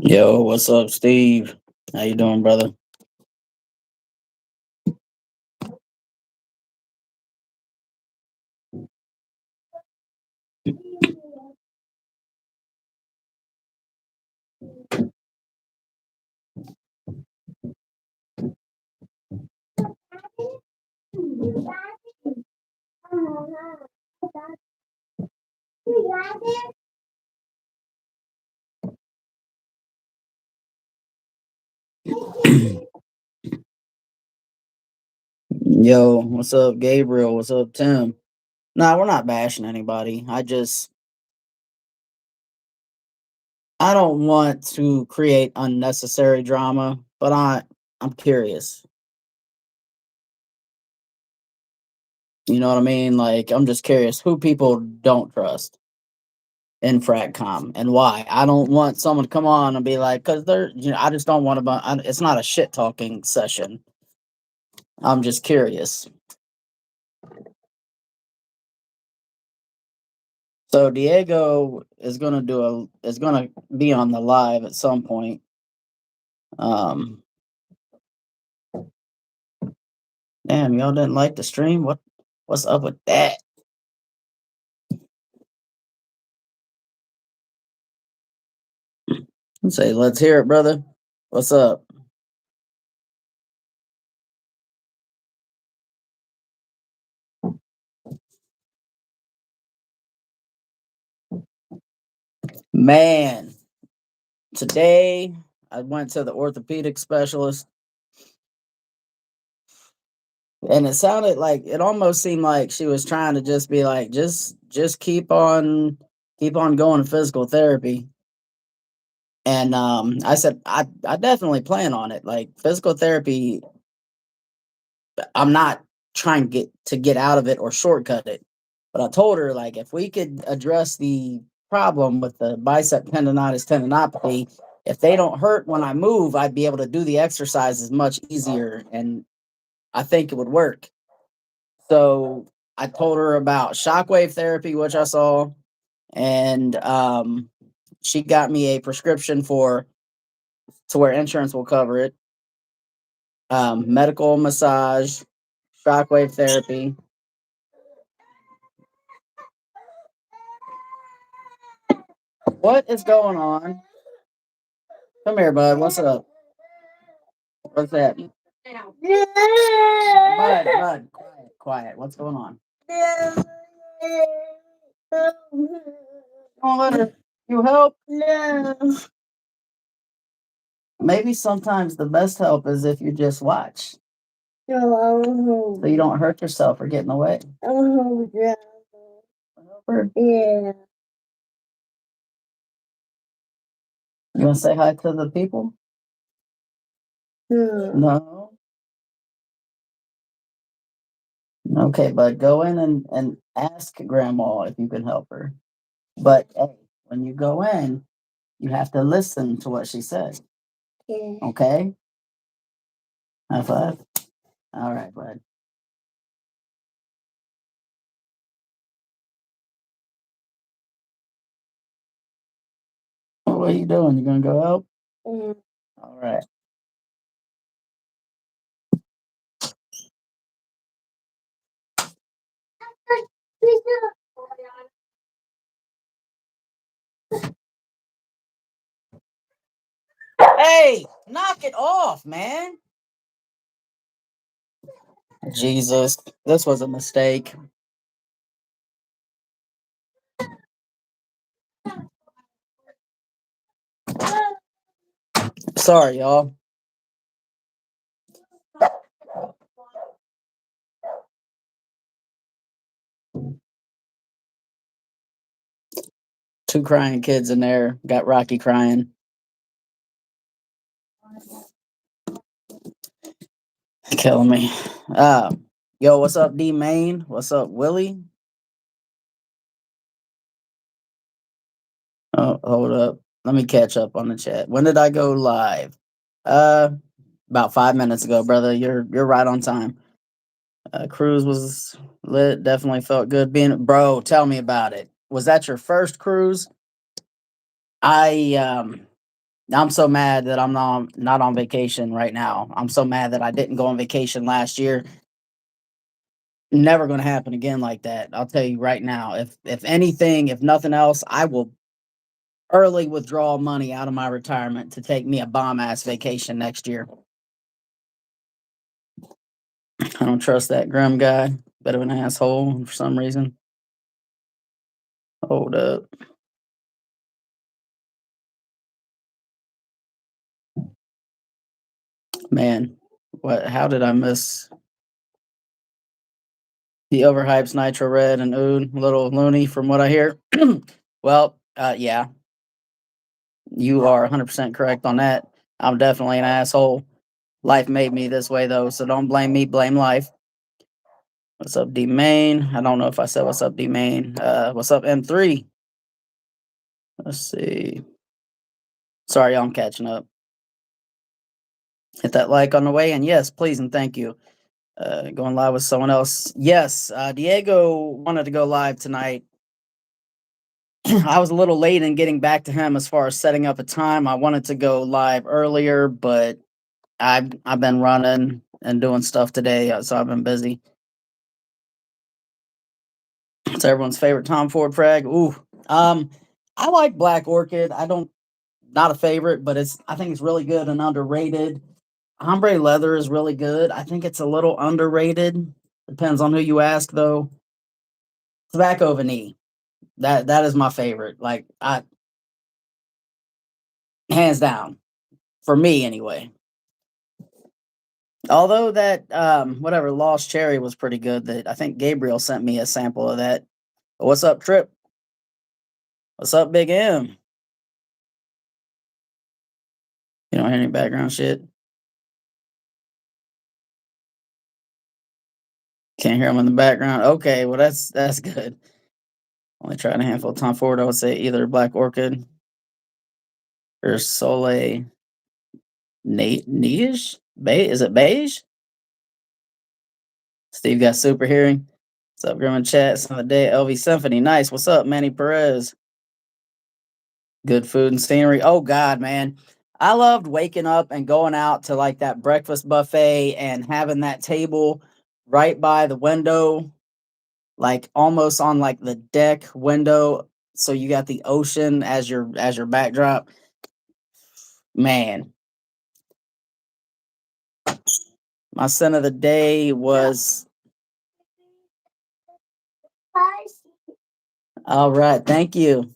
Yo, what's up, Steve? How you doing, brother? Yo, what's up, Gabriel? What's up, Tim? Nah, we're not bashing anybody. I don't want to create unnecessary drama, but I'm curious. You know what I mean? Like I'm just curious who people don't trust in Fragcom and why. I don't want someone to come on and be like, because I just don't want to. It's not a shit talking session. I'm just curious. So Diego is gonna be on the live at some point. Um, Damn, y'all didn't like the stream. What's up with that? Say, let's hear it, brother. What's up? Man, today I went to the orthopedic specialist and it almost seemed like she was trying to just be like, just keep on going to physical therapy. And I said I definitely plan on it. Like physical therapy, I'm not trying to get out of it or shortcut it. But I told her like if we could address the problem with the bicep tendonitis tendinopathy, if they don't hurt when I move, I'd be able to do the exercises much easier, and I think it would work. So I told her about shockwave therapy, which I saw, and she got me a prescription to where insurance will cover it. Medical massage, shockwave therapy. What is going on? Come here, bud. What's up? What's that? Bud, quiet. What's going on? Don't let her. You help? No. Maybe sometimes the best help is if you just watch. No. So you don't hurt yourself or get in the way. Oh, yeah. Yeah. You want to say hi to the people? No. Okay, but go in and ask grandma if you can help her. But hey, when you go in, you have to listen to what she says. Yeah. Okay? High five. All right, bud. What are you doing? You gonna go help? Yeah. All right. Hey, knock it off, man. Jesus, this was a mistake. Sorry, y'all. Two crying kids in there. Got Rocky crying. Killing me. Yo, what's up, D Main? What's up, Willie? Oh, hold up. Let me catch up on the chat. When did I go live? Uh, about 5 minutes ago, brother. You're right on time. Cruise was lit. Definitely felt good being. Bro, tell me about it. Was that your first cruise? I I'm so mad that I'm not on vacation right now. I'm so mad that I didn't go on vacation last year. Never going to happen again like that. I'll tell you right now. If anything, if nothing else, I will early withdraw money out of my retirement to take me a bomb ass vacation next year. I don't trust that Grim guy. Bit of an asshole for some reason. Hold up. Man, what how did I miss the overhyped Nitro Red and Oud? Little loony from what I hear. Well, yeah, you are 100% correct on that. I'm definitely an asshole. Life made me this way though, so don't blame me, blame life. What's up, D Main? I don't know if I said what's up, D Main. What's up, M3? Let's see. Sorry, y'all, I'm catching up. Hit that like on the way, and yes, please and thank you. Going live with someone else. Yes, Diego wanted to go live tonight. I was a little late in getting back to him as far as setting up a time. I wanted to go live earlier, but I've been running and doing stuff today, so I've been busy. It's everyone's favorite Tom Ford frag. Ooh, I like Black Orchid. I don't not a favorite, but I think it's really good and underrated. Ombre leather is really good. I think it's a little underrated. Depends on who you ask, though. Tobacco Vanille. That is my favorite. Like I hands down for me anyway. Although that whatever Lost Cherry was pretty good. That I think Gabriel sent me a sample of that. What's up, Trip? What's up, Big M? You don't hear any background shit. Can't hear him in the background. Okay, well that's good. Only tried a handful of Tom Ford. I would say either Black Orchid or Soleil Neige. Is it beige? Steve got super hearing. What's up, Grim and Chat? Some of the day LV Symphony. Nice. What's up, Manny Perez? Good food and scenery. Oh God, man. I loved waking up and going out to like that breakfast buffet and having that table right by the window, like almost on like the deck window. So you got the ocean as your backdrop. Man, my scent of the day was all right. Thank you.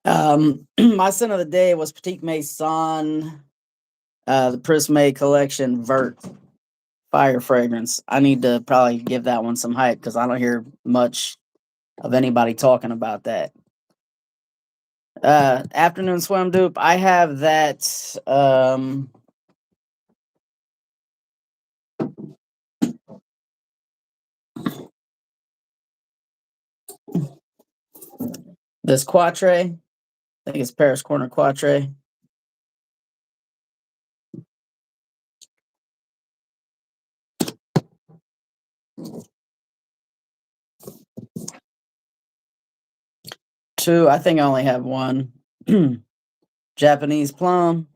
My scent of the day was Petite Maison, the Prisme Collection Vert Fire Fragrance. I need to probably give that one some hype because I don't hear much of anybody talking about that. Afternoon Swim Dupe. I have that. This Quatre. I think it's Paris Corner Quatre. Two. I think I only have one. Japanese Plum.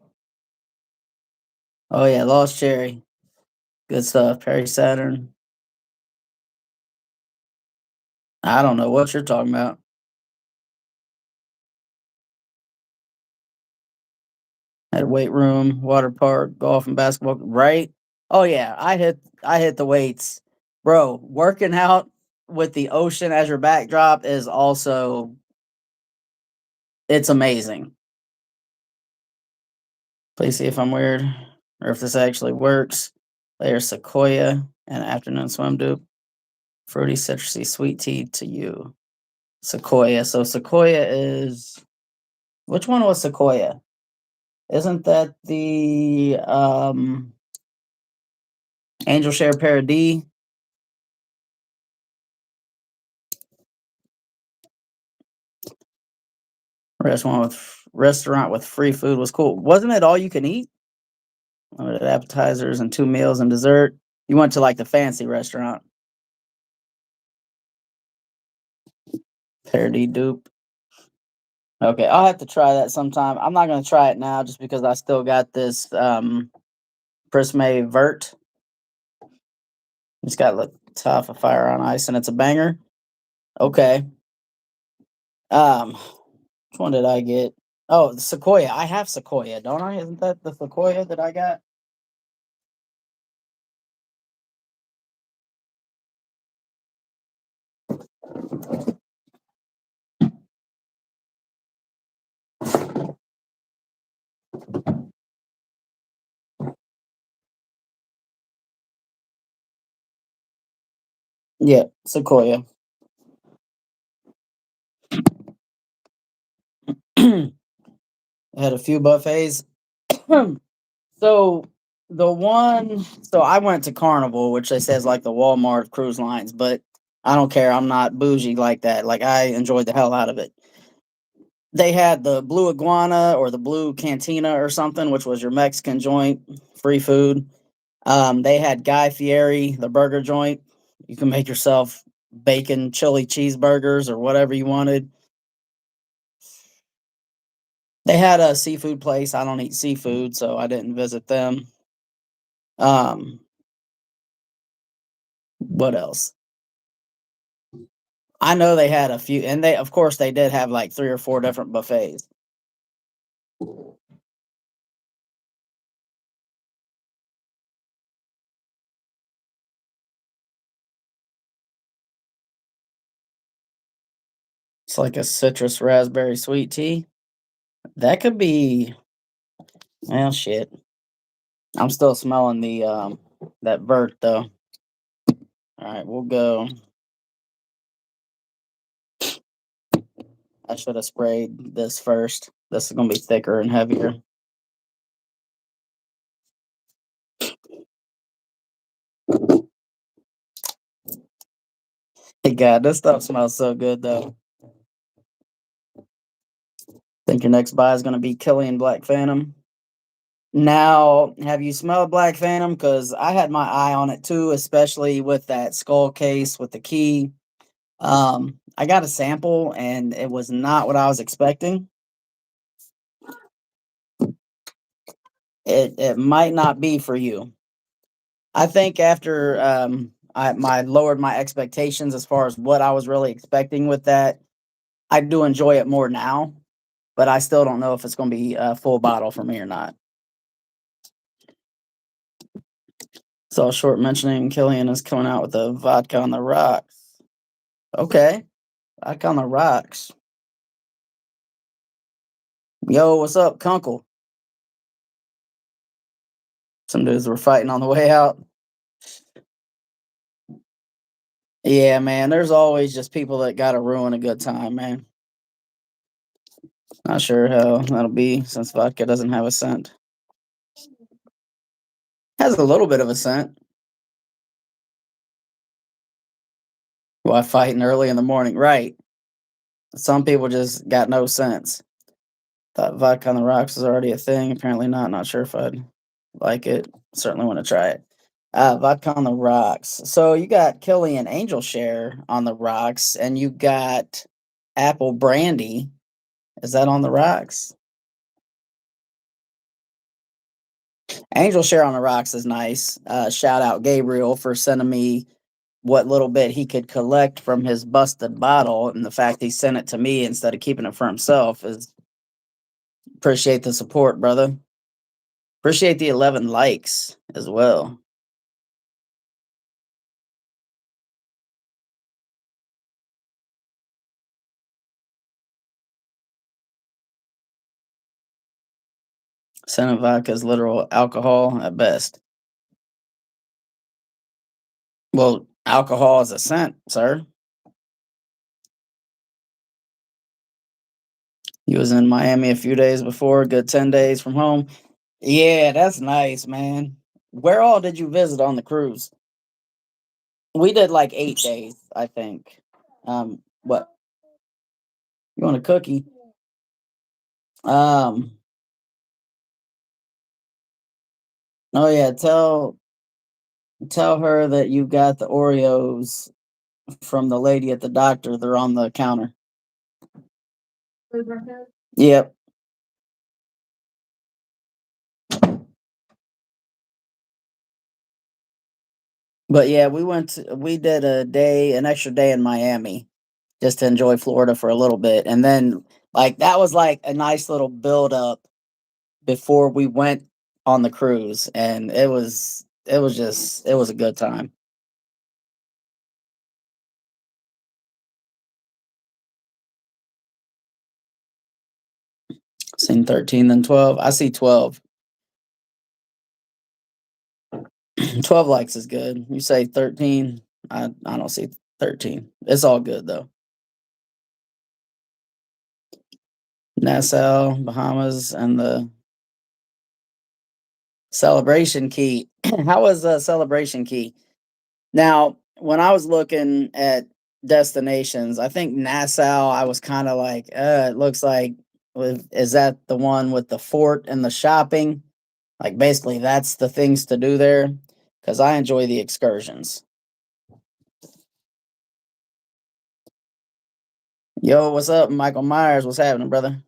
Oh yeah, Lost Cherry. Good stuff. Perry Saturn. I don't know what you're talking about. At weight room, water park, golf and basketball. Right? Oh yeah, I hit the weights, bro. Working out with the ocean as your backdrop is also it's amazing. Please see if I'm weird or if this actually works. There's Sequoia and Afternoon Swim Dupe. Fruity, citrusy, sweet tea to you. Sequoia. So Sequoia is which one was Sequoia? Isn't that the Angel Share Paradis? Restaurant with free food was cool. Wasn't it all you can eat? Appetizers and 2 meals and dessert. You went to, like, the fancy restaurant. Parody dupe. Okay, I'll have to try that sometime. I'm not gonna try it now just because I still got this, Prisme Vert. It's got, like, Tough of Fire on Ice, and it's a banger. Okay. Which one did I get? Oh, the Sequoia. I have Sequoia, don't I? Isn't that the Sequoia that I got? Yeah, Sequoia. I had a few buffets. So so I went to Carnival, which they say is like the Walmart of cruise lines, but I don't care. I'm not bougie like that. Like, I enjoyed the hell out of it. They had the Blue Iguana or the Blue Cantina or something, which was your Mexican joint, free food. They had Guy Fieri, the burger joint. You can make yourself bacon chili cheeseburgers or whatever you wanted. They had a seafood place. I don't eat seafood, so I didn't visit them. Um, what else? I know they had a few, and they, of course, they did have like 3 or 4 different buffets. It's like a citrus raspberry sweet tea. That could be, well, shit. I'm still smelling the that vert though. All right, we'll go. I should have sprayed this first. This is gonna be thicker and heavier. Hey, God, this stuff smells so good though. Think your next buy is gonna be Killian Black Phantom. Now, have you smelled Black Phantom? Because I had my eye on it too, especially with that skull case with the key. I got a sample and it was not what I was expecting. It might not be for you. I think after I lowered my expectations as far as what I was really expecting with that, I do enjoy it more now, but I still don't know if it's going to be a full bottle for me or not. So short mentioning Killian is coming out with the vodka on the rocks. Okay, vodka on the rocks. Yo, what's up, Kunkel? Some dudes were fighting on the way out. Yeah, man, there's always just people that gotta ruin a good time, man. Not sure how that'll be since vodka doesn't have a scent. Has a little bit of a scent. Why fighting early in the morning? Right. Some people just got no sense. Thought vodka on the rocks is already a thing. Apparently not. Not sure if I'd like it. Certainly want to try it. Vodka on the rocks. So you got Killian Angel Share on the rocks, and you got Apple Brandy. Is that on the rocks? Angel Share on the rocks is nice. Shout out Gabriel for sending me what little bit he could collect from his busted bottle, and the fact he sent it to me instead of keeping it for himself is appreciate the support, brother. Appreciate the 11 likes as well. Senna vodka is literal alcohol at best. Well, alcohol is a scent, sir. He was in Miami a few days before, good 10 days from home. Yeah, that's nice, man. Where all did you visit on the cruise? We did like 8 days, I think. What? You want a cookie? Um, oh yeah, tell her that you got the Oreos from the lady at the doctor. They're on the counter. Yep. But yeah, we did an extra day in Miami just to enjoy Florida for a little bit. And then like that was like a nice little build up before we went on the cruise, and it was a good time. Seen 13 then 12. I see 12. 12 likes is good. You say 13. I don't see 13. It's all good though. Nassau, Bahamas, and the Celebration Key. How was Celebration Key? Now, when I was looking at destinations, I think Nassau, I was kind of like, it looks like, is that the one with the fort and the shopping? Like, basically, that's the things to do there because I enjoy the excursions. Yo, what's up, Michael Myers? What's happening, brother?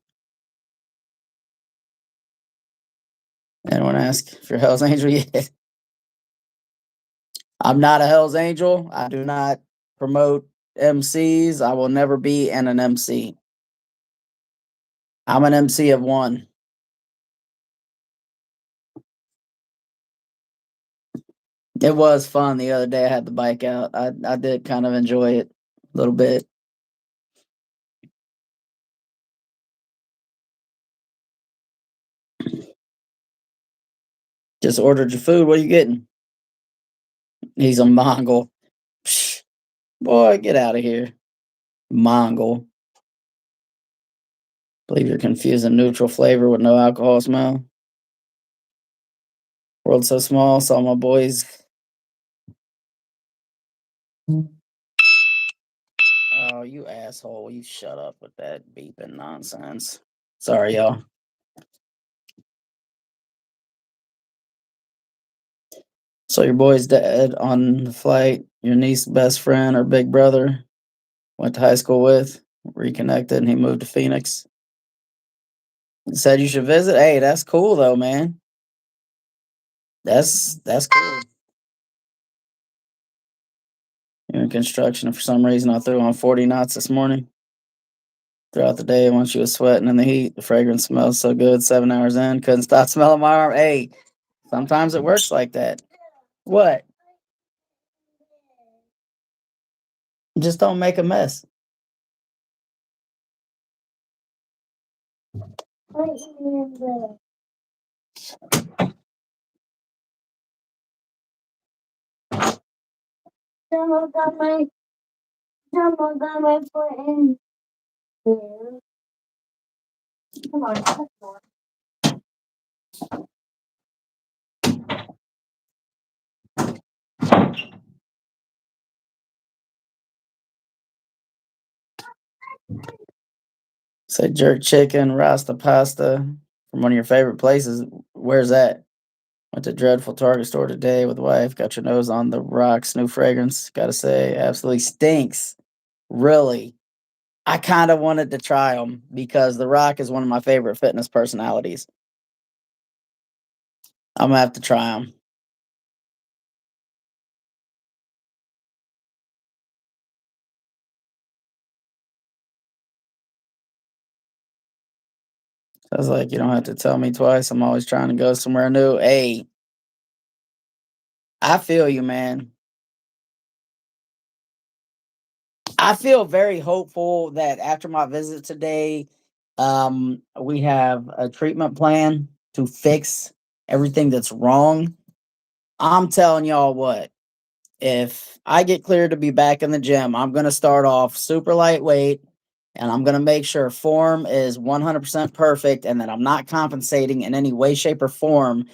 Anyone ask if you're Hell's Angel yet? I'm not a Hell's Angel. I do not promote MCs. I will never be an MC. I'm an MC of one. It was fun the other day. I had the bike out. I did kind of enjoy it a little bit. Just ordered your food. What are you getting? He's a Mongol. Psh, boy, get out of here. Mongol. Believe you're confusing neutral flavor with no alcohol smell. World so small. Saw my boys. Oh, you asshole. You shut up with that beeping nonsense. Sorry, y'all. So your boy's dad on the flight, your niece's best friend or big brother went to high school with, reconnected, and he moved to Phoenix. Said you should visit. Hey, that's cool though, man. That's cool. You're in construction, and for some reason, I threw on 40 knots this morning. Throughout the day, once you was sweating in the heat, the fragrance smells so good. 7 hours in, couldn't stop smelling my arm. Hey, sometimes it works like that. What? Just don't make a mess. Someone got my foot in there. Come on, come on. Say jerk chicken, rasta pasta from one of your favorite places. Where's that? Went to dreadful Target store today with wife. Got your nose on the rocks. New fragrance. Gotta say, absolutely stinks. Really. I kind of wanted to try them because The Rock is one of my favorite fitness personalities. I'm gonna have to try them. I was like, you don't have to tell me twice. I'm always trying to go somewhere new. Hey, I feel you, man. I feel very hopeful that after my visit today, we have a treatment plan to fix everything that's wrong. I'm telling y'all what, if I get cleared to be back in the gym, I'm going to start off super lightweight and I'm going to make sure form is 100% perfect and that I'm not compensating in any way, shape, or form.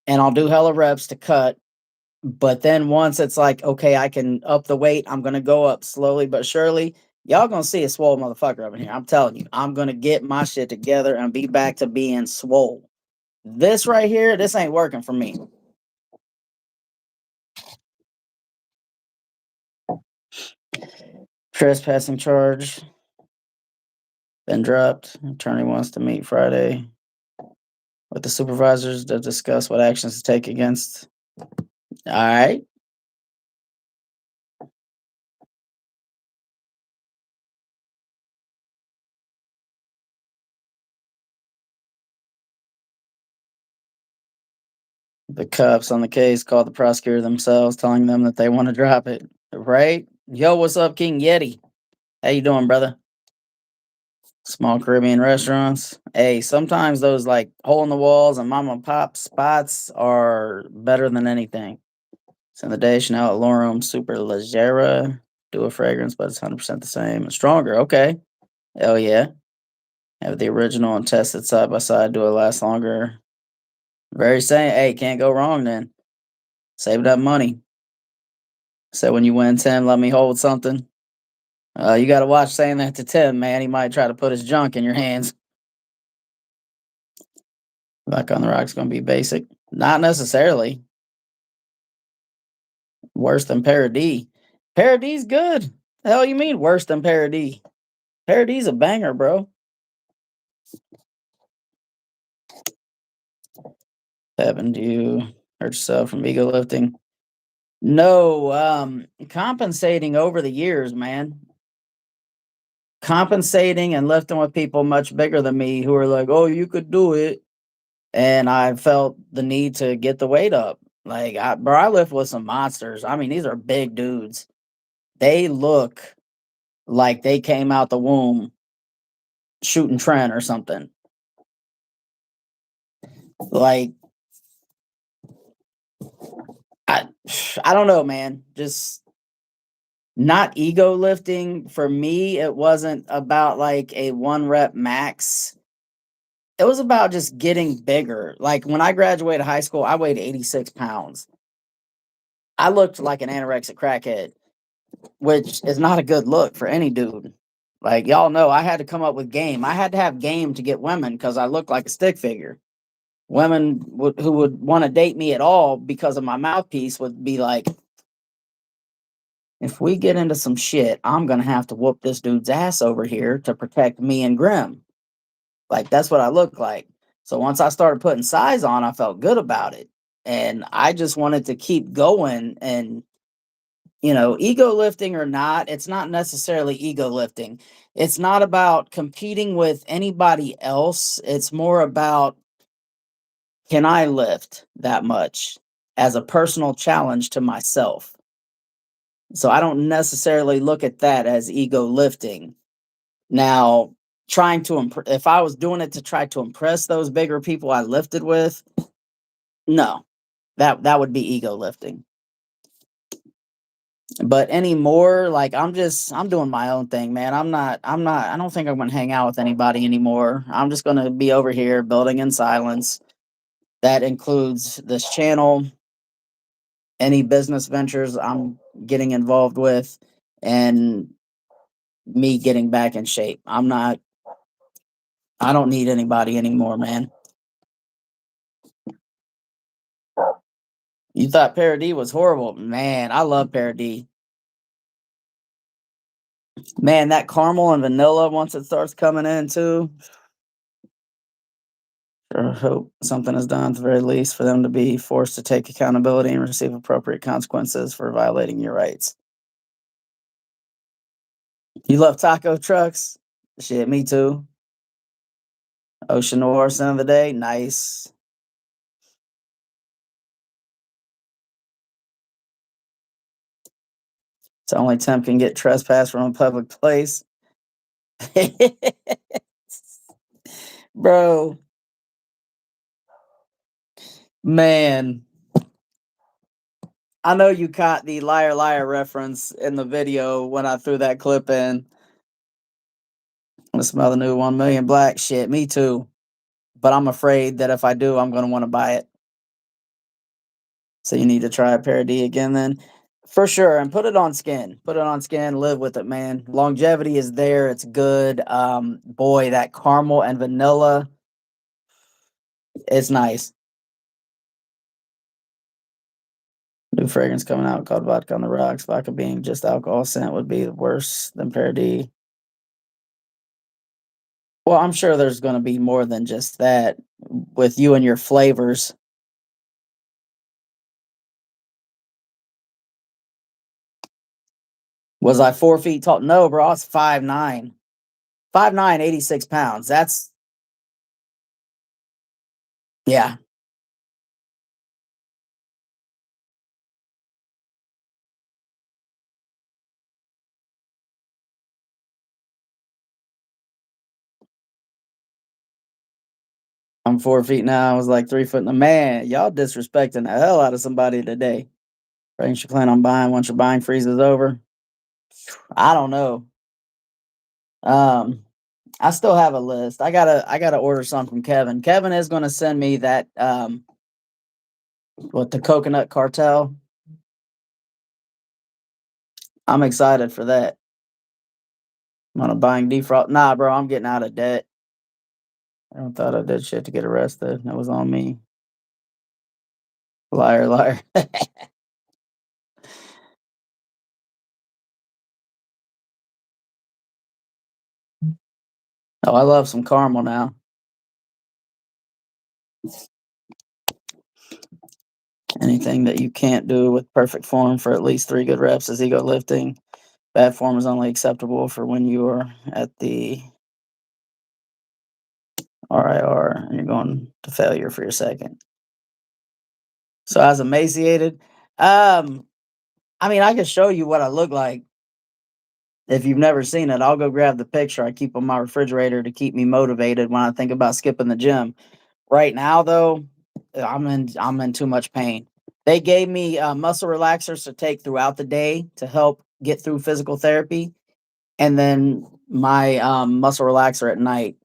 And I'll do hella reps to cut. But then once it's like, okay, I can up the weight, I'm going to go up slowly but surely. Y'all gonna see a swole motherfucker up in here. I'm telling you, I'm gonna get my shit together and be back to being swole. This right here, this ain't working for me. Trespassing charge been dropped. Attorney wants to meet Friday with the supervisors to discuss what actions to take against. All right. The cops on the case called the prosecutor themselves, telling them that they want to drop it. Right? Yo, what's up, King Yeti? How you doing, brother? Small Caribbean restaurants. Hey, sometimes those like hole in the walls and mom and pop spots are better than anything. It's in the day Chanel at L'Oreal Super Leggera. Do a fragrance, but it's 100% the same and stronger. Okay. Hell yeah. Have the original and test it side by side. Do it last longer. Very same. Hey, can't go wrong then. Save that money. So when you win 10, let me hold something. You got to watch saying that to Tim, man. He might try to put his junk in your hands. Back on the Rock's going to be basic. Not necessarily. Worse than Parody. Parody's good. The hell you mean worse than Parody? Parody's a banger, bro. Haven't you hurt yourself from ego lifting? No, compensating over the years, man. Compensating and lifting with people much bigger than me who are like, oh, you could do it. And I felt the need to get the weight up. Like, I lift with some monsters. I mean, these are big dudes. They look like they came out the womb shooting Trent or something. Like, I, I don't know, man. Just not ego lifting. For me, it wasn't about like a 1 rep max. It was about just getting bigger. Like when I graduated high school, I weighed 86 pounds. I looked like an anorexic crackhead, which is not a good look for any dude. Like y'all know, I had to come up with game. I had to have game to get women because I looked like a stick figure. Women who would want to date me at all because of my mouthpiece would be like, if we get into some shit, I'm gonna have to whoop this dude's ass over here to protect me and Grim. Like that's what I look like. So once I started putting size on, I felt good about it. And I just wanted to keep going. And, ego lifting or not, it's not necessarily ego lifting. It's not about competing with anybody else. It's more about, can I lift that much as a personal challenge to myself? So I don't necessarily look at that as ego lifting. Now, trying to if I was doing it to try to impress those bigger people I lifted with, no, that would be ego lifting. But anymore, like I'm doing my own thing, man. I don't think I'm gonna hang out with anybody anymore. I'm just gonna be over here building in silence. That includes this channel, any business ventures I'm getting involved with, and me getting back in shape. I don't need anybody anymore, man. You thought Parody was horrible. Man, I love Parody. Man, that caramel and vanilla once it starts coming in too. Sure hope something is done at the very least for them to be forced to take accountability and receive appropriate consequences for violating your rights. You love taco trucks? Shit, me too. Ocean Noir Scent of the Day, nice. It's only Tim can get trespassed from a public place. Bro, man. I know you caught the liar liar reference in the video when I threw that clip in. I smell the new 1 million black shit. Me too. But I'm afraid that if I do, I'm going to want to buy it. So you need to try a Parody again then. For sure, and put it on skin. Put it on skin, live with it, man. Longevity is there, it's good. Boy, that caramel and vanilla, it's nice. New fragrance coming out called Vodka on the Rocks. Vodka being just alcohol scent would be worse than Paradis. Well, I'm sure there's gonna be more than just that with you and your flavors. Was I 4 feet tall? No, bro, I was 5'9". 5'9", 86 pounds. That's yeah. I'm 4 feet now. I was like 3 foot. Man, y'all disrespecting the hell out of somebody today. Things you plan on buying once your buying freeze is over? I don't know. Um, I still have a list. I gotta order some from Kevin. Kevin is gonna send me that what the coconut cartel. I'm excited for that. I'm gonna buying defraud. Nah, bro, I'm getting out of debt. I don't thought I did shit to get arrested. That was on me. Liar, liar. Oh, I love some caramel now. Anything that you can't do with perfect form for at least 3 good reps is ego lifting. Bad form is only acceptable for when you are at the RIR and you're going to failure for your second. So as emaciated, um, I mean, I can show you what I look like if you've never seen it. I'll go grab the picture I keep on my refrigerator to keep me motivated when I think about skipping the gym. Right now, though, I'm in too much pain. They gave me muscle relaxers to take throughout the day to help get through physical therapy, and then my muscle relaxer at night.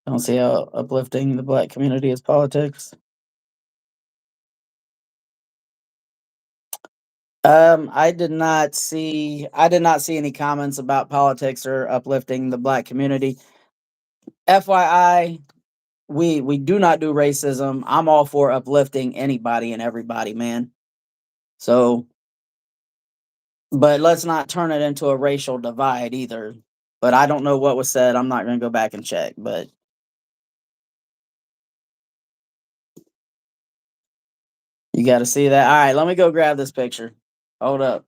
Don't see how uplifting the black community is politics. I did not see any comments about politics or uplifting the black community. FYI, we do not do racism. I'm all for uplifting anybody and everybody, man. So, but let's not turn it into a racial divide either. But I don't know what was said. I'm not going to go back and check, but you got to see that. All right, let me go grab this picture. Hold up.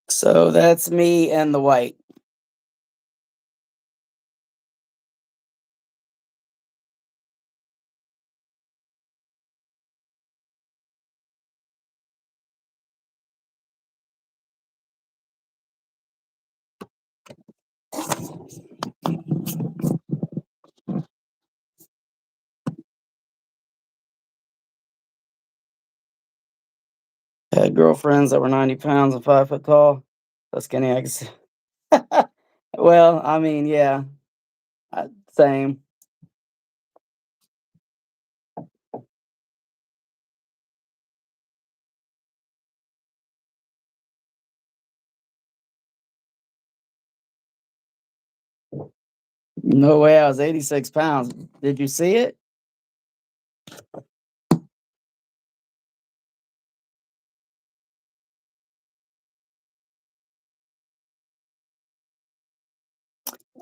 So that's me and the white. Had girlfriends that were 90 pounds and 5 foot tall. So skinny, I can see. Well, I mean, yeah, same. No way, I was 86 pounds. Did you see it?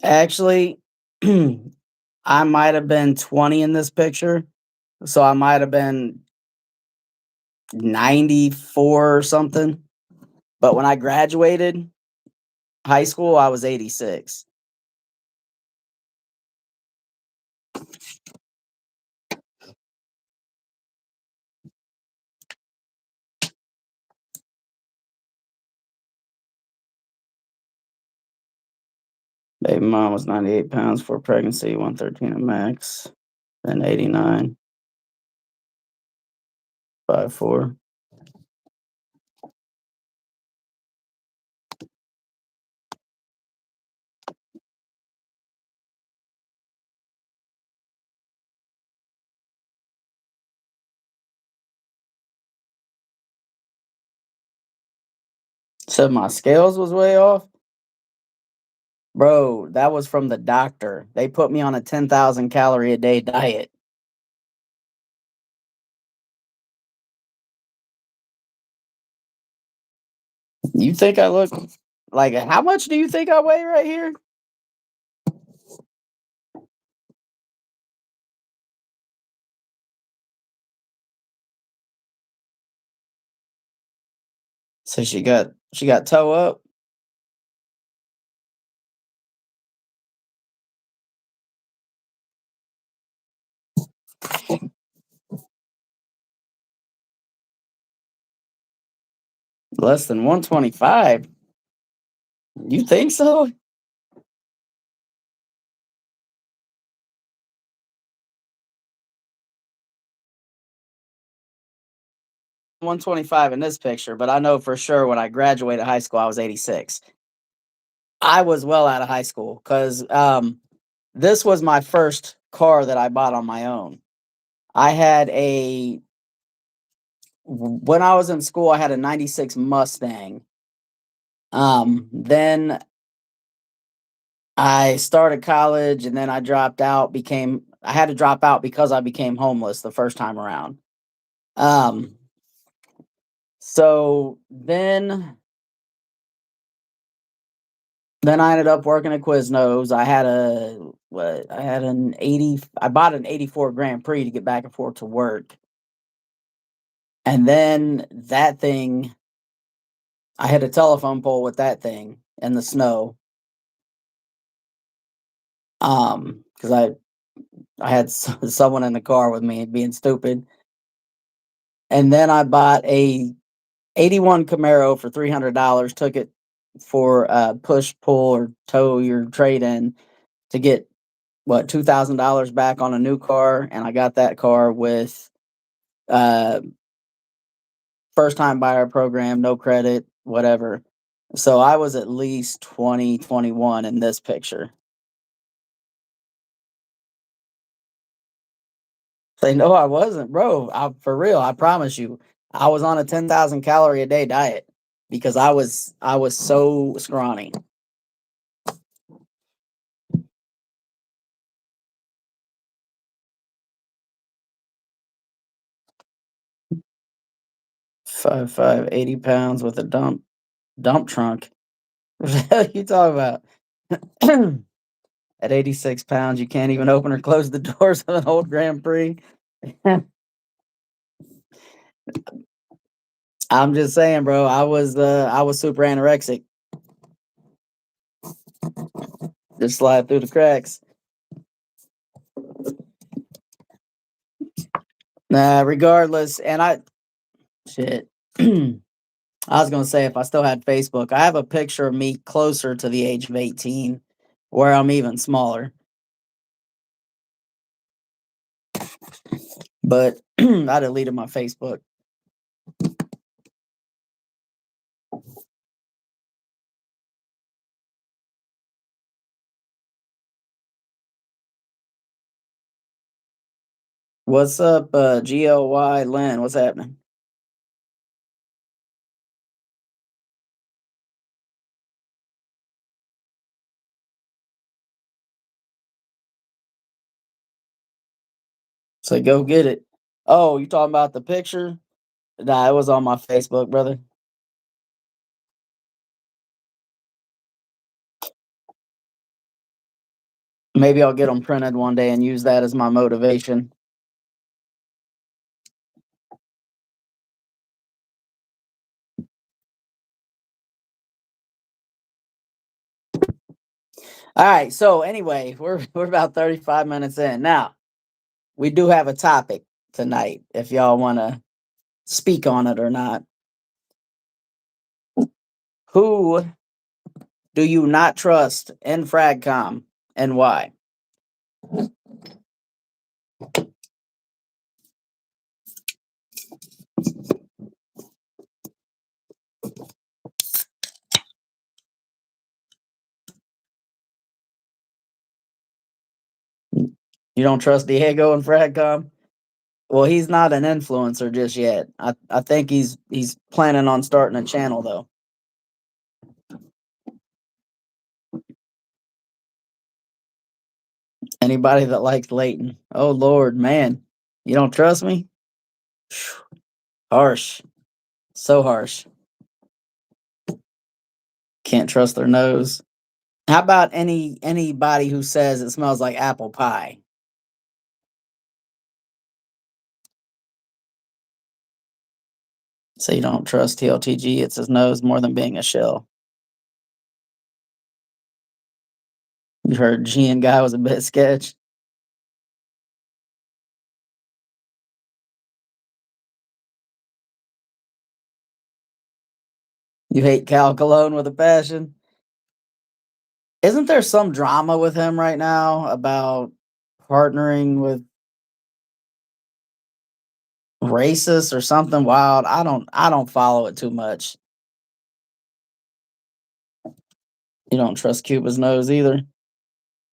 Actually, I might have been 20 in this picture, so I might have been 94 or something. But when I graduated high school, I was 86. Baby mom was 98 pounds for pregnancy, 113 at max, then 89, 5'4". Said my scales was way off. Bro, that was from the doctor. They put me on a 10,000 calorie a day diet. You think I look like how much do you think I weigh right here? So she got toe up, less than 125. You think so? 125 in this picture, but I know for sure when I graduated high school, I was 86. I was well out of high school because this was my first car that I bought on my own. I had a when I was in school, I had a '96 Mustang. Then I started college and then I dropped out. Became I had to drop out because I became homeless the first time around. Um, so then I ended up working at Quiznos. I had an 80 I bought an 84 Grand Prix to get back and forth to work. And then that thing I hit a telephone pole with that thing in the snow. Because I had someone in the car with me being stupid. And then I bought a 81 Camaro for $300, took it for push, pull, or tow your trade in to get what $2,000 back on a new car, and I got that car with uh, first time buyer program, no credit, whatever. So I was at least 20, 21 in this picture. They know I wasn't, bro. For real, I promise you, I was on a 10,000 calorie a day diet because I was so scrawny. 5'5", 80 pounds with a dump trunk. What the hell you talking about? At 86 pounds, you can't even open or close the doors of an old Grand Prix. I'm just saying, bro. I was super anorexic. Just slide through the cracks. Nah, regardless, and I shit. I was gonna say if I still had Facebook, I have a picture of me closer to the age of 18, where I'm even smaller. But I deleted my Facebook. What's up, GLY Lynn? What's happening? So go get it. Oh, you talking about the picture? Nah, it was on my Facebook, brother. Maybe I'll get them printed one day and use that as my motivation. All right. So anyway, we're about 35 minutes in. Now, we do have a topic tonight if y'all want to speak on it or not. Who do you not trust in Fragcom and why? You don't trust Diego in Fragcom? Well, he's not an influencer just yet. I think he's planning on starting a channel though. Anybody that likes Leighton. Oh Lord, man. You don't trust me? Harsh. So harsh. Can't trust their nose. How about anybody who says it smells like apple pie? So you don't trust TLTG, it's his nose more than being a shell. You heard G and Guy was a bit sketch. You hate Cal Cologne with a passion. Isn't there some drama with him right now about partnering with racists or something wild? I don't follow it too much. You don't trust Cuba's nose either.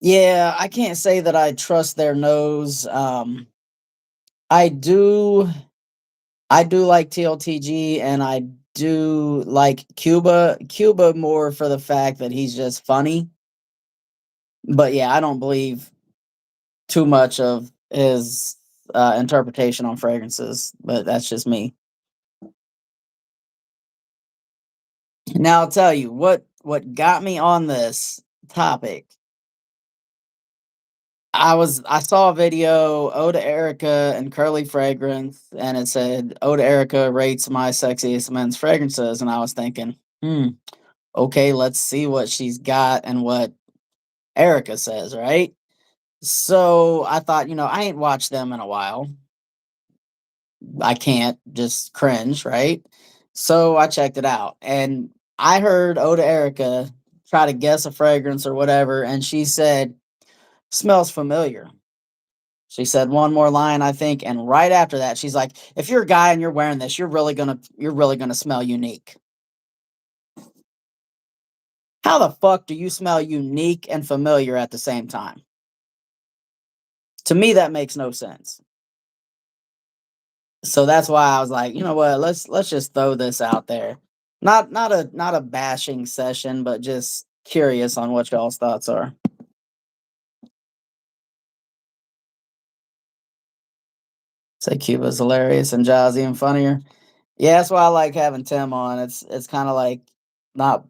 Yeah, I can't say that I trust their nose. I do I do like TLTG and I do like Cuba more for the fact that he's just funny. But yeah, I don't believe too much of his interpretation on fragrances, but that's just me. Now I'll tell you what got me on this topic. I saw a video, Oda Erica and Curly Fragrance, and it said Oda Erica rates my sexiest men's fragrances, and I was thinking, okay, let's see what she's got and what Erica says, right? So I thought, I ain't watched them in a while. I can't just cringe, right? So I checked it out and I heard Oda Erica try to guess a fragrance or whatever, and she said, smells familiar. She said one more line, I think, and right after that, she's like, if you're a guy and you're wearing this, you're really gonna smell unique. How the fuck do you smell unique and familiar at the same time? To me, that makes no sense. So that's why I was like, you know what, let's just throw this out there. Not a bashing session, but just curious on what y'all's thoughts are. Say Cuba's hilarious and Jazzy even funnier. Yeah, that's why I like having Tim on. It's kind of like not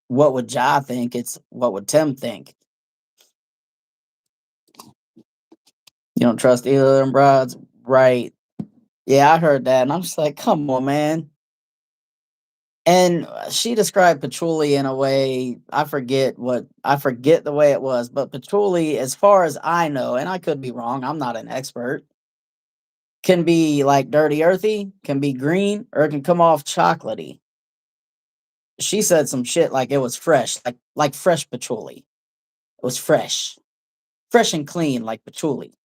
what would Ja think, it's what would Tim think. You don't trust either of them broads, right? Yeah, I heard that, and I'm just like, come on, man. And she described patchouli in a way I forget the way it was, but patchouli, as far as I know, and I could be wrong, I'm not an expert, can be like dirty earthy, can be green, or it can come off chocolatey. She said some shit like it was fresh, like fresh patchouli. It was fresh and clean like patchouli.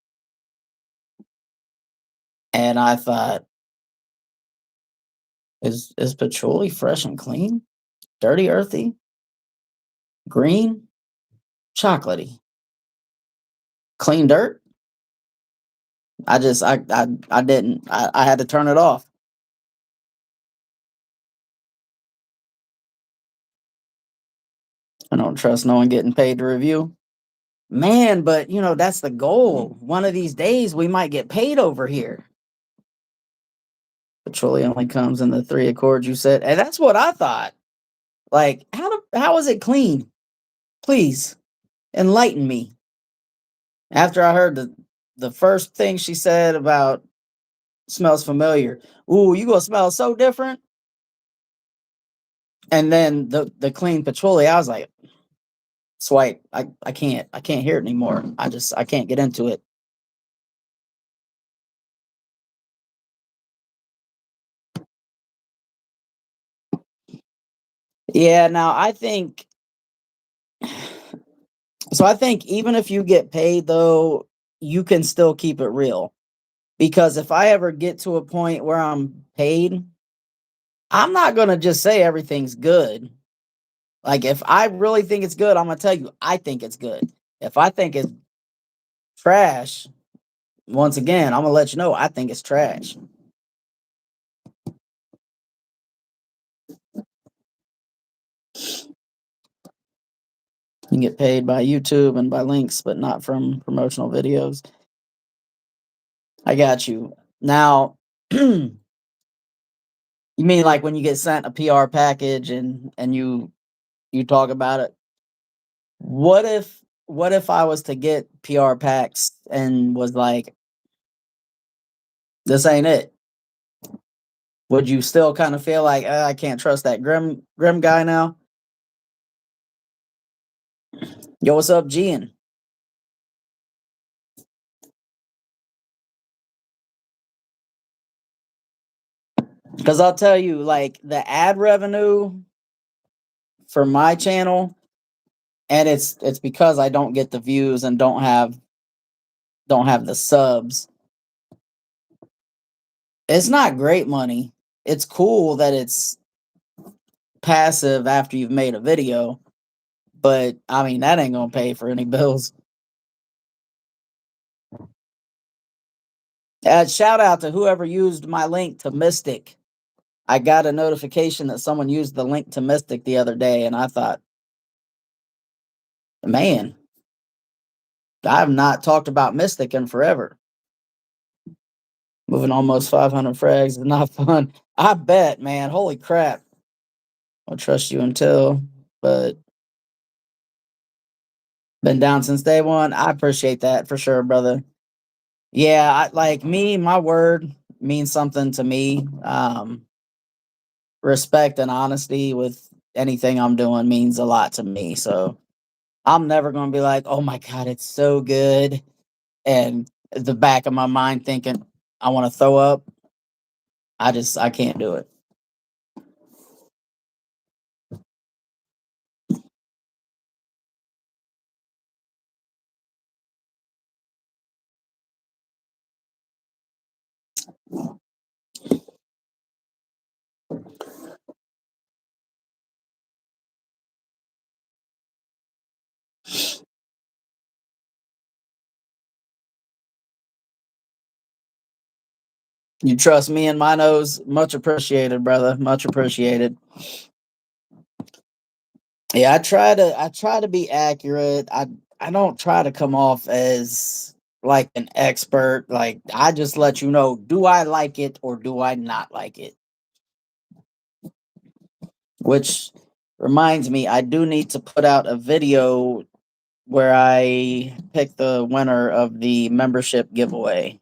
And I thought, is patchouli fresh and clean? Dirty earthy, green, chocolatey, clean dirt? I just I didn't. I had to turn it off. I don't trust no one getting paid to review. Man, but that's the goal. One of these days we might get paid over here. Patchouli only comes in the 3 accords you said. And that's what I thought. Like, how is it clean? Please enlighten me. After I heard the first thing she said about smells familiar. Ooh, you gonna smell so different. And then the clean patchouli, I was like, swipe. I can't hear it anymore. I can't get into it. Yeah, now I think even if you get paid though, you can still keep it real. Because if I ever get to a point where I'm paid, I'm not gonna just say everything's good. Like if I really think it's good, I'm gonna tell you I think it's good. If I think it's trash, once again, I'm gonna let you know I think it's trash. You can get paid by YouTube and by links, but not from promotional videos. I got you. Now, you mean like when you get sent a PR package and you talk about it? What if I was to get PR packs and was like, this ain't it? Would you still kind of feel like I can't trust that grim guy now? Yo, what's up, Gian? Because I'll tell you, like the ad revenue for my channel, and it's because I don't get the views and don't have the subs. It's not great money. It's cool that it's passive after you've made a video, but I mean that ain't gonna pay for any bills. Shout out to whoever used my link to Mystic. I got a notification that someone used the link to Mystic the other day, and I thought, man, I've not talked about Mystic in forever. Moving almost 500 frags is not fun. I bet, man. Holy crap. I'll trust you until, but been down since day one. I appreciate that for sure, brother. Yeah, like me, my word means something to me. Respect and honesty with anything I'm doing means a lot to me. So I'm never going to be like, oh my God, it's so good. And the back of my mind thinking, I want to throw up. I can't do it. You trust me and my nose. Much appreciated, brother. Much appreciated. Yeah, I try to be accurate. I don't try to come off as like an expert. Like I just let you know, do I like it or do I not like it? Which reminds me, I do need to put out a video where I pick the winner of the membership giveaway.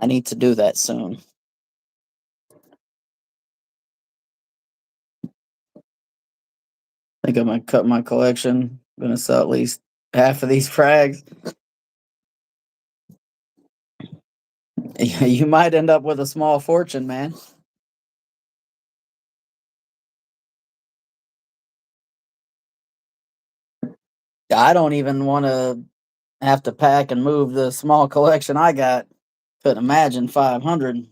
I need to do that soon. I think I'm gonna cut my collection. I'm gonna sell at least half of these frags. You might end up with a small fortune, man. I don't even want to have to pack and move the small collection I got. Couldn't imagine 500.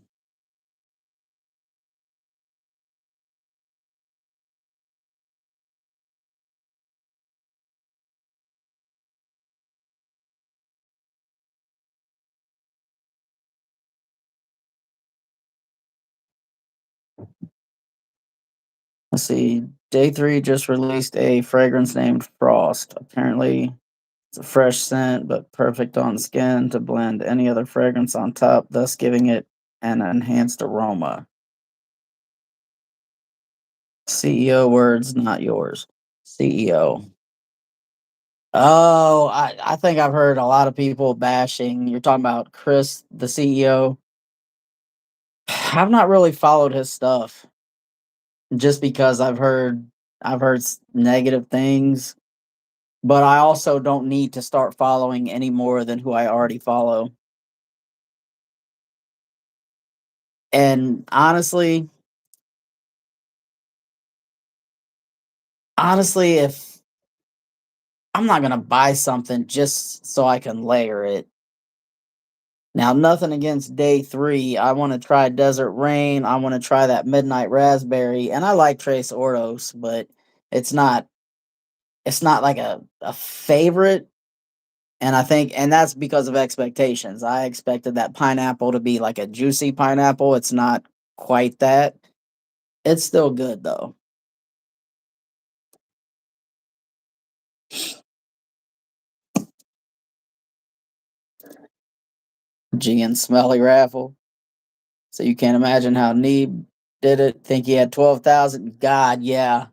Let's see. Day 3 just released a fragrance named Frost. Apparently, it's a fresh scent, but perfect on skin to blend any other fragrance on top, thus giving it an enhanced aroma. CEO words, not yours. CEO. Oh, I think I've heard a lot of people bashing. You're talking about Chris, the CEO. I've not really followed his stuff just because I've heard negative things, but I also don't need to start following any more than who I already follow. And honestly, if I'm not gonna buy something just so I can layer it. Now, nothing against day 3. I want to try Desert Rain. I want to try that Midnight Raspberry, and I like Trace Ordos, but it's not it's not like a favorite. And I think, and that's because of expectations. I expected that pineapple to be like a juicy pineapple. It's not quite that. It's still good though. G and Smelly Raffle. So you can't imagine how Neeb did it. Think he had 12,000? God, yeah.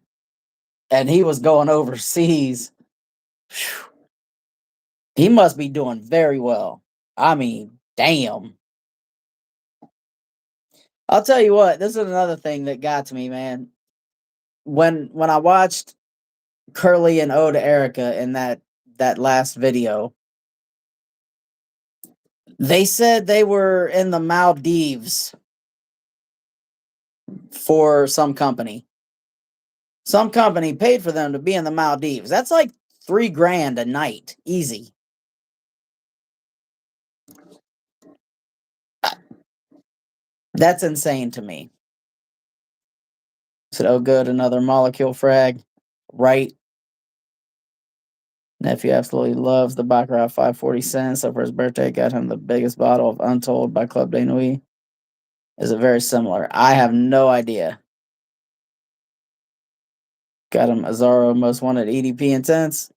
And he was going overseas. Phew. He must be doing very well. I mean, damn. I'll tell you what, this is another thing that got to me, man. When I watched Curly and Ode to Erica in that last video, they said they were in the Maldives for some company. Some company paid for them to be in the Maldives. That's like 3 grand a night, easy. That's insane to me. I said, oh, good, another molecule frag. Right. Nephew absolutely loves the Baccarat 540 cents. So for his birthday, got him the biggest bottle of Untold by Club de Nuit. Is it very similar? I have no idea. Got him Azaro Most Wanted EDP Intense.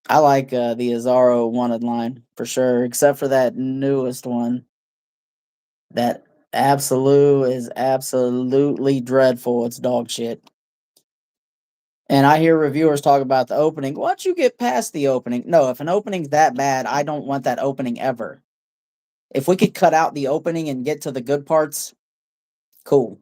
I like the Azaro Wanted line for sure, except for that newest one. That Absolute is absolutely dreadful. It's dog shit. And I hear reviewers talk about the opening. Once you get past the opening, no, if an opening's that bad, I don't want that opening ever. If we could cut out the opening and get to the good parts, cool.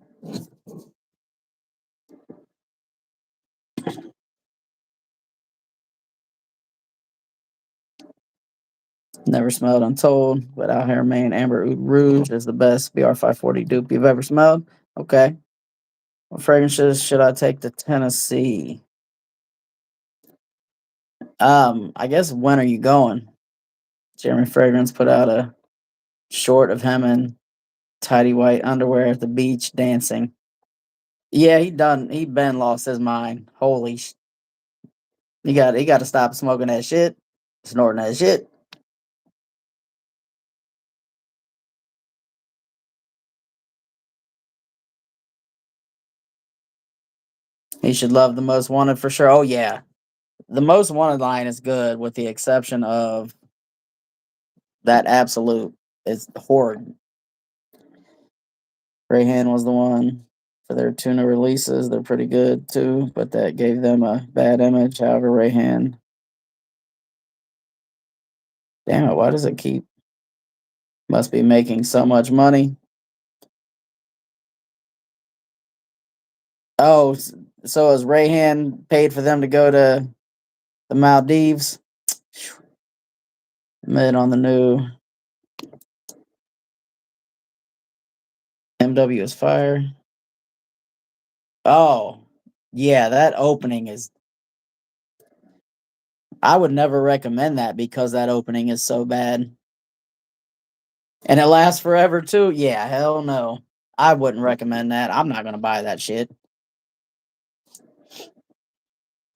Never smelled Untold, but out here, man, Amber Oud Rouge is the best BR540 dupe you've ever smelled. Okay. What fragrances should I take to Tennessee? I guess when are you going? Jeremy Fragrance put out a short of him in tidy white underwear at the beach dancing. Yeah, he done. He been lost his mind. Holy, he got to stop smoking that shit, snorting that shit. He should love the Most Wanted for sure. Oh yeah, the Most Wanted line is good, with the exception of that Absolute. It's horrid. Rayhan was the one for their tuna releases. They're pretty good too, but that gave them a bad image. However, Rayhan, damn it, why does it keep? Must be making so much money. Oh, so has Rayhan paid for them to go to the Maldives? Mid on the new MW is fire. Oh, yeah, that opening is. I would never recommend that because that opening is so bad. And it lasts forever too. Yeah, hell no. I wouldn't recommend that. I'm not gonna buy that shit.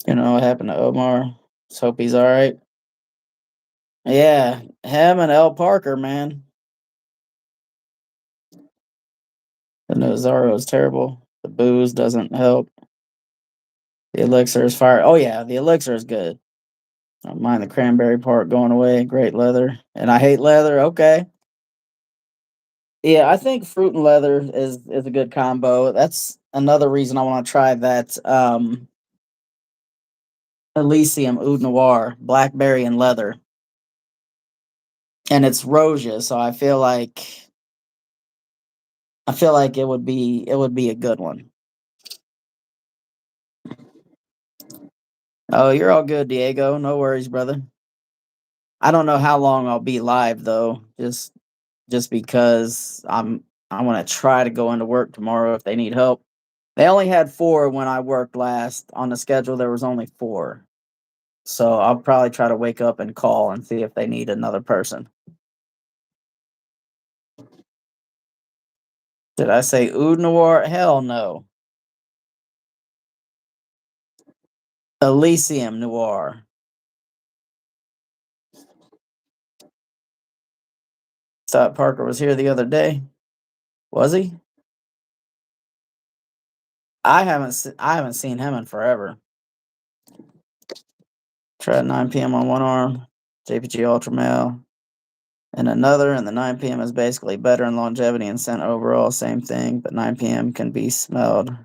You know what happened to Omar? Let's hope he's all right. Yeah, him and L. Parker, man. The Nazaro is terrible. The booze doesn't help. The elixir is fire. Oh yeah, the elixir is good. I don't mind the cranberry part going away. Great leather. And I hate leather. Okay. Yeah, I think fruit and leather is a good combo. That's another reason I want to try that Elysium Oud Noir, blackberry and leather. And it's Rosia, so I feel like it would be a good one. Oh, you're all good, Diego. No worries, brother. I don't know how long I'll be live though. Just because I want to try to go into work tomorrow if they need help. They only had 4 when I worked last. On the schedule there was only 4. So I'll probably try to wake up and call and see if they need another person. Did I say Oud Noir? Hell no. Elysium Noir. Thought Parker was here the other day. Was he? I haven't seen him in forever. Try at 9 p.m. on one arm, JPG Ultra Male, and another, and the 9 p.m. is basically better in longevity and scent overall, same thing, but 9 p.m. can be smelled.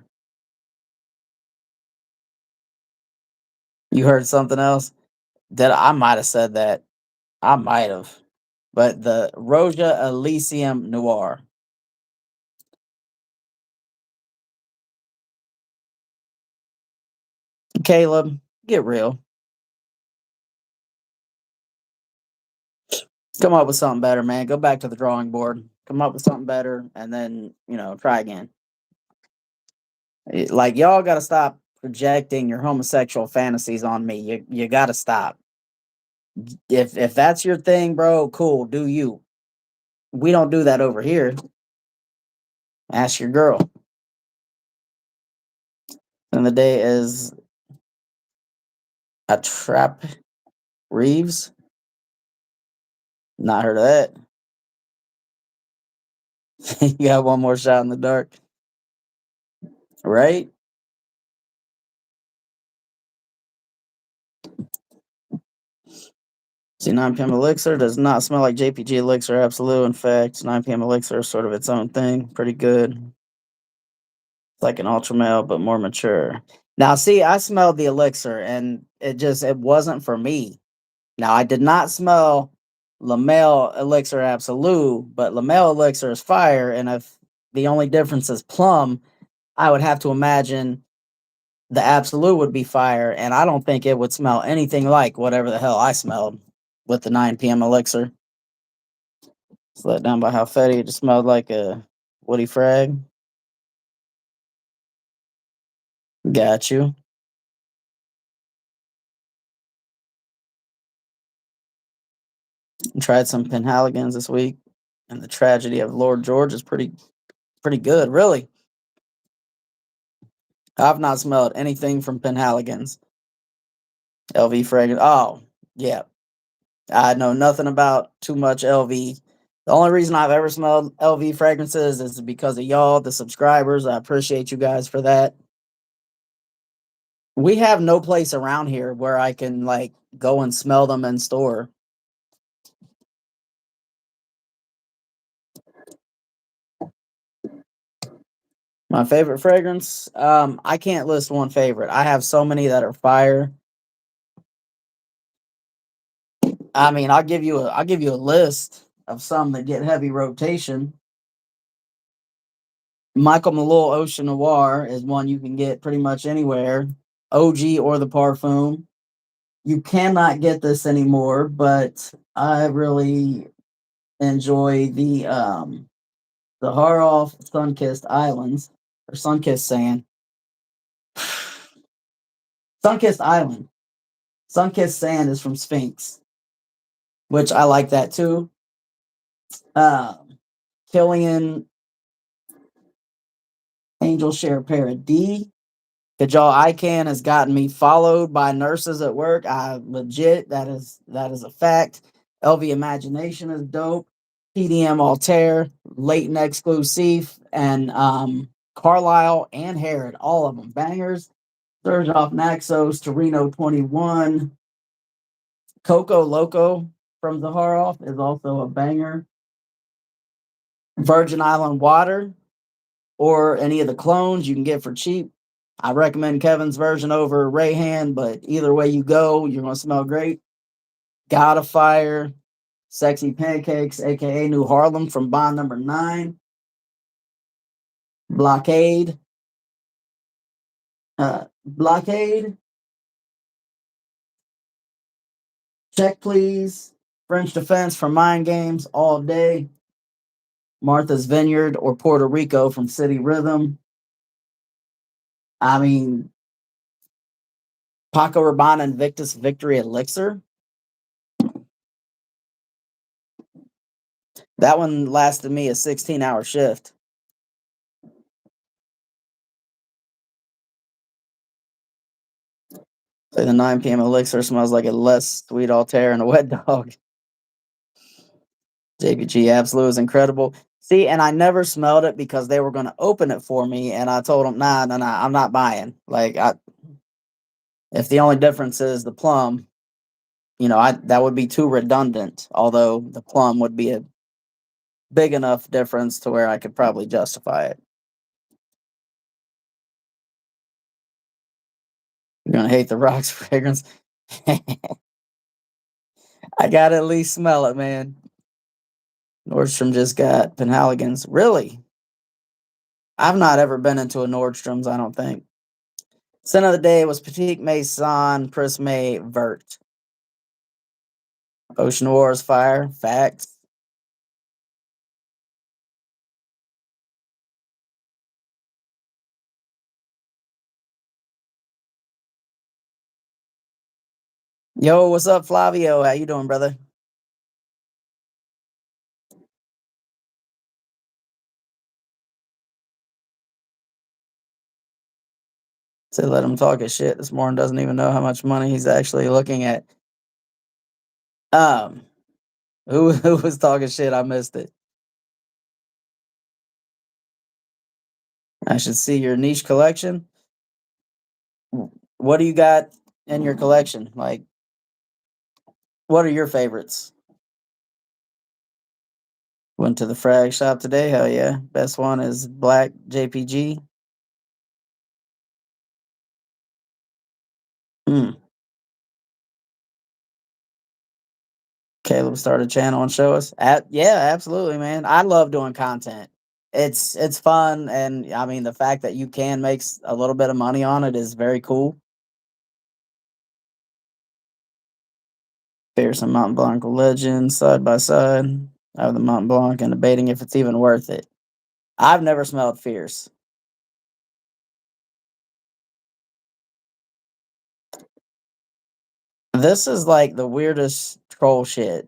You heard something else? That I might have said that. I might have. But the Roja Elysium Noir. Caleb, get real. Come up with something better, man. Go back to the drawing board. Come up with something better and then, try again. Like y'all got to stop projecting your homosexual fantasies on me. You got to stop. If that's your thing, bro, cool, do you. We don't do that over here. Ask your girl. And the day is a trap Reeves. Not heard of that. You got one more shot in the dark. Right? See, 9 p.m. Elixir does not smell like JPG Elixir Absolute. In fact, 9 p.m. Elixir is sort of its own thing. Pretty good. It's like an ultra male, but more mature. Now, see, I smelled the Elixir and it wasn't for me. Now, I did not smell Lamel Elixir Absolute, but Lamel Elixir is fire. And if the only difference is plum, I would have to imagine the Absolute would be fire. And I don't think it would smell anything like whatever the hell I smelled with the 9 p.m. Elixir. It's let down by how fetty it just smelled like a woody frag. Got you. Tried some Penhaligans this week, and the tragedy of Lord George is pretty good, really. I've not smelled anything from Penhaligans. LV fragrance. Oh, yeah. I know nothing about too much LV. The only reason I've ever smelled LV fragrances is because of y'all, the subscribers. I appreciate you guys for that. We have no place around here where I can like go and smell them in store. My favorite fragrance? I can't list one favorite. I have so many that are fire. I mean, I'll give you a list of some that get heavy rotation. Michael Malone Ocean Noir is one you can get pretty much anywhere. OG or the Parfum. You cannot get this anymore, but I really enjoy the Haroff Sunkissed Islands or Sunkissed Sand. Sunkissed Island. Sunkissed Sand is from Sphinx, which I like that too. Killian Angel Share Paradis. Kajal Ican has gotten me followed by nurses at work. I legit that is a fact. LV Imagination is dope. PDM Altair, Latent Exclusive, and Carlisle and Harrod, all of them bangers. Surge off Naxos, Torino 21, Coco Loco from Zaharoff is also a banger. Virgin Island Water or any of the clones you can get for cheap. I recommend Kevin's version over Rayhan, but either way you go, you're going to smell great. God of Fire, Sexy Pancakes, aka New Harlem from Bond number 9. Blockade. Blockade. Check Please. French Defense from Mind Games all day. Martha's Vineyard or Puerto Rico from City Rhythm. I mean, Paco Rabanne Invictus Victory Elixir. That one lasted me a 16-hour shift. So the 9 p.m. elixir smells like a less sweet Altair and a wet dog. JPG Absolute is incredible. See, and I never smelled it because they were going to open it for me, and I told them, nah, I'm not buying. Like, if the only difference is the plum, that would be too redundant. Although the plum would be a big enough difference to where I could probably justify it. You're gonna hate the rocks fragrance. I gotta at least smell it, man. Nordstrom just got Penhaligons. Really? I've not ever been into a Nordstrom's, I don't think. Scent of the day was Petite Maison Prisme Vert. Ocean Wars Fire. Facts. Yo, what's up, Flavio? How you doing, brother? So let him talk his shit this morning. Doesn't even know how much money he's actually looking at. Um, who was talking shit? I missed it. I should see your niche collection. What do you got in your collection? Like, what are your favorites? Went to the frag shop today. Hell yeah. Best one is Black JPG. Hmm. Caleb started a channel and show us. Yeah, absolutely, man. I love doing content. It's fun, and I mean the fact that you can make a little bit of money on it is very cool. Fierce and Mont Blanc Legend side by side. I have the Mont Blanc and debating if it's even worth it. I've never smelled Fierce. This is like the weirdest troll shit.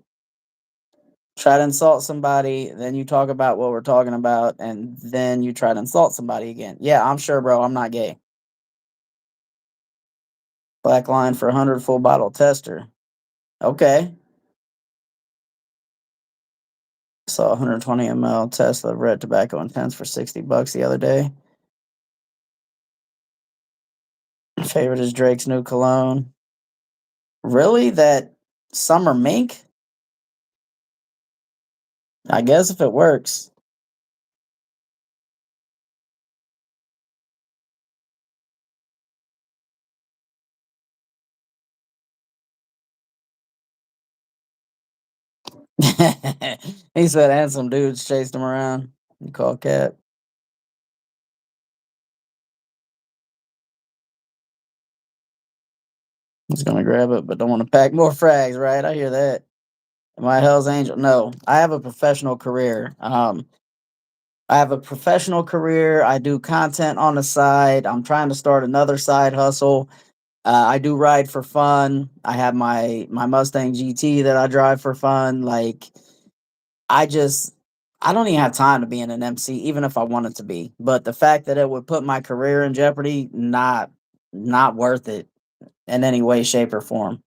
Try to insult somebody, then you talk about what we're talking about, and then you try to insult somebody again. Yeah, I'm sure, bro. I'm not gay. Black line for 100 full bottle tester. Okay. Saw 120 ml Tesla red tobacco intense for $60 the other day. Favorite is Drake's new cologne. Really? That summer mink? I guess if it works. He said, and some dudes chased him around. You call Cap. He's gonna grab it, but don't want to pack more frags, right? I hear that. Am I Hell's Angel? No, I have a professional career. I do content on the side. I'm trying to start another side hustle. I do ride for fun. I have my Mustang GT that I drive for fun. Like I just I don't even have time to be in an MC, even if I wanted to be. But the fact that it would put my career in jeopardy, not worth it in any way, shape, or form.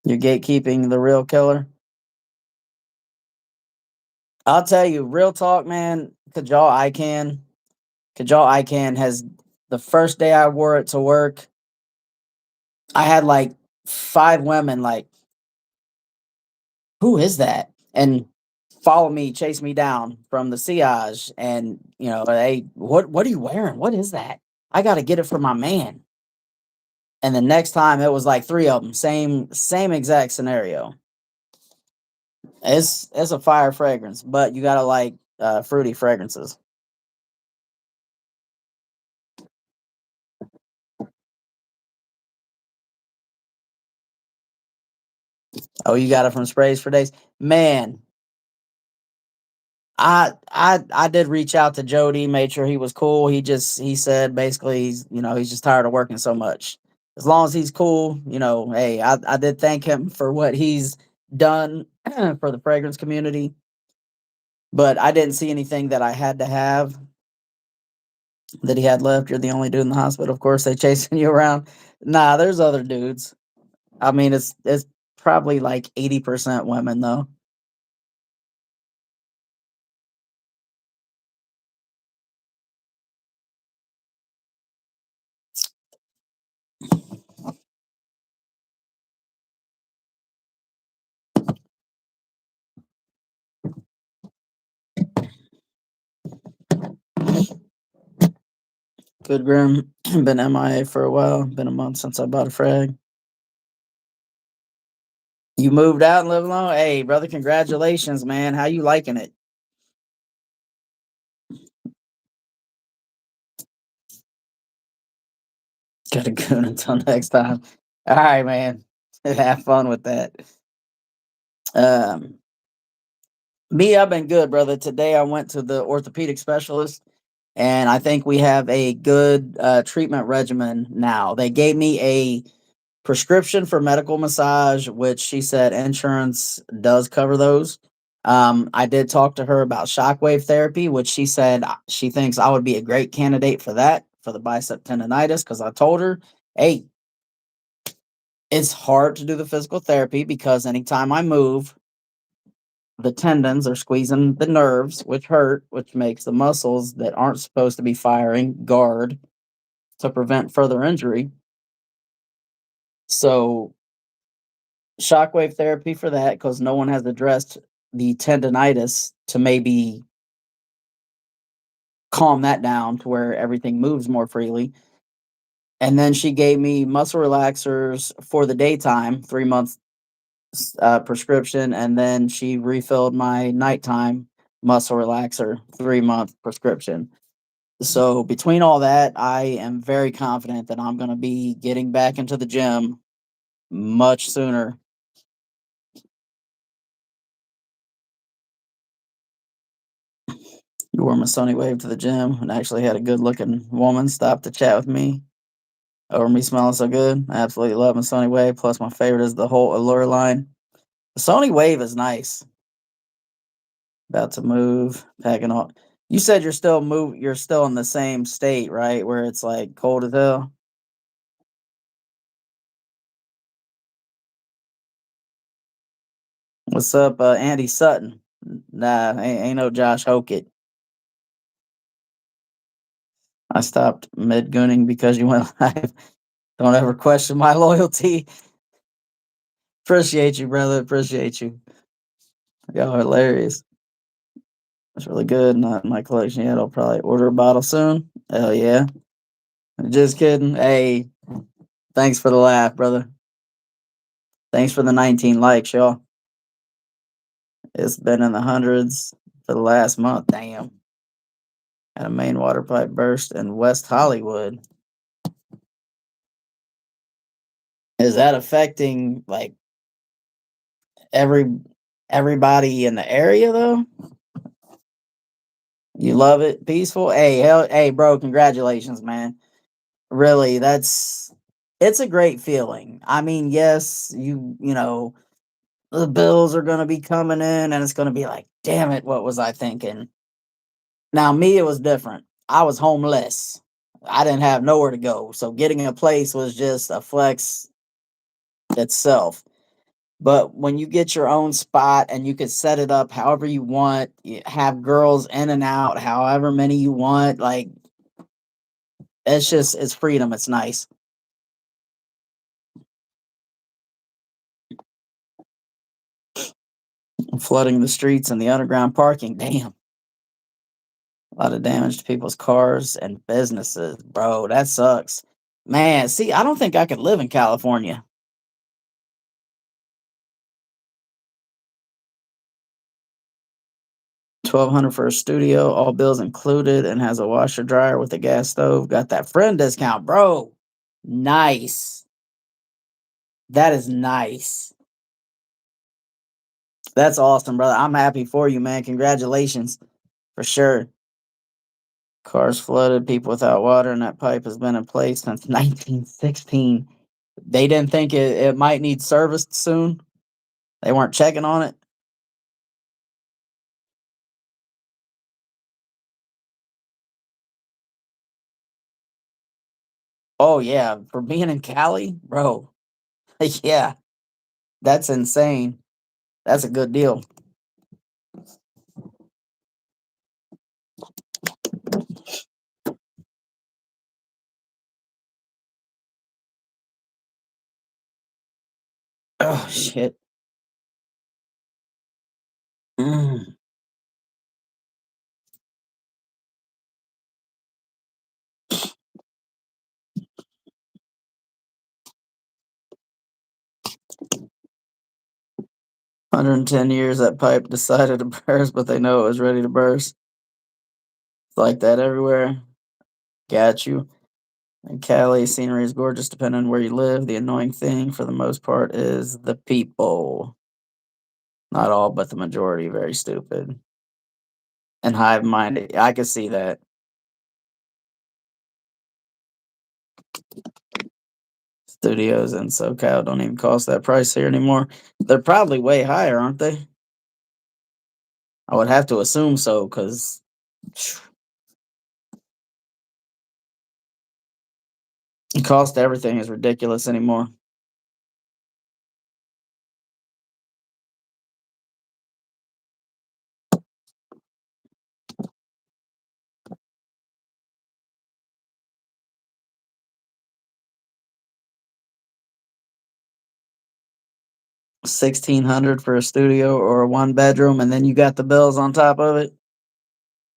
You're gatekeeping the real killer. I'll tell you, real talk, man. Kajal Ican has the first day I wore it to work. I had like 5 women like, who is that? And follow me, chase me down from the sillage. And, hey, what are you wearing? What is that? I got to get it for my man. And the next time it was like 3 of them, same exact scenario. It's a fire fragrance, but you gotta like fruity fragrances. Oh, you got it from Sprays for Days, man. I did reach out to Jody, made sure he was cool. He said basically he's just tired of working so much. As long as he's cool, hey, I did thank him for what he's done for the fragrance community, but I didn't see anything that I had to have that he had left. You're the only dude in the hospital. Of course, they chasing you around. Nah, there's other dudes. I mean, it's probably like 80% women though. Good Grim, been MIA for a while. Been a month since I bought a frag. You moved out and live alone? Hey, brother, congratulations, man. How you liking it? Gotta go until next time. All right, man. Have fun with that. Um, Me, I've been good, brother. Today I went to the orthopedic specialist, and I think we have a good treatment regimen now. They gave me a prescription for medical massage, which she said insurance does cover those. I did talk to her about shockwave therapy, which she said she thinks I would be a great candidate for that, for the bicep tendonitis, because I told her, hey, it's hard to do the physical therapy because anytime I move, the tendons are squeezing the nerves, which hurt, which makes the muscles that aren't supposed to be firing guard to prevent further injury. So shockwave therapy for that, because no one has addressed the tendonitis to maybe calm that down to where everything moves more freely. And then she gave me muscle relaxers for the daytime, 3 months prescription, and then she refilled my nighttime muscle relaxer 3 month prescription. So between all that, I am very confident that I'm going to be getting back into the gym much sooner. You wore my Sony Wave to the gym and actually had a good looking woman stop to chat with me over me smelling so good. I absolutely love my Sony Wave. Plus, my favorite is the whole Allure line. The Sony Wave is nice. About to move, packing all. You said you're still in the same state, right? Where it's like cold as hell. What's up, Andy Sutton? Nah, ain't no Josh Hokett. I stopped mid gooning because you went live. Don't ever question my loyalty. Appreciate you, brother. Appreciate you. Y'all are hilarious. It's really good. Not in my collection yet. I'll probably order a bottle soon. Hell yeah. Just kidding. Hey, thanks for the laugh, brother. Thanks for the 19 likes, y'all. It's been in the hundreds for the last month. Damn. Had a main water pipe burst in West Hollywood. Is that affecting like every everybody in the area though? You love it? Peaceful? Hey, bro, congratulations, man. Really, it's a great feeling. I mean, yes, the bills are gonna be coming in and it's gonna be like, damn it, what was I thinking? Now, me, it was different. I was homeless. I didn't have nowhere to go. So getting a place was just a flex itself. But when you get your own spot and you could set it up however you want, have girls in and out, however many you want, like it's freedom. It's nice. Flooding the streets and the underground parking. Damn. A lot of damage to people's cars and businesses, bro. That sucks. Man, see, I don't think I could live in California. 1200 for a studio, all bills included, and has a washer dryer with a gas stove. Got that friend discount, bro. Nice. That is nice. That's awesome, brother. I'm happy for you, man. Congratulations, for sure. Cars flooded, people without water, and that pipe has been in place since 1916. They didn't think it might need serviced soon. They weren't checking on it. Oh yeah, for being in Cali, bro. Yeah, that's insane. That's a good deal. Oh shit. 110 years that pipe decided to burst, but they know it was ready to burst. It's like that everywhere. Got you. In Cali, scenery is gorgeous depending on where you live. The annoying thing, for the most part, is the people. Not all, but the majority, very stupid and hive minded. I can see that. Studios in SoCal don't even cost that price here anymore. They're probably way higher, aren't they? I would have to assume so because the cost of everything is ridiculous anymore. 1600 for a studio or a one bedroom, and then you got the bills on top of it,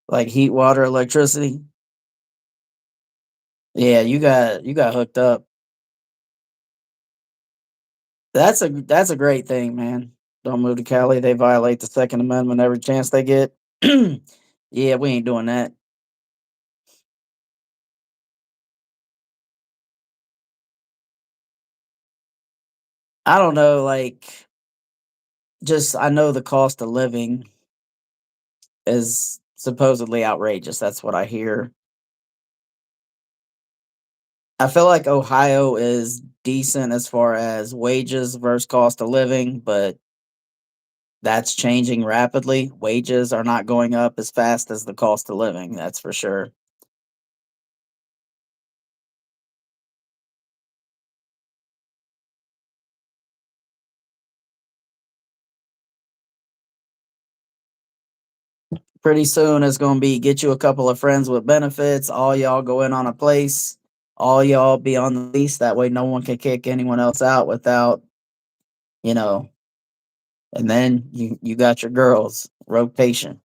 like heat, water, electricity. Yeah, you got hooked up. That's a great thing, man. Don't move to Cali. They violate the Second Amendment every chance they get. Yeah, we ain't doing that. I don't know, like just I know the cost of living is supposedly outrageous. That's what I hear. I feel like Ohio is decent as far as wages versus cost of living, but that's changing rapidly. Wages are not going up as fast as the cost of living, that's for sure. Pretty soon it's going to be get you a couple of friends with benefits, all y'all go in on a place, all y'all be on the lease. That way no one can kick anyone else out without, you know, and then you got your girls rotation.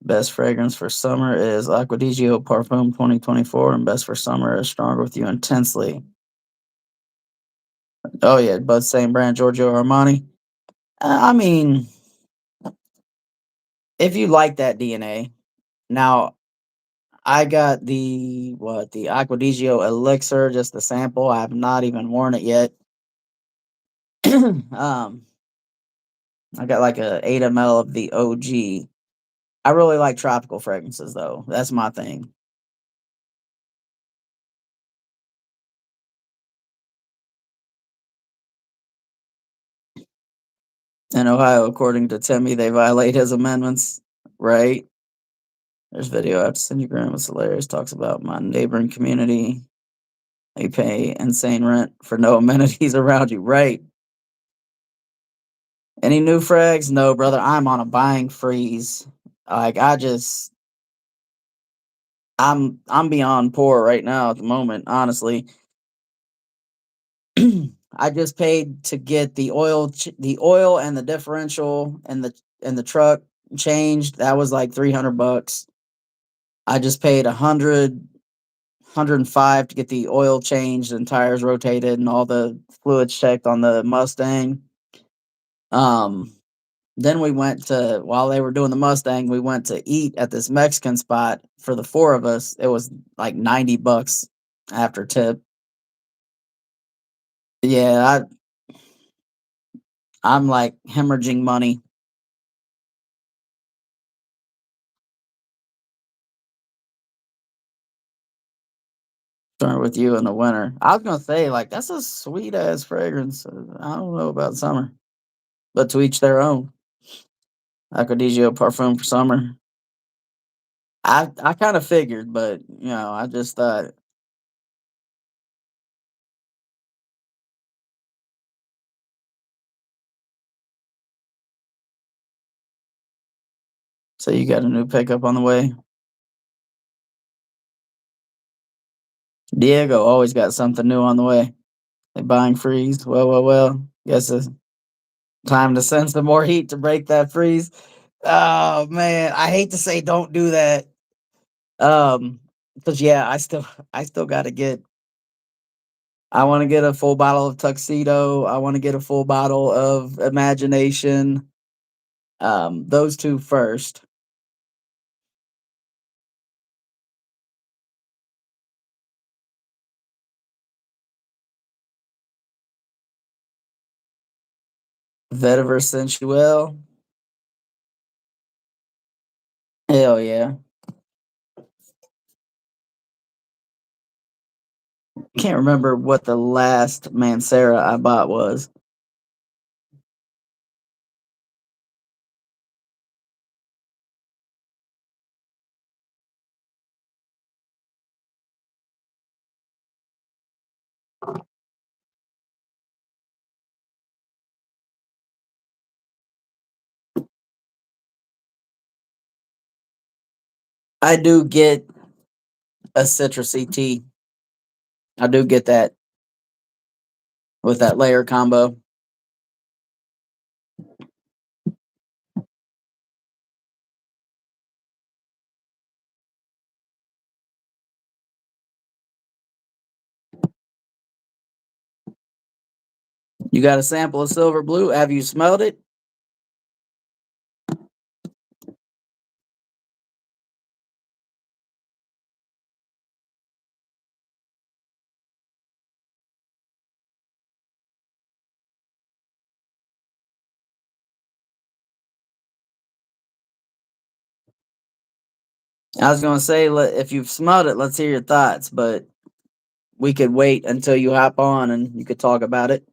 Best fragrance for summer is Acquadigio Parfum 2024, and best for summer is Stronger with You Intensely. Oh yeah, both same brand, Giorgio Armani. I mean, if you like that DNA. Now, I got the Acquadigio Elixir, just the sample. I have not even worn it yet. um, I got like a 8 ml of the OG. I really like tropical fragrances though. That's my thing. In Ohio, according to Timmy, they violate his amendments. Right? There's video I have to send you. Graham. It's hilarious. Talks about my neighboring community. They pay insane rent for no amenities around you. Right? Any new frags? No, brother. I'm on a buying freeze. Like I'm beyond poor right now at the moment. Honestly, I just paid to get the oil and the differential and the truck changed. That was like $300. I just paid 105 to get the oil changed and tires rotated and all the fluids checked on the Mustang. Um, then we went to while they were doing the Mustang, we went to eat at this Mexican spot for the four of us. It was like $90 after tip. Yeah, I'm like hemorrhaging money. Starting with you in the winter. I was gonna say like that's a sweet ass fragrance. I don't know about summer, but to each their own. Acadizio Parfum for summer. I kind of figured, but I just thought. So you got a new pickup on the way. Diego always got something new on the way. They buying freeze. Well. Guess it's time to send some more heat to break that freeze. Oh man, I hate to say don't do that. Because yeah, I still got to get. I want to get a full bottle of Tuxedo. I want to get a full bottle of Imagination. Those two first. Vetiver Sensuel. Hell yeah. Can't remember what the last Mancera I bought was. I do get a citrusy tea. I do get that with that layer combo. You got a sample of Silver Blue? Have you smelled it? I was gonna say, if you've smelled it, let's hear your thoughts. But we could wait until you hop on and you could talk about it.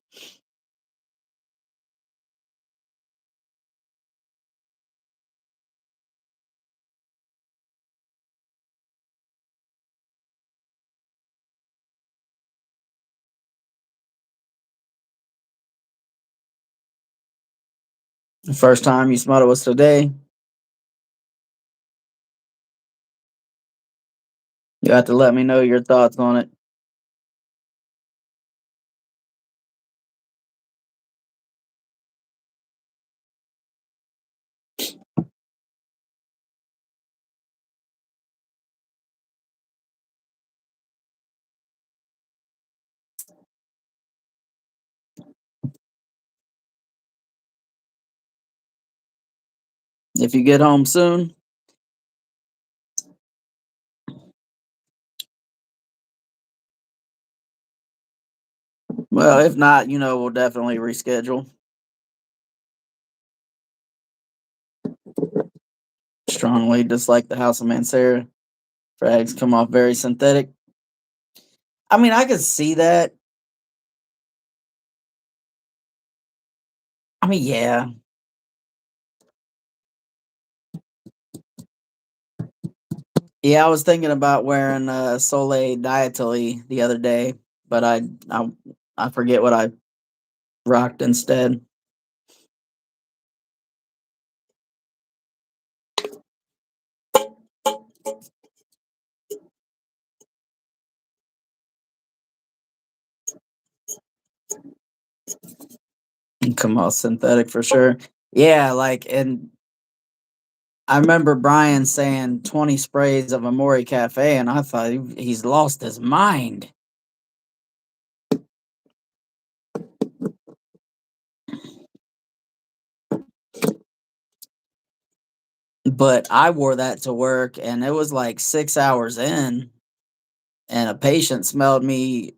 The first time you smelled it was today. You have to let me know your thoughts on it. If you get home soon, well, if not, we'll definitely reschedule. Strongly dislike the House of Mancera. Frags come off very synthetic. I mean, I could see that. I mean, yeah. Yeah, I was thinking about wearing Soleil Dietally the other day, but I I forget what I rocked instead. Come on, synthetic for sure. Yeah, like, and I remember Brian saying 20 sprays of Amore Cafe, and I thought he's lost his mind. But I wore that to work, and it was like 6 hours in, and a patient smelled me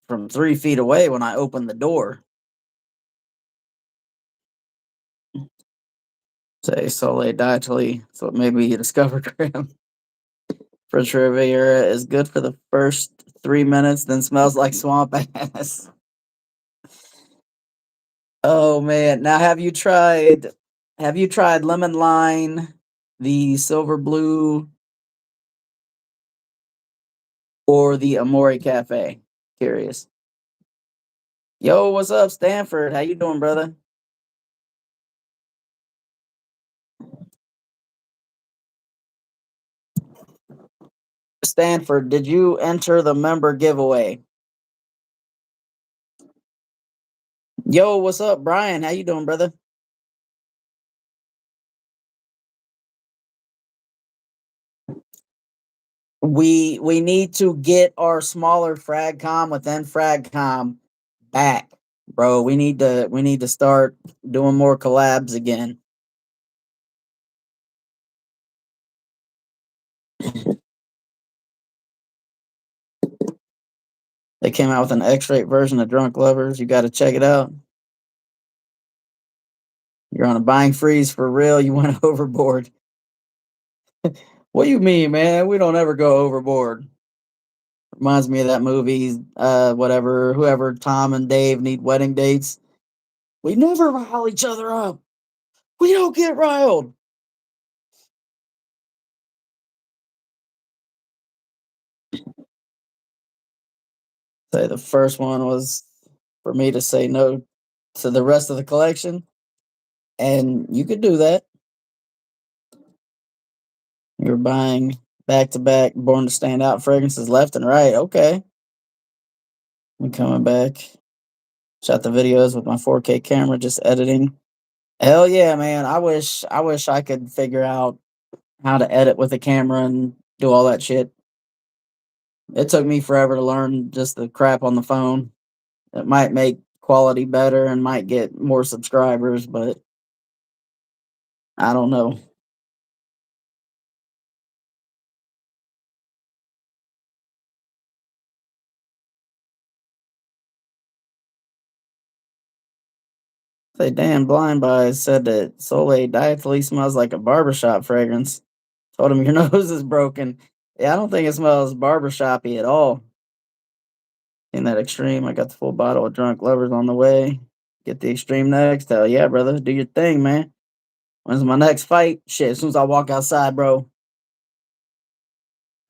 from 3 feet away when I opened the door. Say Soleil Dietally. So maybe you discovered him. French Riviera is good for the first 3 minutes, then smells like swamp ass. Oh man. Now have you tried lemon line, the silver blue, or the Amore Cafe? Curious. Yo, what's up, Stanford? How you doing, brother? Stanford, did you enter the member giveaway? Yo, what's up, Brian? How you doing, brother? We need to get our smaller fragcom within fragcom back, bro. We need to start doing more collabs again. They came out with an X-rate version of Drunk Lovers. You got to check it out. You're on a buying freeze for real. You went overboard. What do you mean, man? We don't ever go overboard. Reminds me of that movie, whatever, whoever Tom and Dave need wedding dates. We never rile each other up. We don't get riled. Say the first one was for me to say no to the rest of the collection, and you could do that. You're buying back to back Born to Stand Out fragrances left and right. Okay, I'm coming back. Shot the videos with my 4K camera, just editing. Hell yeah, man! I wish I could figure out how to edit with a camera and do all that shit. It took me forever to learn just the crap on the phone. It might make quality better and might get more subscribers, but I don't know. Say, damn, Blind Buy said that Soleil Dietally smells like a barbershop fragrance. Told him your nose is broken. Yeah, I don't think it smells barbershoppy at all. In that extreme, I got the full bottle of Drunk Lovers on the way. Get the extreme next. Hell yeah, brother. Do your thing, man. When's my next fight? Shit, as soon as I walk outside, bro,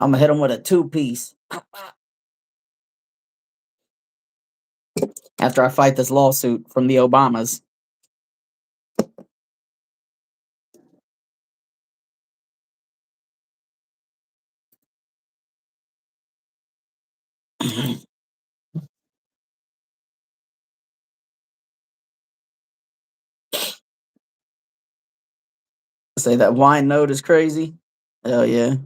I'm gonna hit him with a two-piece. After I fight this lawsuit from the Obamas. Say that wine note is crazy. Hell yeah.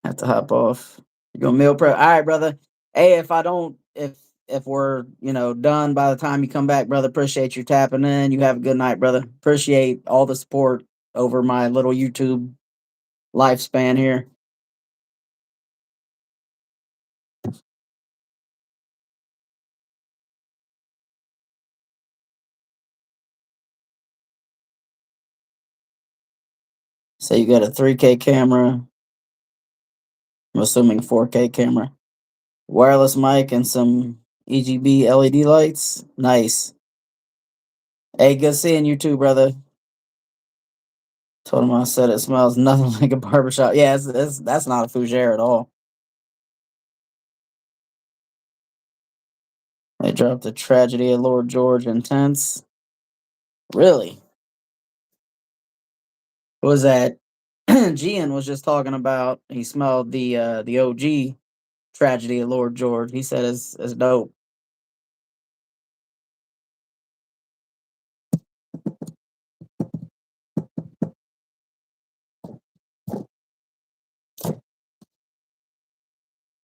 Have to hop off. You go meal prep. All right, brother. Hey, if we're done by the time you come back, brother, appreciate you tapping in. You have a good night, brother. Appreciate all the support over my little YouTube lifespan here. So you got a 3K camera. I'm assuming 4K camera, wireless mic, and some EGB LED lights. Nice. Hey, good seeing you too, brother. Told him I said it smells nothing like a barbershop. Yeah, that's not a fougere at all. They dropped the tragedy of Lord George Intense. Really? What was that? Gian was just talking about. He smelled the OG tragedy of Lord George. He said it's dope.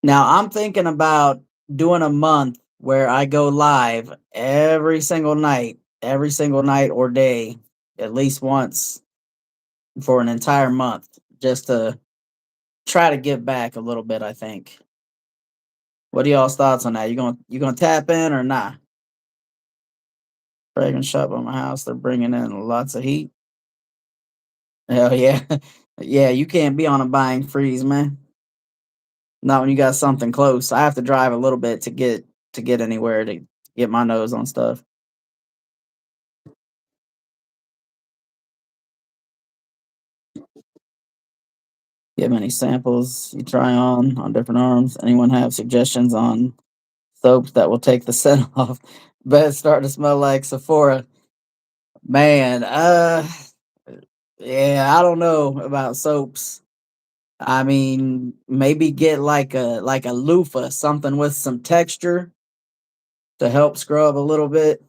Now I'm thinking about doing a month where I go live every single night or day, at least once for an entire month, just to try to give back a little bit. I think. What are y'all's thoughts on that? You gonna tap in or not? Fragrance shop at my house. They're bringing in lots of heat. Hell yeah, yeah. You can't be on a buying freeze, man. Not when you got something close. I have to drive a little bit to get anywhere to get my nose on stuff. You have any samples you try on different arms? Anyone have suggestions on soaps that will take the scent off? But start to smell like Sephora. Man, yeah, I don't know about soaps. I mean, maybe get like a loofah, something with some texture to help scrub a little bit.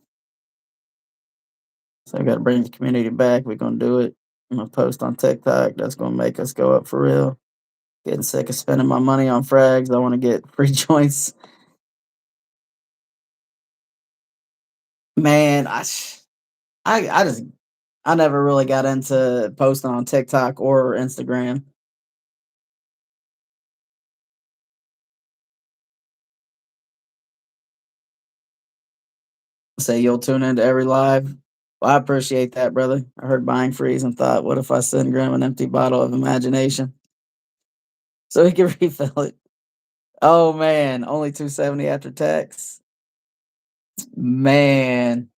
So I got to bring the community back. We're gonna do it. I'm gonna post on TikTok. That's gonna make us go up for real. Getting sick of spending my money on frags. I want to get free joints. Man, I just I never really got into posting on TikTok or Instagram. Say you'll tune into every live. Well, I appreciate that, brother. I heard buying freeze and thought, what if I send Graham an empty bottle of imagination so he can refill it? Oh man, only 270 after tax. Man,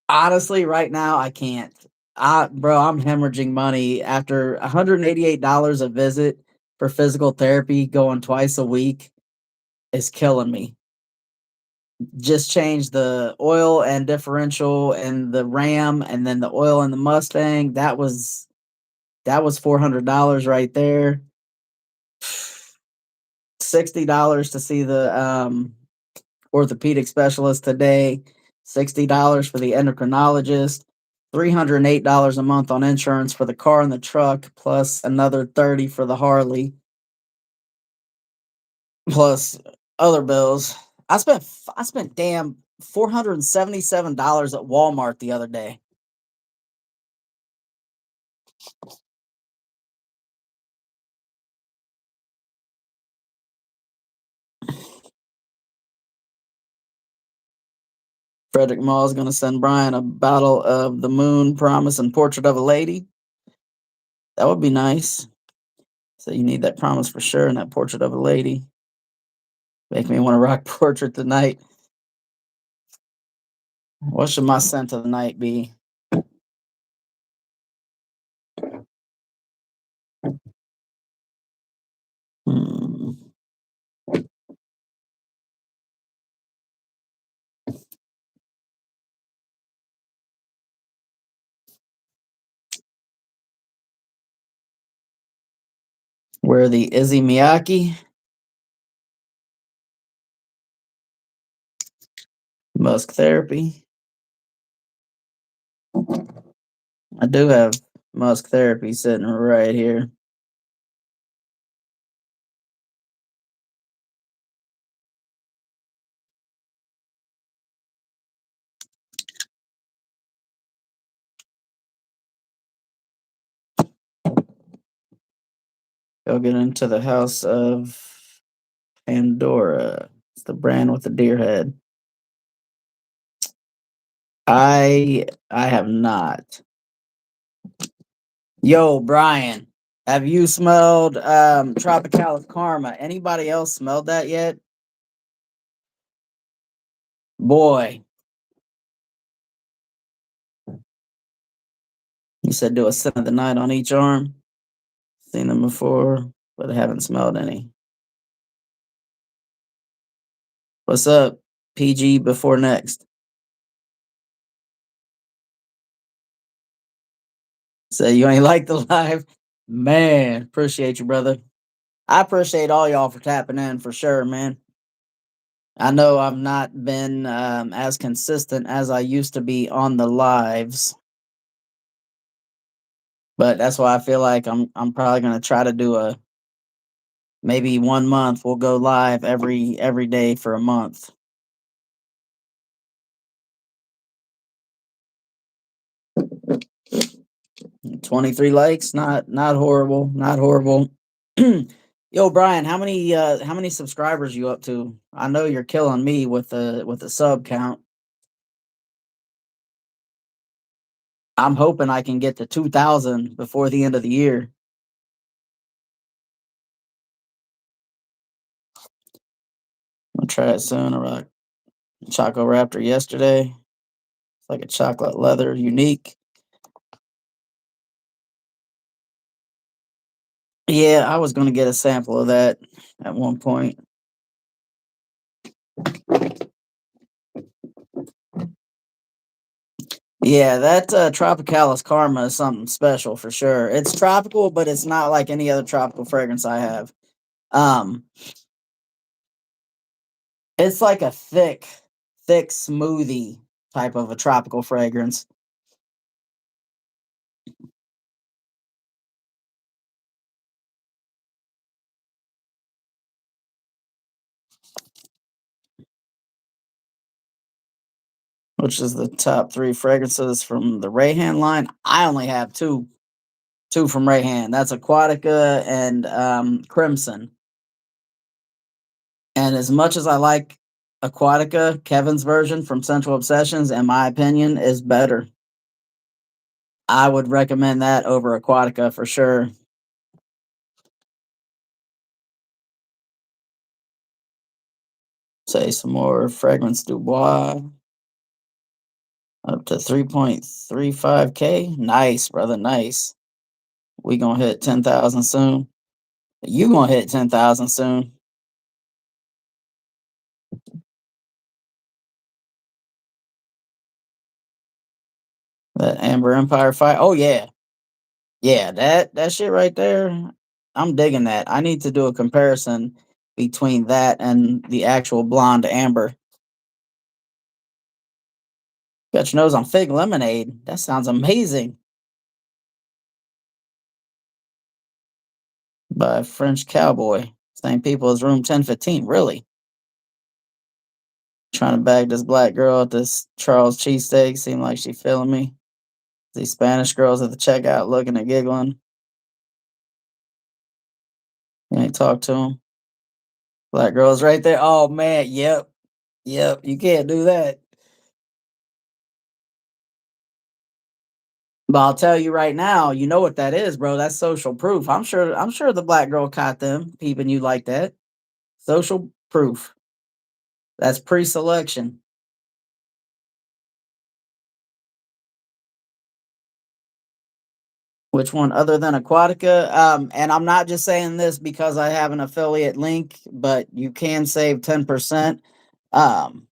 honestly, right now I can't. Bro, I'm hemorrhaging money after $188 a visit for physical therapy going twice a week is killing me. Just changed the oil and differential and the Ram and then the oil and the Mustang. That was $400 right there. $60 to see the orthopedic specialist today, $60 for the endocrinologist, $308 a month on insurance for the car and the truck, plus another 30 for the Harley, plus other bills. I spent damn $477 at Walmart the other day. Frederick Mall is going to send Brian a bottle of the Moon Promise and Portrait of a Lady. That would be nice. So you need that promise for sure and that Portrait of a Lady. Make me want to rock Portrait tonight. What should my scent of the night be? Hmm. Wear the Izzy Miyake Musk Therapy. I do have Musk Therapy sitting right here. Go get into the House of Pandora. It's the brand with the deer head. I have not. Yo, Brian, have you smelled Tropicalis Karma? Anybody else smelled that yet? Boy, You said do a scent of the night on each arm. Seen them before, but I haven't smelled any. What's up, PG before next? Say you ain't like the live. Man, appreciate you, brother. I appreciate all y'all for tapping in for sure, man. I know I've not been as consistent as I used to be on the lives, but that's why I feel like I'm probably gonna try to do a maybe 1 month. We'll go live every day for a month. 23 likes, not horrible, not horrible. Yo, Brian, how many subscribers you up to? I know you're killing me with the sub count. I'm hoping I can get to 2,000 before the end of the year. I'll try it soon. I rock Choco Raptor yesterday. It's like a chocolate leather unique. Yeah, I was going to get a sample of that at one point. Yeah, that Tropicalis Karma is something special for sure. It's tropical, but it's not like any other tropical fragrance I have. Um, it's like a thick smoothie type of a tropical fragrance. Which is the top 3 fragrances from the Rayhan line. I only have two from Rayhan. That's Aquatica and Crimson. And as much as I like Aquatica, Kevin's version from Scentual Obsessions, in my opinion, is better. I would recommend that over Aquatica for sure. Say some more Fragrance Dubois. Up to 3.35K. Nice, brother. Nice. We gonna hit 10,000 soon. You gonna hit 10,000 soon. That Amber Empire fight. Oh yeah. Yeah, that shit right there. I'm digging that. I need to do a comparison between that and the actual blonde amber. Got your nose on fig lemonade. That sounds amazing. By French Cowboy. Same people as Room 1015. Really? Trying to bag this black girl at this Charles cheesesteak. Seemed like she feeling me. These Spanish girls at the checkout looking and giggling. You ain't talk to them. Black girls right there. Oh man, yep. Yep. You can't do that. But I'll tell you right now, you know what that is, bro. That's social proof. I'm sure the black girl caught them peeping you like that. Social proof. That's pre-selection. Which one other than Aquatica? And I'm not just saying this because I have an affiliate link, but you can save 10%. Um,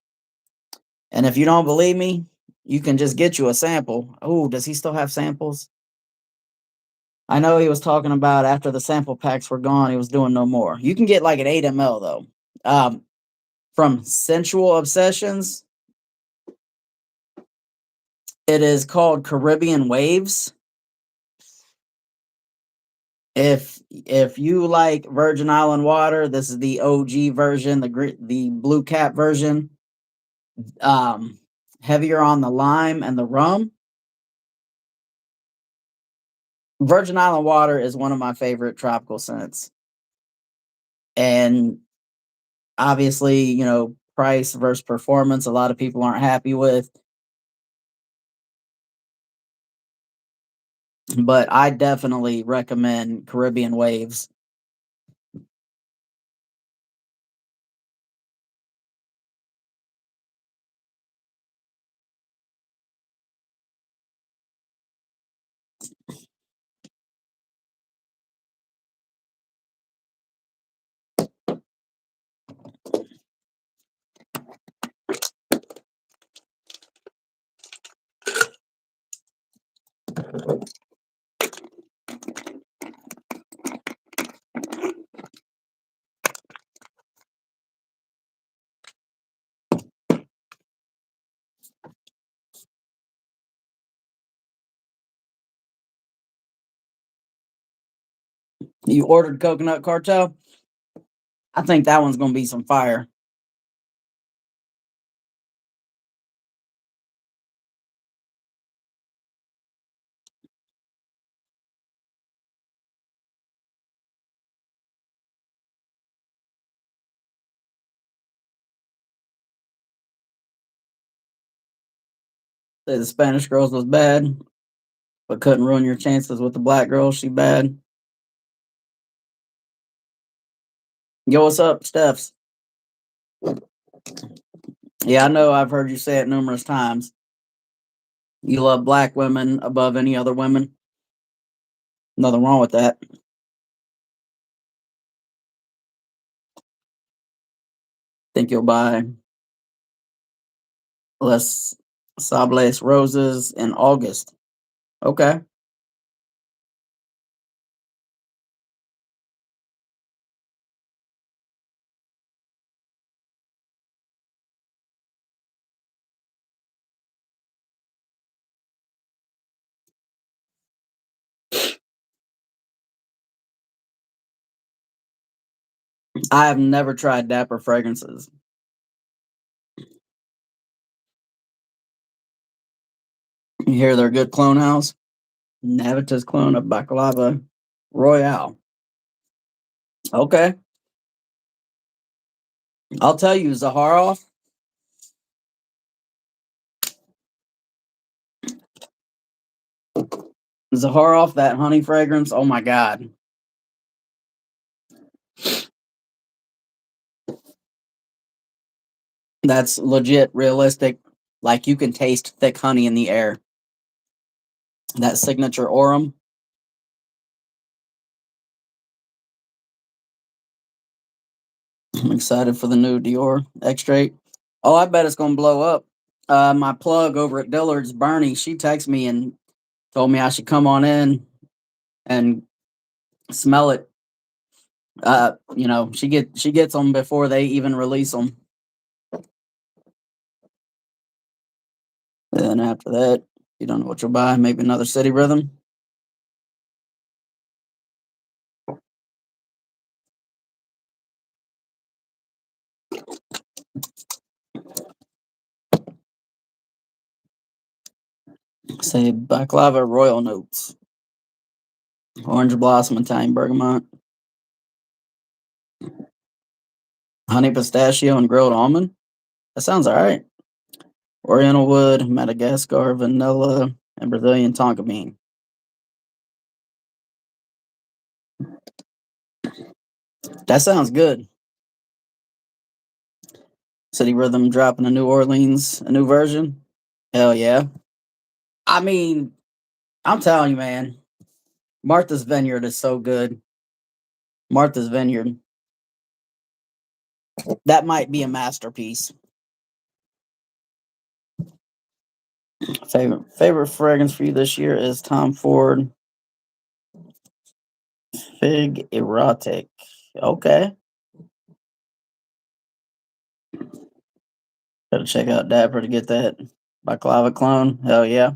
and if you don't believe me, you can just get you a sample. Oh, does he still have samples? I know he was talking about after the sample packs were gone, he was doing no more. You can get like an 8 ml though. From Scentual Obsessions, it is called Caribbean Waves. If you like Virgin Island water, this is the OG version, the blue cap version. Um, Heavier on the lime and the rum. Virgin Island water is one of my favorite tropical scents, and obviously, price versus performance. A lot of people aren't happy with, but I definitely recommend Caribbean Waves. You ordered Coconut Cartel? I think that one's gonna be some fire. Say the Spanish girls was bad, but couldn't ruin your chances with the black girl. She bad. Yo, what's up, Stephs? Yeah, I know. I've heard you say it numerous times. You love black women above any other women. Nothing wrong with that. Think you'll buy less Sables roses in August. Okay. I have never tried Dapper fragrances. You hear they're good clone house? Navita's clone of Baklava Royale. Okay. I'll tell you, Zaharoff, that honey fragrance. Oh my God. That's legit realistic. Like you can taste thick honey in the air. That signature Aurum. I'm excited for the new Dior X-Straight. Oh, I bet it's gonna blow up. My plug over at Dillard's, Bernie, she texted me and told me I should come on in and smell it. She gets them before they even release them. And then after that, you don't know what you'll buy. Maybe another City Rhythm. Say Baklava Royal Notes. Orange Blossom, Italian Bergamot. Honey Pistachio and Grilled Almond. That sounds all right. Oriental Wood, Madagascar, Vanilla, and Brazilian Tonka Bean. That sounds good. City Rhythm dropping a New Orleans, a new version. Hell yeah. I mean, I'm telling you, man, Martha's Vineyard is so good. Martha's Vineyard. That might be a masterpiece. Favorite fragrance for you this year is Tom Ford Fig Erotic. Okay. Gotta check out Dapper to get that Baklava clone. Hell yeah.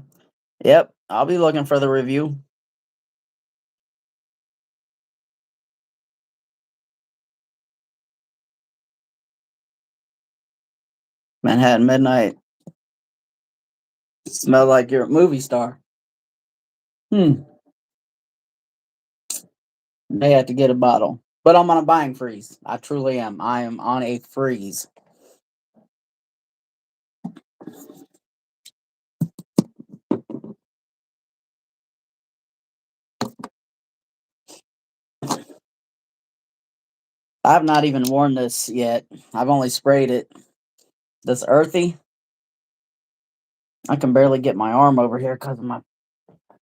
Yep. I'll be looking for the review. Manhattan Midnight. Smell like you're a movie star. Hmm. May have to get a bottle. But I'm on a buying freeze. I truly am. I am on a freeze. I've not even worn this yet. I've only sprayed it. This earthy. I can barely get my arm over here because of my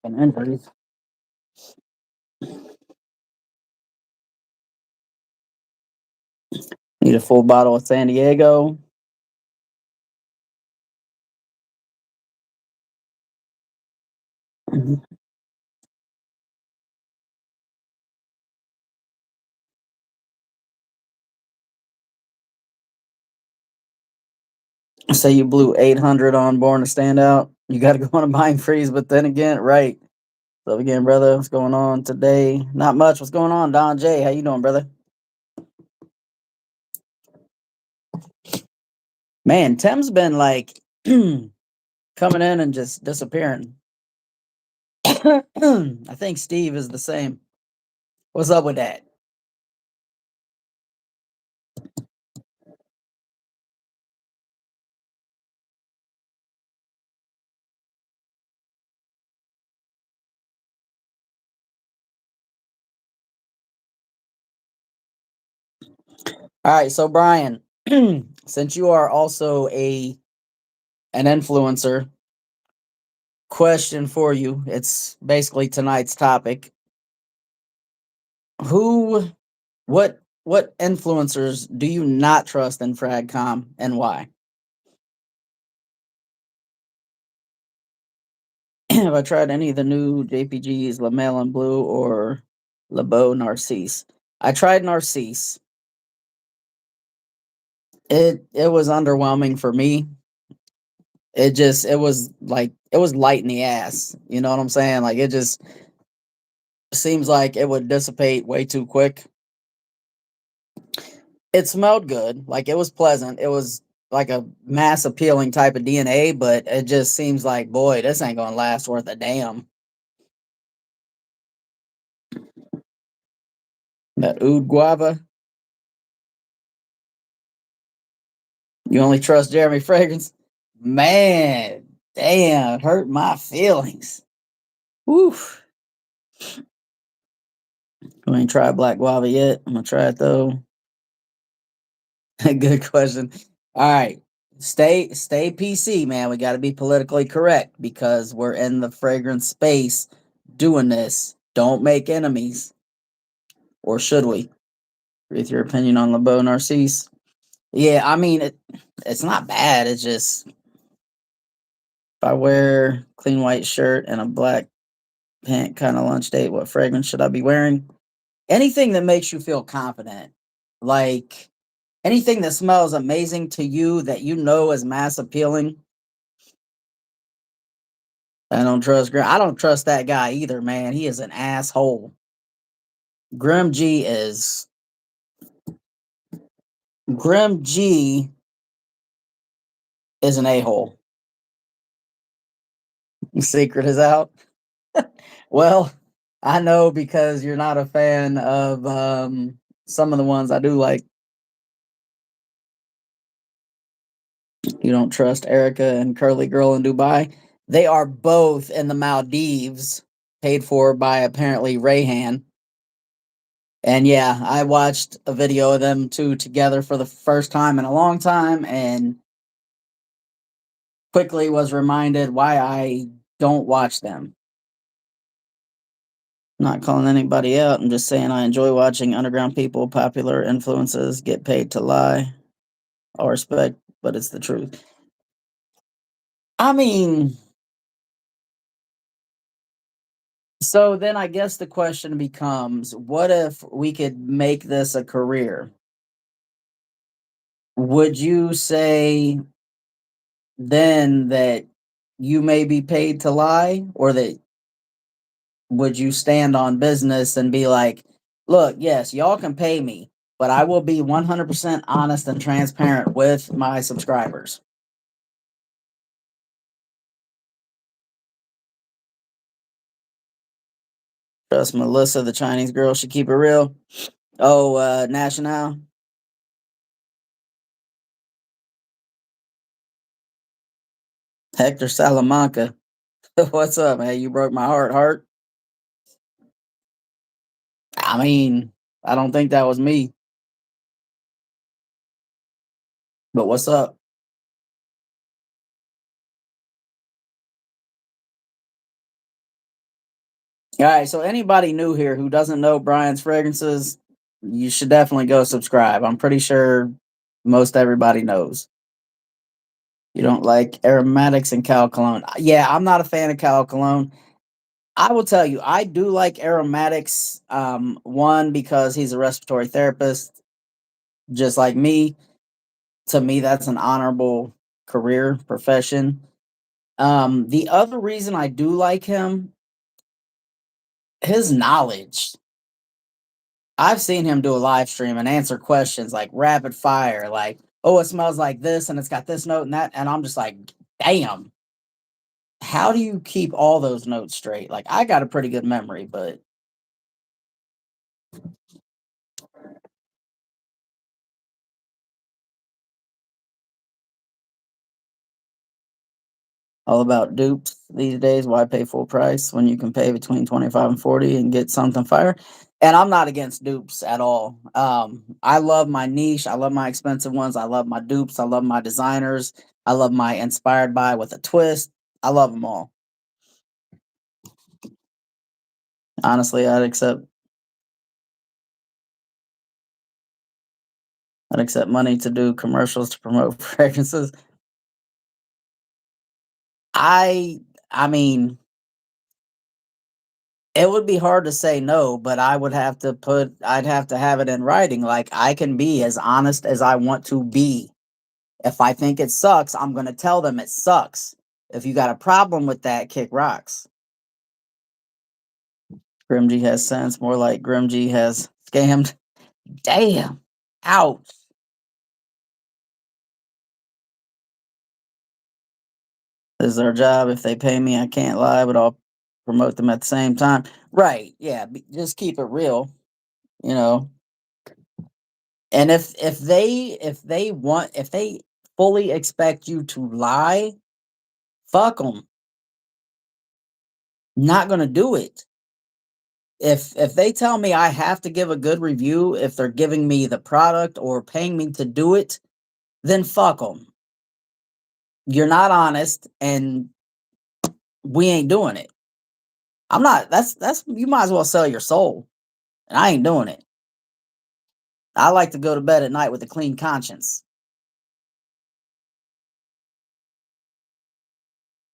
injuries. Need a full bottle of San Diego. Say you blew 800 on Born to Stand Out. You got to go on a buying freeze, but then again, right. What's up again, brother? What's going on today? Not much. What's going on, Don J? How you doing, brother? Man, Tim's been like coming in and just disappearing. I think Steve is the same. What's up with that? All right, so Brian, since you are also a an influencer, question for you. It's basically tonight's topic. Who what influencers do you not trust in Fragcom and why? Have I tried any of the new JPGs, Lamellan Blue or LeBeau Narcisse? I tried Narcisse. It was underwhelming for me. It was like it was light in the ass. You know what I'm saying? Like it just seems like it would dissipate way too quick. It smelled good, like it was pleasant. It was like a mass appealing type of DNA, but it just seems like, boy, this ain't gonna last worth a damn. That oud guava. You only trust Jeremy Fragrance? Man, damn, hurt my feelings. Woof. I ain't tried black guava yet. I'm gonna try it though. Good question. All right. Stay PC, man. We gotta be politically correct because we're in the fragrance space doing this. Don't make enemies. Or should we? With your opinion on LeBeau Narcisse? Yeah, I mean it's not bad. It's just if I wear clean white shirt and a black pant kind of lunch date, what fragrance should I be wearing? Anything that makes you feel confident. Like anything that smells amazing to you that you know is mass appealing. I don't trust Grim. I don't trust that guy either, man. He is an asshole. Grim G is Grim G is an a-hole. Secret is out. Well, I know because you're not a fan of some of the ones I do like. You don't trust Erica and Curly Girl in Dubai. They are both in the Maldives, paid for by apparently Rayhan. And yeah, I watched a video of them two together for the first time in a long time and quickly was reminded why I don't watch them. Not calling anybody out. I'm just saying I enjoy watching underground people, popular influences get paid to lie. All respect, but it's the truth. I mean, so then I guess the question becomes what if we could make this a career? Would you say then that you may be paid to lie, or that would you stand on business and be like, look, yes, y'all can pay me, but I will be 100% honest and transparent with my subscribers? Trust Melissa, the Chinese girl, should keep it real. Oh, National. Hector Salamanca. What's up, man? You broke my heart. I mean, I don't think that was me, but what's up? All right, so anybody new here who doesn't know Brian's fragrances, you should definitely go subscribe. I'm pretty sure most everybody knows. You don't like aromatics and Cal Cologne. Yeah, I'm not a fan of Cal Cologne. I will tell you, I do like aromatics. One, because he's a respiratory therapist, just like me. To me, that's an honorable career profession. The other reason I do like him his knowledge. I've seen him do a live stream and answer questions like rapid fire, like, "Oh, it smells like this and it's got this note and that," and I'm just like, "Damn, how do you keep all those notes straight?" Like, I got a pretty good memory, but all about dupes these days. Why pay full price when you can pay between 25 and 40 and get something fire? And I'm not against dupes at all. I love my niche. I love my expensive ones. I love my dupes. I love my designers. I love my inspired by with a twist. I love them all. Honestly, I'd accept money to do commercials to promote fragrances. I I mean, it would be hard to say no, but I'd have to have it in writing. Like, I can be as honest as I want to be. If I think it sucks, I'm gonna tell them it sucks. If you got a problem with that, kick rocks. Grimg has sense, more like Grimg has scammed. Damn. Ouch. This is our job. If they pay me, I can't lie, but I'll promote them at the same time. Right. Yeah. Just keep it real, you know. And if they fully expect you to lie, fuck them. Not gonna do it. If they tell me I have to give a good review if they're giving me the product or paying me to do it, then fuck them. You're not honest, and we ain't doing it. I'm not. That's you might as well sell your soul, and I ain't doing it. I like to go to bed at night with a clean conscience.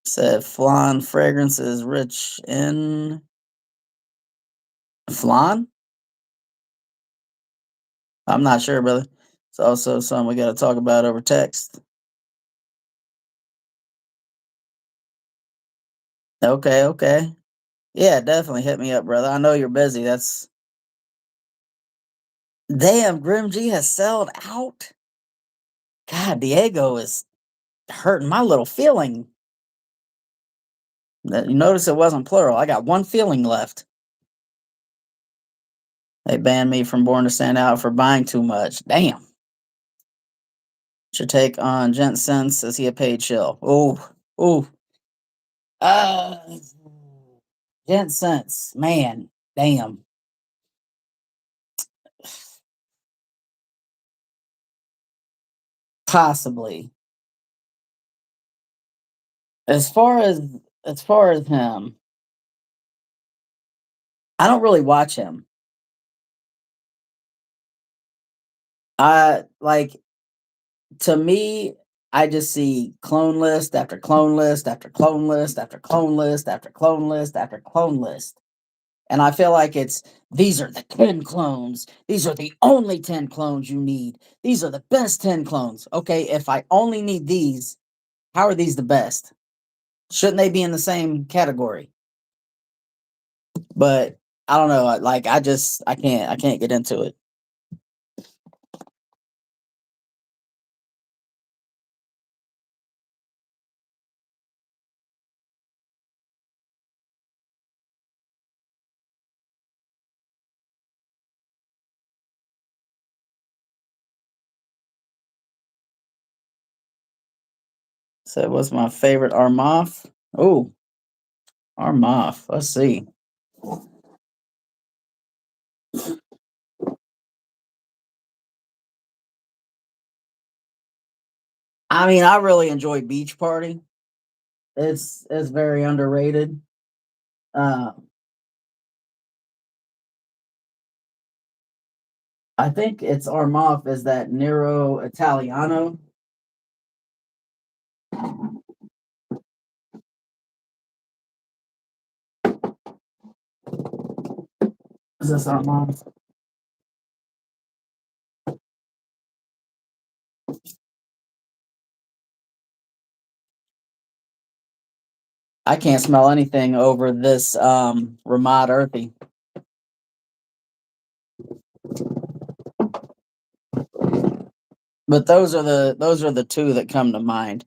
Said flan fragrance is rich in flan. I'm not sure, brother. It's also something we got to talk about over text. Okay, okay. Yeah, definitely hit me up, brother. I know you're busy. That's damn. Grim G has sold out. God, Diego is hurting my little feeling. You notice it wasn't plural. I got one feeling left. They banned me from Born to Stand Out for buying too much. Damn. Should take on Gent Sense. Is he a paid shill? Oh, oh. Uh, Gent Sense. Man, damn. Possibly. As far as him, I don't really watch him. Like to me, I just see clone list after clone list after clone list after clone list after clone list after clone list. And I feel like it's these are the 10 clones. These are the only 10 clones you need. These are the best 10 clones. Okay, if I only need these, how are these the best? Shouldn't they be in the same category? But I don't know. Like I can't get into it. So what's my favorite Armoff? Oh, Armoff. Let's see. I mean, I really enjoy Beach Party. It's very underrated. Uh, I think it's Armoff is that Nero Italiano. Is this Armoff? I can't smell anything over this Ramad Earthy. But those are the two that come to mind.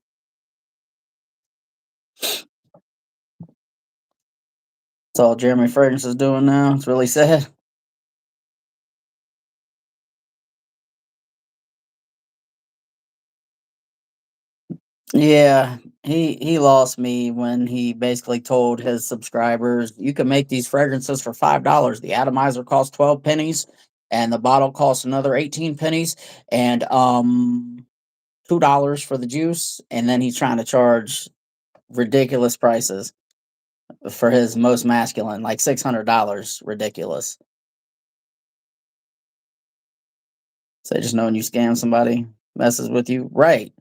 That's all Jeremy Fragrance is doing now. It's really sad. Yeah, he lost me when he basically told his subscribers, "You can make these fragrances for $5. The atomizer costs 12 pennies, and the bottle costs another 18 pennies, and $2 for the juice." And then he's trying to charge ridiculous prices for his most masculine, like $600, ridiculous. So just knowing you scam somebody messes with you, right?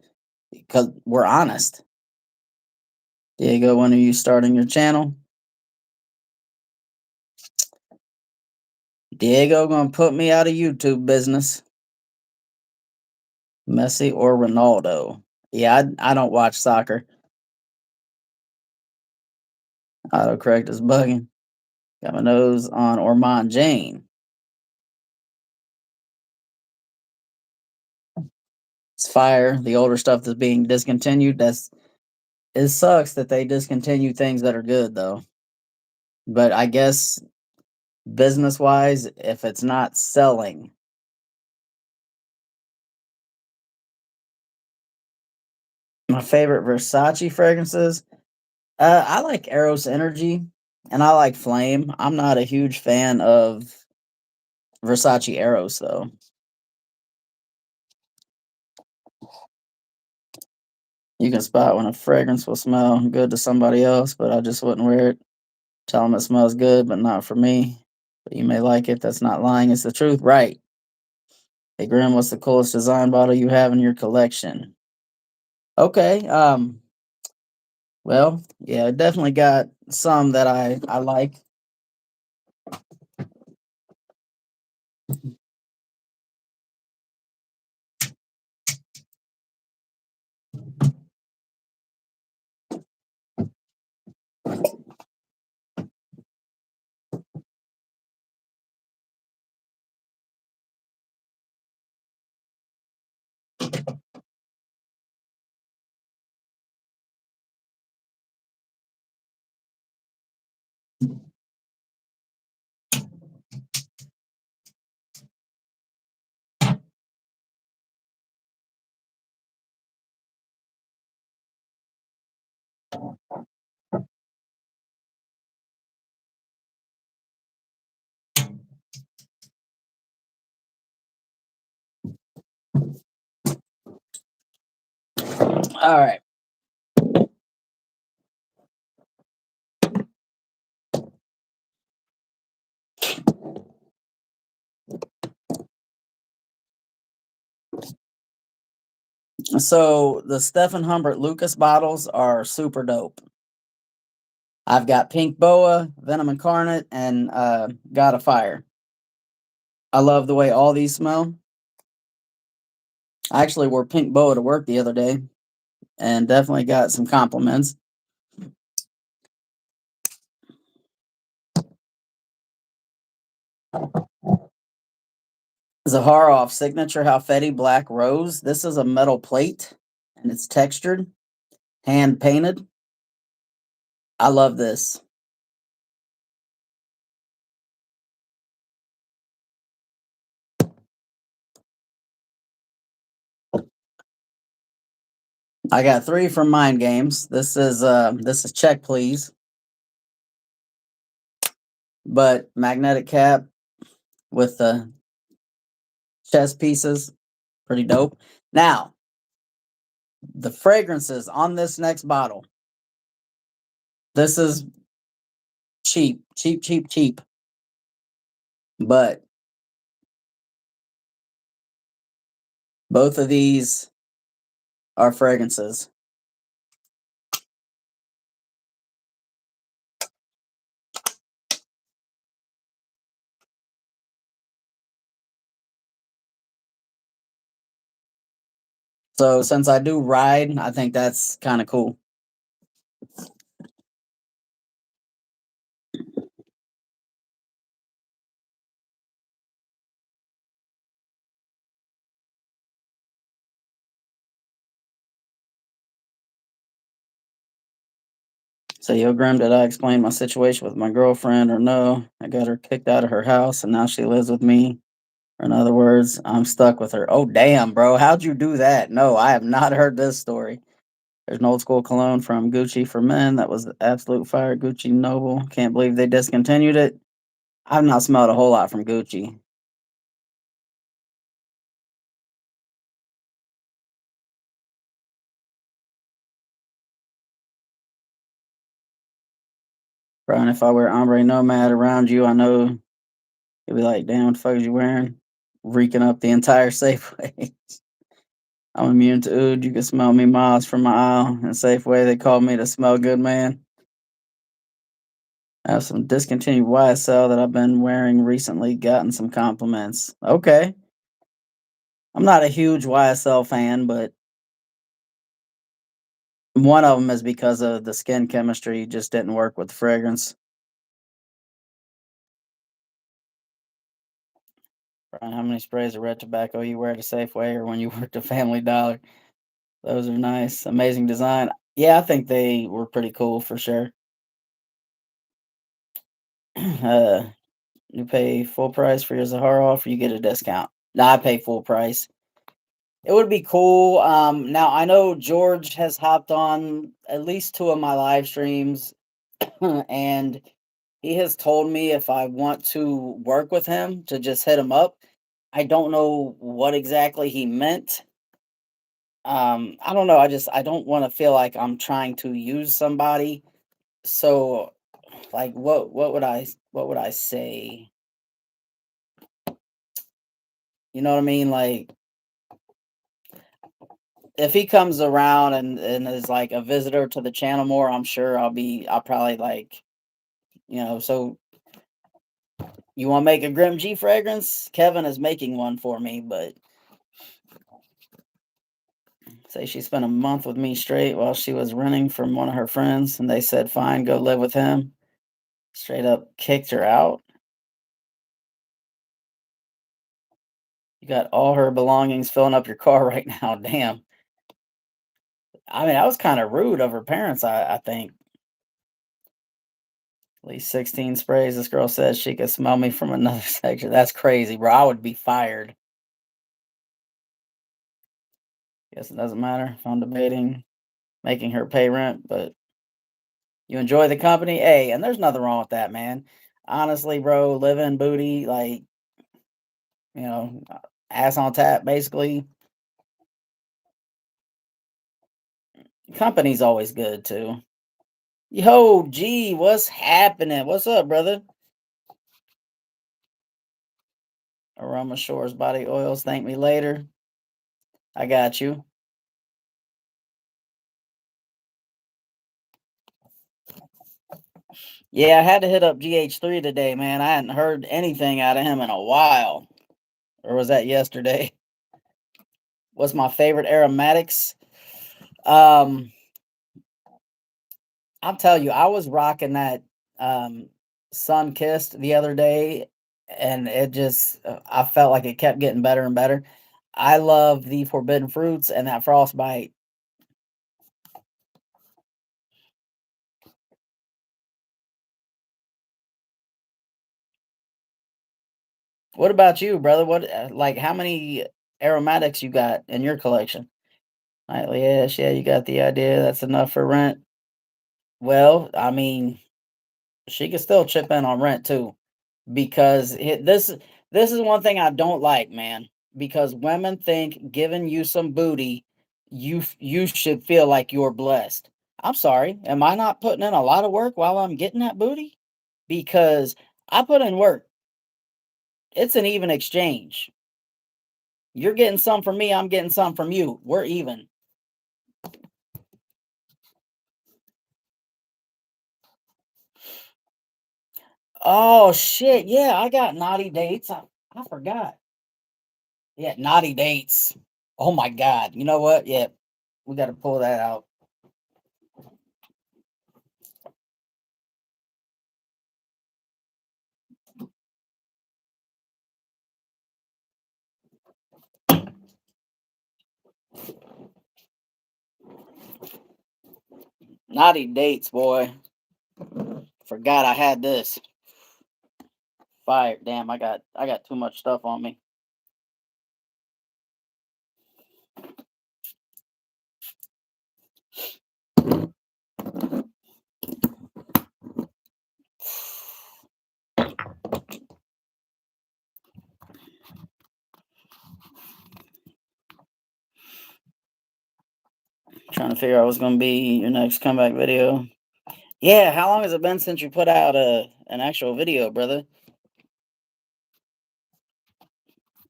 Because we're honest. Diego, when are you starting your channel? Diego gonna put me out of YouTube business. Messi or Ronaldo? Yeah, I don't watch soccer. Autocorrect is bugging. Got my nose on Ormond Jane. It's fire. The older stuff that's being discontinued. It sucks that they discontinue things that are good though. But I guess business wise, if it's not selling, my favorite Versace fragrances. I like Eros Energy and I like Flame. I'm not a huge fan of Versace Eros though. You can spot when a fragrance will smell good to somebody else, but I just wouldn't wear it. Tell them it smells good, but not for me. But you may like it. That's not lying. It's the truth. Right. Hey, Grim, what's the coolest design bottle you have in your collection? Okay. Well, yeah, I definitely got some that I like. All right. So the Stephen Humbert Lucas bottles are super dope. I've got Pink Boa, Venom Incarnate, and God of Fire. I love the way all these smell. I actually wore Pink Boa to work the other day and definitely got some compliments. Zaharoff Signature Halfeti Black Rose. This is a metal plate and it's textured, hand painted. I love this. I got 3 from Mind Games. This is Check Please, but magnetic cap with the chest pieces, pretty dope. Now, the fragrances on this next bottle. This is cheap, cheap, cheap, cheap. But both of these are fragrances. So since I do ride, I think that's kind of cool. So, yo, Grim, did I explain my situation with my girlfriend or no? I got her kicked out of her house and now she lives with me. Or in other words, I'm stuck with her. Oh, damn, bro. How'd you do that? No, I have not heard this story. There's an old school cologne from Gucci for men that was the absolute fire. Gucci Noble. Can't believe they discontinued it. I've not smelled a whole lot from Gucci. Brian, if I wear ombre nomad around you, I know you'll be like, damn, what the fuck is you wearing? Reeking up the entire Safeway. I'm immune to oud. You can smell me miles from my aisle. In Safeway, they call me the smell good man. I have some discontinued YSL that I've been wearing recently, gotten some compliments. Okay. I'm not a huge YSL fan, but one of them is because of the skin chemistry just didn't work with the fragrance. Brian, how many sprays of red tobacco you wear at a Safeway or when you worked at Family Dollar? Those are nice. Amazing design. Yeah, I think they were pretty cool for sure. uh, you pay full price for your Zahara offer, you get a discount. No, I pay full price. It would be cool. Now I know George has hopped on at least two of my live streams, and he has told me if I want to work with him to just hit him up. I don't know what exactly he meant. I don't know. I don't want to feel like I'm trying to use somebody. So, like, what would I say? You know what I mean? Like, if he comes around and is like a visitor to the channel more, I'm sure I'll probably like, so you want to make a Grim G fragrance? Kevin is making one for me, but say she spent a month with me straight while she was running from one of her friends, and they said, fine, go live with him. Straight up kicked her out. You got all her belongings filling up your car right now. Damn. I mean, that was kind of rude of her parents, I think. At least 16 sprays. This girl says she could smell me from another section. That's crazy, bro. I would be fired. Guess it doesn't matter if I'm debating making her pay rent, but you enjoy the company. Hey, and there's nothing wrong with that, man. Honestly, bro, living booty, like, you know, ass on tap, basically. Company's always good too. Yo, G, what's happening? What's up, brother? Aroma Shores body oils. Thank me later. I got you. Yeah, I had to hit up GH3 today, man. I hadn't heard anything out of him in a while. Or was that yesterday? What's my favorite aromatics? Um, I'll tell you, I was rocking that Sun Kissed the other day, and it just I felt like it kept getting better and better. I love the Forbidden Fruits and that Frostbite. What about you, brother? What like how many aromatics you got in your collection? Nightly Ash, yeah, you got the idea. That's enough for rent. Well, I mean, she could still chip in on rent too, because this is one thing I don't like, man. Because women think giving you some booty, you should feel like you're blessed. I'm sorry, am I not putting in a lot of work while I'm getting that booty? Because I put in work. It's an even exchange. You're getting some from me, I'm getting some from you. We're even. Oh shit, yeah, I got naughty dates. I forgot. Yeah, naughty dates. Oh my god. You know what? Yeah, we got to pull that out. Naughty dates, boy. Forgot I had this. Fire. Damn, I got too much stuff on me. Trying to figure out what's gonna be your next comeback video. Yeah, how long has it been since you put out an actual video, brother?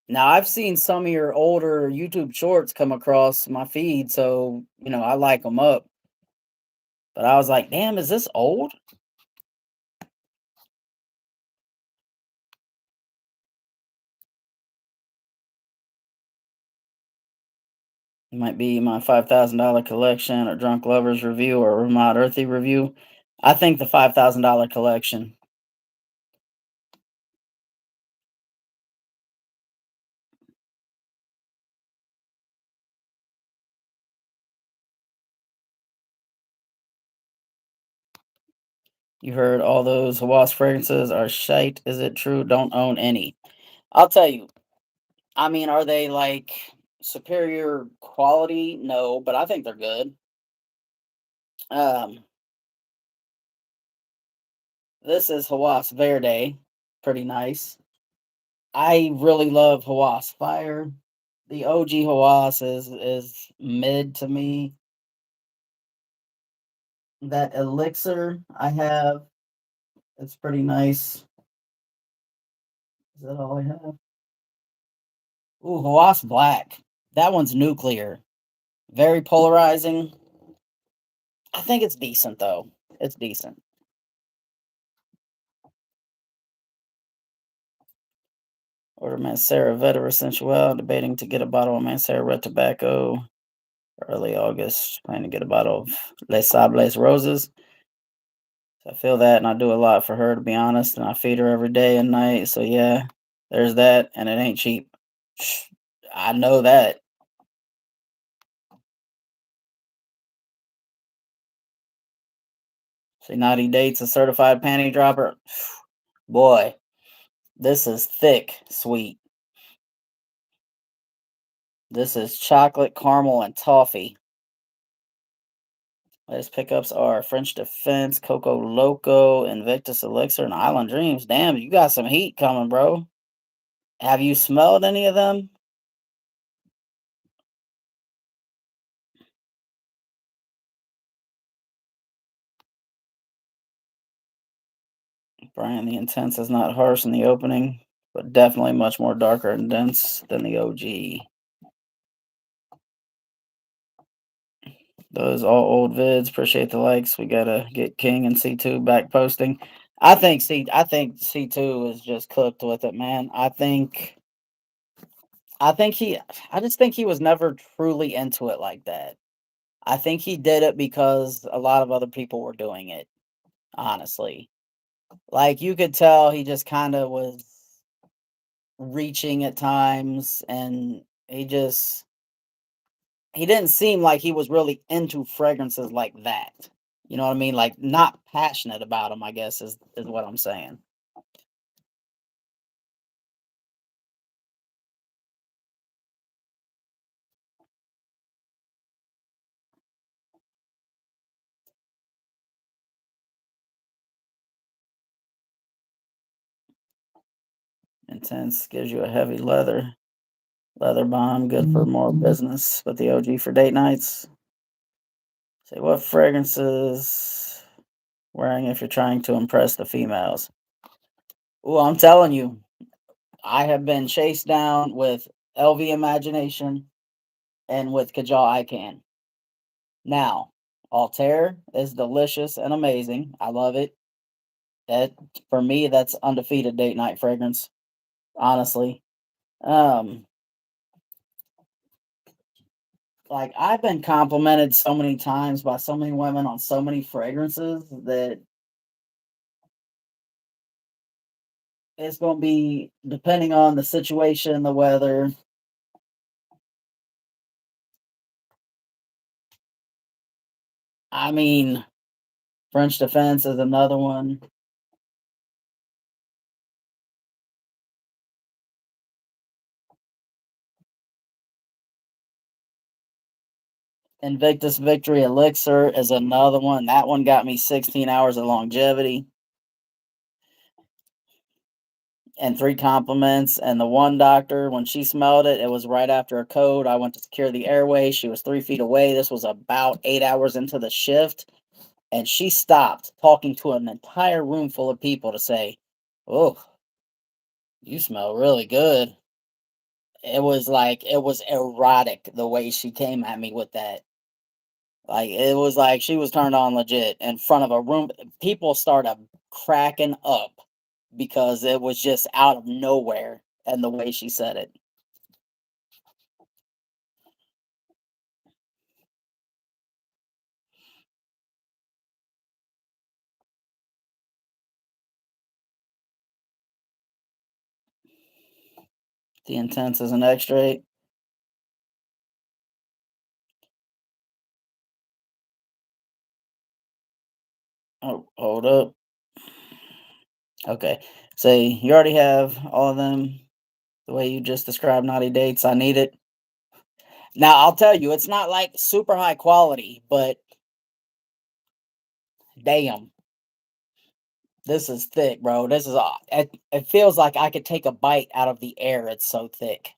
Now I've seen some of your older YouTube shorts come across my feed, so I like them up. But I was like, damn, is this old? It might be my $5,000 collection or Drunk Lovers review or Remote Earthy review. I think the $5,000 collection. You heard all those Hawas fragrances are shite. Is it true? Don't own any. I'll tell you. I mean, are they like superior quality? No, but I think they're good. Um, this is Hawas Verde. Pretty nice. I really love Hawas Fire. The OG Hawas is mid to me. That elixir I have, it's pretty nice. Is that all I have? Ooh, Hawas Black. That one's nuclear. Very polarizing. I think it's decent though. It's decent. Order Mancera Vetera Sensual. Debating to get a bottle of Mancera Red Tobacco. Early August. Planning to get a bottle of Les Sables Roses. So I feel that, and I do a lot for her, to be honest. And I feed her every day and night. So yeah, there's that, and it ain't cheap. I know that. See, Naughty Dates, a certified panty dropper. Boy, this is thick, sweet. This is chocolate, caramel, and toffee. Latest pickups are French Defense, Coco Loco, Invictus Elixir, and Island Dreams. Damn, you got some heat coming, bro. Have you smelled any of them? Brian the Intense is not harsh in the opening, but definitely much more darker and dense than the OG. Those all old vids. Appreciate the likes. We gotta get King and C2 back posting. I think C2 is just cooked with it, man. I just think he was never truly into it like that. I think he did it because a lot of other people were doing it, honestly. Like you could tell he just kind of was reaching at times, and he didn't seem like he was really into fragrances like that. You know what I mean? Like not passionate about them, I guess is what I'm saying. Intense gives you a heavy leather bomb, good for more business, but the OG for date nights. Say what fragrances wearing if you're trying to impress the females. Oh, I'm telling you, I have been chased down with LV Imagination and with Kajal I Can. Now, Altair is delicious and amazing. I love it. That for me, that's undefeated date night fragrance. Honestly, um, like I've been complimented so many times by so many women on so many fragrances that it's going to be depending on the situation, the weather. I mean, French Defense is another one. Invictus Victory Elixir is another one. That one got me 16 hours of longevity and 3 compliments. And the one doctor, when she smelled it, it was right after a code. I went to secure the airway. She was 3 feet away. This was about 8 hours into the shift. And she stopped talking to an entire room full of people to say, "Oh, you smell really good." It was like, it was erotic the way she came at me with that. Like, it was like she was turned on legit in front of a room. People started cracking up because it was just out of nowhere and the way she said it. The intense is an extrait. Oh, hold up. Okay. Say you already have all of them the way you just described naughty dates. I need it. Now I'll tell you, it's not like super high quality, but damn, this is thick, bro. This is it feels like I could take a bite out of the air. It's so thick.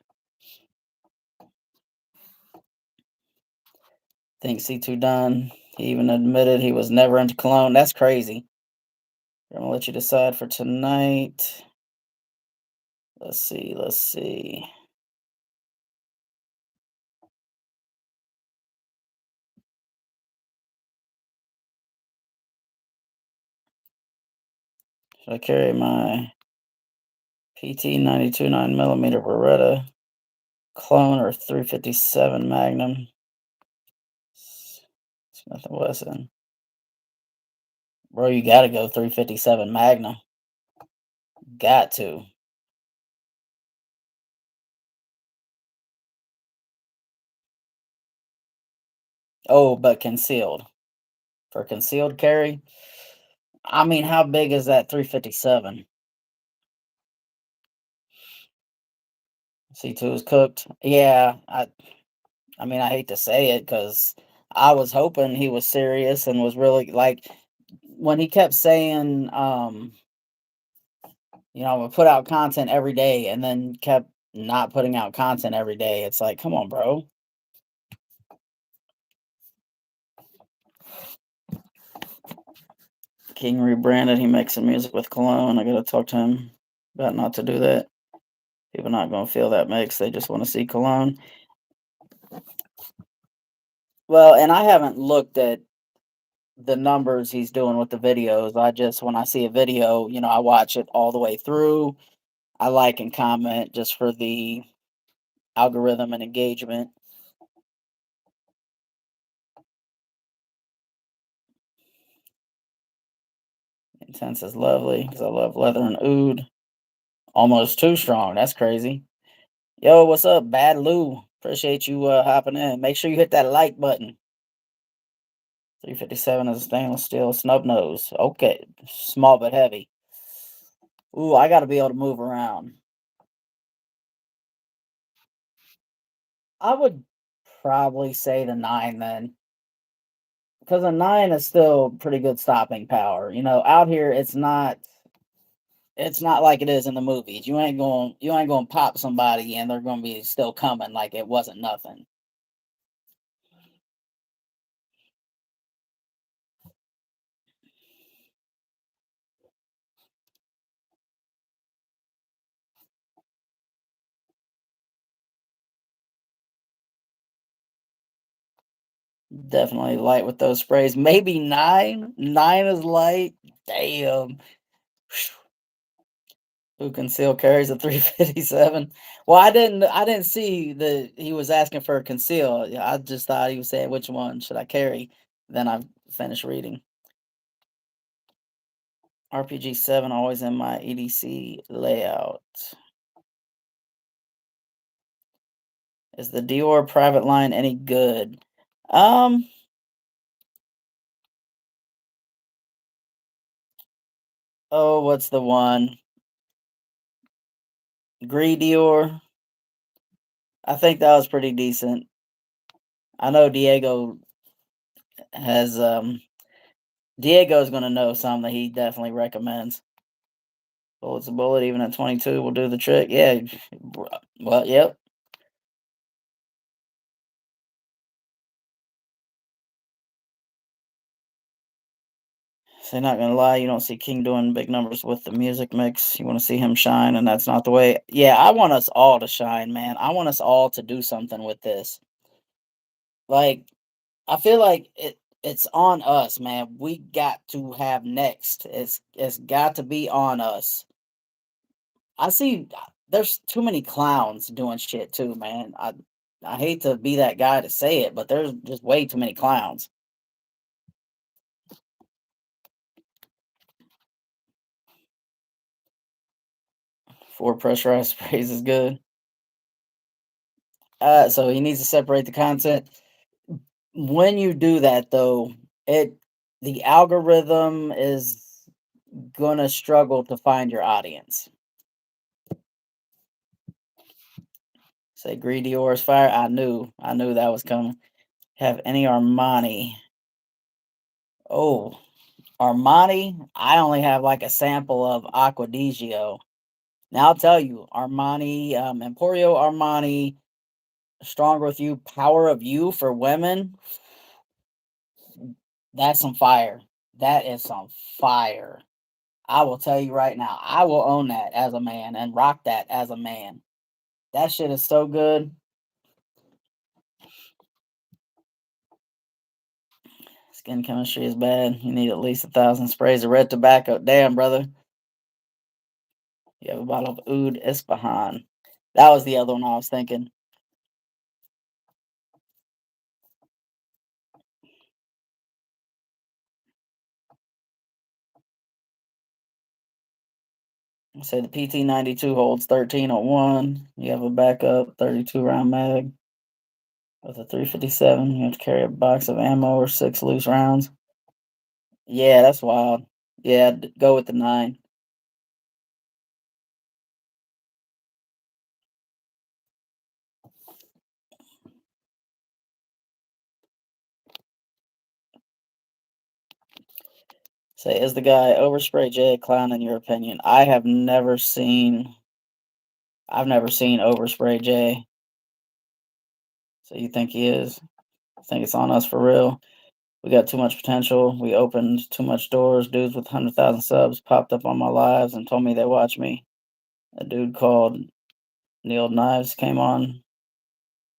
Think C2 done. He even admitted he was never into cologne. That's crazy. I'm gonna let you decide for tonight. Let's see. Let's see. Should I carry my PT 92 9mm Beretta clone or 357 Magnum? Smith and Wesson. Bro, you gotta go 357 Magnum. Got to. Oh, but concealed. For concealed carry, I mean, how big is that 357? C2 is cooked. Yeah, I mean, I hate to say it because I was hoping he was serious and was really like when he kept saying, I'm gonna put out content every day, and then kept not putting out content every day. It's like, come on, bro. King rebranded. He makes some music with cologne. I gotta talk to him about not to do that. People not gonna feel that mix. They just want to see cologne. Well, and I haven't looked at the numbers he's doing with the videos. I just when I see a video, I watch it all the way through. I like and comment just for the algorithm and engagement. Intense is lovely because I love leather and oud. Almost too strong. That's crazy. Yo, what's up, Bad Lou? Appreciate you hopping in. Make sure you hit that like button. 357 is a stainless steel snub nose. Okay, small but heavy. Ooh, I got to be able to move around. I would probably say the 9 then, because a 9 is still pretty good stopping power. Out here it's not like it is in the movies. You ain't going to pop somebody and they're going to be still coming like it wasn't nothing. Definitely light with those sprays. Maybe 9. 9 is light. Damn. Who conceal carries a 357? Well, I didn't see that he was asking for a conceal. Yeah, I just thought he was saying which one should I carry. Then I finished reading. RPG 7 always in my EDC layout. Is the Dior private line any good? Um, Oh, what's the one? Dior. I think that was pretty decent. I know has Diego's gonna know some that he definitely recommends. Bullet's a bullet, even at 22 will do the trick. Yeah. Well, yep. So not gonna lie, you don't see King doing big numbers with the music mix. You want to see him shine, and that's not the way. Yeah, I want us all to shine, man. I want us all to do something with this. Like, I feel like it's on us, man. We got to have next. It's got to be on us. I see there's too many clowns doing shit too, man. I hate to be that guy to say it, but there's just way too many clowns. Four pressurized sprays is good. So he needs to separate the content. When you do that though, it the algorithm is gonna struggle to find your audience. Say greedy or is fire. I knew that was coming. Have any Armani? Oh, Armani. I only have like a sample of Acqua di Gio. Now I'll tell you, Armani, Emporio Armani, Stronger with You, Power of You for women. That's some fire. That is some fire. I will tell you right now, I will own that as a man and rock that as a man. That shit is so good. Skin chemistry is bad. You need at least 1,000 sprays of red tobacco. Damn, brother. You have a bottle of Oud Ispahan. That was the other one I was thinking. Say the PT92 holds 1301. You have a backup 32 round mag with a 357. You have to carry a box of ammo or 6 loose rounds. Yeah, that's wild. Yeah, go with the 9. Say, is the guy Overspray J a clown in your opinion? I've never seen Overspray J. So you think he is? I think it's on us for real. We got too much potential. We opened too much doors. Dudes with 100,000 subs popped up on my lives and told me they watch me. A dude called Neil Knives came on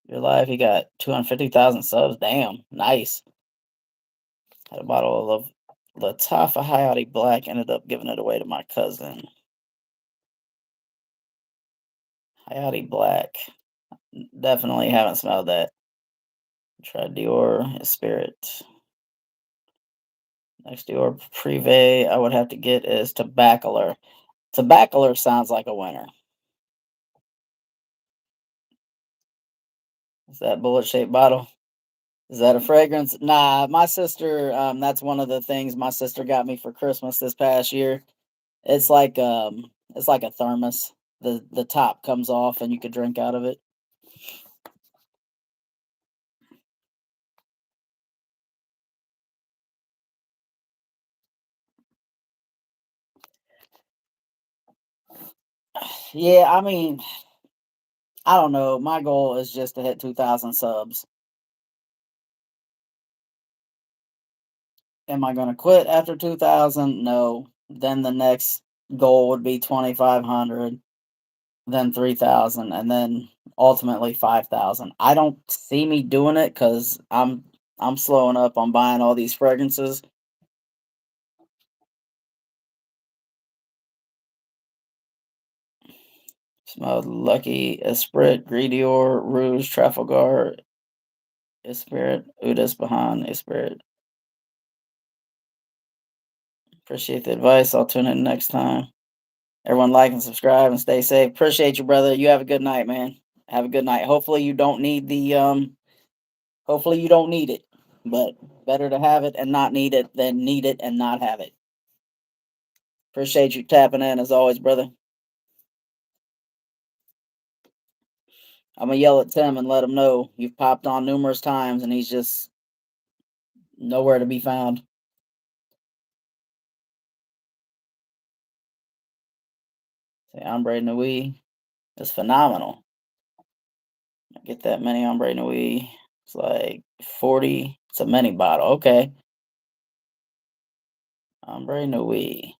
your live. He got 250,000 subs. Damn, nice. Had a bottle of Latafa Hayati Black. Ended up giving it away to my cousin. Hayati Black. Definitely haven't smelled that. Try Dior Spirit. Next Dior Privé I would have to get is Tobaccoler. Tobaccoler sounds like a winner. Is that bullet shaped bottle? Is that a fragrance? Nah, my sister. That's one of the things my sister got me for Christmas this past year. It's like a thermos. The top comes off and you could drink out of it. Yeah, I mean, I don't know. My goal is just to hit 2,000 subs. Am I going to quit after 2,000? No. Then the next goal would be 2,500, then 3,000, and then ultimately 5,000. I don't see me doing it because I'm slowing up on buying all these fragrances. Smelled Lucky, Esprit, Gridior, Rouge, Trafalgar, Esprit, Udas Bahan, Esprit. Appreciate the advice. I'll tune in next time. Everyone like and subscribe and stay safe. Appreciate you, brother. You have a good night, man. Have a good night. Hopefully you don't need it. But better to have it and not need it than need it and not have it. Appreciate you tapping in as always, brother. I'm gonna yell at Tim and let him know you've popped on numerous times and he's just nowhere to be found. Say Ombre Nui is phenomenal. I get that many Ombre Nui. It's like 40. It's a mini bottle. Okay. Ombre Nui.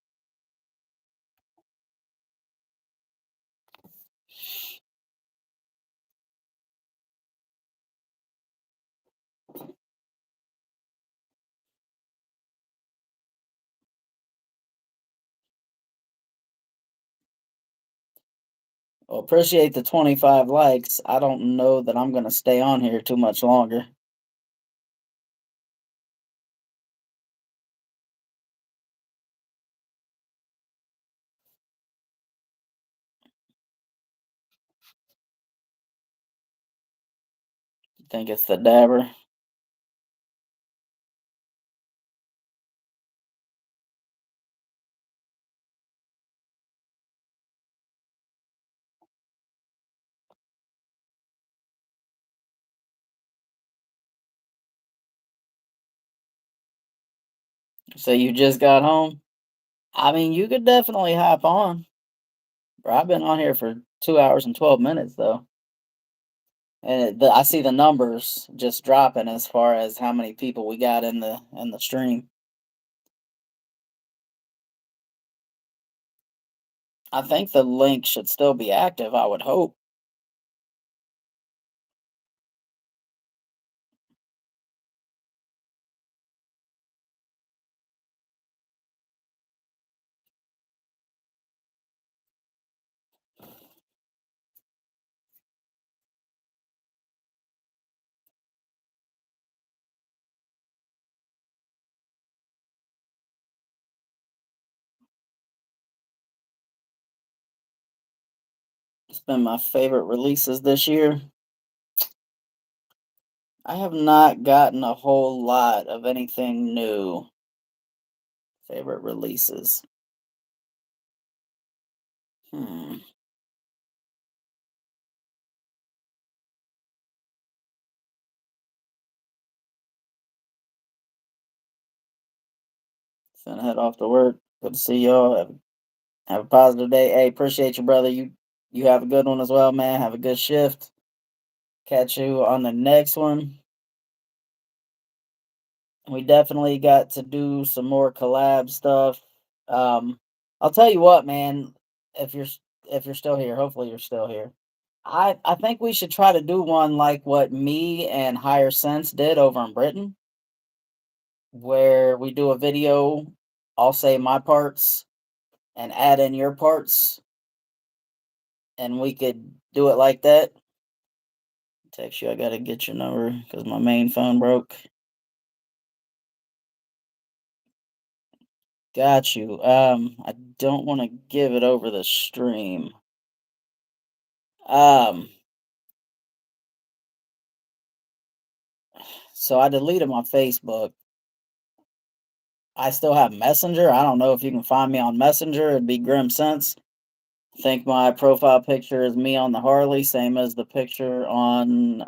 Well, appreciate the 25 likes. I don't know that I'm gonna stay on here too much longer. You think it's the dabber? So you just got home? I mean, you could definitely hop on. Bro, I've been on here for 2 hours and 12 minutes though. And I see the numbers just dropping as far as how many people we got in the stream. I think the link should still be active, I would hope. It's been my favorite releases this year. I have not gotten a whole lot of anything new. Favorite releases. Hmm. Finna head off to work. Good to see y'all. Have a positive day. Hey, appreciate you, brother. You have a good one as well, man. Have a good shift. Catch you on the next one. We definitely got to do some more collab stuff. Um, I'll tell you what, man. If you're if you're still here, hopefully you're still here. I think we should try to do one like what me and Higher Sense did over in Britain, where we do a video. I'll say my parts and add in your parts, and we could do it like that. Text you. I gotta get your number because my main phone broke. Got you. I don't want to give it over the stream. Um, so I deleted my Facebook. I still have Messenger. I don't know if you can find me on Messenger. It'd be Grim Sense. I think my profile picture is me on the Harley, same as the picture on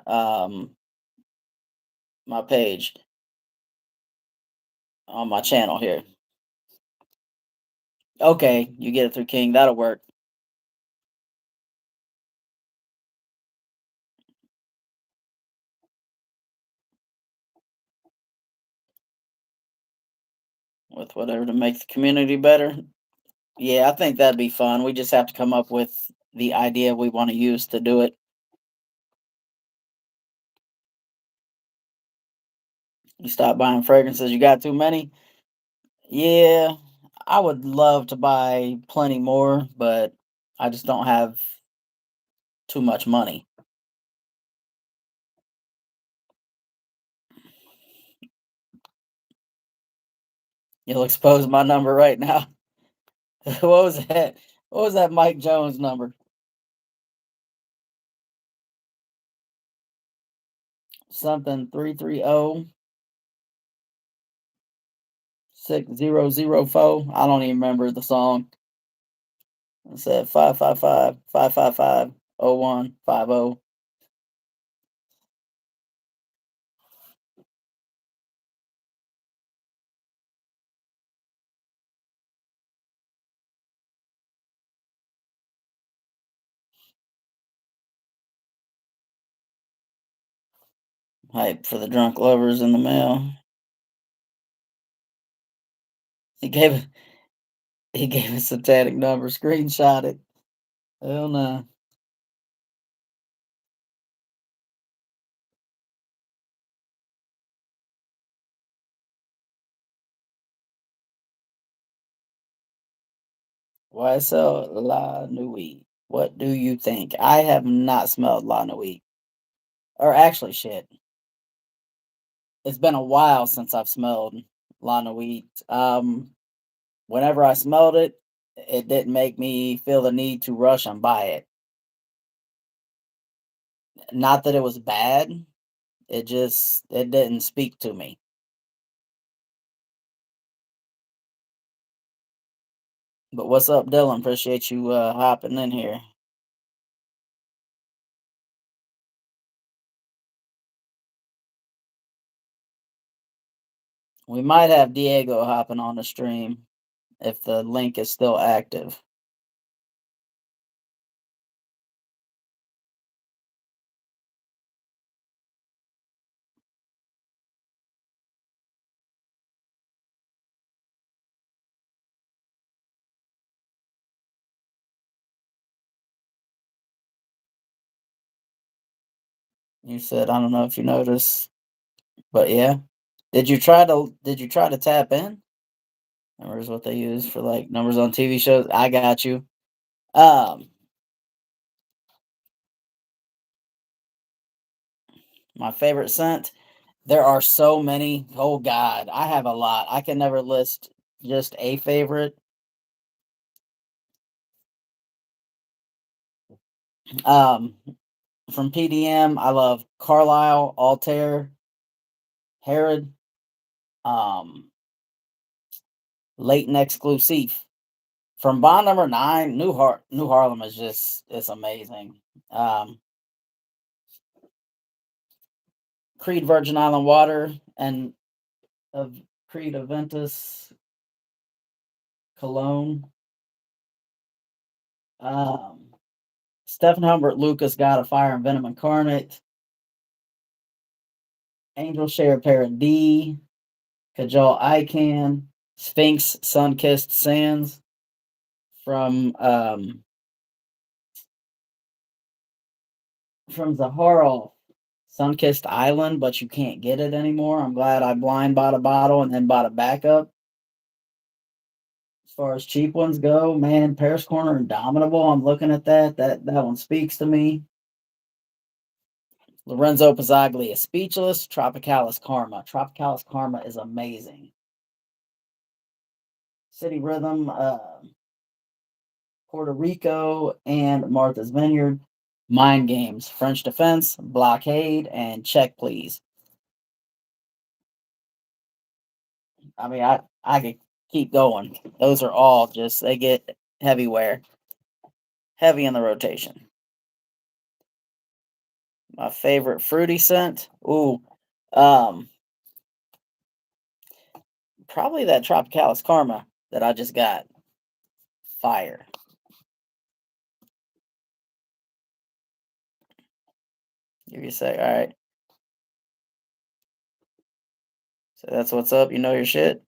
my page on my channel here. Okay, you get it through King. That'll work. With whatever to make the community better. Yeah, I think that'd be fun. We just have to come up with the idea we want to use to do it. You stop buying fragrances, you got too many? Yeah, I would love to buy plenty more, but I just don't have too much money. You'll expose my number right now. What was that? What was that Mike Jones number? Something 330 6004. I don't even remember the song. It said 555 555 0150. Hype for the drunk lovers in the mail. He gave he gave a satanic number. Screenshot it. Hell no. YSL La Nuit. What do you think? I have not smelled La Nuit. Or actually, shit. It's been a while since I've smelled La Nuit. Whenever I smelled it, it didn't make me feel the need to rush and buy it. Not that it was bad. It didn't speak to me. But what's up, Dylan? Appreciate you hopping in here. We might have Diego hopping on the stream if the link is still active. You said I don't know if you noticed, but yeah. Did you try to tap in? Numbers what they use for like numbers on TV shows. I got you. Um, my favorite scent. There are so many. Oh God, I have a lot. I can never list just a favorite. Um, from PDM, I love Carlisle, Altair, Herod, um, Leighton Exclusive. From Bond Number 9, New Harlem is just it's amazing. Um, Creed Virgin Island Water and of Creed Aventus Cologne. Um, Stephen Humbert Lucas got a Fire and Venom Incarnate. Angel Share Paradis. Kajal Ican. Sphinx Sun Kissed Sands from Zahara Sunkissed Island, but you can't get it anymore. I'm glad I blind bought a bottle and then bought a backup. As far as cheap ones go, man, Paris Corner Indomitable. I'm looking at that. That one speaks to me. Lorenzo Pizzaglia is Speechless. Tropicalis Karma. Tropicalis Karma is amazing. City Rhythm, Puerto Rico, and Martha's Vineyard. Mind Games, French Defense, Blockade, and Check Please. I mean, I could keep going. Those are all just they get heavy wear, heavy in the rotation. My favorite fruity scent, ooh, um, probably that Tropicalis Karma that I just got. Fire. Give you a sec. All right. So that's what's up. You know your shit.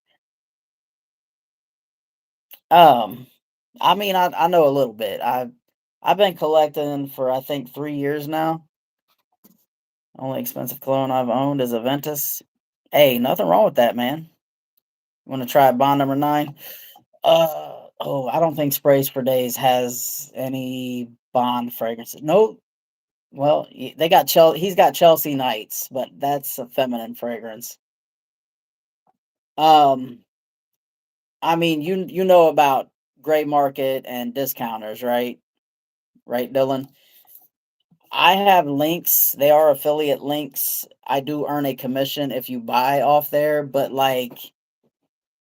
Um, I mean, I know a little bit. I've been collecting for I think 3 years now. Only expensive cologne I've owned is Aventus. Hey, nothing wrong with that, man. Want to try Bond Number 9? I don't think Sprays for Days has any Bond fragrances. No, well, they got Chelsea. He's got Chelsea Nights, but that's a feminine fragrance. Um, I mean, you know about gray market and discounters, right? Right, Dylan. I have links. They are affiliate links. I do earn a commission if you buy off there, but like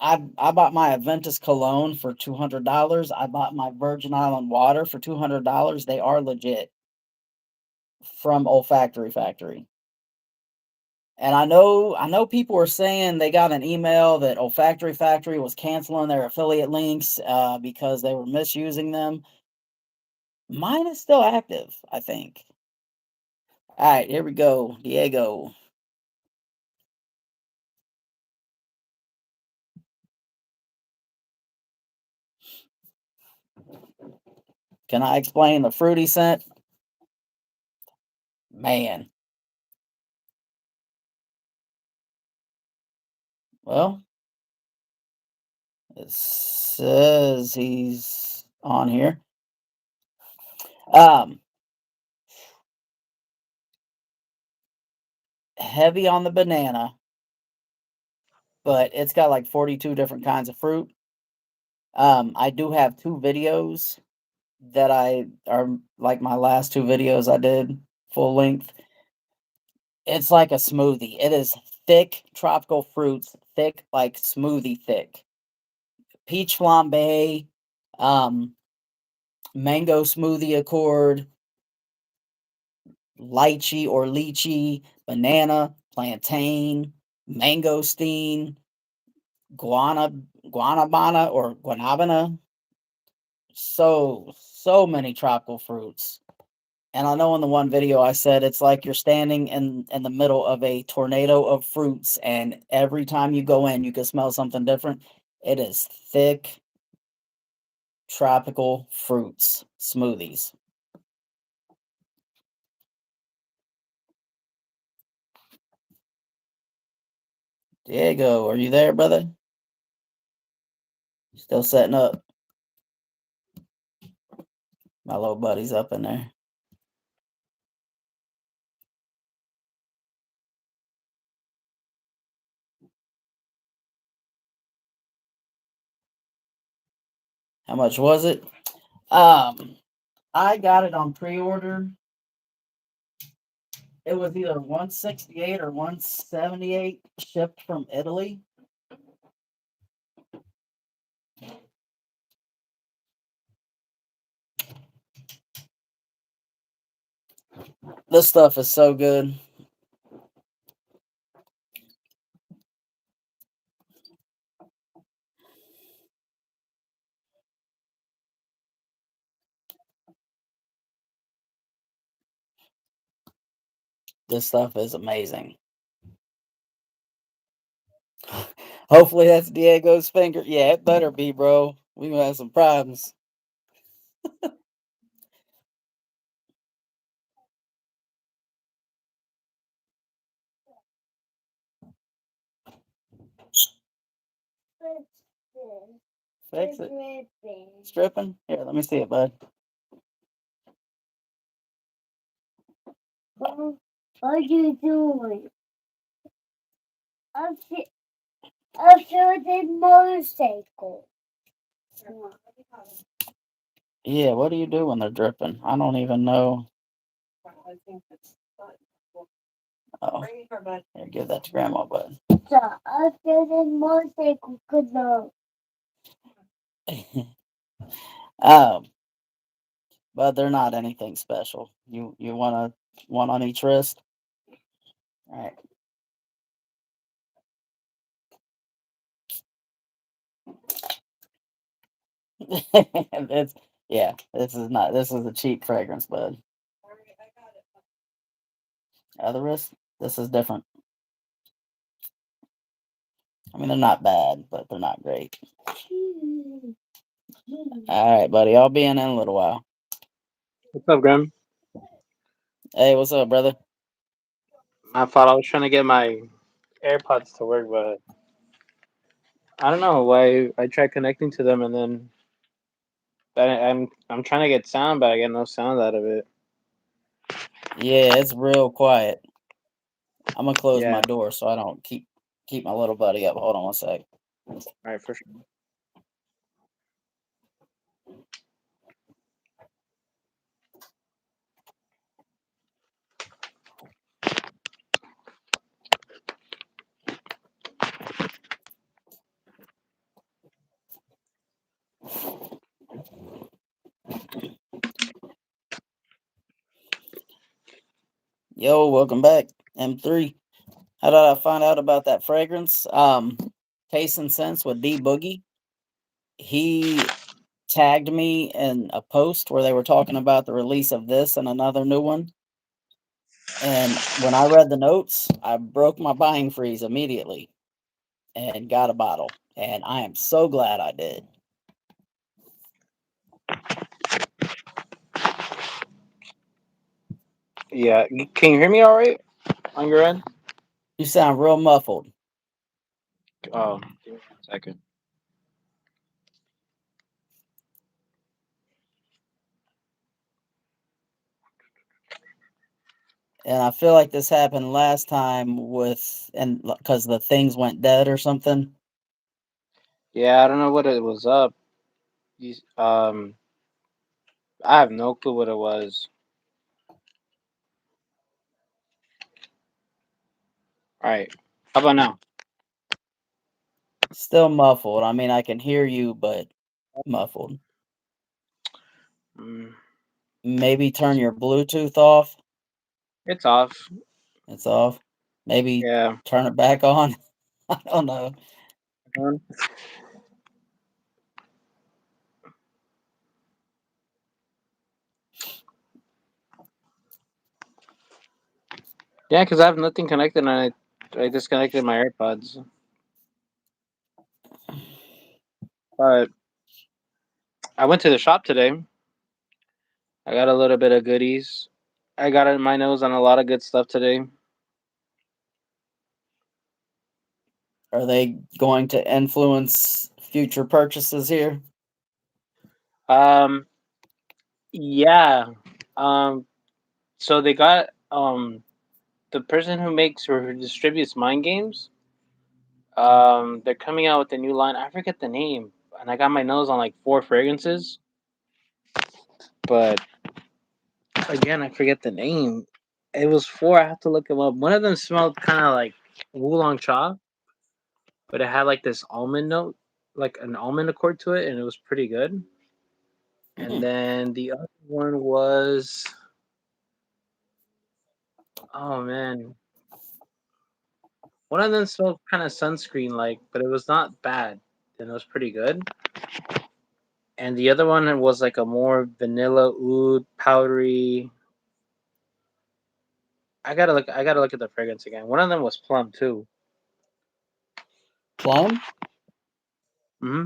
I bought my Aventus cologne for $200. I bought my Virgin Island water for $200. They are legit from Olfactory Factory. And I know people were saying they got an email that Olfactory Factory was canceling their affiliate links because they were misusing them. Mine is still active, I think. All right, here we go, Diego. Can I explain the fruity scent? Man, well, it says he's on here. Um, Heavy on the banana, but it's got like 42 different kinds of fruit. I do have two videos that I are like my last two videos I did full length. It's like a smoothie. It is thick tropical fruits, thick like smoothie thick. Peach flambe, um, mango smoothie accord, lychee or lychee, banana, plantain, mangosteen, guana, guanabana or guanabana. So many tropical fruits. And I know in the one video I said it's like you're standing in the middle of a tornado of fruits, and every time you go in, you can smell something different. It is thick tropical fruits smoothies. Diego, are you there, brother? Still setting up. My little buddy's up in there. How much was it? I got it on pre-order. It was either 168 or 178 shipped from Italy. This stuff is so good. This stuff is amazing. Hopefully that's Diego's finger. Yeah, it better be, bro. We gonna have some problems. Fix it. Stripping? Here, let me see it, bud. What are you doing? I'm building motorcycle. Yeah, what do you do when they're dripping? I don't even know. Oh, here, give that to Grandma, bud. So I'm building motorcycle. Good luck. um, but they're not anything special. You want one on each wrist? All right. it's yeah. This is a cheap fragrance, bud. Other wrist. This is different. I mean, they're not bad, but they're not great. All right, buddy. I'll be in a little while. What's up, Graham? Hey, what's up, brother? I thought I was trying to get my AirPods to work, but I don't know why I tried connecting to them and then I'm trying to get sound, but I get no sound out of it. Yeah, it's real quiet. I'm gonna close my Yeah, door so I don't keep my little buddy up. Hold on one sec. all right, for sure. Yo, welcome back, M3. How did I find out about that fragrance? Taste and Sense with D Boogie. He tagged me in a post where they were talking about the release of this and another new one. And when I read the notes, I broke my buying freeze immediately and got a bottle. And I am so glad I did. Yeah, can you hear me all right on your end? You sound real muffled. Give me 1 second. And I feel like this happened last time and because the things went dead or something. Yeah, I don't know what it was up. I have no clue what it was. All right, how about now? Still muffled. I mean, I can hear you, but muffled. Mm, Maybe turn your Bluetooth off. it's off. It's off. Maybe Yeah. turn it back on. I don't know. Yeah, because I have nothing connected, and I disconnected my AirPods. But I went to the shop today. I got a little bit of goodies. I got in my nose on a lot of good stuff today. Are they going to influence future purchases here? Um, yeah. So they got the person who makes or who distributes Mind Games. They're coming out with a new line. I forget the name, and I got my nose on like 4 fragrances, but again, I forget the name. It was four. I have to look them up. One of them smelled kind of like oolong cha, but it had like this almond note, like an almond accord to it, and it was pretty good. And Hmm. then the other one was, oh man, one of them smelled kind of sunscreen like, but it was not bad, and it was pretty good. And the other one was like a more vanilla oud powdery. I gotta look at the fragrance again. One of them was plum too. Plum? Hmm.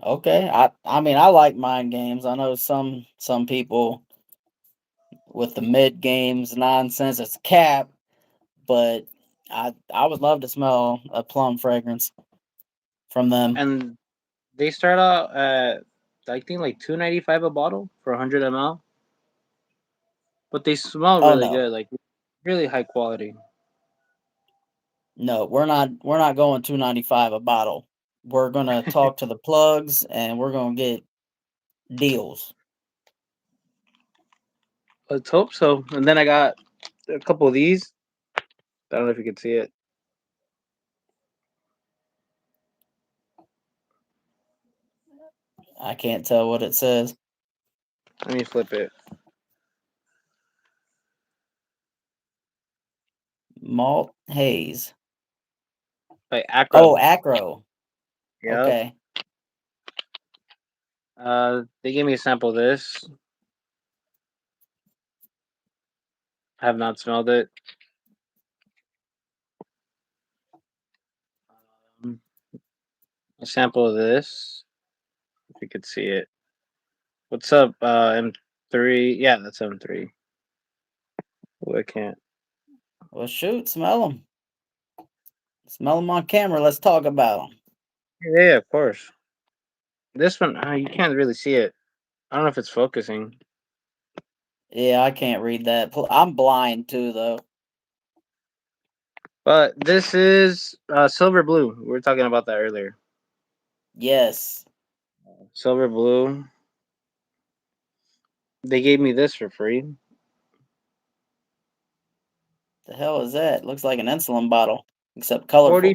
Okay. I mean, I like mind games. I know some people with the mid games nonsense. It's cap, but I would love to smell a plum fragrance from them. And they start out at I think like 2.95 a bottle for 100 ml, but they smell Oh really no. good, like really high quality. No, we're not going 295 a bottle. We're gonna talk to the plugs and we're gonna get deals. Let's hope so. And then I got a couple of these. I don't know if you can see it. I can't tell what it says. Let me flip it. Malt haze. Like Acro. Oh, acro. Yep. Okay. They gave me a sample of this. I have not smelled it. Um, a sample of this. If you could see it. What's up, M3? Yeah, that's M3. Oh, I can't. Well, shoot, smell them. Smell them on camera. Let's talk about them. Yeah, of course. This one, you can't really see it. I don't know if it's focusing. Yeah, I can't read that. I'm blind too, though. But this is silver blue. We were talking about that earlier. Yes. Silver blue. They gave me this for free. The hell is that? Looks like an insulin bottle, except 40, colorful.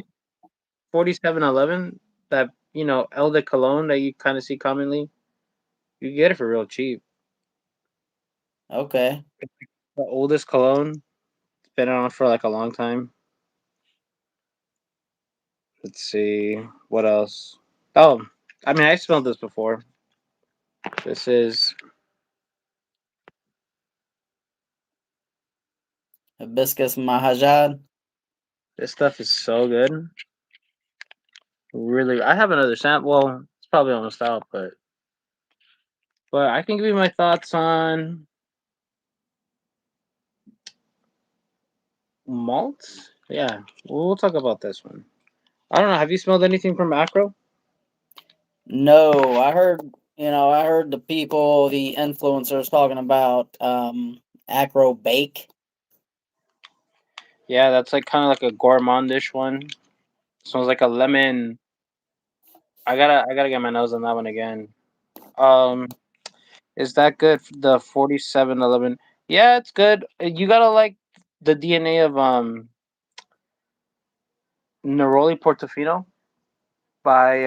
4711. That, Eau de Cologne that you kind of see commonly. You can get it for real cheap. Okay. the oldest cologne. It's been on for like a long time. Let's see what else. Oh, I mean, I smelled this before. This is Hibiscus mahajad. this stuff is so good. Really, I have another sample. Well, it's probably almost out, but I can give you my thoughts on malt. Yeah, we'll talk about this one. I don't know. Have you smelled anything from Acro? No, I heard, I heard the people, the influencers talking about acro bake. Yeah, that's like kind of like a gourmandish one. Smells like a lemon. I gotta get my nose on that one again. Um, is that good? The 4711. Yeah, it's good. You gotta like the DNA of Neroli Portofino by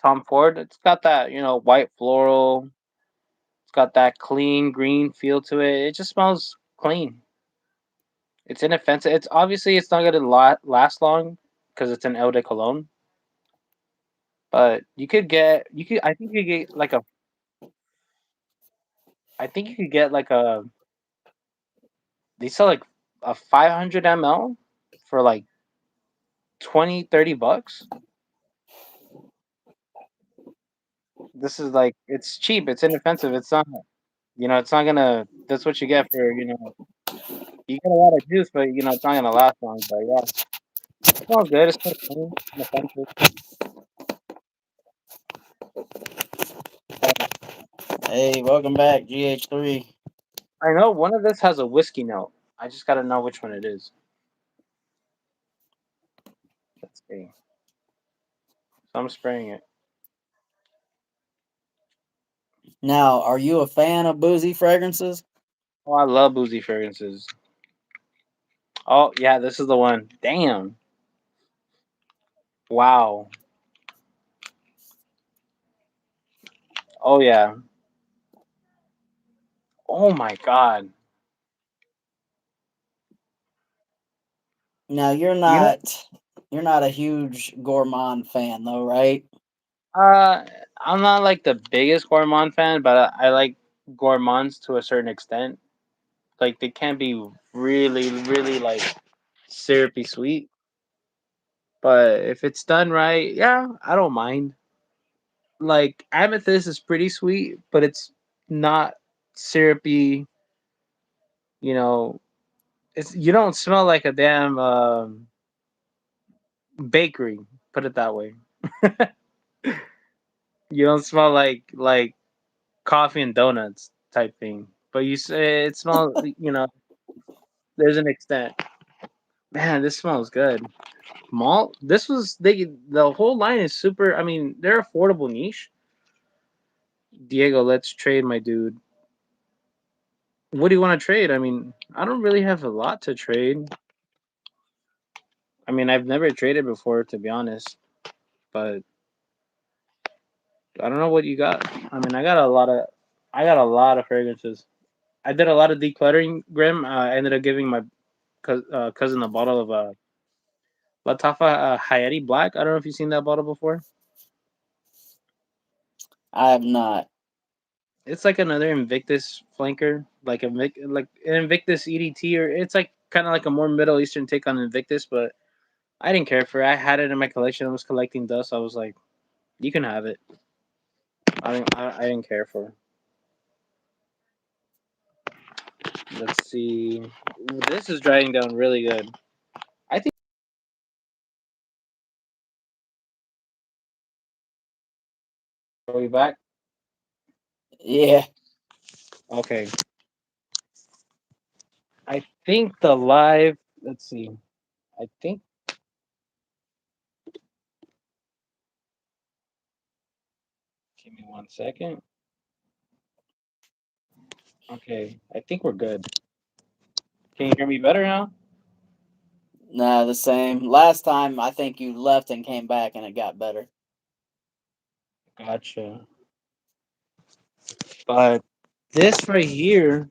Tom Ford. It's got that white floral. It's got that clean green feel to it. It just smells clean. It's inoffensive. It's obviously it's not gonna last long because it's an eau de cologne. But you could I think you could get like a I think you could get like a they sell like a 500 ml for like 20-30 bucks. This is like it's cheap, it's inoffensive, it's not it's not gonna that's what you get for you get a lot of juice, but it's not gonna last long. But yeah, it smells good, it's smells clean, inoffensive. But Hey, welcome back, GH3. I know one of this has a whiskey note. I just gotta know which one it is. Let's see. So I'm spraying it. Now, are you a fan of boozy fragrances? Oh, I love boozy fragrances. Oh yeah, this is the one. Damn. Wow. Oh yeah. Oh my god. Now, You know, you're not a huge gourmand fan though, right? I'm not like the biggest gourmand fan, but I like gourmands to a certain extent. Like they can be really, really like syrupy sweet, but if it's done right, yeah, I don't mind. Like amethyst is pretty sweet, but it's not syrupy. You know, it's you don't smell like a damn bakery. Put it that way. You don't smell like coffee and donuts type thing. But you say it smells. There's an extent. Man, this smells good. Malt. This was the whole line is super. I mean, they're affordable niche. Diego, let's trade, my dude. What do you want to trade? I mean, I don't really have a lot to trade. I mean, I've never traded before, to be honest. But I don't know what you got. I mean, I got a lot of fragrances. I did a lot of decluttering, Grim. I ended up giving my cousin a bottle of Latafa Hayati Black. I don't know if you've seen that bottle before. I have not. It's like another Invictus flanker, like like an Invictus EDT, or it's like kind of like a more Middle Eastern take on Invictus. But I didn't care for it. I had it in my collection. I was collecting dust. I was like, you can have it. I didn't care for it. Let's see. This is drying down really good. I think. Are we back? Yeah. Okay. I think the live. Let's see. I think. Give me 1 second. Okay. I think we're good. Can you hear me better now? Nah, the same. Last time I think you left and came back and it got better. Gotcha. But this right here.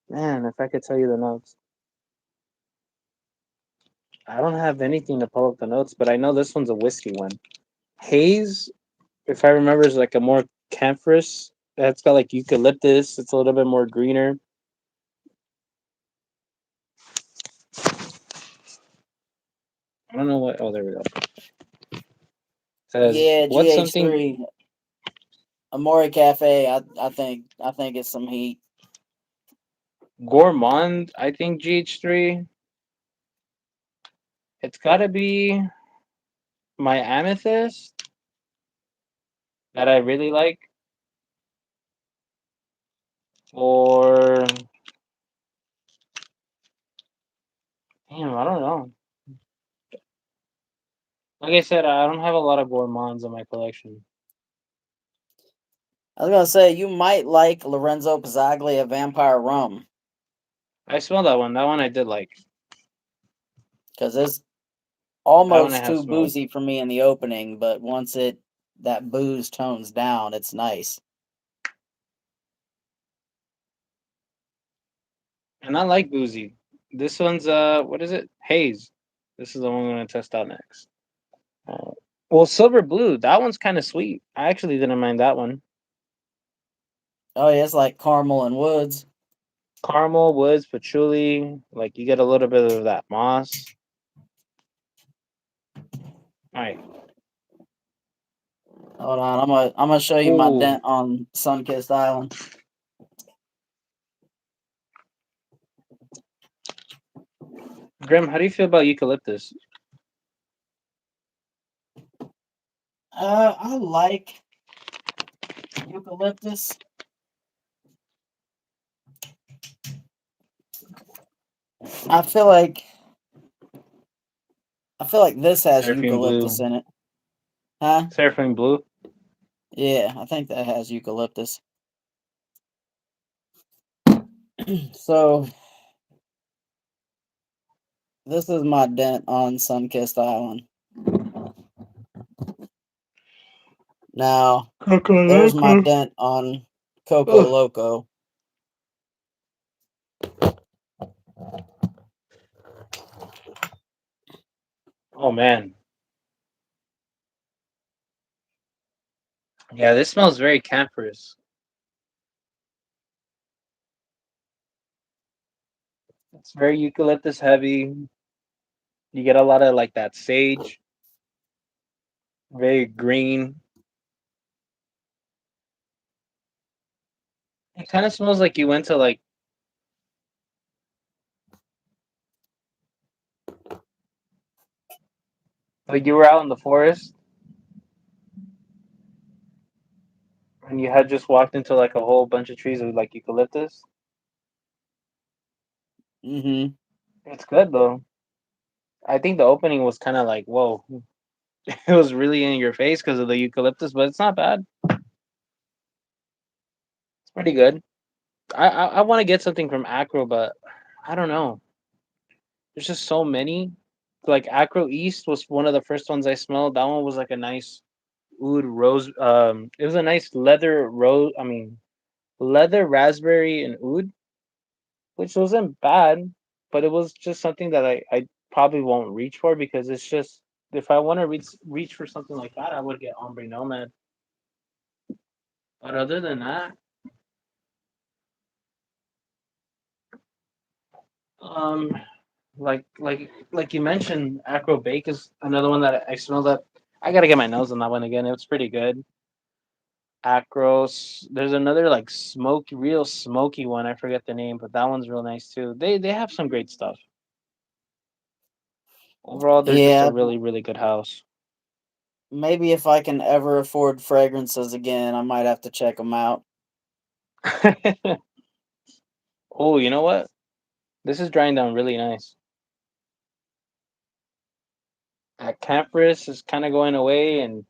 Man, if I could tell you the notes, I don't have anything to pull up the notes, but I know this one's a whiskey one. Haze, if I remember, is like a more camphorous. That's got like eucalyptus. It's a little bit more greener. I don't know what. Oh, there we go. It says Yeah, what's something GH3 Amore Cafe. I think it's some heat. gourmand. I think GH3. It's got to be my amethyst that I really like, or damn, I don't know. Like I said, I don't have a lot of gourmands in my collection. I was gonna say you might like Lorenzo Pizzaglia Vampire Rum I smell that one. That one I did like. because it's That one I almost have too smelled. boozy for me in the opening, but once that booze tones down, it's nice. And I like boozy. This one's what is it? Haze. This is the one I'm gonna test out next. Uh, well, silver blue. That one's kind of sweet. I actually didn't mind that one. Oh yeah, it's like caramel and woods. Caramel, woods, patchouli. Like you get a little bit of that moss. All right. Hold on, I'm gonna show you my Ooh, dent on Sunkissed Island. Grim. How do you feel about eucalyptus? I like eucalyptus. I feel like I feel like this has Seraphim eucalyptus blue. in it, huh? Seraphim blue. Yeah, I think that has eucalyptus. So this is my dent on Sunkissed Island. Now there's my Coco. dent on Coco Ugh. Loco. Oh man. Yeah, this smells very camphorous. It's very eucalyptus heavy. You get a lot of like that sage, very green. It kind of smells like you went to like you were out in the forest and you had just walked into like a whole bunch of trees with like eucalyptus. Mm-hmm. It's good though. I think the opening was kind of like whoa, it was really in your face because of the eucalyptus, but it's not bad. It's pretty good. I want to get something from Acro, but I don't know. There's just so many. Like Acro East was one of the first ones I smelled. That one was like a nice oud rose. It was a nice leather rose. I mean, leather raspberry and oud, which wasn't bad, but it was just something that I probably won't reach for because it's just if I want to reach for something like that, I would get Ombre Nomad. But other than that, um, like you mentioned, Acro Bake is another one that I smell that I gotta get my nose on that one again. It was pretty good. Acros. There's another like smoky, real smoky one. I forget the name, but that one's real nice too. They have some great stuff. Overall, they're just a Yeah, really good house. maybe if I can ever afford fragrances again, I might have to check them out. Oh, you know what? This is drying down really nice. That camphorous is kind of going away, and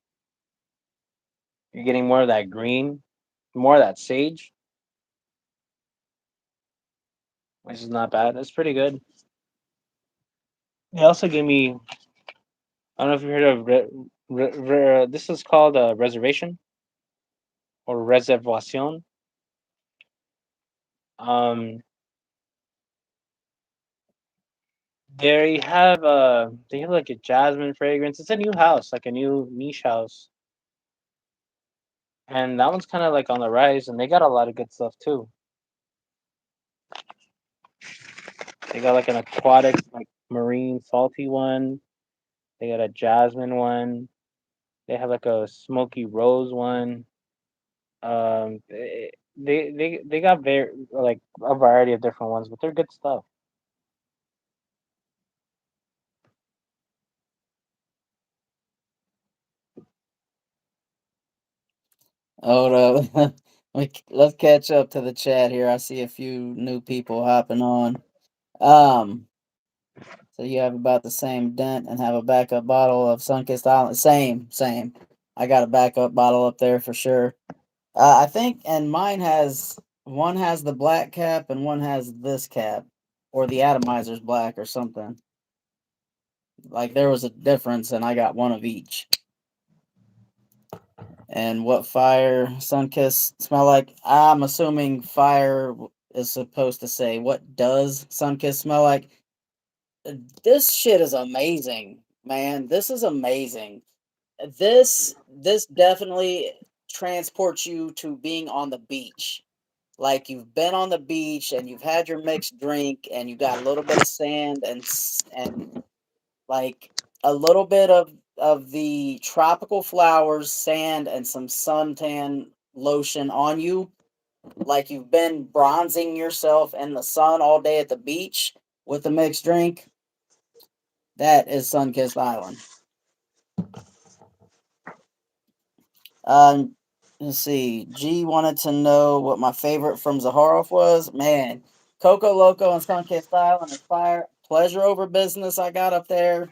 you're getting more of that green, more of that sage, which is not bad. That's pretty good. They also gave me. I don't know if you heard of. This is called a reservation or reservation. Um, they have like a jasmine fragrance. It's a new house, like a new niche house, and that one's kind of like on the rise, and they got a lot of good stuff too. They got like an aquatic, like marine salty one. They got a jasmine one. They have like a smoky rose one. They got very like a variety of different ones, but they're good stuff. Hold up. Let's catch up to the chat here. I see a few new people hopping on. Um, so you have about the same dent and have a backup bottle of Sunkissed Island. Same. I got a backup bottle up there for sure. I think, and mine has one has the black cap and one has this cap, or the atomizer's black or something. Like there was a difference, and I got one of each. And what fire Sunkist smell like? I'm assuming fire is supposed to say what does Sunkist smell like. This shit is amazing, man. This is amazing. This definitely transports you to being on the beach. Like you've been on the beach and you've had your mixed drink and you got a little bit of sand and like a little bit of the tropical flowers, sand, and some suntan lotion on you, like you've been bronzing yourself in the sun all day at the beach with a mixed drink. That is Sunkissed Island. Um, let's see. G wanted to know what my favorite from Zaharoff was. Man, Coco Loco and Sunkissed Island is fire. Pleasure over business I got up there.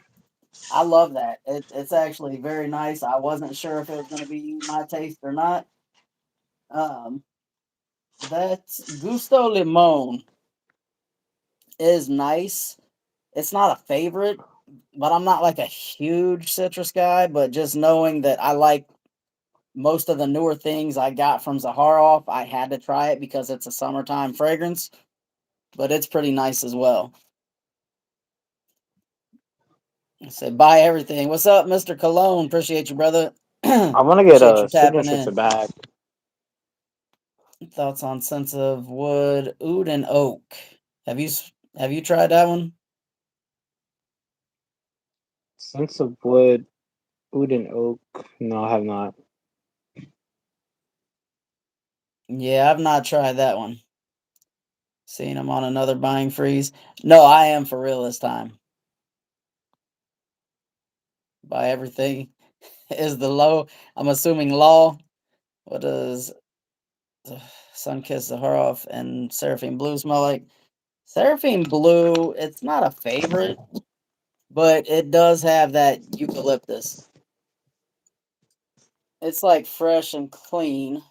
I love that. It's actually very nice. I wasn't sure if it was going to be my taste or not. Um, that Gusto Limon is nice. It's not a favorite, but I'm not like a huge citrus guy. But just knowing that I like most of the newer things I got from Zaharoff, I had to try it because it's a summertime fragrance. But it's pretty nice as well. I said buy everything. What's up, Mr. Cologne? Appreciate you, brother. I want to get Appreciate you a tapping signature in. tobacco. Thoughts on Sense of Wood, Oud and Oak. Have you have you tried that one? Sense of wood, oud and oak. No, I have not. Yeah, I've not tried that one. Seeing him on another buying freeze. No, I am for real this time. Buy everything is the low. I'm assuming law. What does Sunkiss Zaharoff and Seraphine Blue smell like? Seraphine Blue, it's not a favorite, but it does have that eucalyptus. It's like fresh and clean.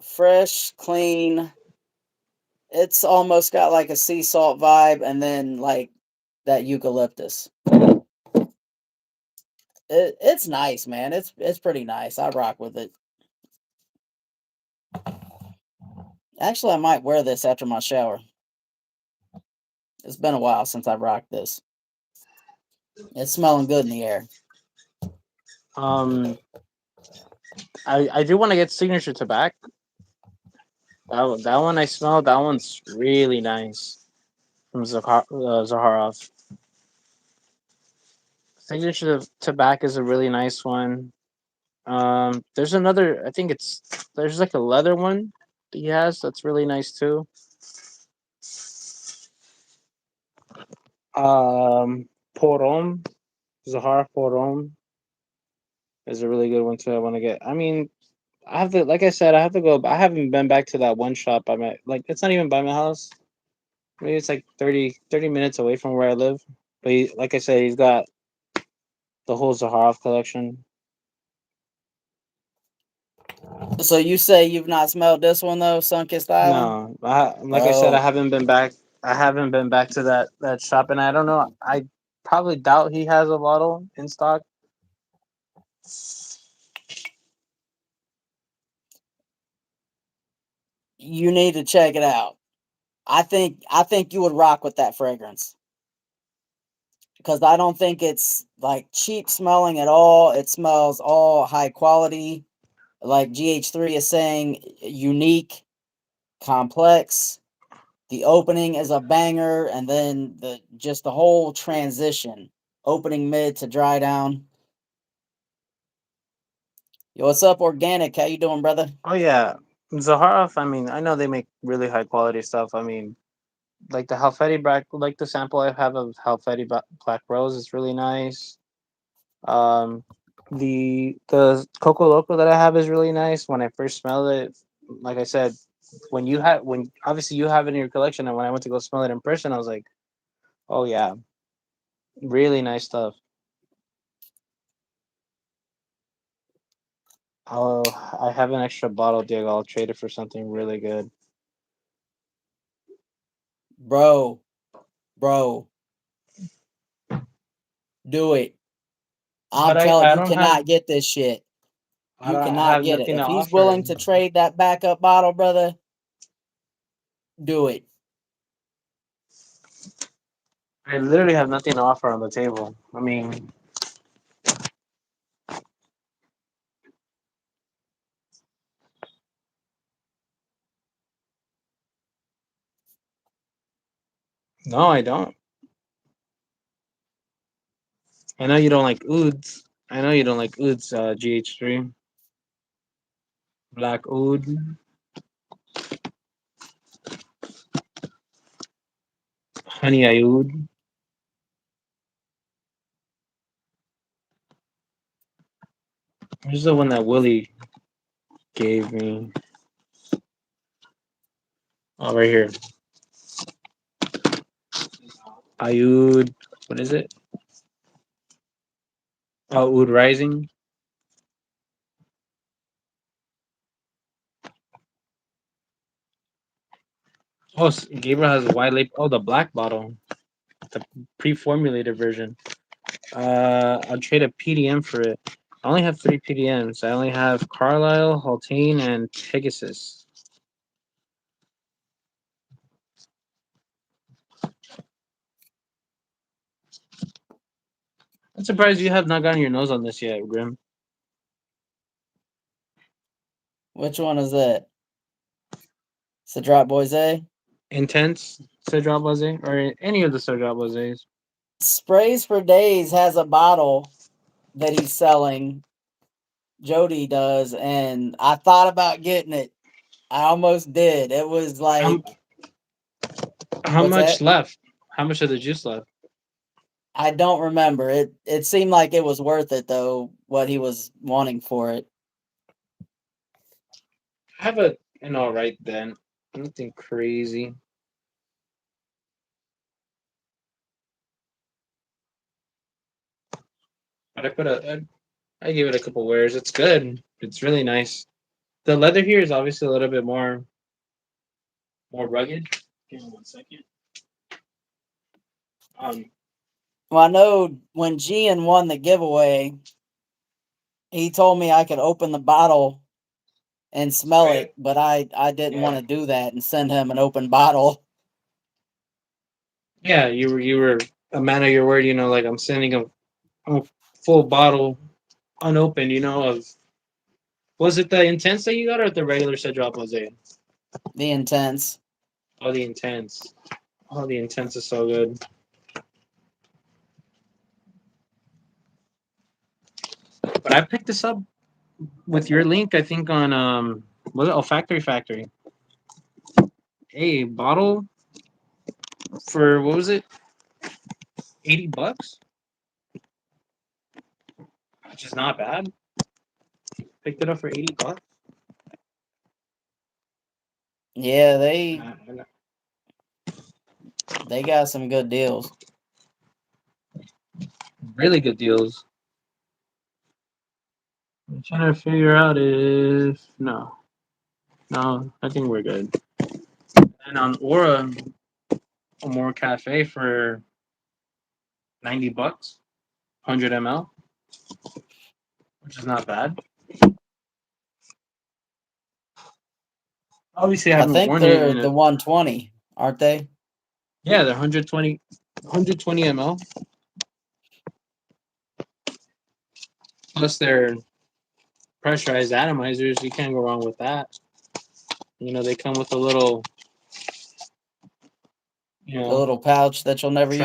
Fresh, clean. It's almost got like a sea salt vibe and then like that eucalyptus. It's nice, man. It's pretty nice. I rock with it. Actually, I might wear this after my shower. It's been a while since I rocked this. It's smelling good in the air. Um, I do want to get signature tobacco. That one I smelled. That one's really nice from Zaharoff. Signature tobacco is a really nice one. There's another. I think there's like a leather one that he has that's really nice too. Porom, Zahar Porom is a really good one too. I want to get. I mean, I have to, like I said, I have to go. I haven't been back to that one shop I'm at. Like, it's not even by my house. Maybe it's like 30 minutes away from where I live. But like I said, he's got the whole Zaharoff collection. So you say you've not smelled this one though, Sunkissed Island? No, like I said, I Bro, haven't been back. I haven't been back to that shop, and I don't know. I probably doubt he has a bottle in stock. you need to check it out. I think you would rock with that fragrance because I don't think it's like cheap smelling at all. It smells all high quality, like GH3 is saying, unique, complex. The opening is a banger, and then the whole transition, opening mid to dry down. Yo, what's up, organic? How you doing, brother? Oh yeah, Zaharoff. I mean, I know they make really high quality stuff. I mean, like the Halfeti Black, like the sample I have of Halfeti Black Rose is really nice. Um, the Coco Loco that I have is really nice. When I first smelled it, like I said, when obviously you have it in your collection, and when I went to go smell it in person, I was like, oh yeah, really nice stuff. Oh, I have an extra bottle, Diego. I'll trade it for something really good. Bro, bro, do it. I'm But telling I you, don't have cannot get this shit. I You don't cannot have get it. nothing to If he's offer. willing to trade that backup bottle, brother, do it. I literally have nothing to offer on the table. I mean, no, I don't. I know you don't like ouds. I know you don't like ouds, GH3. Black oud. Honey oud. Here's the one that Willie gave me. Oh, right here. Oud. What is it? Oh, oud rising. Oh, Gabriel has a white label. Oh, the black bottle. The pre-formulated version. I'll trade a PDM for it. I only have three PDMs. I only have Carlisle, Haltane, and Pegasus. I'm surprised you have not gotten your nose on this yet, Grim. Which one is that? It's the Drop Boys A? Intense Cedrat Blase, or any of the Cedrat Blases. Sprays for Days has a bottle that he's selling. Jody does, and I thought about getting it. I almost did. It was How, like, how what's much that? left? How much of the juice left? I don't remember. It seemed like it was worth it though, what he was wanting for it. I have an all right then. Nothing crazy. But I gave it a couple wears. It's good. It's really nice. The leather here is obviously a little bit more rugged. Give me 1 second. Um, Well, I know when Gian won the giveaway, he told me I could open the bottle and smell right? it, but I didn't want Yeah. to do that and send him an open bottle. Yeah, you were a man of your word. You know, like I'm sending a full bottle unopened. You know, of was it the intense that you got or the regular Cedrat Blase? The Intense. Oh, the intense. Oh, the intense is so good. But I picked this up with your link. I think on was it Olfactory Factory? A bottle for what was it? $80, which is not bad. Picked it up for $80. Yeah, And they I they got some good deals. really good deals. I'm trying to figure out if no, I think we're good. And on Aura, Amore Cafe for $90, 100 ml, which is not bad. Obviously, I I haven't think worn it they're in the a 120. aren't they? Yeah, they're 120 ml. Plus they're pressurized atomizers. You can't go wrong with that. They come with a little, you The know, little pouch that you'll never use.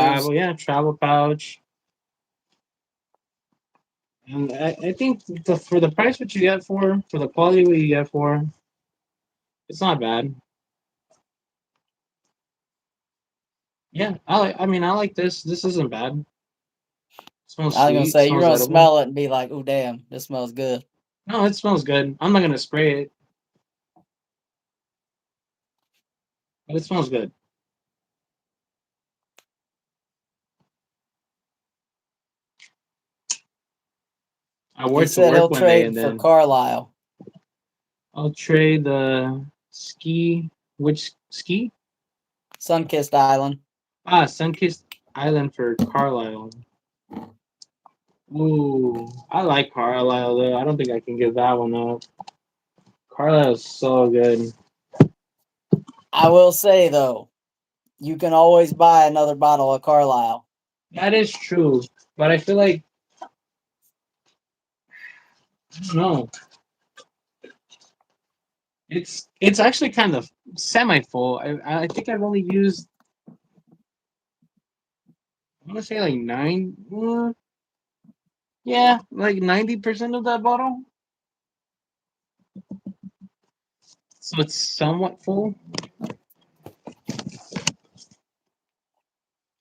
travel pouch. And I think for the price what you get for the quality what you get for, it's not bad. Yeah, I like this. This isn't bad. It smells I was gonna sweet. say you're Smells gonna edible. smell it and be like, "Oh damn, this smells good." No, it smells good. I'm not gonna spray it, but it smells good. I wore He it to said work he'll one day, and trade for then Carlisle. I'll trade the ski. Which ski? Sunkissed Island. Sunkissed Island for Carlisle. Ooh, I like Carlisle though. I don't think I can give that one up. Carlisle's so good. I will say though, you can always buy another bottle of Carlisle. That is true, but I feel like I don't know. It's actually kind of semi full. I think I've only used I want to say like nine. Yeah, like 90% of that bottle. So it's somewhat full.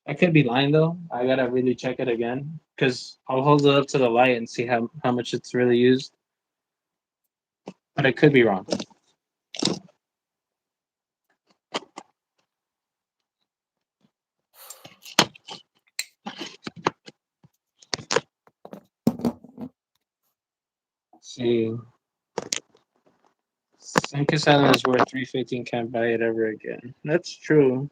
I could be lying though. I gotta really check it again because I'll hold it up to the light and see how much it's really used. But I could be wrong. Let's see, Sunkist Island is worth 315. Can't buy it ever again. That's true.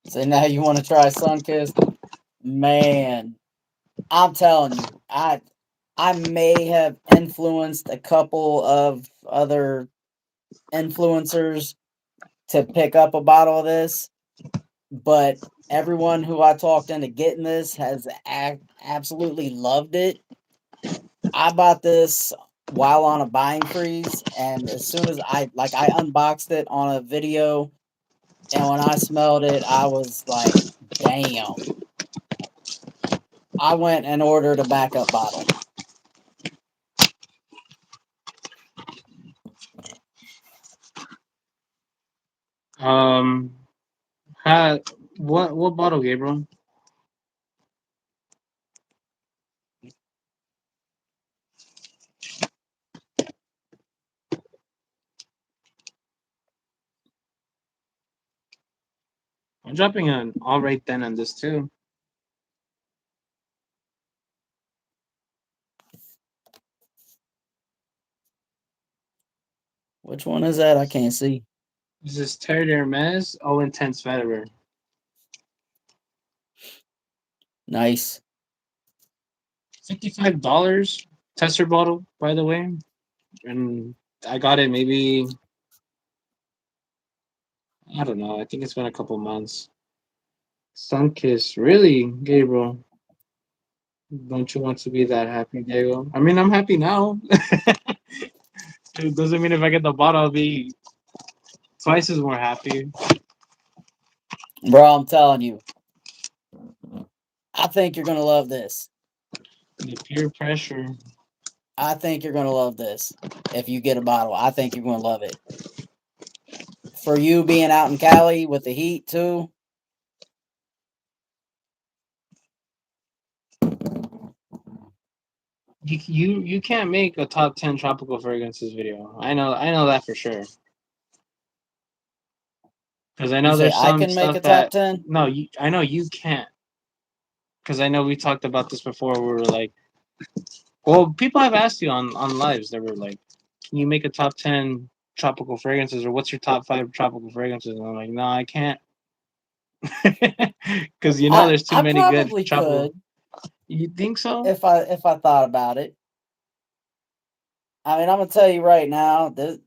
So now you want to try Sunkissed? Man, I'm telling you, I may have influenced a couple of other influencers to pick up a bottle of this, but everyone who I talked into getting this has absolutely loved it. I bought this while on a buying freeze, and as soon as I unboxed it on a video, and when I smelled it, I was like, "Damn!" I went and ordered a backup bottle. Um, ha, what bottle, Gabriel? I'm dropping an all right then on this too. Which one is that? I can't see. This is Terre d'Hermes All Intense Vetiver. Nice. $55 tester bottle, by the way, and I got it maybe I don't know. I think it's been a couple months. Sunkiss, really, Gabriel? Don't you want to be that happy, Diego? I mean, I'm happy now. It doesn't mean if I get the bottle, I'll be twice as more happy. Bro, I'm telling you, I think you're going to love this. The peer pressure. I think you're going to love this. If you get a bottle, I think you're going to love it. For you being out in Cali with the heat too. You can't make a top 10 tropical fragrances video. I know that for sure. Because I You know say there's I some can make a stuff top that 10? no, I know you can't. Because I know we talked about this before. We were like, well, people have asked you on lives. They were like, can you make a top 10 tropical fragrances, or what's your top 5 tropical fragrances? And I'm like, no, I can't, because there's too I many good probably tropical. could You think so? if I thought about it. I mean, I'm gonna tell you right now, this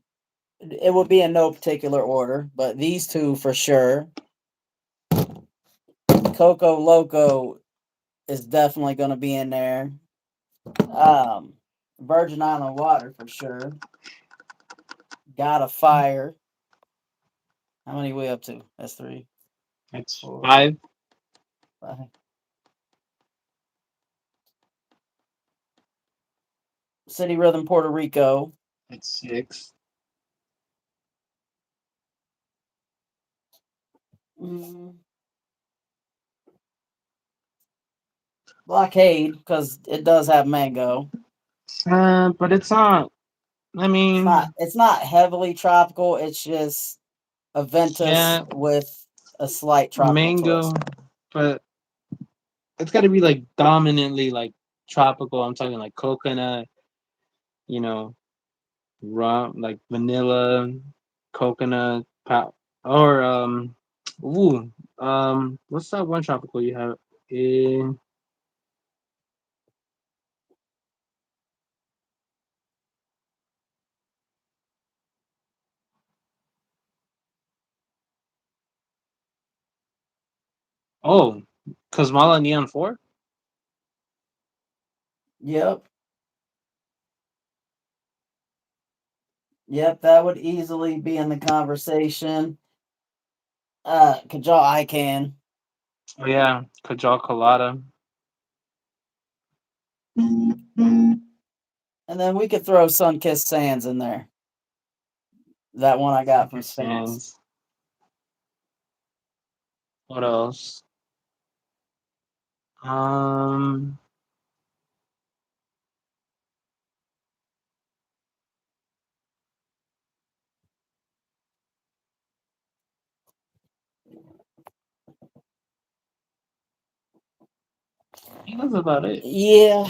it would be in no particular order, but these two for sure. Coco Loco is definitely gonna be in there. Um, Virgin Island Water for sure. Got a Fire. How many we up to? That's three, That's four, 5. 5. City Rhythm Puerto Rico. That's 6. Mm, Blockade, because it does have mango. But it's not. I mean, It's not heavily tropical. It's just a Ventus yeah, with a slight tropical mango, twist. but it's got to be like dominantly like tropical. I'm talking like coconut, you know, rum, like vanilla, coconut, or ooh, what's that one tropical you have? Eh, oh, Cosmala Neon 4? Yep. Yep, that would easily be in the conversation. Kajal Ican. Oh yeah, Kajal Colada. And then we could throw Sunkissed Sands in there. That one I got from Sphinx. Sands. What else? Um, I think that's about it. Yeah.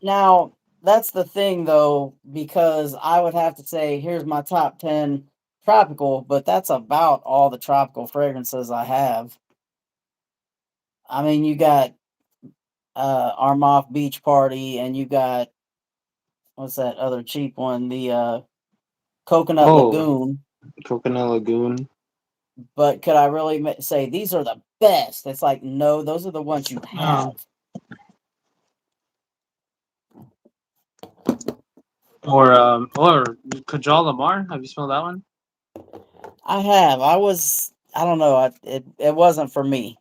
Now, that's the thing, though, because I would have to say, here's my top 10 tropical, but that's about all the tropical fragrances I have. I mean, you got Armoff Beach Party, and you got, what's that other cheap one? The Coconut Oh, Lagoon. Coconut Lagoon. But could I really say these are the best? It's like, no, those are the ones you No. have. Or Kajal Lamar. Have you smelled that one? I have. I don't know. It wasn't for me.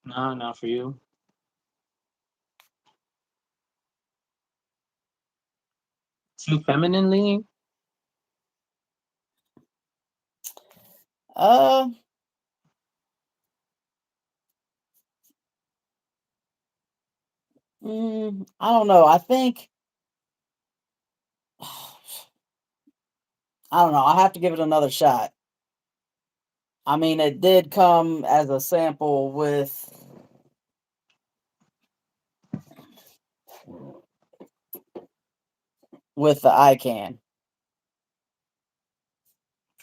No, not for you. Too feminine leaning. Uh, I don't know. I think I don't know. I have to give it another shot. I mean, it did come as a sample with the ICANN.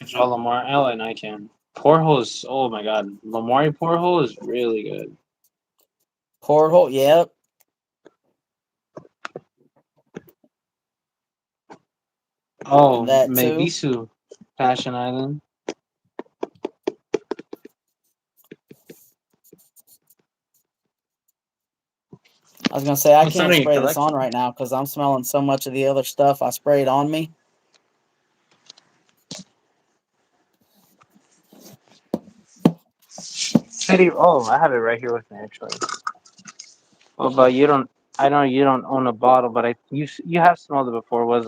Kajal Lamar. Oh, and I can. Porthole is. Oh my god. Lamari Porthole is really good. Porthole, yep, Oh, that too. Mebisu. Passion Island. I was gonna say I What's that can't in your spray this on collection? right now because I'm smelling so much of the other stuff I sprayed on me. City. Oh, I have it right here with me actually. Oh, but you don't. I know you don't own a bottle, but you have smelled it before. Was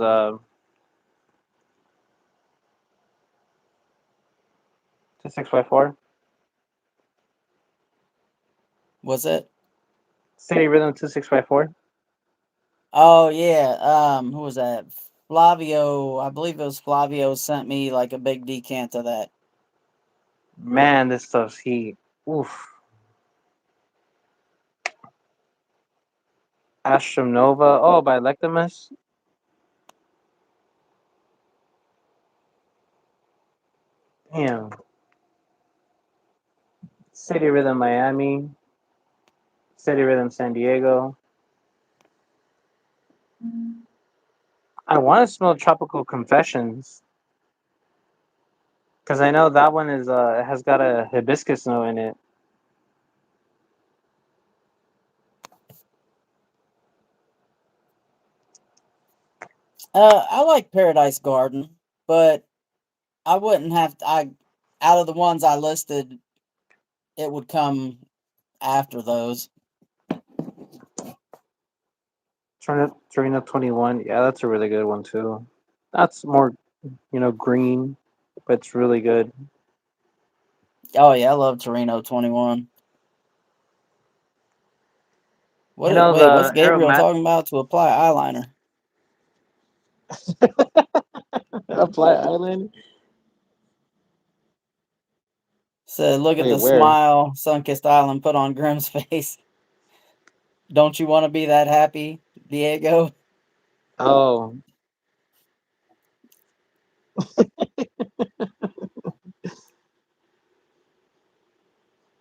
6x4 Was it? City Rhythm 26x4. Oh yeah. Who was that? Flavio. I believe it was Flavio sent me like a big decant of that. Man, this stuff's heat. Oof. Astrum Nova. Oh, by Lectimus. Damn. City Rhythm Miami, City Rhythm San Diego. I want to smell Tropical Confessions because I know that one is has got a hibiscus note in it. I like Paradise Garden, but I wouldn't have to, I out of the ones I listed, it would come after those. Torino 21. Yeah, that's a really good one too. That's more, green, but it's really good. Oh yeah, I love Torino 21. You What? know Wait, what's the Gabriel aromat talking about to apply eyeliner? apply island. Said, look at Wait, the where? smile Sunkissed Island put on Grimm's face. Don't you want to be that happy, Diego? Oh,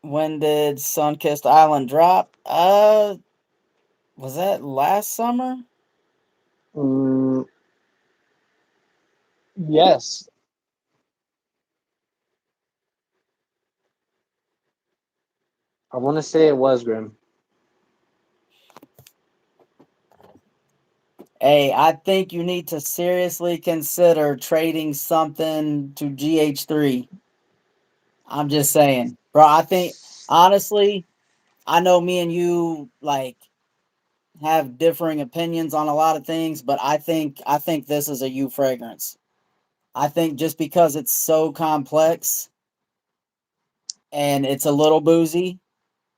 When did Sunkissed Island drop? Was that last summer? mm, yes. I want to say it was Grim. Hey, I think you need to seriously consider trading something to GH3. I'm just saying, bro. I think honestly, I know me and you like have differing opinions on a lot of things, but I think this is a you fragrance. I think just because it's so complex and it's a little boozy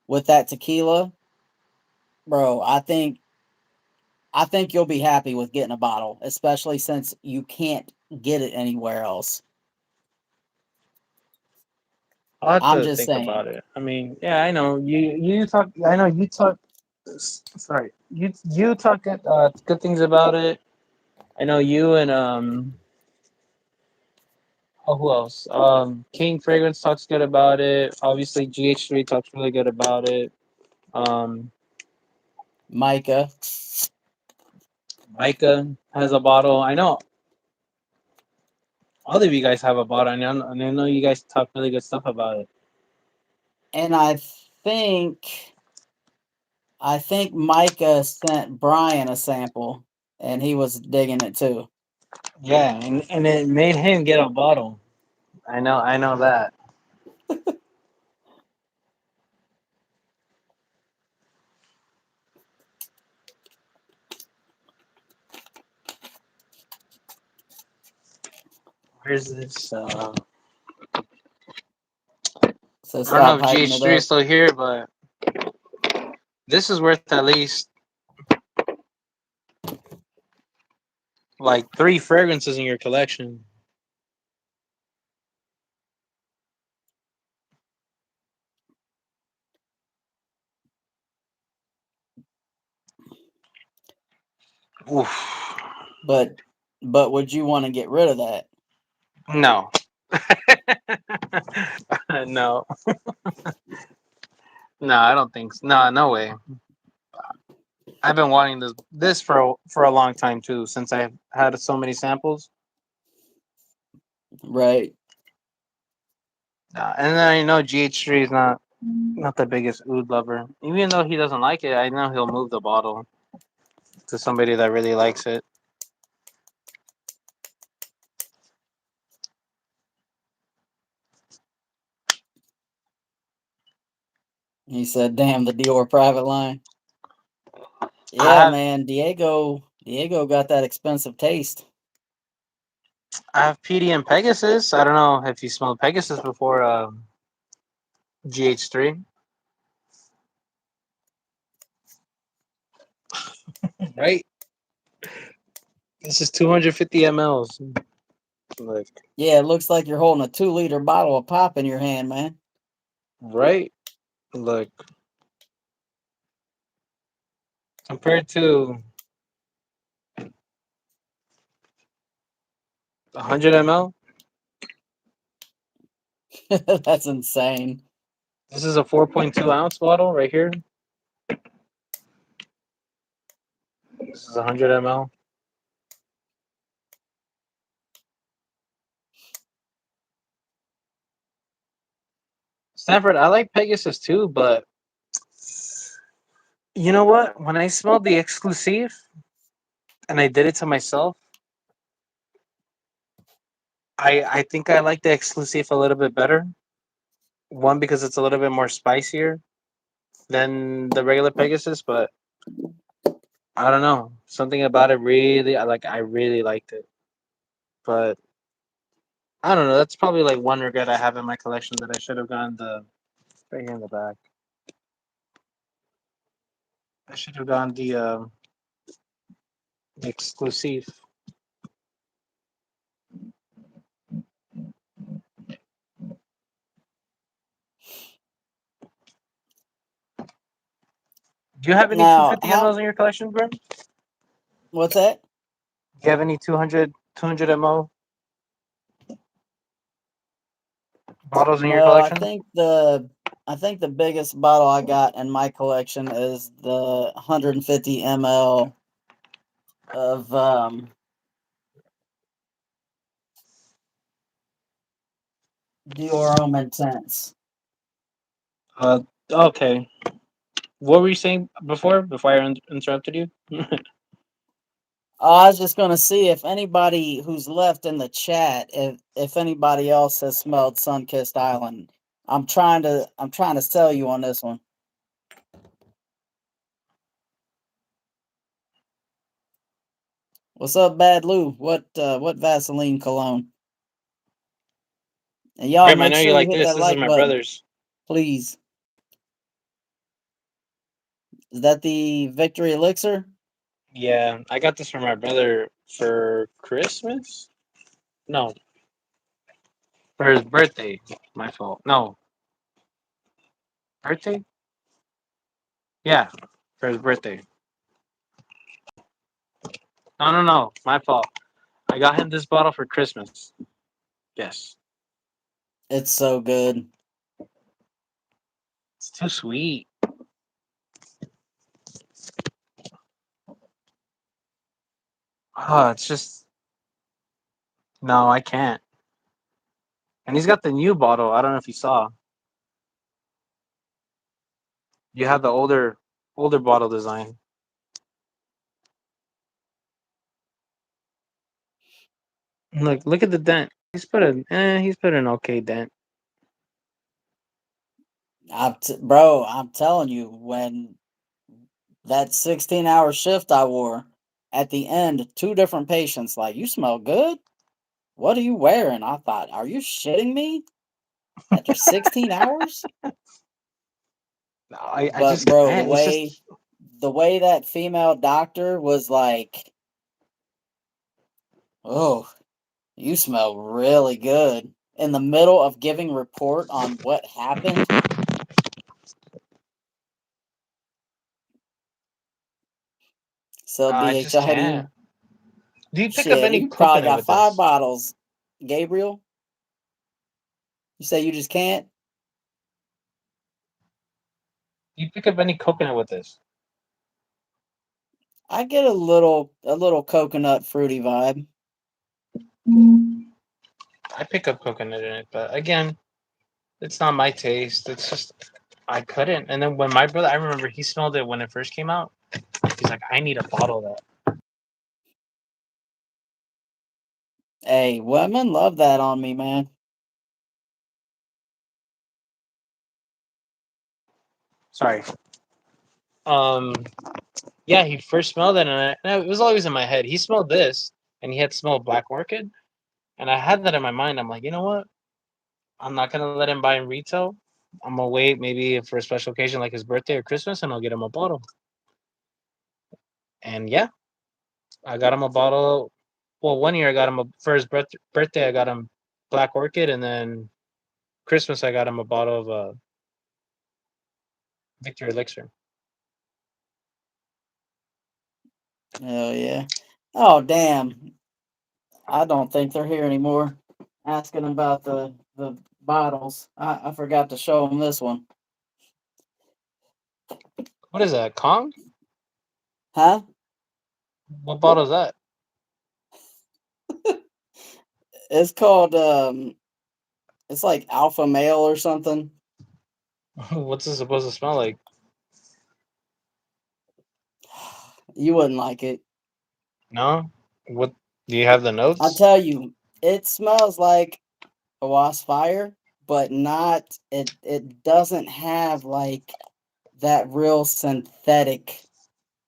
with that tequila, bro, I think you'll be happy with getting a bottle, especially since you can't get it anywhere else. I'll have I'm to just think saying. about it. I mean, yeah, I know you talk. I know you talk. Sorry, you talk good things about it. I know you and oh, who else? King Fragrance talks good about it. Obviously, GH3 talks really good about it. Um, Micah. Micah has a bottle. I know all of you guys have a bottle, and I know you guys talk really good stuff about it. And think I think Micah sent Brian a sample and he was digging it too. Yeah, and it made him get a bottle. I know that. Where's this? So I don't know stop if hyping it GH3 is up. still here, but this is worth at least like three fragrances in your collection. Oof. But would you want to get rid of that? No. No. No, I don't think so. No, no way. I've been wanting this for a long time too, since I've had so many samples. Right. And then I know GH3 is not the biggest oud lover. Even though he doesn't like it, I know he'll move the bottle to somebody that really likes it. He said, "Damn the Dior private line." I Yeah, have man, Diego got that expensive taste. I have PD and Pegasus. I don't know if you smelled Pegasus before GH3. Right? This is 250 mLs. Like, Yeah, it looks like you're holding a 2-liter bottle of pop in your hand, man. right? Like, compared to 100 ml, That's insane. This is a 4.2 ounce bottle right here. This is 100 ml. Stanford, I like Pegasus too, but you know what? When I smelled the exclusive and I did it to myself, I think I like the exclusive a little bit better. One because it's a little bit more spicier than the regular Pegasus, but I don't know. Something about it really I like I really liked it. But I don't know. That's probably like one regret I have in my collection that I should have gone the right here in the back. I should have gone the exclusive. Do you have any Now, 250 how? mLs in your collection, bro? Do What's that? you have any 200 ml bottles in your No, collection? I think the biggest bottle I got in my collection is the 150 ml of the Aroma Intense. Uh, okay. What were you saying before I interrupted you? Oh, I was just gonna see if anybody who's left in the chat, if anybody else has smelled Sunkissed Island. I'm trying to sell you on this one. What's up, Bad Lou? What Vaseline cologne? And y'all Grim, I make know you sure you like hit this. that This is like my button, brother's. please. Is that the Victory Elixir? Yeah, I got this for my brother for Christmas. No, for his birthday. My fault. No, birthday. Yeah, for his birthday. No, no, no. My fault. I got him this bottle for Christmas. Yes. It's so good. It's too sweet. Oh, it's just no, I can't. And he's got the new bottle. I don't know if you saw. You have the older bottle design. Look at the dent. He's put an okay dent. Bro, I'm telling you, when that 16-hour shift I wore, at the end, two different patients like, "You smell good. What are you wearing?" I thought, "Are you shitting me?" After 16 hours? No, I But just bro, can't. It's just the way that female doctor was like, "Oh, you smell really good." In the middle of giving report on what happened. So I just BHI, can't. Do you pick up shit, any you probably coconut got with five this? bottles. Gabriel, you say you just can't? Do you pick up any coconut with this? I get a little coconut fruity vibe. I pick up coconut in it, but again, it's not my taste. It's just I couldn't. And then when my brother, I remember he smelled it when it first came out. He's like, I need a bottle of that. Hey, women love that on me, man. Sorry. Um, yeah, he first smelled it, and it was always in my head. He smelled this, and he had smelled Black Orchid, and I had that in my mind. I'm like, you know what? I'm not gonna let him buy in retail. I'm gonna wait maybe for a special occasion like his birthday or Christmas, and I'll get him a bottle. And yeah, I got him a bottle. Well, one year I got him for his birthday. I got him Black Orchid, and then Christmas I got him a bottle of Victory Elixir. Hell yeah. Oh damn. I don't think they're here anymore. Asking about the bottles. I forgot to show them this one. What is that? Kong? Huh? What bottle is that? It's called it's like alpha male or something. What's it supposed to smell like? You wouldn't like it. No? What do you have the I'll notes? tell you, it smells like a wasp fire, but not it doesn't have like that real synthetic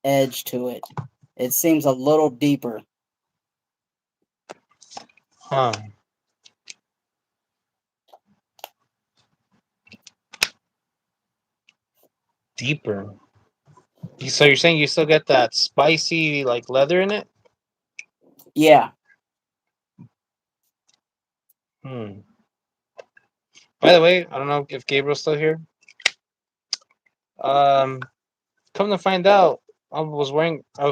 edge to it. It seems a little deeper. Huh. Deeper. So you're saying you still get that spicy like leather in it? Yeah. Hmm. By the way, I don't know if Gabriel's still here. Um, come to find out, I was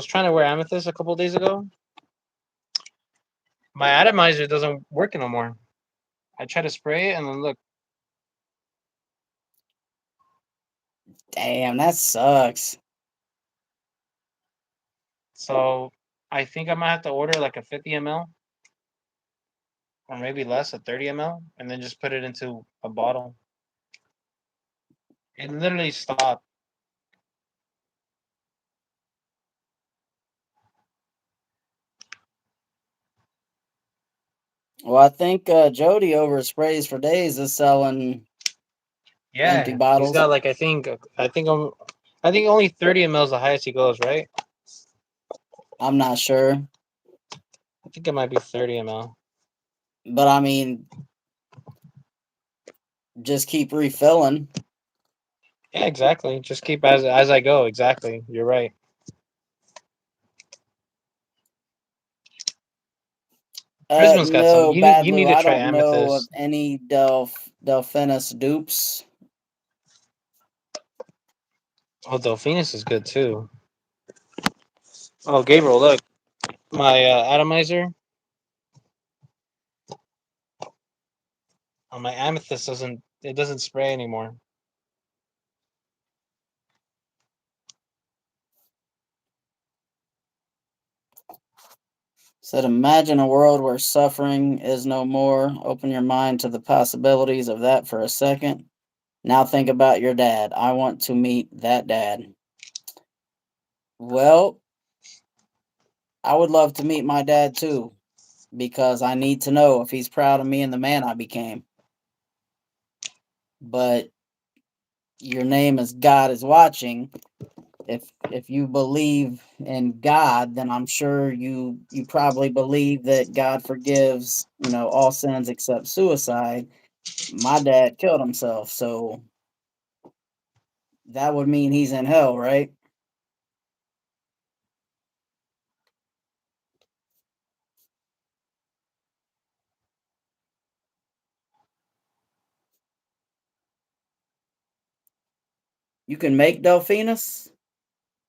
trying to wear amethyst a couple days ago. My atomizer doesn't work no more. I try to spray it and then look. Damn, that sucks. So I think I might have to order like a 50 ml or maybe less, a 30 ml, and then just put it into a bottle. It literally stopped. Well, I think Jody over at Sprays for Days is selling empty Yeah, he's bottles. got like I think only 30 ml is the highest he goes, right? I'm not sure, I think it might be 30 ml. but I mean, just keep refilling. Yeah, exactly. Just keep as I go. Exactly. You're right. Prisma's got some. No, Bad You need Lou. to I try don't know of amethyst. any Delphinus dupes. Oh, Delphinus is good too. Oh, Gabriel, look, my atomizer on my amethyst doesn't spray anymore. Said, imagine a world where suffering is no more. Open your mind to the possibilities of that for a second. Now think about your dad. I want to meet that dad. Well, I would love to meet my dad too, because I need to know if he's proud of me and the man I became. But your name is God is watching. If you believe in God, then I'm sure you probably believe that God forgives, all sins except suicide. My dad killed himself, so that would mean he's in hell, right? You can make Delphinus?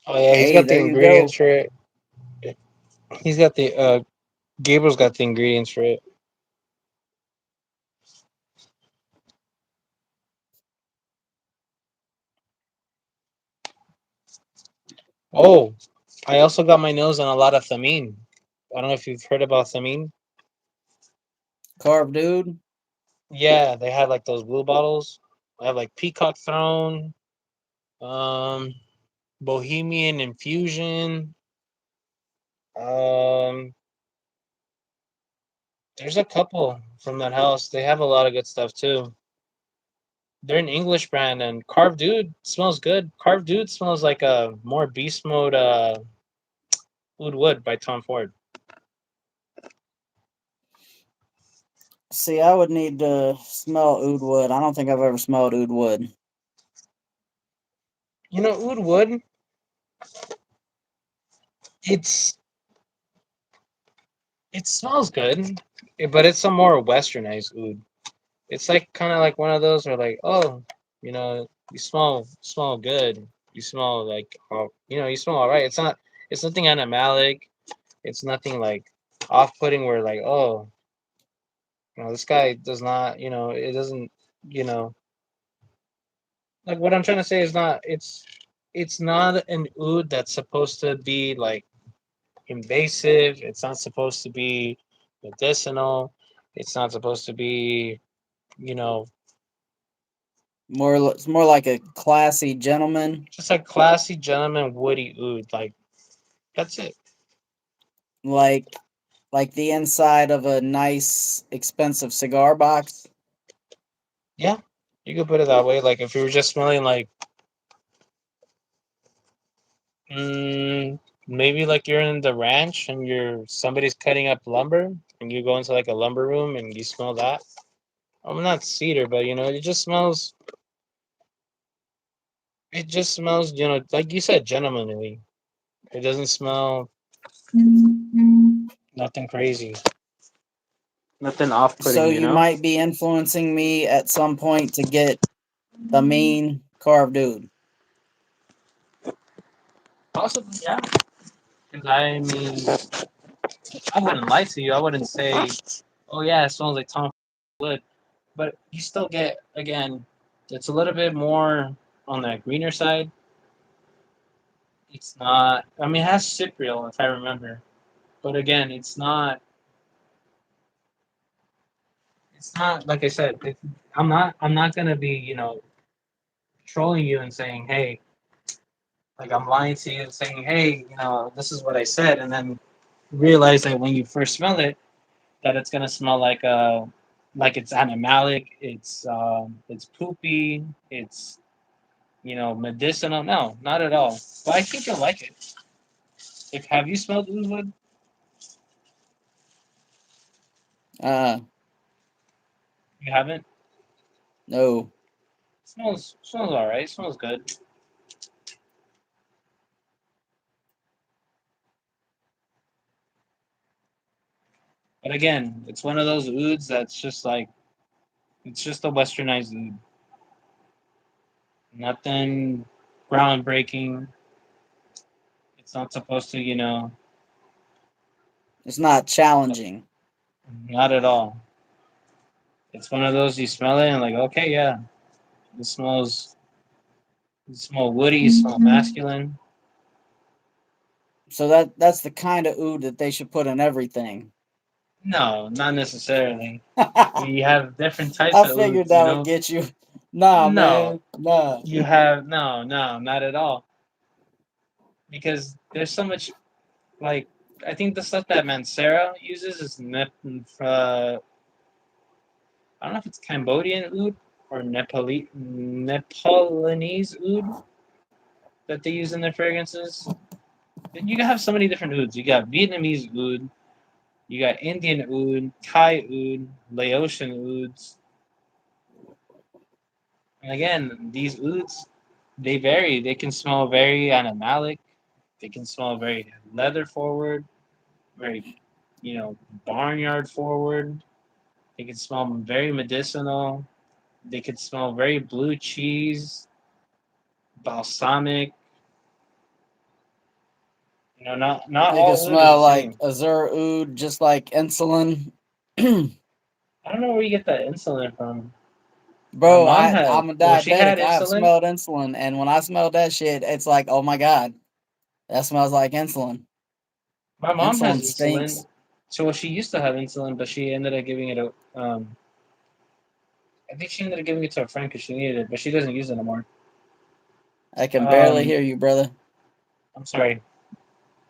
Oh yeah, he's Hey, got the there you ingredients go. for it. He's got the Gabriel's got the ingredients for it. Oh, I also got my nose on a lot of thamine. I don't know if you've heard about thamine. Carved dude. Yeah, they had like those blue bottles. I have like Peacock Throne, um, Bohemian Infusion. Um, there's a couple from that house. They have a lot of good stuff too. They're an English brand, and Carved Dude smells good. Carved Dude smells like a more beast mode Oud Wood by Tom Ford. See, I would need to smell oud wood. I don't think I've ever smelled oud wood. You know, Oud Wood, it's it smells good, but it's a more westernized oud. It's like kind of like one of those where like, oh, you smell good. You smell like, oh, you smell all right. It's nothing animalic. It's nothing like off-putting where like, oh, This guy does not, it doesn't, you know, like what I'm trying to say is not, it's not an oud that's supposed to be like invasive. It's not supposed to be medicinal. It's not supposed to be, you know, It's more like a classy gentleman, just a classy gentleman woody oud. Like that's it. like the inside of a nice expensive cigar box. Yeah, you could put it that way. Like if you were just smelling like, maybe like you're in the ranch and somebody's cutting up lumber and you go into like a lumber room and you smell that. I'm not cedar, but it just smells, like you said, gentlemanly. It doesn't smell nothing crazy, nothing So off-putting. you might be influencing me at some point to get the mean carved dude. Possibly, yeah. Because I mean, I wouldn't lie to you. I wouldn't say, "Oh yeah, it smells like Tom Wood," but you still get again. It's a little bit more on the greener side. It's not. I mean, it has cypriol if I remember, but again, it's not. It's not like I said. I'm not. I'm not gonna be trolling you and saying, "Hey," like I'm lying to you and saying, "Hey, this is what I said," and then realize that when you first smell it, that it's gonna smell like it's animalic, it's poopy, it's medicinal. No, not at all. But I think you'll like it. If have you smelled oud? Uh, You haven't. no. Smells all right. Smells good. But again, it's one of those ouds that's just like it's just a westernized oud. Nothing groundbreaking. It's not supposed to, It's not challenging. not at all. It's one of those you smell it and like, okay, yeah, it smells. You smell woody. You smell masculine. So that's the kind of oud that they should put in everything. No, not necessarily. I You have different types of figured ouds. that would get you. Nah, No, man. Nah. you have no, not at all. Because there's so much like I think the stuff that Mancera uses is I don't know if it's Cambodian oud or Nepalese oud that they use in their fragrances. Then you have so many different ouds. You got Vietnamese oud, you got Indian oud, Thai oud, Laotian ouds. And again, these ouds, they vary. They can smell very animalic. They can smell very leather forward, very, barnyard forward. They can smell very medicinal. They could smell very blue cheese, balsamic. Not They could all oud is the smell like same. azure oud, just like insulin. I don't know where you get that insulin from. My Bro, mom had, I'm a well, she had diabetic. I have insulin. smelled insulin, and when I smell that shit, it's like, oh my god, that smells like insulin. My mom has Insulin insulin. stinks. So well, she used to have insulin, but she ended up giving it a. I think she ended up giving it to a friend because she needed it, but she doesn't use it anymore. I can barely Um, hear you, brother. I'm sorry.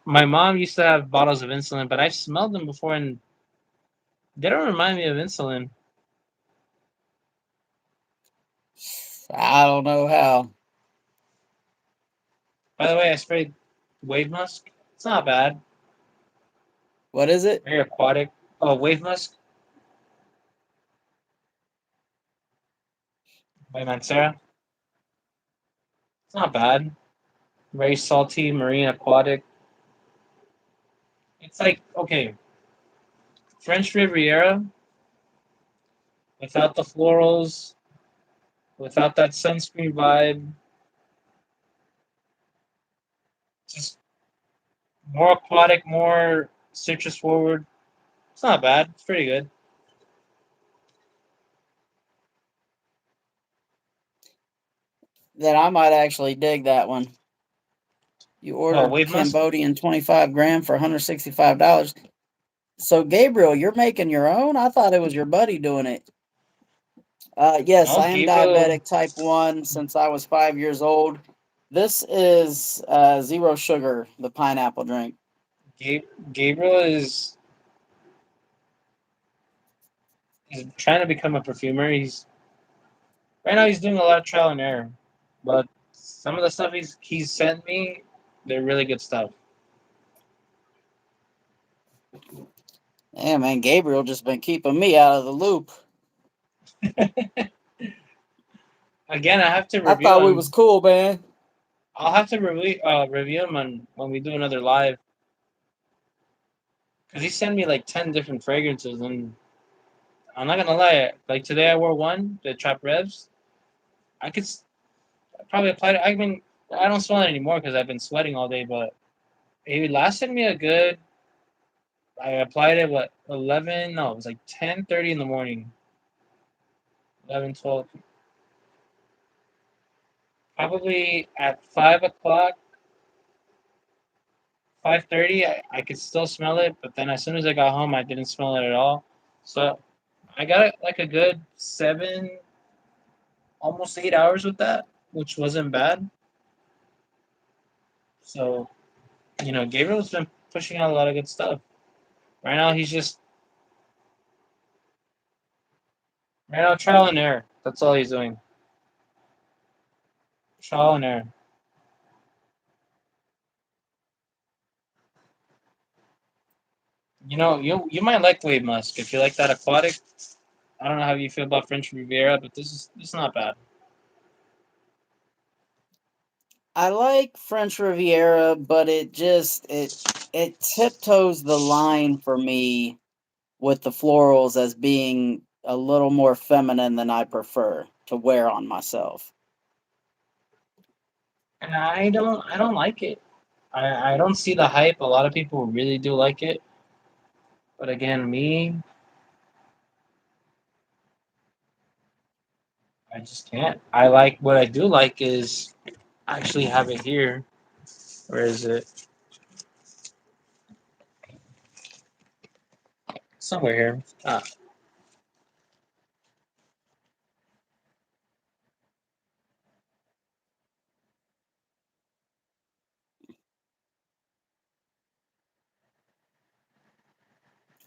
My mom used to have bottles of insulin, but I've smelled them before, and they don't remind me of insulin. I don't know how. By the way, I sprayed wave musk. It's not bad. What is it? Very aquatic. Oh, wave musk by Mancera. It's not bad. Very salty, marine aquatic. It's like okay, French Riviera without the florals, without that sunscreen vibe. Just more aquatic, more citrus forward. It's not bad. It's pretty good. then I might actually dig that one. You Oh, ordered wave musk. Cambodian 25 gram for $165. So Gabriel, you're making your own? I thought it was your buddy doing it. Yes, No, I am Gabriel. diabetic type 1 since I was 5 years old. This is zero sugar, the pineapple drink. Gabriel is trying to become a perfumer. He's right now he's doing a lot of trial and error, but some of the stuff he's sent me, they're really good stuff. Yeah, man, Gabriel just been keeping me out of the loop. Again, I have to I review thought we was him. cool, man. I'll have to review him when we do another live because he sent me like 10 different fragrances, and I'm not gonna lie. Like today, I wore one, the Trap Revs. I could probably apply it. I mean, I don't smell it anymore because I've been sweating all day, but it lasted me a good. I applied it what 11? No, it was like 10:30 in the morning. 11, 12. Probably at 5 o'clock, 5:30. I could still smell it, but then as soon as I got home, I didn't smell it at all. So I got it like a good 7, almost 8 hours with that, which wasn't bad. So Gabriel's been pushing out a lot of good stuff. Right now, he's just right now trial and error. That's all he's doing. Trial and error. You might like Wave Musk if you like that aquatic. I don't know how you feel about French Riviera, but this is not bad. I like French Riviera, but it tiptoes the line for me with the florals as being a little more feminine than I prefer to wear on myself. And I don't like it. I don't see the hype. A lot of people really do like it, but again, me, I just can't. I like what I do like is I actually have it here. Where is it? Somewhere here.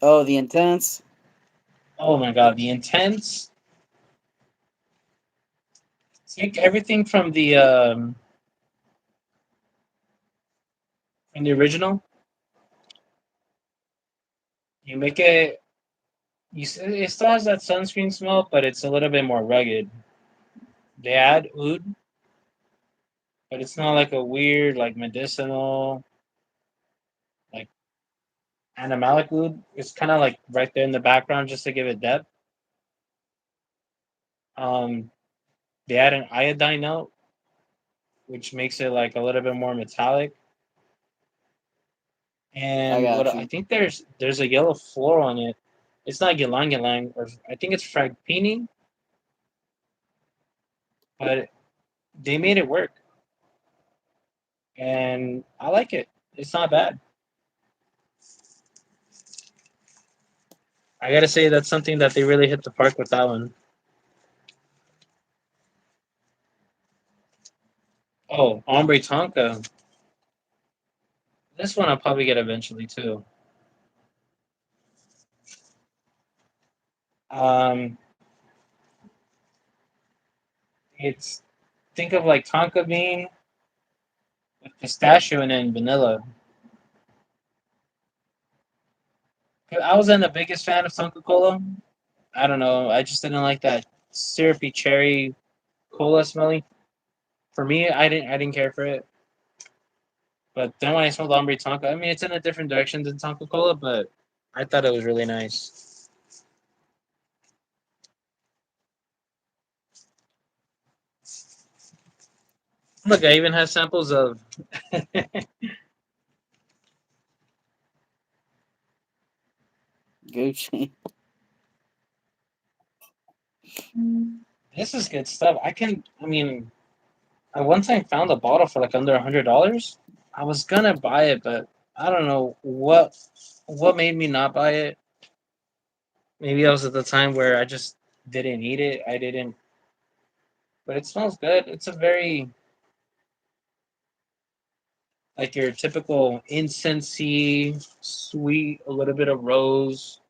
Oh, the intense. Oh my god, the intense. Take everything from the original. You make it. It still has that sunscreen smell, but it's a little bit more rugged. They add oud, but it's not like a weird, like medicinal, like animalic oud. It's kind of like right there in the background just to give it depth. Um, they add an iodine note, which makes it like a little bit more metallic. I And what got I you. think there's a yellow floral on it. It's not ylang ylang, or I think it's fragpini, but they made it work, and I like it. It's not bad. I gotta say that's something that they really hit the park with that one. Oh, Ombre Tonka. This one I'll probably get eventually too. Um, it's think of like Tonka bean with pistachio and then vanilla. I wasn't the biggest fan of Tonka Cola. I don't know. I just didn't like that syrupy cherry cola smelling. For me, I didn't care for it. But then when I smelled Ombre Tonka, I mean, it's in a different direction than Tonka Cola, but I thought it was really nice. Look, I even have samples of. Gucci. This is good stuff. I mean, I one time found a bottle for like under $100. I was gonna buy it, but I don't know what made me not buy it. Maybe I was at the time where I just didn't need it. I didn't, but it smells good. It's a very like your typical incensey, sweet, a little bit of rose,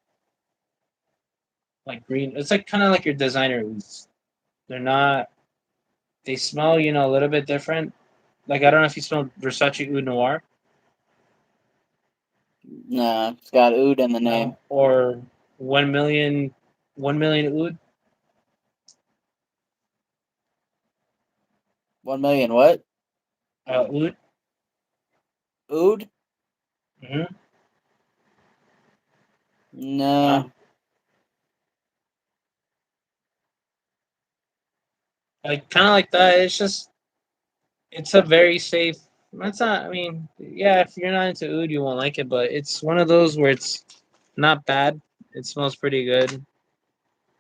like green. It's like kind of like your designer ouds. They're not. They smell, a little bit different. Like I don't know if you smell Versace Oud Noir. Nah, it's got oud in the name. No, or 1 million, 1 million oud 1 million what? oud. Oud? Mm-hmm. No. Like kind of like that. It's a very safe. It's not. I mean, yeah, if you're not into oud, you won't like it. But it's one of those where it's not bad. It smells pretty good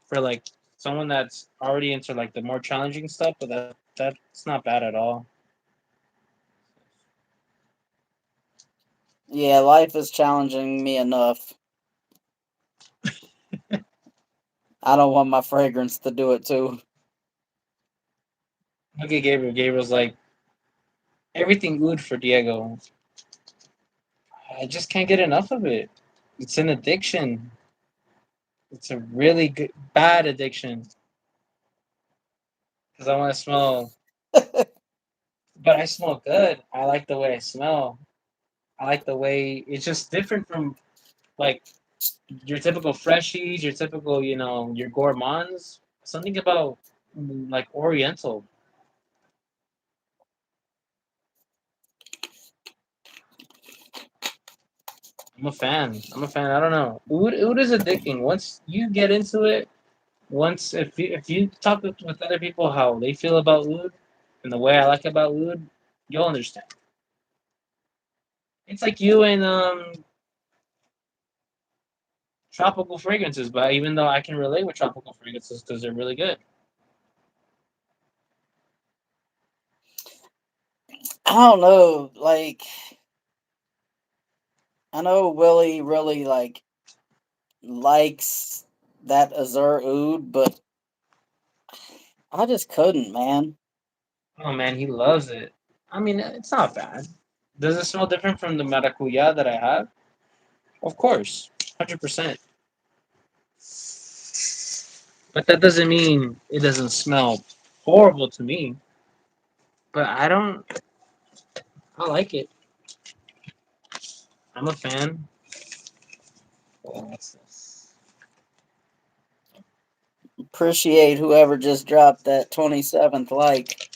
for like someone that's already into like the more challenging stuff. But that's not bad at all. Yeah, life is challenging me enough. I don't want my fragrance to do it too. Look at Gabriel. Gabriel's like everything oud for Diego. I just can't get enough of it. It's an addiction. It's a really good, bad addiction because I want to smell, but I smell good. I like the way I smell. I like the way it's just different from like your typical freshies, your typical, your gourmands. Something about like Oriental. I'm a fan. I'm a fan. I don't know. Oud is addicting. Once you get into it, once if you talk with other people how they feel about oud and the way I like about oud, you'll understand. It's like you and tropical fragrances, but even though I can relate with tropical fragrances because they're really good. I don't know. Like, I know Willie really likes that Azure Oud, but I just couldn't, man. Oh man, he loves it. I mean, it's not bad. Does it smell different from the maracuya that I have? Of course, 100%. But that doesn't mean it doesn't smell horrible to me. But I don't. I like it. I'm a fan. Oh, what's this? Appreciate whoever just dropped that 27th like.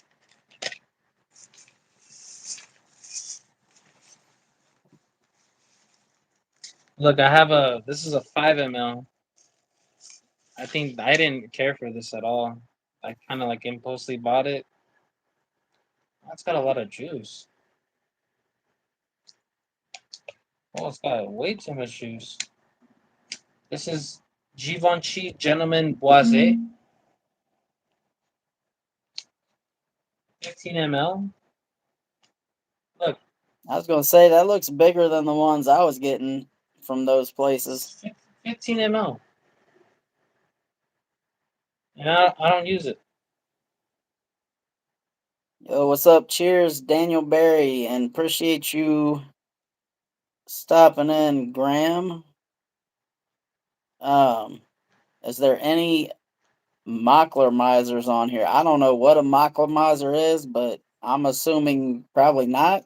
Look, I have a. This is a 5 ml. I think I didn't care for this at all. I kind of like impulsively bought it. That's got a lot of juice. Oh, it's got way too much juice. This is Givenchy Gentleman Boisé, 15 ml. Look, I was gonna say that looks bigger than the ones I was getting from those places. 15 ml. And I don't use it. Yo, what's up? Cheers, Daniel Barry, and appreciate you stopping in, Graham. Um, is there any Mockler misers on here? I don't know what a Mockler miser is, but I'm assuming probably not.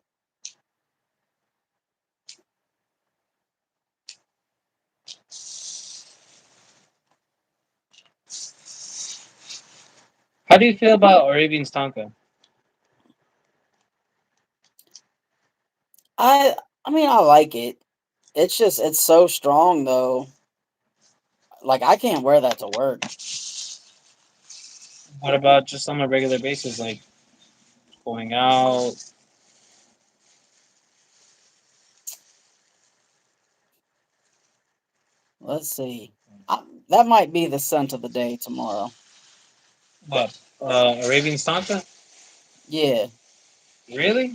How do you feel about Arabian Stanka? I I mean I like it. It's just it's so strong though. Like I can't wear that to work. What about just on a regular basis, like going out? Let's see. That might be the scent of the day tomorrow. What? Arabian Stanka? Yeah, Really?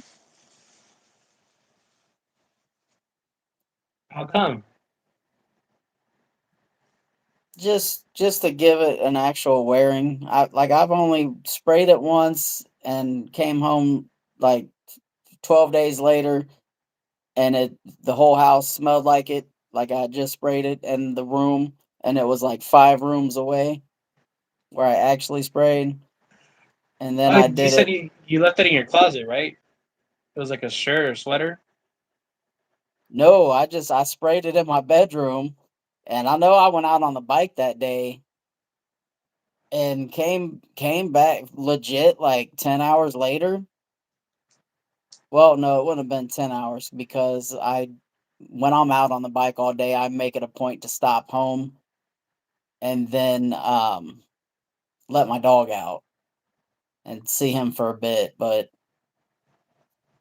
How come? just to give it an actual wearing. I've only sprayed it once and came home like 12 days later, and the whole house smelled like it, like I had just sprayed it in the room, and it was like 5 rooms away where I actually sprayed, and then Oh, I you did said it. you left it in your closet, right? It was like a shirt or sweater. No, I sprayed it in my bedroom, and I know I went out on the bike that day and came back legit like 10 hours later. Well, no, it wouldn't have been 10 hours because I when I'm out on the bike all day, I make it a point to stop home and then let my dog out and see him for a bit, but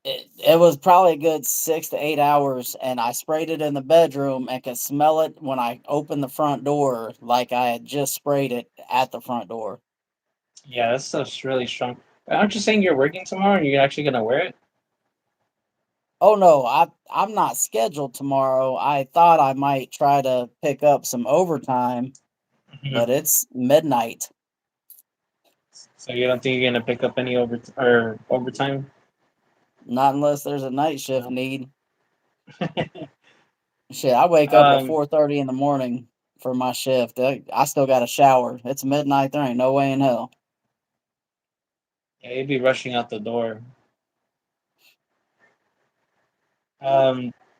it was probably a good 6 to 8 hours, and I sprayed it in the bedroom and could smell it when I opened the front door, like I had just sprayed it at the front door. Yeah, that stuff's really strong. Aren't you saying you're working tomorrow and you're actually gonna wear it? Oh no, I'm not scheduled tomorrow. I thought I might try to pick up some overtime, Mhm. but it's midnight. So you don't think you're gonna pick up any overtime? Not unless there's a night shift No. need. Shit, I wake up at um, 4:30 in the morning for my shift. I still got to shower. It's midnight. There ain't no way in hell. yeah, you'd be rushing out the door.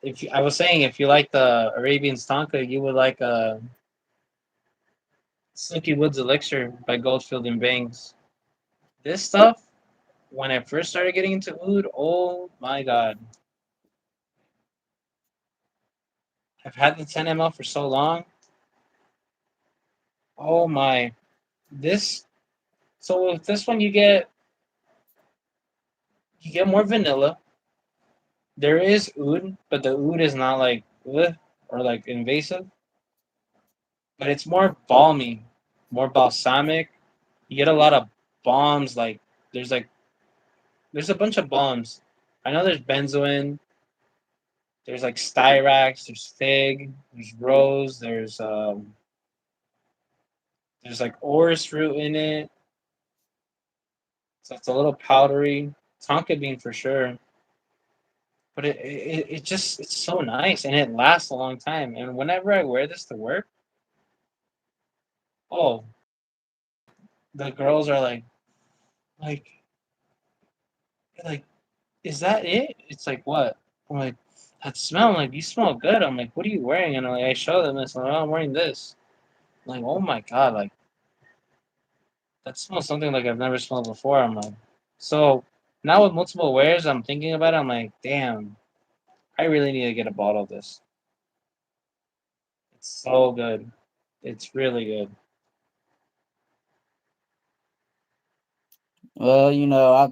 If you, I was saying, if you like the Arabian Stanka, you would like Silky Woods Elixir by Goldfield and Bangs. This stuff, when I first started getting into oud, oh my god, I've had the 10 ml for so long. Oh my, this. So with this one, you get more vanilla. There is oud, but the oud is not like ugh, or like invasive, but it's more balmy, more balsamic. You get a lot of bombs. There's like there's a bunch of bombs. I know there's benzoin, there's like styrax, there's fig, there's rose, there's like orris root in it, so it's a little powdery. Tonka bean for sure, but it just it's so nice and it lasts a long time. And whenever I wear this to work, oh, the girls are like, like, is that it? It's like what? I'm like, that smell. I'm like, you smell good. I'm like, what are you wearing? And I show them this. I'm like, oh, I'm wearing this. I'm like, oh my god, like that smells something like I've never smelled before. I'm like, so now with multiple wears, I'm thinking about it. I'm like, damn, I really need to get a bottle of this. It's so good. It's really good. Well, I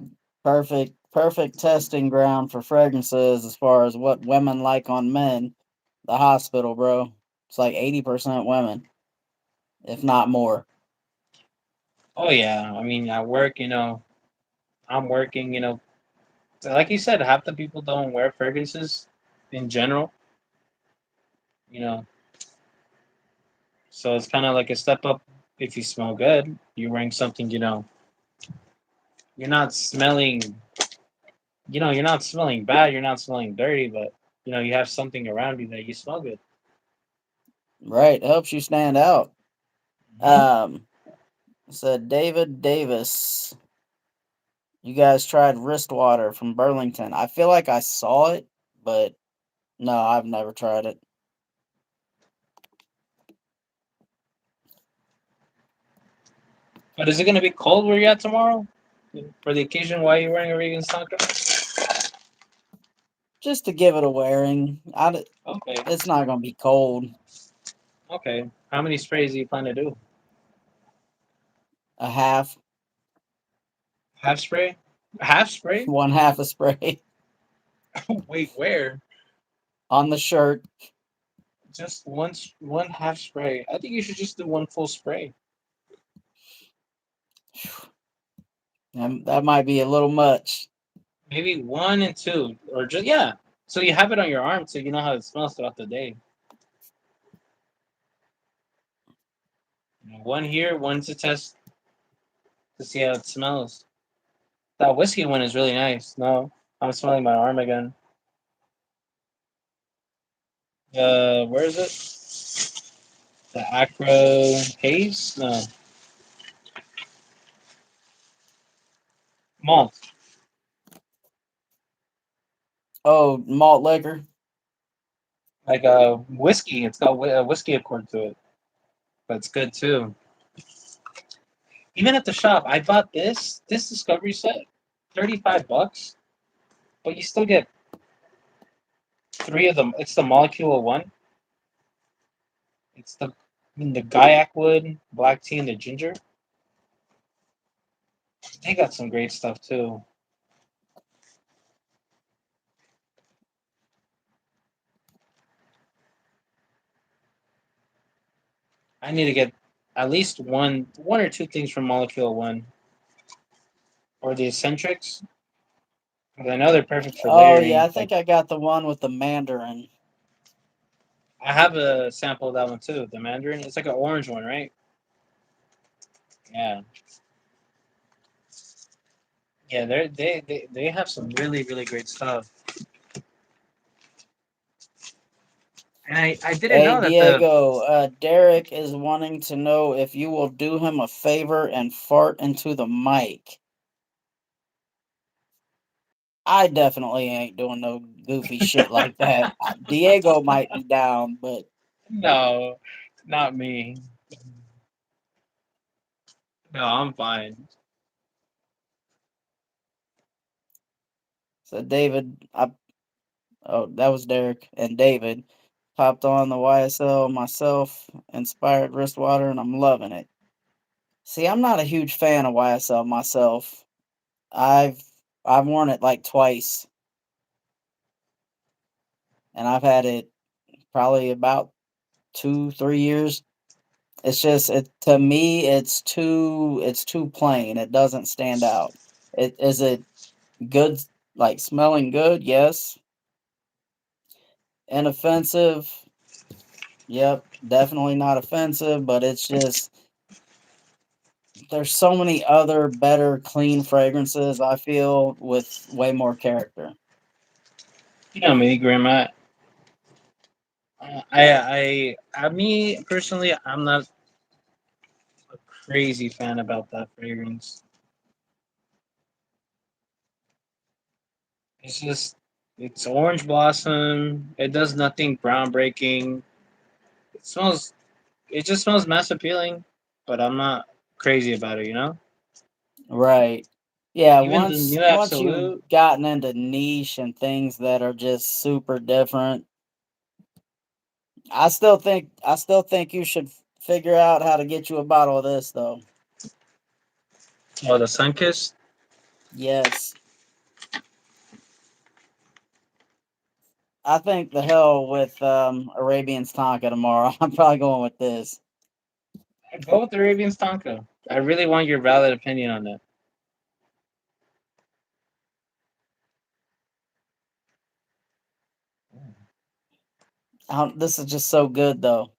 perfect testing ground for fragrances as far as what women like on men. The hospital, bro. It's like 80% women, if not more. Oh yeah, I mean, at work, I'm working. So like you said, half the people don't wear fragrances in general. You know, so it's kind of like a step up if you smell good. You're wearing something. You're not smelling. You're not smelling bad. You're not smelling dirty, but you have something around you that you smell good. Right, helps you stand out. Hmm. Um, said David Davis. You guys tried wrist water from Burlington. I feel like I saw it, but no, I've never tried it. But is it going to be cold where you're at tomorrow for the occasion? Why you're wearing a Regan Saka? Just to give it a wearing. Okay, It's not gonna be cold. okay. How many sprays do you plan to do? A half, Half spray? Half spray? one half a spray Wait, where? on the shirt. Just one half spray. I think you should just do one full spray. That might be a little much. Maybe one and two, or just yeah. So you have it on your arm, so you know how it smells throughout the day. One here, one to test to see how it smells. That whiskey one is really nice. No, I'm smelling my arm again. Where is it? The Acro Haze? No, malt. Oh, malt liquor. Like a whiskey. It's got a whiskey accord to it, but it's good too. Even at the shop, I bought this discovery set, $35, but you still get three of them. It's the molecule one. It's the Gaiac wood, black tea, and the ginger. They got some great stuff too. I need to get at least one or two things from Molecule One or the eccentrics. Because I know they're perfect for Oh yeah, I layering. Like think I got the one with the mandarin. I have a sample of that one too. The mandarin. It's like an orange one, right? Yeah, yeah. They have some really great stuff. And I didn't Hey know that the Diego, Derek is wanting to know if you will do him a favor and fart into the mic. I definitely ain't doing no goofy shit like that. Diego might be down, but no, not me. No, I'm fine. so David, oh that was Derek and David popped on the YSL myself, inspired wristwater, and I'm loving it. See, I'm not a huge fan of YSL myself. I've I've worn it like twice, and I've had it probably about 2 3 years. It's just it to me. It's too plain. It doesn't stand out. It good, like smelling good. Yes, inoffensive. Yep, definitely not offensive. But it's just there's so many other better clean fragrances. I feel with way more character. You know me, Grandma. Me personally, I'm not a crazy fan about that fragrance. It's just it's orange blossom. It does nothing groundbreaking. It smells. It just smells mass appealing, but I'm not crazy about it. You know. Right. Yeah, Even the once new once you've Absolute. gotten into niche and things that are just super different, I still think you should figure out how to get you a bottle of this though. Oh, the Sunkiss. Yes. I think the hell with Arabian's Tonka tomorrow. I'm probably going with this. Go with the Arabian Tonka. I really want your valid opinion on that. This is just so good though.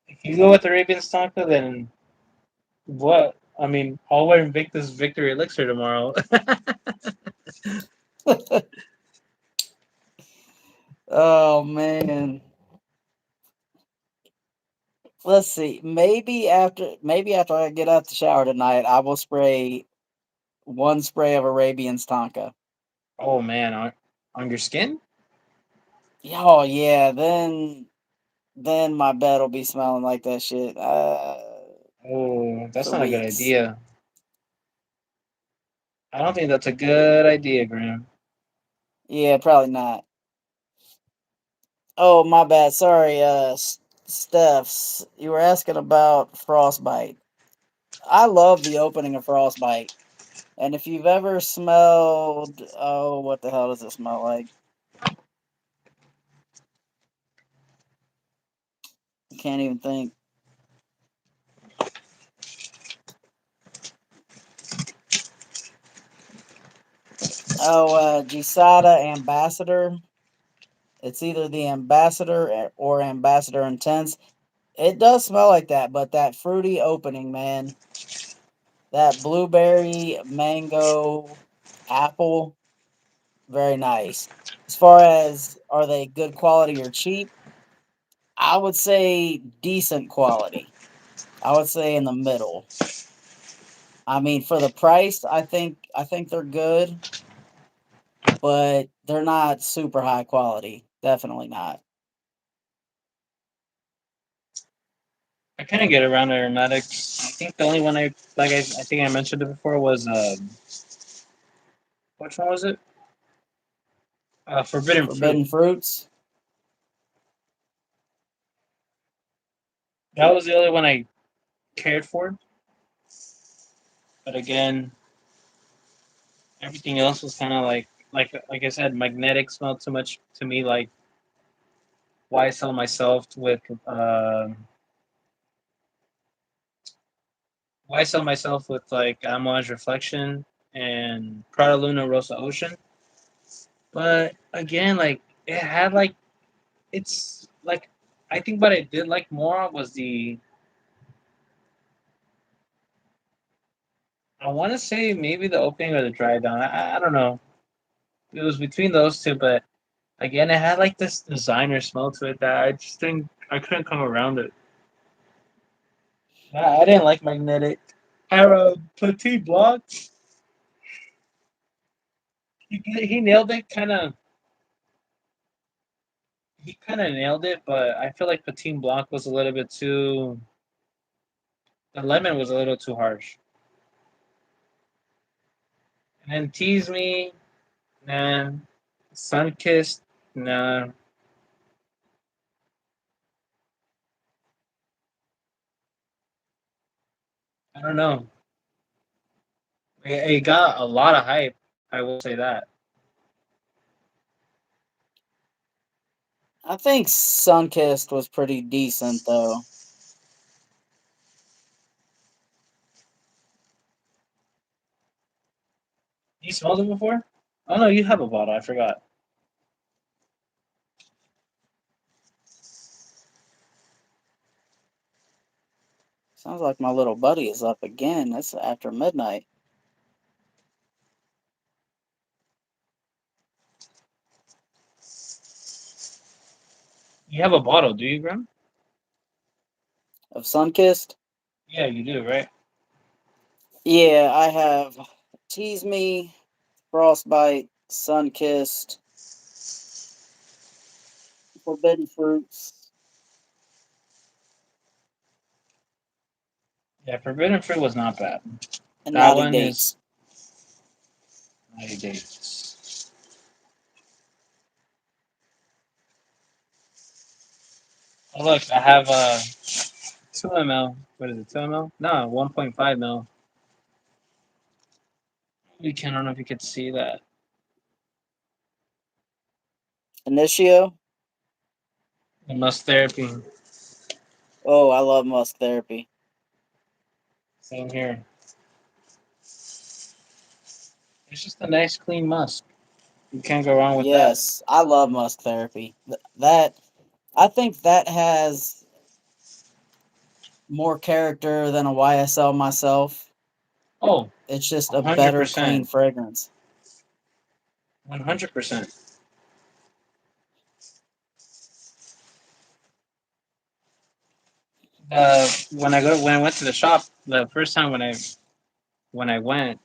If you go with Arabian Tonka, then what? I mean, I'll wear Invictus Victory Elixir tomorrow. Oh man. Let's see. Maybe after I get out the shower tonight, I will spray one spray of Arabian's Tonka. Oh man, on your skin? Oh yeah, then my bed will be smelling like that shit Oh, that's for not a good weeks. idea. I don't think that's a good idea, Graham. Yeah, probably not. Oh, my bad. Sorry, Stephs. You were asking about frostbite. I love the opening of frostbite. And if you've ever smelled, oh, what the hell does it smell like? can't even think. Oh, Gisada Ambassador. It's either the Ambassador or Ambassador Intense. It does smell like that, but that fruity opening, man. That blueberry, mango, apple, very nice. As far as are they good quality or cheap, I would say decent quality. I would say in the middle. I mean, for the price, I think they're good, but they're not super high quality. Definitely not. I kind of get around aromatics. I think the only one I think I mentioned it before was which one was it? Forbidden Fruit. Forbidden fruits. That was the only one I cared for. But again, everything else was kind of like I said, magnetic smelled too much to me. Like why sell myself with like Amouage Reflection and Prada Luna Rosa Ocean. But again, like it had like it's like I think what I did like more was the I want to say maybe the opening or the dry down. I don't know. It was between those two, but again, it had like this designer smell to it that I just think I couldn't come around it. I didn't like magnetic. Petit Blanc, he nailed it. He kind of nailed it, but I feel like Petit Blanc was a little bit too. The lemon was a little too harsh. And then Tease Me, nah. Sun Kissed, nah. I don't know. It got a lot of hype. I will say that. I think Sunkissed was pretty decent though. You smelled it before? Oh no, you have a bottle. I forgot. Sounds like my little buddy is up again. It's after midnight. You have a bottle, do you, Grim? Of Sunkissed? Yeah, you do, right? Yeah, I have Tease Me, Frostbite, Sunkissed, Forbidden Fruits, Yeah, Forbidden Fruit was not bad. and That Naughty one is Dates. 90 days. Oh, look, I have a 2 ml. What is it, 2 ml? No, 1.5 ml. You can, I don't know if you could see that. Initio. The Must Therapy. Oh, I love Musk Therapy. Same here. It's just a nice, clean musk. You can't go wrong with that. Yes, I love Musk Therapy. That I think that has more character than a YSL myself. Oh, It's just a better clean 100%. fragrance. 100%. When I went to the shop the first time when I went,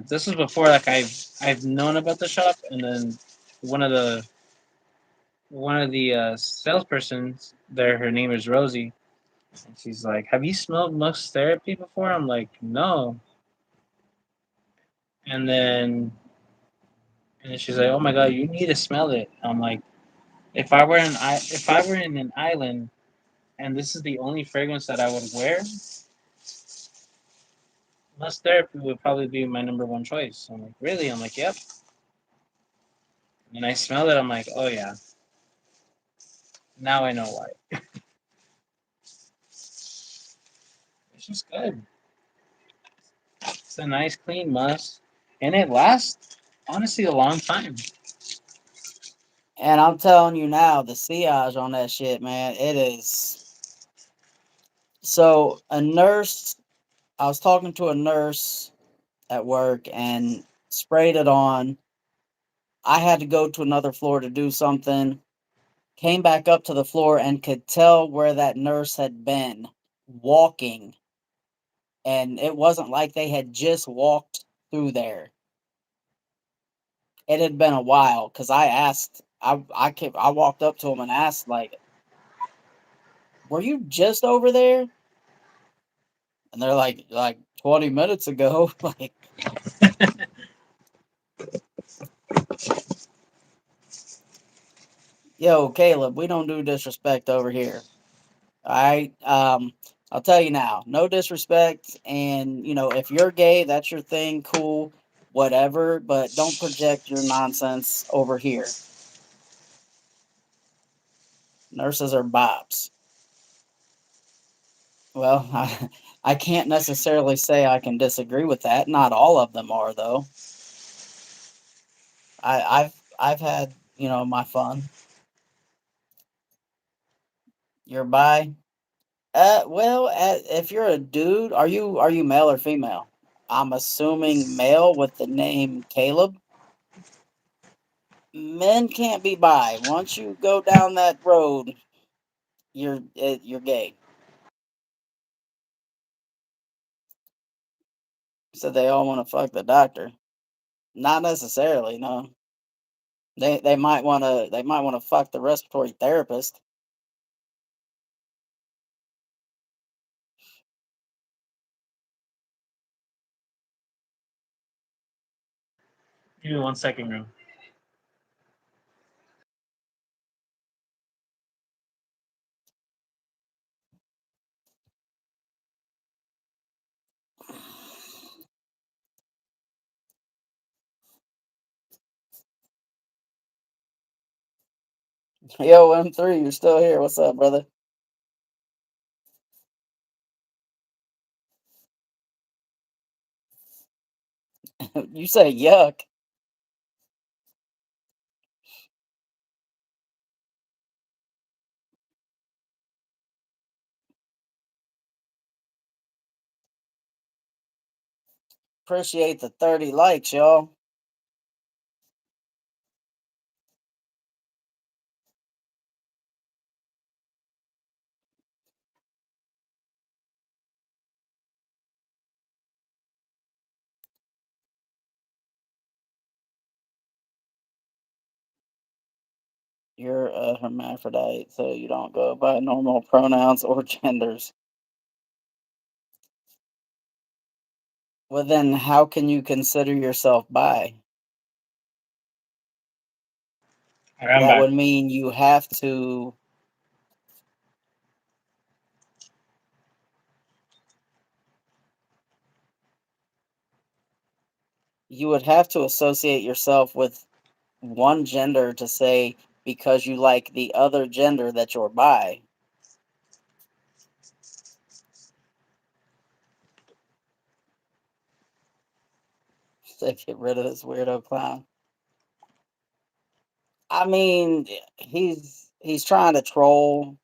this was before like I've known about the shop, and then one of the one of the salespersons there, her name is Rosie, and she's like, "Have you smelled Musk Therapy before?" I'm like, "No," and then she's like, "Oh my god, you need to smell it." I'm like, if I were in an island and this is the only fragrance that I would wear, Musk Therapy would probably be my number one choice. I'm like, really? I'm like, yep. And I smell it. I'm like, oh yeah. Now I know why. It's just good. It's a nice clean musk, and it lasts honestly a long time. And I'm telling you now, the sillage on that shit, man, it is. So a nurse, I was talking to a nurse at work and sprayed it on. I had to go to another floor to do something. Came back up to the floor and could tell where that nurse had been walking. And it wasn't like they had just walked through there. It had been a while because I asked, I walked up to him and asked, like, were you just over there? And they're like 20 minutes ago. Like, yo, Caleb, we don't do disrespect over here. All right. I'll tell you now, no disrespect. And, if you're gay, that's your thing, cool, whatever. But don't project your nonsense over here. Nurses are bops. Well, I can't necessarily say I can disagree with that. Not all of them are, though. I've had, my fun. You're bi. Well, if you're a dude, are you male or female? I'm assuming male with the name Caleb. Men can't be bi. Once you go down that road, you're gay. So they all want to fuck the doctor. Not necessarily, no. They might want to fuck the respiratory therapist. Give me 1 second, bro. Yo, M3, you're still here. What's up, brother? You say yuck. Appreciate the 30 likes, y'all. You're a hermaphrodite, so you don't go by normal pronouns or genders. Well, then how can you consider yourself bi? All right, I'm That back. would mean you would have to associate yourself with one gender to say because you like the other gender that you're bi. To get rid of this weirdo clown. I mean, he's trying to troll.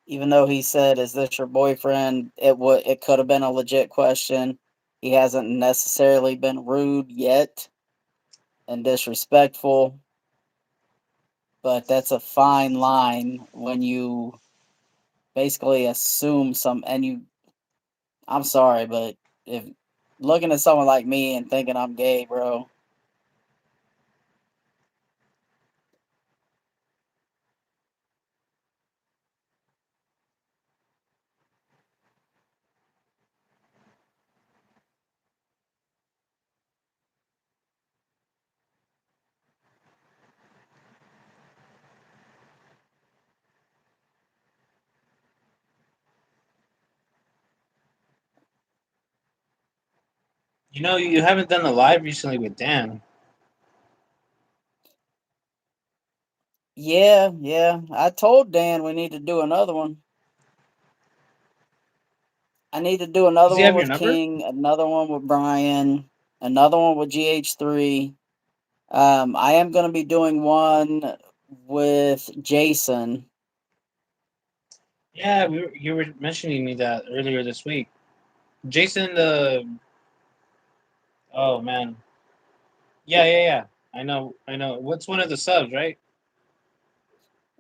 Even though he said, "Is this your boyfriend?" It could have been a legit question. He hasn't necessarily been rude yet and disrespectful, but that's a fine line when you basically assume some and you. I'm sorry, but if looking at someone like me and thinking I'm gay, bro, You know, you haven't done a live recently with Dan. Yeah, yeah. I told Dan we need to do another one. I need to do Does another he one have your with number? King, another one with Brian, another one with GH3. I am going to be doing one with Jason. Yeah, you were mentioning me that earlier this week. Jason, the oh man, yeah. I know. What's one of the subs, right?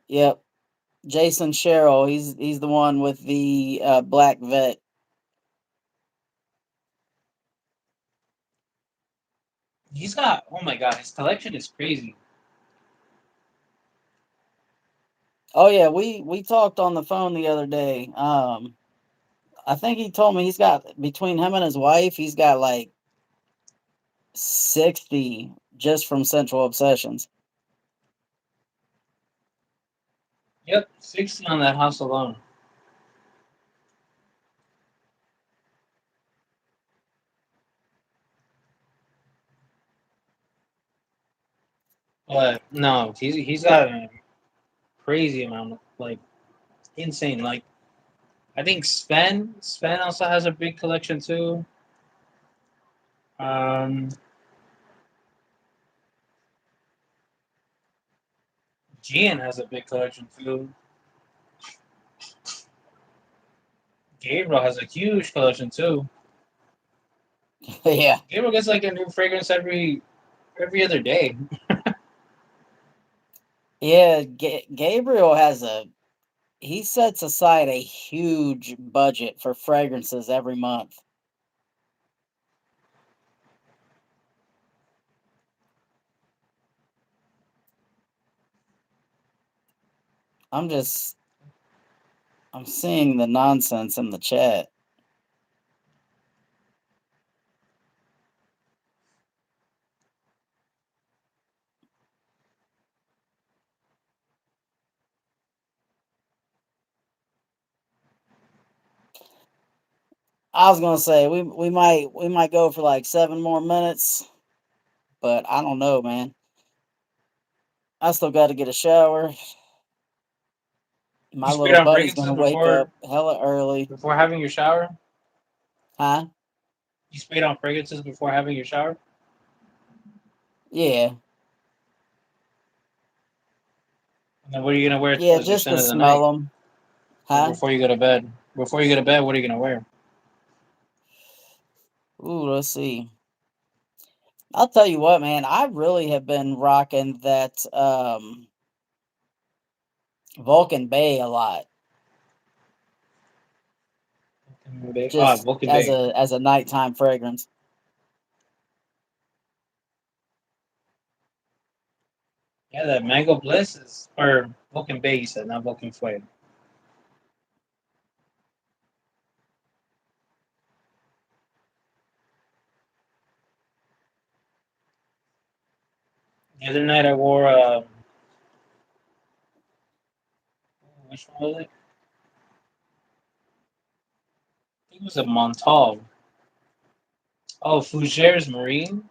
Yep, Jason Sherrill. He's the one with the black vet. He's got oh my god, his collection is crazy. Oh yeah, we talked on the phone the other day. I think he told me he's got between him and his wife, he's got like 60 just from Scentual Obsessions. Yep, 60 on that house alone. But no, he's got a crazy amount, of, like insane. Like I think Sven also has a big collection too. Um, Gian has a big collection too. Gabriel has a huge collection too. Yeah. Gabriel gets like a new fragrance every other day. Yeah, Gabriel has a he sets aside a huge budget for fragrances every month. I'm just I'm seeing the nonsense in the chat. I was gonna say we might go for like 7 more minutes, but I don't know, man. I still got to get a shower. You My sprayed little on buddy's fragrances gonna wake up hella early. before having your shower. Huh? You sprayed on fragrances before having your shower. Yeah, And then what are you gonna wear yeah, as your just scent to of the smell night? them. Or Huh? before you go to bed? Before you go to bed, what are you gonna wear? Ooh, let's see. I'll tell you what, man. I really have been rocking that Vulcan Bay a lot, Vulcan Bay. Ah, just Vulcan as Bay. a nighttime fragrance. Yeah, that Mango Bliss is or Vulcan Bay. You said not Vulcan Flame. The other night I wore which one was it? I think it was a Montal. Oh, Fougères Marine.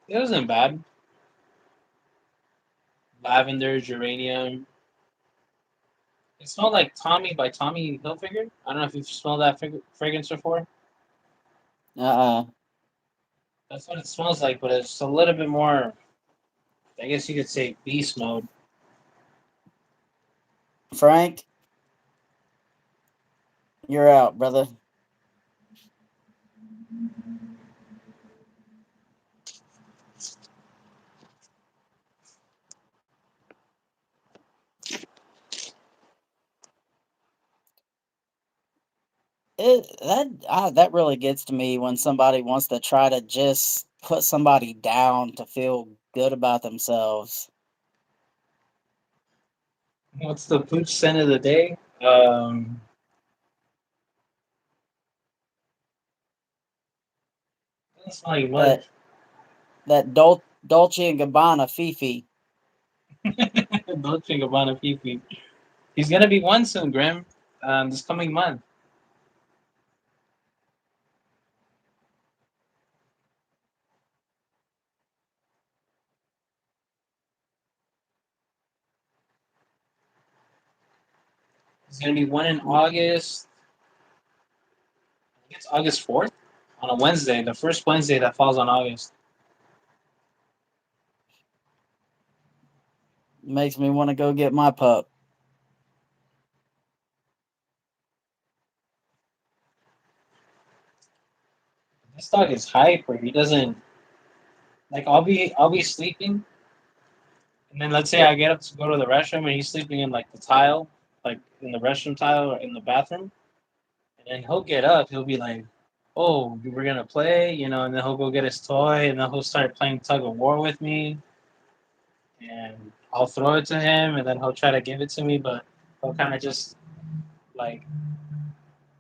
It wasn't bad. Lavender, geranium. It smelled like Tommy by Tommy Hilfiger. I don't know if you've smelled that fragrance before. Uh, That's what it smells like, but it's a little bit more. I guess you could say beast mode. Frank, you're out, brother. That really gets to me when somebody wants to try to just put somebody down to feel good about themselves. What's the pooch scent of the day? Doesn't smell like That much. Dolce and Gabbana Fifi. Dolce and Gabbana Fifi. He's gonna be one soon, Grim. This coming month. There's gonna be one in August. I think it's August 4th on a Wednesday, the first Wednesday that falls on August. Makes me want to go get my pup. This dog is hyper. He doesn't like. I'll be sleeping, and then let's say I get up to go to the restroom, and he's sleeping in like the tile, like in the restroom tile or in the bathroom. And then he'll get up. He'll be like, "Oh, we're gonna play," and then he'll go get his toy, and then he'll start playing tug of war with me, and I'll throw it to him, and then he'll try to give it to me, but he'll kind of like,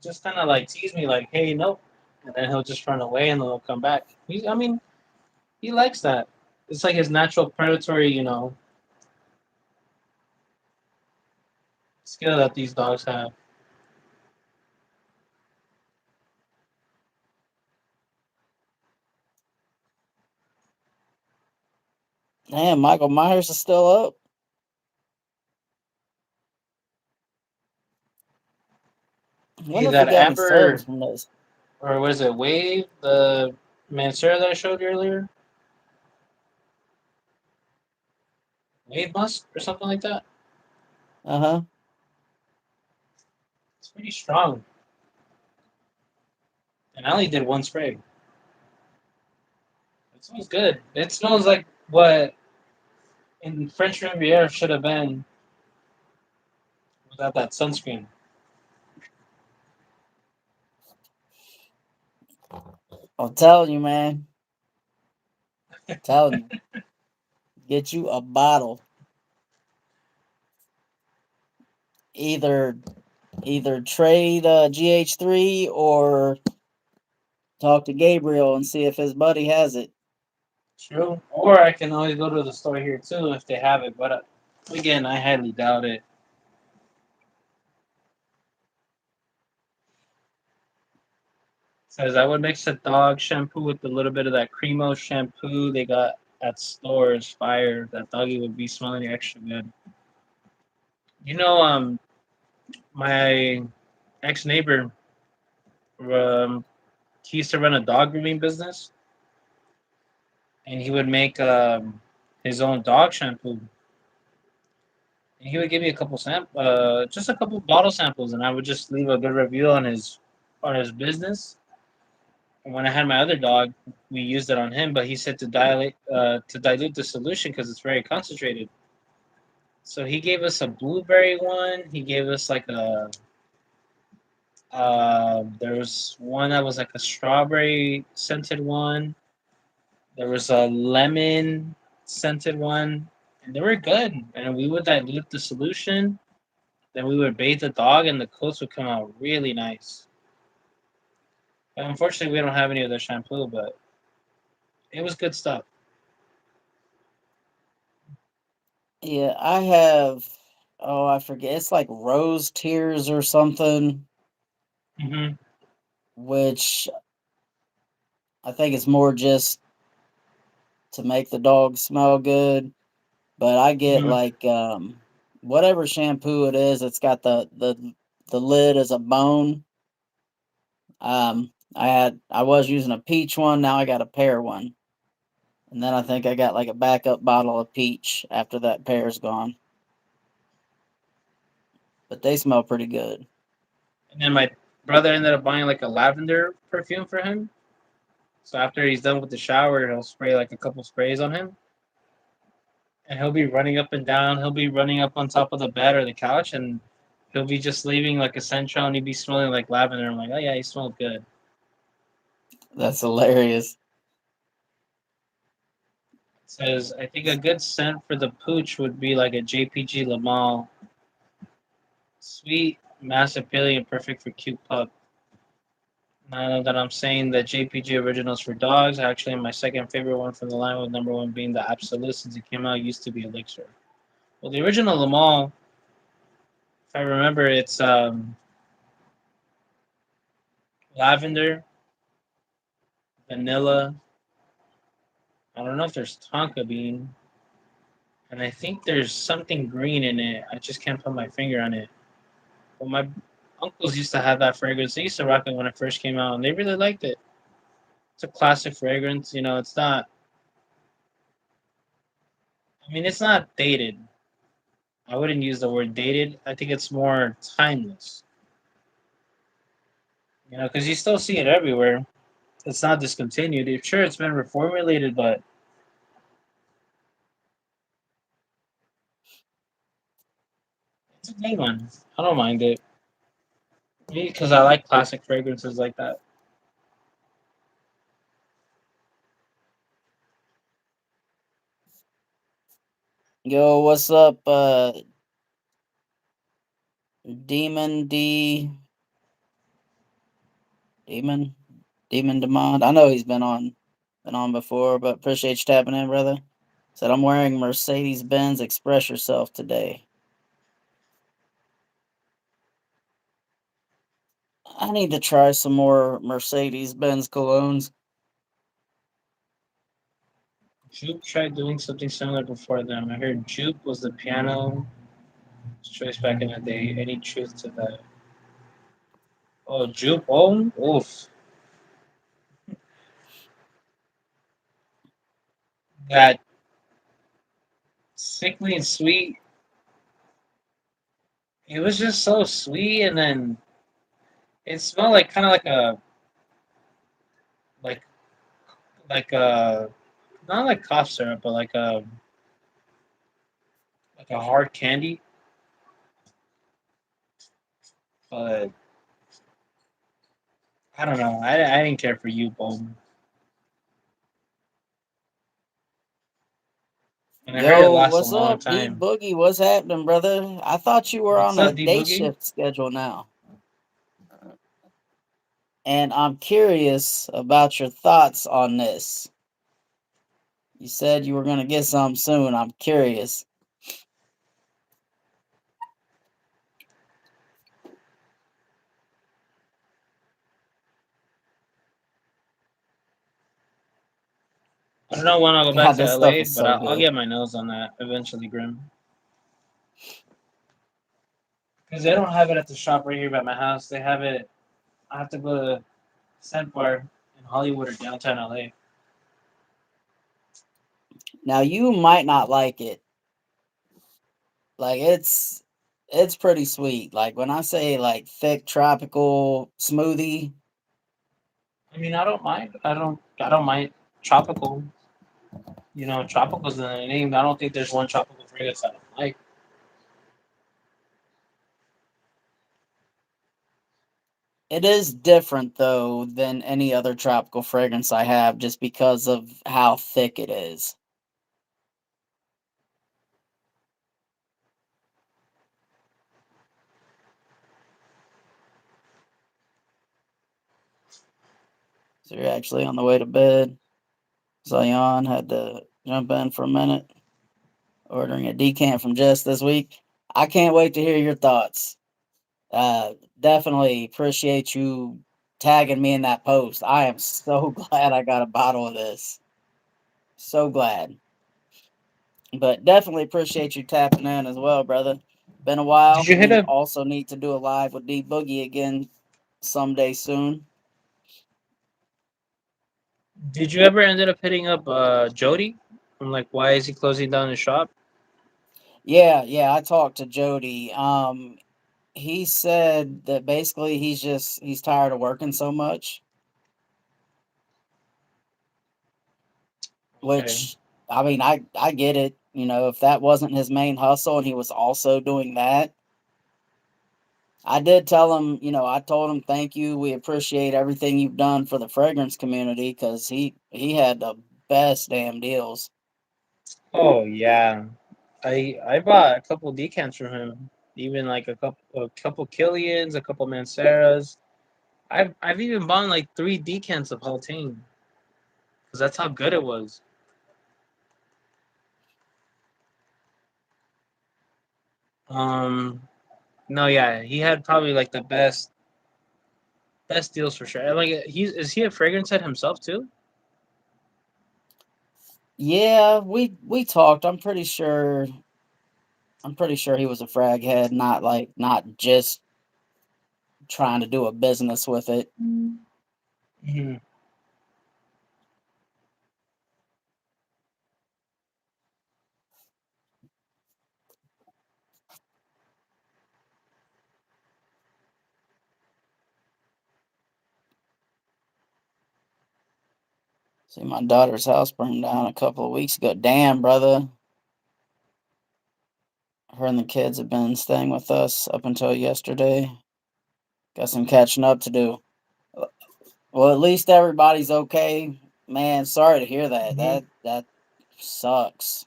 just kind of like tease me, like, "Hey, nope," and then he'll just run away, and then he'll come back. I mean, he likes that. It's like his natural predatory, skill that these dogs have. Damn, Michael Myers is still up. I Hey, wonder if he that got any subs Amber, from this. or what is it, Wave, the Mansura that I showed you earlier, Wave Musk or something like that. Uh huh. It's pretty strong. And I only did one spray. It smells good. It smells like what in French Riviera should have been without that sunscreen. I'm telling you, man. Telling you. Get you a bottle. Either trade GH3 or talk to Gabriel and see if his buddy has it. True. Or I can always go to the store here too if they have it. But again, I highly doubt it. Says I would mix a dog shampoo with a little bit of that Cremo shampoo they got at stores. Fire. That doggy would be smelling extra good. You know, my ex neighbor, um, he used to run a dog grooming business, and he would make his own dog shampoo. And he would give me a couple just a couple bottle samples, and I would just leave a good review on his business. And when I had my other dog, we used it on him, but he said to dilute the solution because it's very concentrated. So he gave us a blueberry one. He gave us like there was one that was like a strawberry scented one. There was a lemon scented one, and they were good. And we would dilute the solution. Then we would bathe the dog, and the coats would come out really nice. But unfortunately, we don't have any of the shampoo, but it was good stuff. Yeah, I have. Oh, I forget. It's like rose tears or something, Hmm. which I think it's more just to make the dog smell good. But I get Hmm. like whatever shampoo it is. It's got the lid as a bone. I was using a peach one. Now I got a pear one, and then I think I got like a backup bottle of peach after that pear's gone. But they smell pretty good. And then my brother ended up buying like a lavender perfume for him. So after he's done with the shower, he'll spray like a couple sprays on him, and he'll be running up and down. He'll be running up on top of the bed or the couch, and he'll be just leaving like a scent trail, and he'd be smelling like lavender. I'm like, oh yeah, he smells good. That's hilarious. It says I think a good scent for the pooch would be like a JPG Lamal, sweet, mass appealing, and perfect for cute pup. Now that I'm saying that JPG originals for dogs, actually my second favorite one from the line, with number one being the Absolute since it came out, used to be Elixir. Well, the original Lamal, if I remember, it's lavender, vanilla. I don't know if there's tonka bean, and I think there's something green in it. I just can't put my finger on it. Well, my uncles used to have that fragrance. They used to rock it when it first came out, and they really liked it. It's a classic fragrance. You know, it's not. I mean, it's not dated. I wouldn't use the word dated. I think it's more timeless. You know, because you still see it everywhere. It's not discontinued. Sure, it's been reformulated, but it's a good one. I don't mind it. Maybe because I like classic fragrances like that. Yo, what's up, Demon D Demon Demon Demand? I know he's been on before, but appreciate you tapping in, brother. Said I'm wearing Mercedes Benz Express Yourself today. I need to try some more Mercedes Benz colognes. Jupe tried doing something similar before them. I heard Jupe was the piano choice back in the day. Any truth to that? Oh, Jupe. Oh, oof. That sickly and sweet. It was just so sweet, and then it smelled like kind of like like a not like cough syrup, but like a hard candy. But I don't know. I didn't care for you, Bolton. And I heard it Yo, lasts a what's long up, D time. Boogie? What's happening, brother? I thought you were What's on a up, D day Boogie? shift schedule now. And I'm curious about your thoughts on this. You said you were going to get some soon. I'm curious. I don't know when I'll go back God, to this stuff LA, is but so I'll good. get my nose on that eventually, Grim. Because they don't have it at the shop right here by my house. They have it. I have to go to Scent in Hollywood or downtown LA. Now, you might not like it. Like, it's pretty sweet. Like, when I say, like, thick tropical smoothie, I mean, I don't mind. I don't mind tropical. You know, tropical's in the name. I don't think there's one tropical fragrance I don't like. it is different, though, than any other tropical fragrance I have just because of how thick it is. So you're actually on the way to bed. Zion had to jump in for a minute, ordering a decant from Jess this week. I can't wait to hear your thoughts. Definitely appreciate you tagging me in that post. I am so glad I got a bottle of this. So glad. But definitely appreciate you tapping in as well, brother. Been a while. Did you hit We up? also need to do a live with D Boogie again someday soon. Did you ever ended up hitting up Jody? I'm like, why is he closing down his shop? Yeah, I talked to Jody. He said that basically he's tired of working so much, Okay. which I mean I get it. You know, if that wasn't his main hustle and he was also doing that, I did tell him, I told him thank you. We appreciate everything you've done for the fragrance community because he had the best damn deals. Oh yeah, I bought a couple decants from him. Even like a couple Killians, a couple Manceras. I've even bought like 3 decants of Haltane because that's how good it was. Um, no, yeah, he had probably like the best deals for sure. And, like, is he a fragrance head himself too? Yeah, we talked. I'm pretty sure he was a frag head, not just. trying to do a business with it. Hmm. See, my daughter's house burned down a couple of weeks ago. Damn, brother. Her and the kids have been staying with us up until yesterday. Got some catching up to do. Well, at least everybody's okay. Man, sorry to hear that. Hmm. That sucks.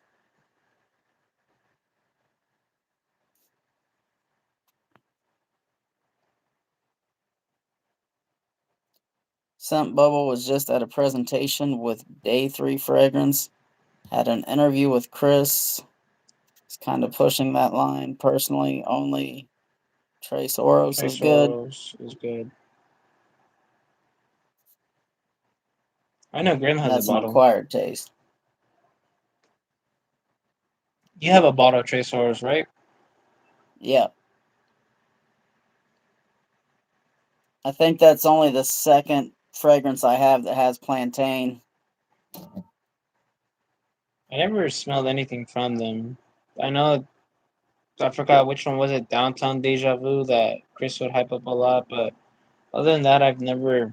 Scent Bubble was just at a presentation with Day 3 Fragrance. Had an interview with Chris. He's kind of pushing that line. Personally, only Trace Oros is Trace good. Oros is good. I know Grim has a That's an bottle. acquired taste. You have a bottle of Trace Oros, right? Yeah. I think that's only the second fragrance I have that has plantain. I never smelled anything from them. I know I forgot which one was it, Downtown Deja Vu that Chris would hype up a lot, but other than that I never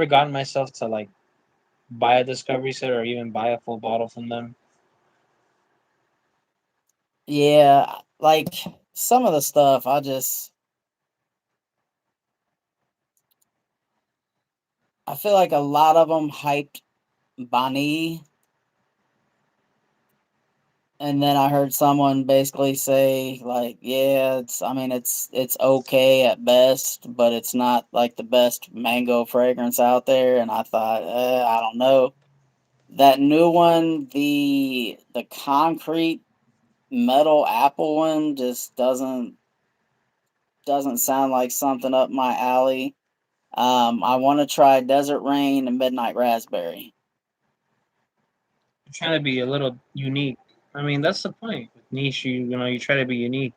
gotten myself to like buy a discovery set or even buy a full bottle from them. Yeah, like some of the stuff I feel like a lot of them hyped Bonnie, and then I heard someone basically say like, yeah, it's okay at best, but it's not like the best mango fragrance out there. And I thought, I don't know. That new one, the concrete metal apple one, just doesn't sound like something up my alley. I want to try Desert Rain and Midnight Raspberry. I'm trying to be a little unique. I mean, that's the point. With niche, you try to be unique.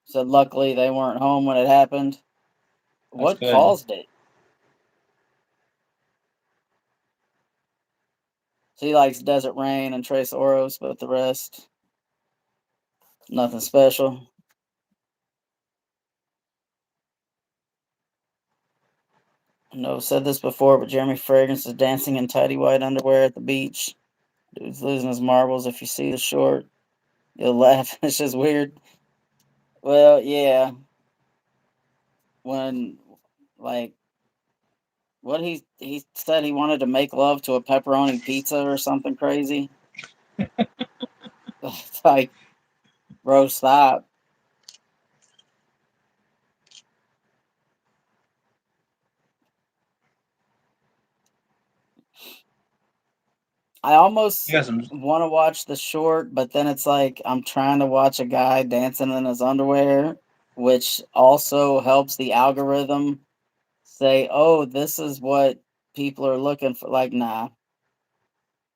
So luckily they weren't home when it happened. That's What good. caused it? She likes Desert Rain and Trace Oros, but the rest, nothing special. I know I've said this before, but Jeremy Fragrance is dancing in tidy white underwear at the beach. Dude's losing his marbles. If you see the short, you'll laugh. It's just weird. Well, yeah. When, like, what he said he wanted to make love to a pepperoni pizza or something crazy. It's like, bro, stop. I You almost got some. want to watch the short, but then it's like I'm trying to watch a guy dancing in his underwear, which also helps the algorithm say, "Oh, this is what people are looking for." Like, nah,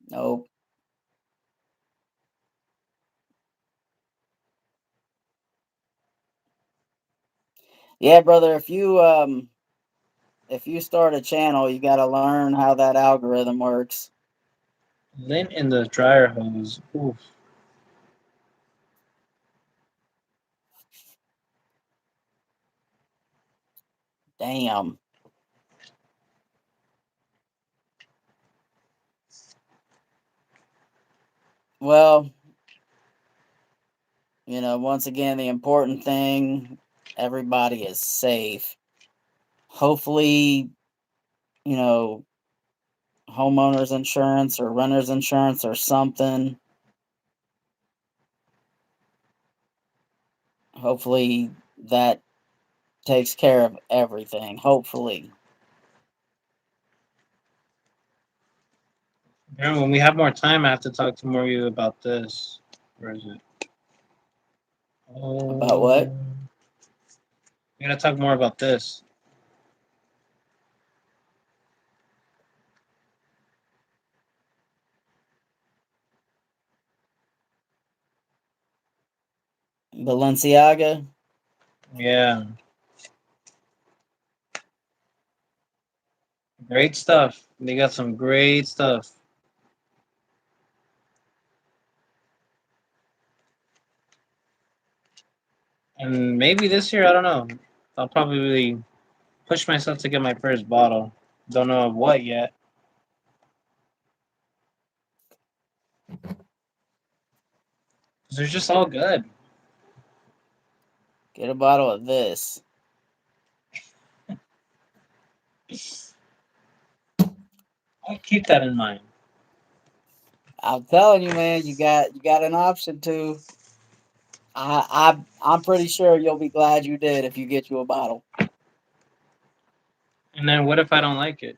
nope. Yeah, brother, if you start a channel, you got to learn how that algorithm works. Lint in the dryer hose. Oof. Damn. Well, once again, the important thing, everybody is safe. Hopefully, you know, homeowners insurance or renters insurance or something. Hopefully that takes care of everything. Hopefully. Aaron, when we have more time, I have to talk to more of you about this. Where is it? About Oh, what? we gotta talk more about this. Balenciaga. Yeah, great stuff. They got some great stuff. And maybe this year, I don't know. I'll probably push myself to get my first bottle. Don't know of what yet. 'Cause they're just all good. Get a bottle of this. I'll keep that in mind. I'm telling you, man, you got an option to. I'm pretty sure you'll be glad you did if you get you a bottle. And then what if I don't like it?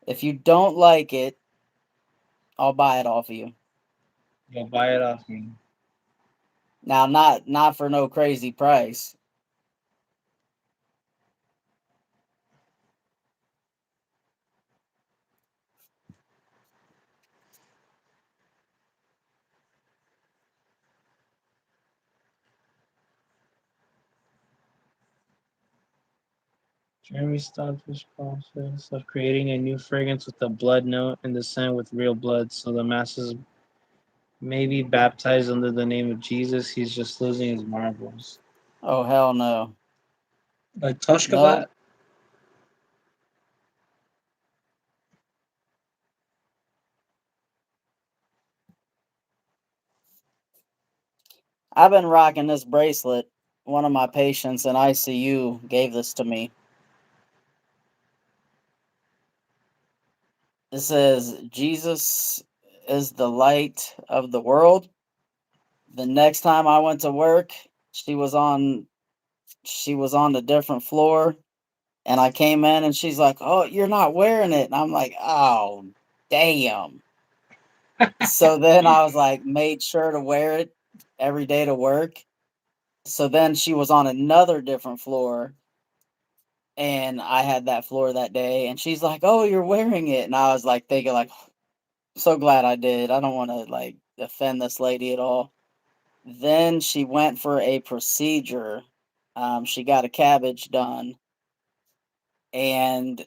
If you don't like it, I'll buy it off of you. You'll buy it off me. Now, not for no crazy price. Jeremy stopped his process of creating a new fragrance with a blood note and the scent with real blood, so the masses may be baptized under the name of Jesus. He's just losing his marbles. Oh hell no, Like nope. Toshkabat? I've been rocking this bracelet. One of my patients in ICU gave this to me. It says Jesus is the light of the world. The next time I went to work, she was on she was on a different floor, and I came in and she's like, "Oh, you're not wearing it." And I'm like, "Oh, damn." So then I was like made sure to wear it every day to work. So then she was on another different floor and I had that floor that day and she's like, "Oh, you're wearing it." And I was like thinking like, "So glad I did. I don't want to like offend this lady at all." Then she went for a procedure. She got a cabbage done, and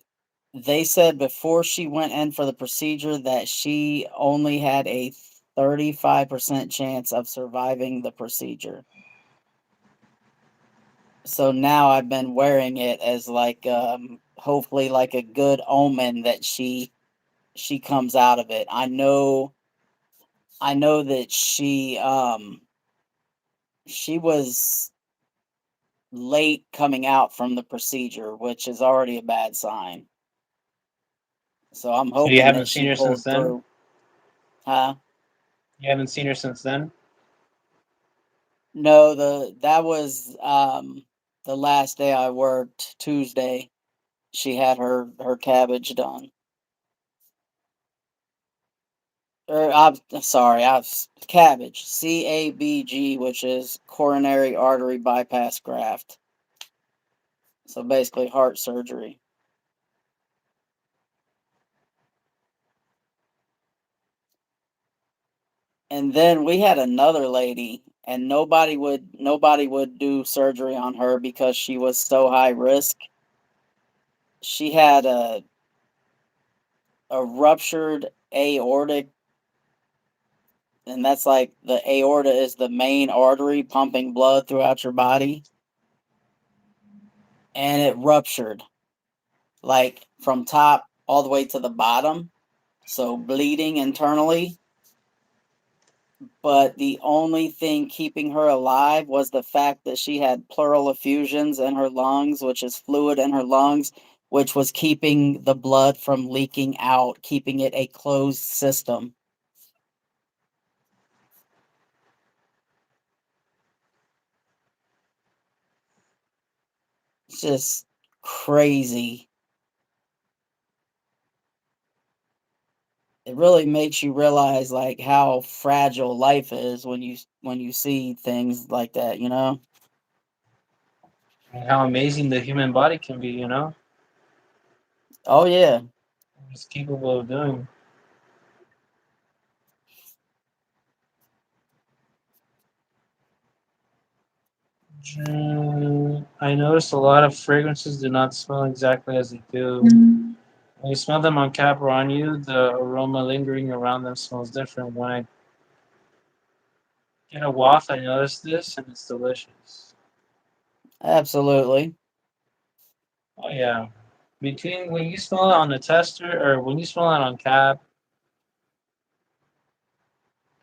they said before she went in for the procedure that she only had a 35% chance of surviving the procedure. So now I've been wearing it as like hopefully like a good omen that she comes out of it. I know that she was late coming out from the procedure, which is already a bad sign. So I'm So you hoping haven't that seen she her since pulled then? through. Huh? You haven't seen her since then? No, that was the last day I worked, Tuesday. She had her cabbage done. Or I'm sorry, I've cabbage, CABG, which is coronary artery bypass graft. So basically heart surgery. And then we had another lady and nobody would do surgery on her because she was so high risk. She had a ruptured aortic, and that's like the aorta is the main artery pumping blood throughout your body, and it ruptured like from top all the way to the bottom, so bleeding internally. But the only thing keeping her alive was the fact that she had pleural effusions in her lungs, which is fluid in her lungs, which was keeping the blood from leaking out, keeping it a closed system. It's just crazy. It really makes you realize like how fragile life is when you see things like that, you know? And how amazing the human body can be, you know? Oh yeah. It's capable of doing. I noticed a lot of fragrances do not smell exactly as they do. When you smell them on cap or on you, the aroma lingering around them smells different. When I get a waft, I notice this, and it's delicious. Absolutely. Oh yeah. Between when you smell it on the tester or when you smell it on cap,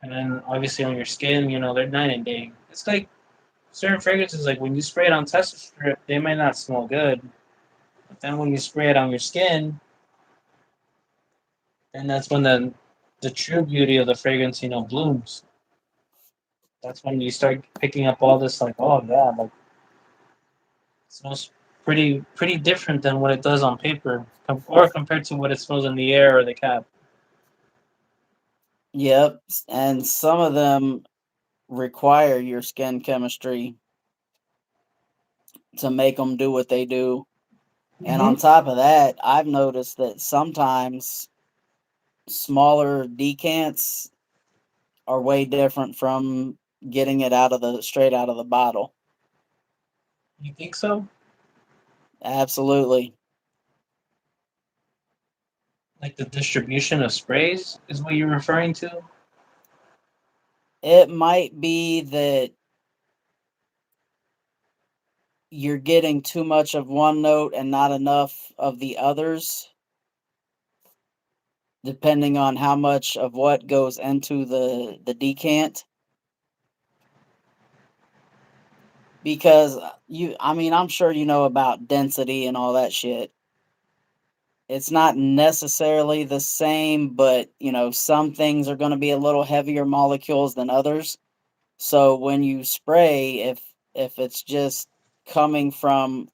and then obviously on your skin, they're night and day. It's like certain fragrances, like when you spray it on tester strip, they might not smell good, but then when you spray it on your skin, then that's when the true beauty of the fragrance, blooms. That's when you start picking up all this, like, oh yeah, like it smells pretty different than what it does on paper, or compared to what it smells in the air or the cap. Yep. And some of them require your skin chemistry to make them do what they do. And on Mm-hmm. top of that, I've noticed that sometimes smaller decants are way different from getting it out of the straight out of the bottle. You think so? Absolutely. Like the distribution of sprays is what you're referring to? It might be that you're getting too much of one note and not enough of the others, depending on how much of what goes into the decant. Because I'm sure you know about density and all that shit. It's not necessarily the same, but some things are going to be a little heavier molecules than others. So when you spray, if it's just coming from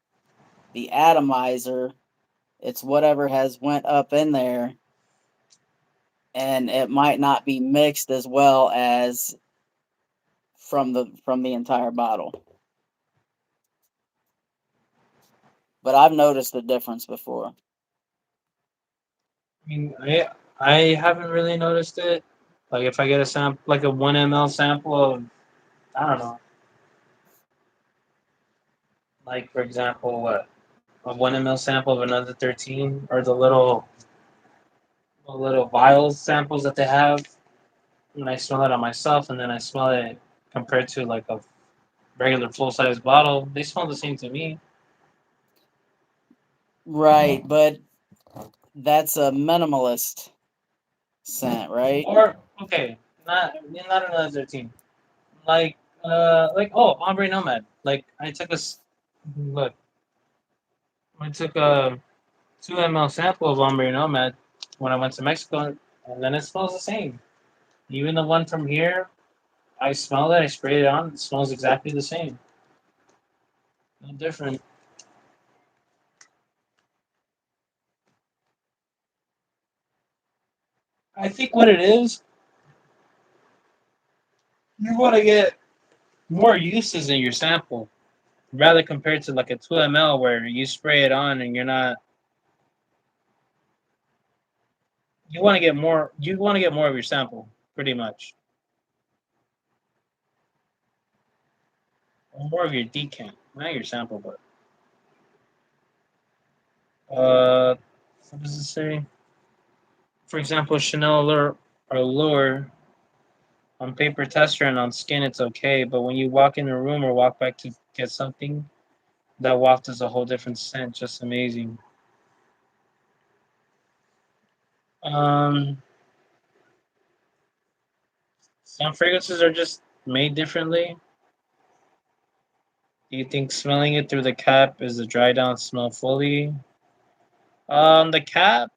the atomizer, it's whatever has went up in there, and it might not be mixed as well as from the entire bottle. But I've noticed the difference before. I mean, I haven't really noticed it. Like if I get a sample, like a 1 ml sample of, I don't know, like for example, what a 1 ml sample of another 13, or the little vials samples that they have. When I smell it on myself, and then I smell it compared to like a regular full size bottle, they smell the same to me. Right, but that's a minimalist scent, right? Or okay, not another 13. Like Ombre Nomad. Like look, I took a 2 ml sample of Ombre Nomad when I went to Mexico, and then it smells the same. Even the one from here, I smelled it, I sprayed it on, it smells exactly the same. No different. I think what it is, you want to get more uses in your sample, rather compared to like a 2 ml where you spray it on and you're not. You want to get more. You want to get more of your sample, pretty much, or more of your decant, not your sample, but what does it say? For example, Chanel Allure on paper tester and on skin, it's okay, but when you walk in a room or walk back to get something, that waft is a whole different scent. Just amazing. Um, some fragrances are just made differently. Do you think smelling it through the cap is a dry down smell fully? The cap,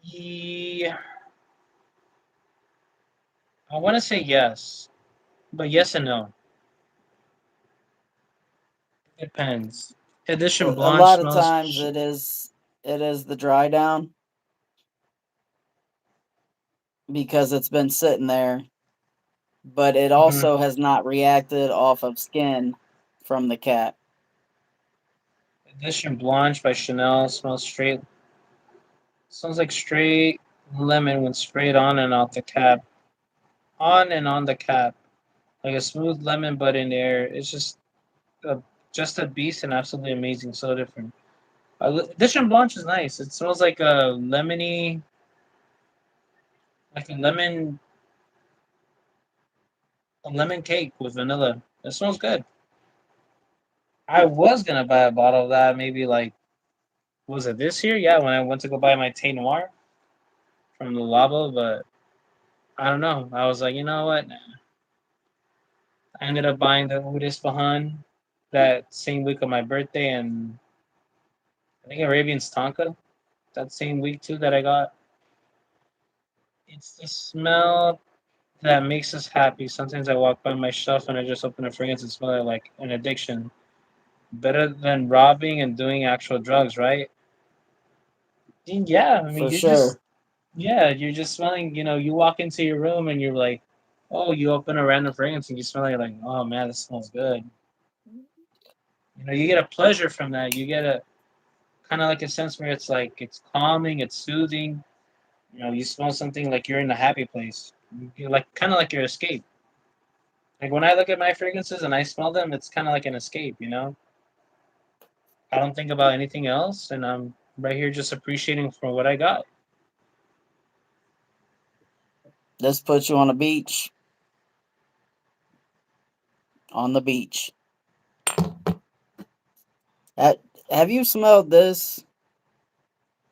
yeah, I want to say yes, but yes and no. Depends. Edition A Blanche lot of smells. times it is the dry down because it's been sitting there, but it Mhm. also has not reacted off of skin from the cat. Edition Blanche by Chanel smells straight. Smells like straight lemon when sprayed on and off the cap. On and on the cap. like a smooth lemon bud in there. It's a, just a beast and absolutely amazing. So different. Edition Blanche is nice. It smells like a lemony, like a lemon cake with vanilla. It smells good. I was gonna buy a bottle of that maybe like was it this year? Yeah, when I went to go buy my Tay Noir from the Labo, but I don't know. I was like, you know what? Nah. I ended up buying the Udis Bahan that same week of my birthday, and I think Arabian's Tonka that same week too that I got. It's the smell that makes us happy. Sometimes I walk by my shelf and I just open a fragrance and smell it like an addiction. Better than robbing and doing actual drugs, right? Yeah, I mean, for sure. you're just smelling. You walk into your room and you're like, oh, you open a random fragrance and you smell it, you're like, oh man, this smells good. You get a pleasure from that. You get a kind of like a sense where it's like it's calming, it's soothing. You smell something like you're in a happy place. You're like kind of like your escape. Like when I look at my fragrances and I smell them, it's kind of like an escape. I don't think about anything else, and I'm right here just appreciating for what I got. This puts you on a beach. On the beach. At, have you smelled this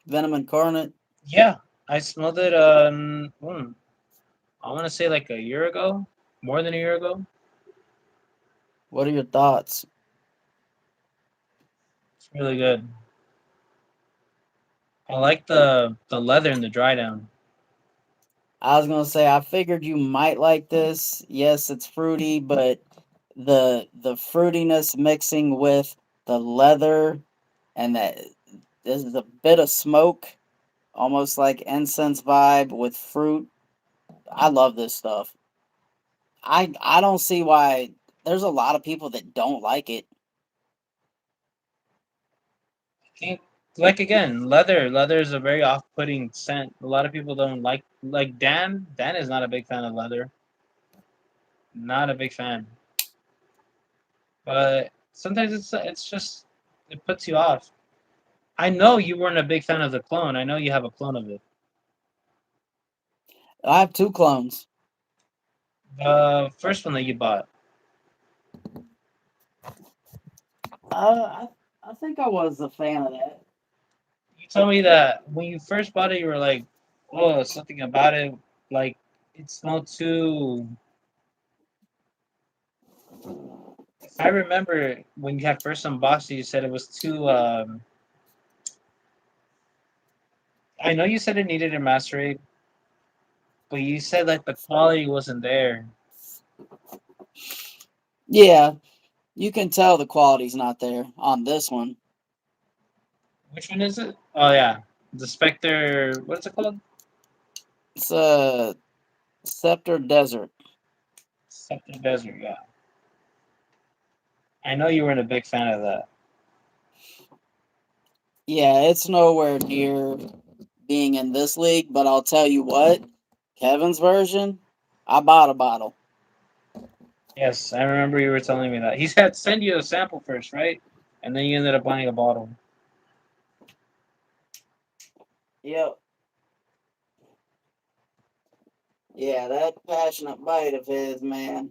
venom incarnate? Yeah, I smelled it. I want to say like a year ago, more than a year ago. What are your thoughts? It's really good. I like the leather and the dry down. I was gonna say I figured you might like this. Yes, it's fruity, but the fruitiness mixing with the leather and that there's a bit of smoke, almost like incense vibe with fruit. I love this stuff. I don't see why there's a lot of people that don't like it. I think, like again, leather. Leather is a very off-putting scent. A lot of people don't like Dan. Dan is not a big fan of leather. Not a big fan. But sometimes it's just it puts you off. I know you weren't a big fan of the clone. I know you have a clone of it. I have two clones. The first one that you bought. I think I was a fan of that. You told me that when you first bought it, you were like, "Oh, something about it, like it smelled too." If I remember when you had first unboxed it, you said it was too. I know you said it needed a macerate, but you said like the quality wasn't there. Yeah, you can tell the quality's not there on this one. Which one is it? Oh yeah, the Spectre. What is it called? It's a Scepter Desert. Scepter Desert. Yeah, I know you weren't a big fan of that. Yeah, it's nowhere near being in this league, but I'll tell you what, Kevin's version, I bought a bottle. Yes, I remember you were telling me that. He said send you a sample first, right? And then you ended up buying a bottle. Yep. Yeah, that passionate bite of his, man.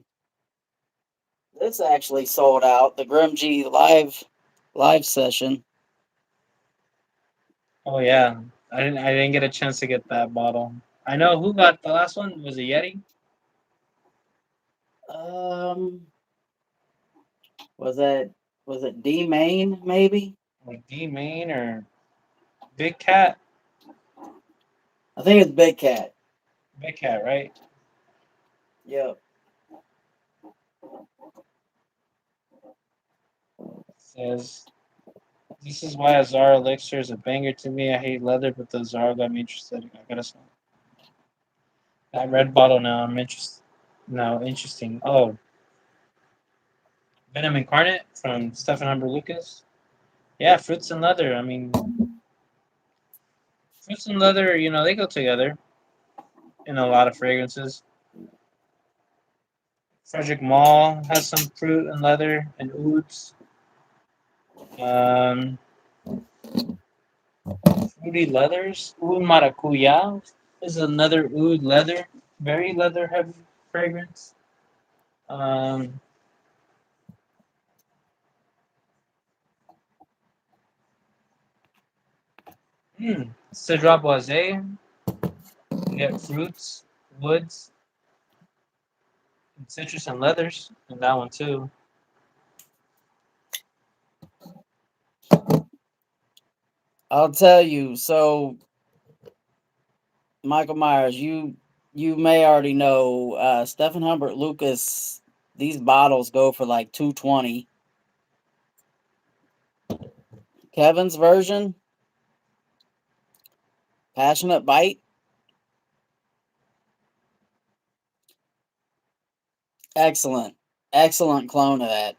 This actually sold out. The Grim G live session. Oh yeah, I didn't get a chance to get that bottle. I know who got the last one. Was it Yeti? Um, was that was it D Main maybe? Like D Main or Big Cat? I think it's Big Cat. Big Cat, right? Yep. Says this is why a Zara elixir is a banger to me. I hate leather, but the Zara got me interested. I gotta smell that red bottle now. I'm interested. Now interesting. Oh, Venom Incarnate from Stefan Humber Lucas. Yeah, fruits and leather. I mean, fruits and leather. They go together in a lot of fragrances. Frederick Mall has some fruit and leather and ouds. Um, Fruity leathers. Oud maracuya is another oud leather, very leather heavy fragrance. Um, Cedra boisé. You get fruits, woods, and citrus and leathers in that one too. I'll tell you. So, Michael Myers, you may already know Stephen Humbert Lucas. These bottles go for like 220. Kevin's version, Passionate Bite, excellent, excellent clone of that.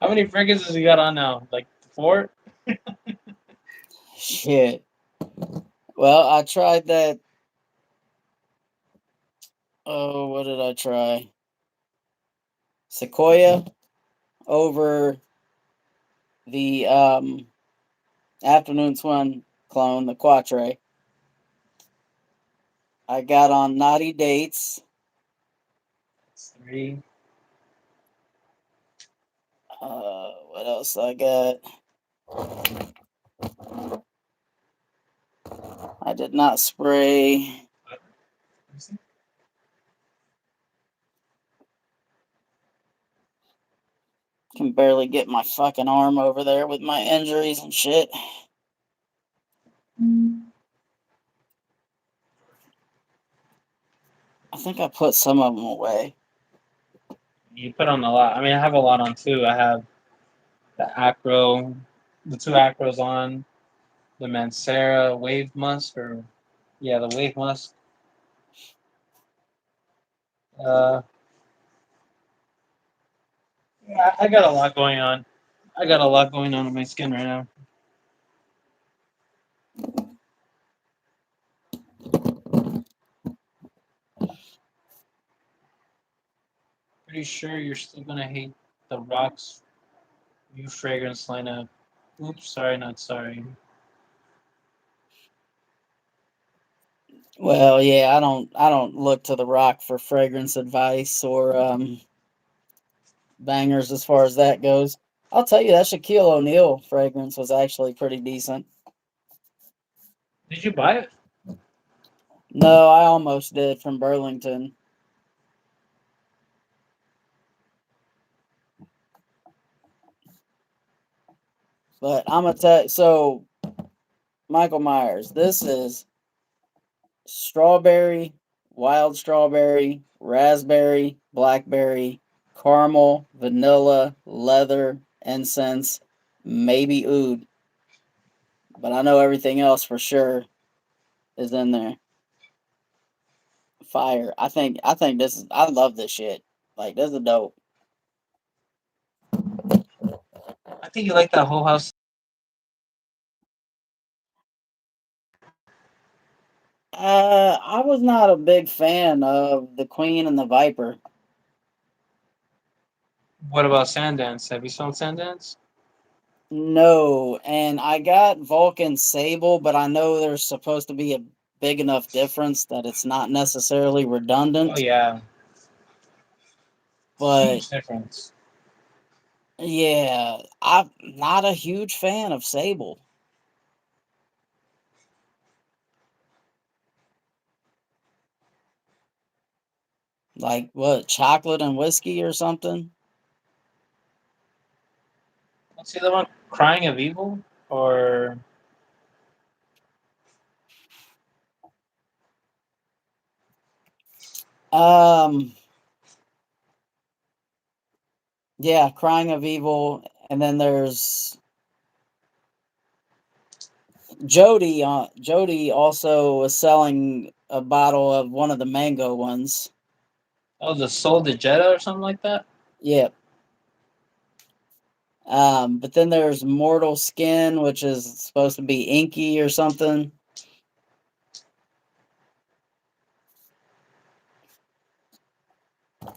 How many fragrances you got on now? Like four? Shit. Well, I tried that. Oh, what did I try? Sequoia over the Afternoon Swim clone, the Quatre. I got on Naughty Dates. That's three. What else I got? I did not spray. Can barely get my fucking arm over there with my injuries and shit. I think I put some of them away. You put on a lot. I mean, I have a lot on too. I have the acro, the two acros on, the Mancera Wave Musk, or yeah, the Wave Musk. Uh, yeah, I got a lot going on. I got a lot going on with my skin right now. Pretty sure you're still gonna hate the Rocks new fragrance lineup. Oops, sorry, not sorry. Well, yeah, I don't look to the Rock for fragrance advice or bangers as far as that goes. I'll tell you that Shaquille O'Neal fragrance was actually pretty decent. Did you buy it? No, I almost did from Burlington. But I'm gonna tell so Michael Myers, this is strawberry, wild strawberry, raspberry, blackberry, caramel, vanilla, leather, incense, maybe oud. But I know everything else for sure is in there. Fire. I think this is I love this shit. Like this is dope. I think you like that whole house. I was not a big fan of the Queen and the Viper. What about Sandance? Have you smelled Sandance? No, and I got Vulcan Sable, but I know there's supposed to be a big enough difference that it's not necessarily Oh redundant. yeah, But huge difference. yeah, I'm not a huge fan of Sable. Like what, chocolate and whiskey or something? What's the other one? Crying of Evil or Um, yeah, Crying of Evil, and then there's Jody. Jody also was selling a bottle of one of the mango ones. oh the Soul de Jetta or something like that? Yep. But then there's Mortal Skin, which is supposed to be inky or something.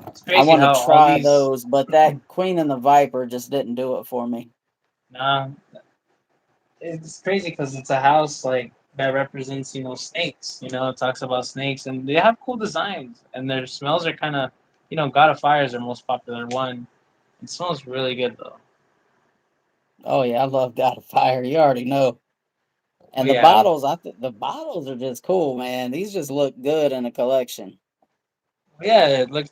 It's I crazy want to how all try these those, but that Queen and the Viper just didn't do it for me. nah, it's crazy because it's a house like that represents snakes. It talks about snakes and they have cool designs and their smells are kind of God of Fire is their most popular one. It smells really good though. Oh yeah, I love God of Fire. You already know. Oh And the yeah, bottles, the bottles are just cool, man. These just look good in a collection. yeah. Like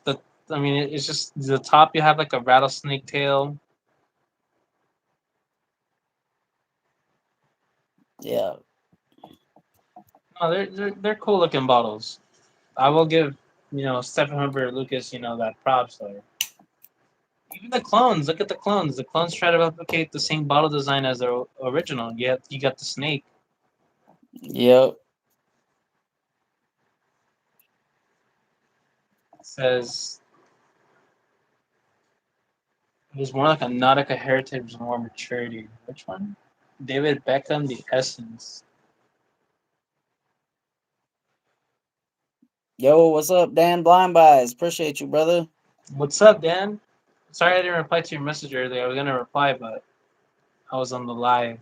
I mean, it's just the top. You have like a rattlesnake tail. Yeah. No, they're cool looking bottles. I will give Stephen Huber Lucas that props though. Even the clones, look at the clones. The clones try to replicate the same bottle design as their original. Yet you got the snake. Yep. It says it was more like a Nautica heritage, more maturity. Which one? David Beckham, the Essence. Yo, what's up, Dan Blind Buys? Appreciate you, brother. What's up, Dan? Sorry I didn't reply to your message earlier. I was gonna reply, but I was on the live.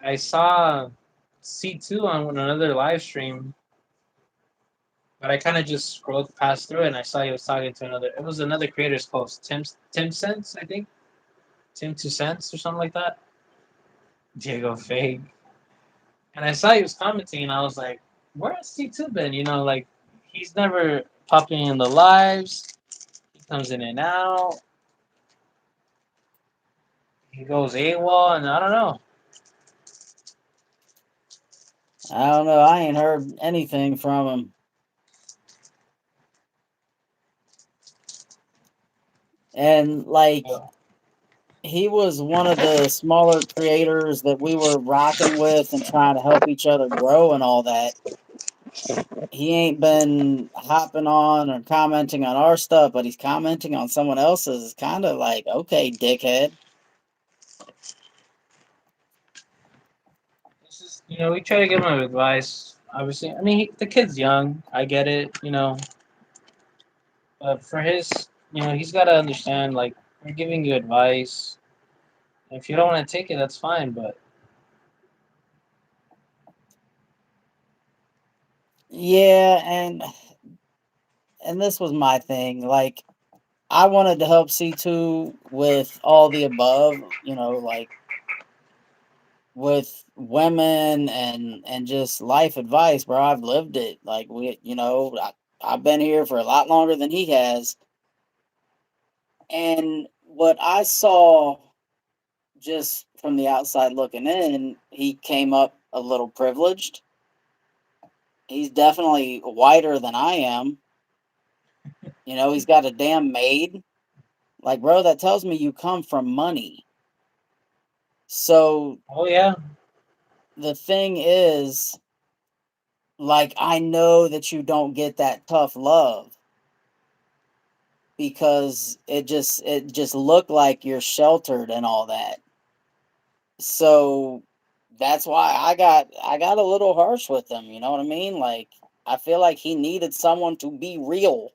I saw C2 on another live stream, but I kind of just scrolled past through it and I saw he was talking to another. It was another creator's post, Tim Sense, I think, Tim Two Cents or something like that. Diego Fake, and I saw he was commenting, and I was like, "Where has C2 been?" Like he's never popping in the lives. He comes in and out. He goes AWOL, and I don't know. I don't know. I ain't heard anything from him. And like he was one of the smaller creators that we were rocking with and trying to help each other grow and all that. He ain't been hopping on or commenting on our stuff, but he's commenting on someone else's. It's kind of like, okay, dickhead. It's just we try to give him advice. Obviously, I mean the kid's young. I get it, but for his, he's got to understand. Like we're giving you advice. If you don't want to take it, that's fine. But Yeah, and this was my thing. Like I wanted to help C2 with all the above, like with women and just life advice, bro. I've lived it. Like I've been here for a lot longer than he has. And what I saw just from the outside looking in, he came up a little privileged. He's definitely whiter than I am. He's got a damn maid. Like, bro, that tells me you come from money. So oh yeah, the thing is, like, I know that you don't get that tough love because it just looked like you're sheltered and all that. So that's why I got a little harsh with him, you know what I mean? Like I feel like he needed someone to be real,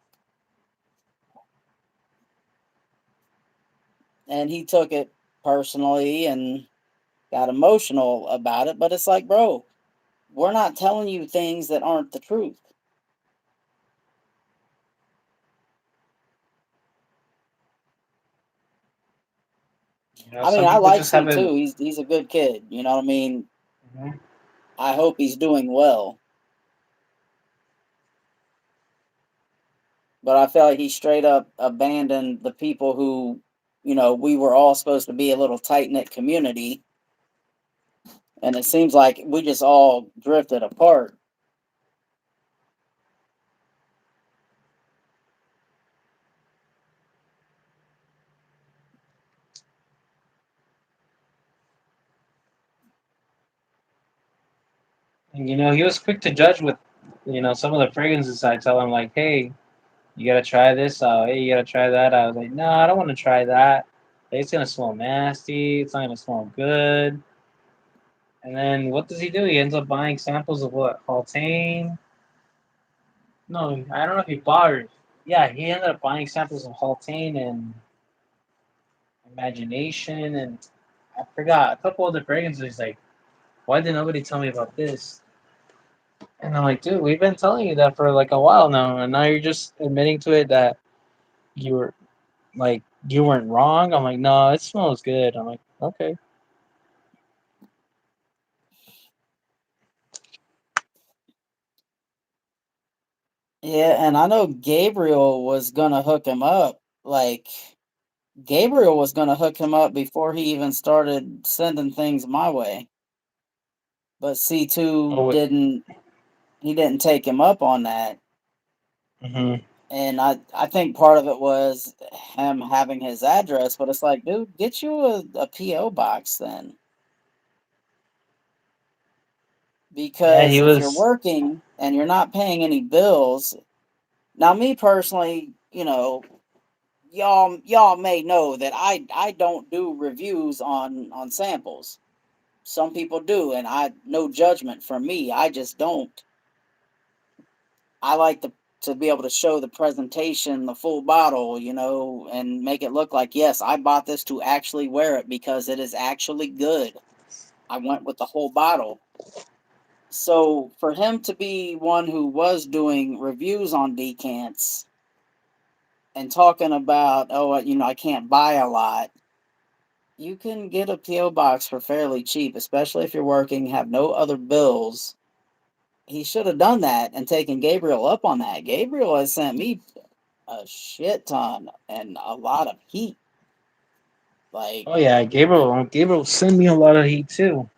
and he took it personally and got emotional about it, but it's like, bro, we're not telling you things that aren't the truth. I mean, some I people like just haven't. C2. He's a good kid, you know what I mean? Mhm. I hope he's doing well. But I feel like he straight up abandoned the people who, we were all supposed to be a little tight knit community, and it seems like we just all drifted apart. And, he was quick to judge with some of the fragrances. I tell him like, hey, you gotta try this out. Hey, you gotta try that out. I was like, no, I don't want to try that. It's gonna smell nasty. It's not gonna smell good. And then what does he do? He ends up buying samples of what? Haltane? No, I don't know if he bought or yeah, he ended up buying samples of Haltane and Imagination and I forgot a couple other fragrances. He's like, why did nobody tell me about this? And I'm like, dude, we've been telling you that for like a while now, and now you're just admitting to it that you were like you weren't wrong. I'm like, no, it smells good. I'm like, okay. Yeah, and I know Gabriel was gonna hook him up. Like Gabriel was gonna hook him up before he even started sending things my way. But C2 Oh, didn't he didn't take him up on that. mm-hmm. And I think part of it was him having his address, but it's like, dude, get you a PO box then. Yeah, Because he if you're was. working and you're not paying any bills, now me personally, y'all may know that I don't do reviews on samples. Some people do, and I no judgment from me. I just don't. I like to be able to show the presentation, the full bottle, and make it look like, yes, I bought this to actually wear it because it is actually good. I went with the whole bottle. So for him to be one who was doing reviews on decants and talking about, oh, I can't buy a lot, you can get a PO box for fairly cheap, especially if you're working, have no other bills. He should have done that and taken Gabriel up on that. Gabriel has sent me a shit ton and a lot of heat. Like, Oh yeah, Gabriel sent me a lot of heat too.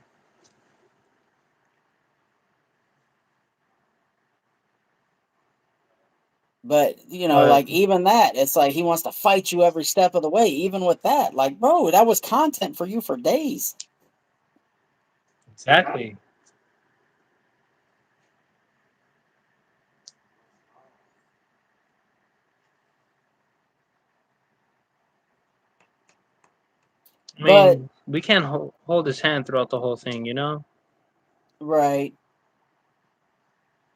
but But like even that, it's like he wants to fight you every step of the way. Even with that, like, bro, that was content for you for days. exactly. I But mean, we can't hold his hand throughout the whole thing, you know? right,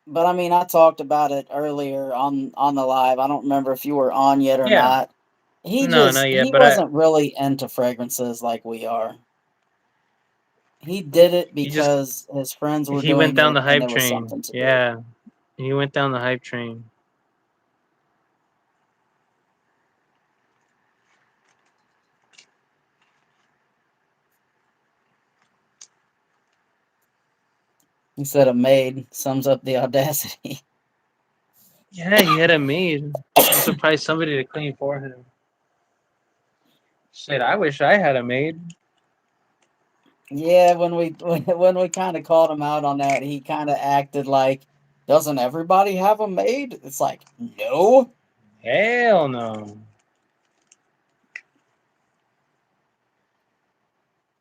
but I mean, I talked about it earlier on the live. I don't remember if you were on yet or Yeah. not. He No, just not yet. he But wasn't really into fragrances like we are. He did it he just because his friends were he went doing down it the and hype there was train. something to do. Yeah, he went down the hype train. Instead of made sums up the audacity. Yeah, he had it made. I'm surprised somebody to clean for him. Shit, I wish I had a maid. Yeah, when we when we kind of called him out on that, he kind of acted like, "Doesn't everybody have a maid?" It's like, no. Hell no.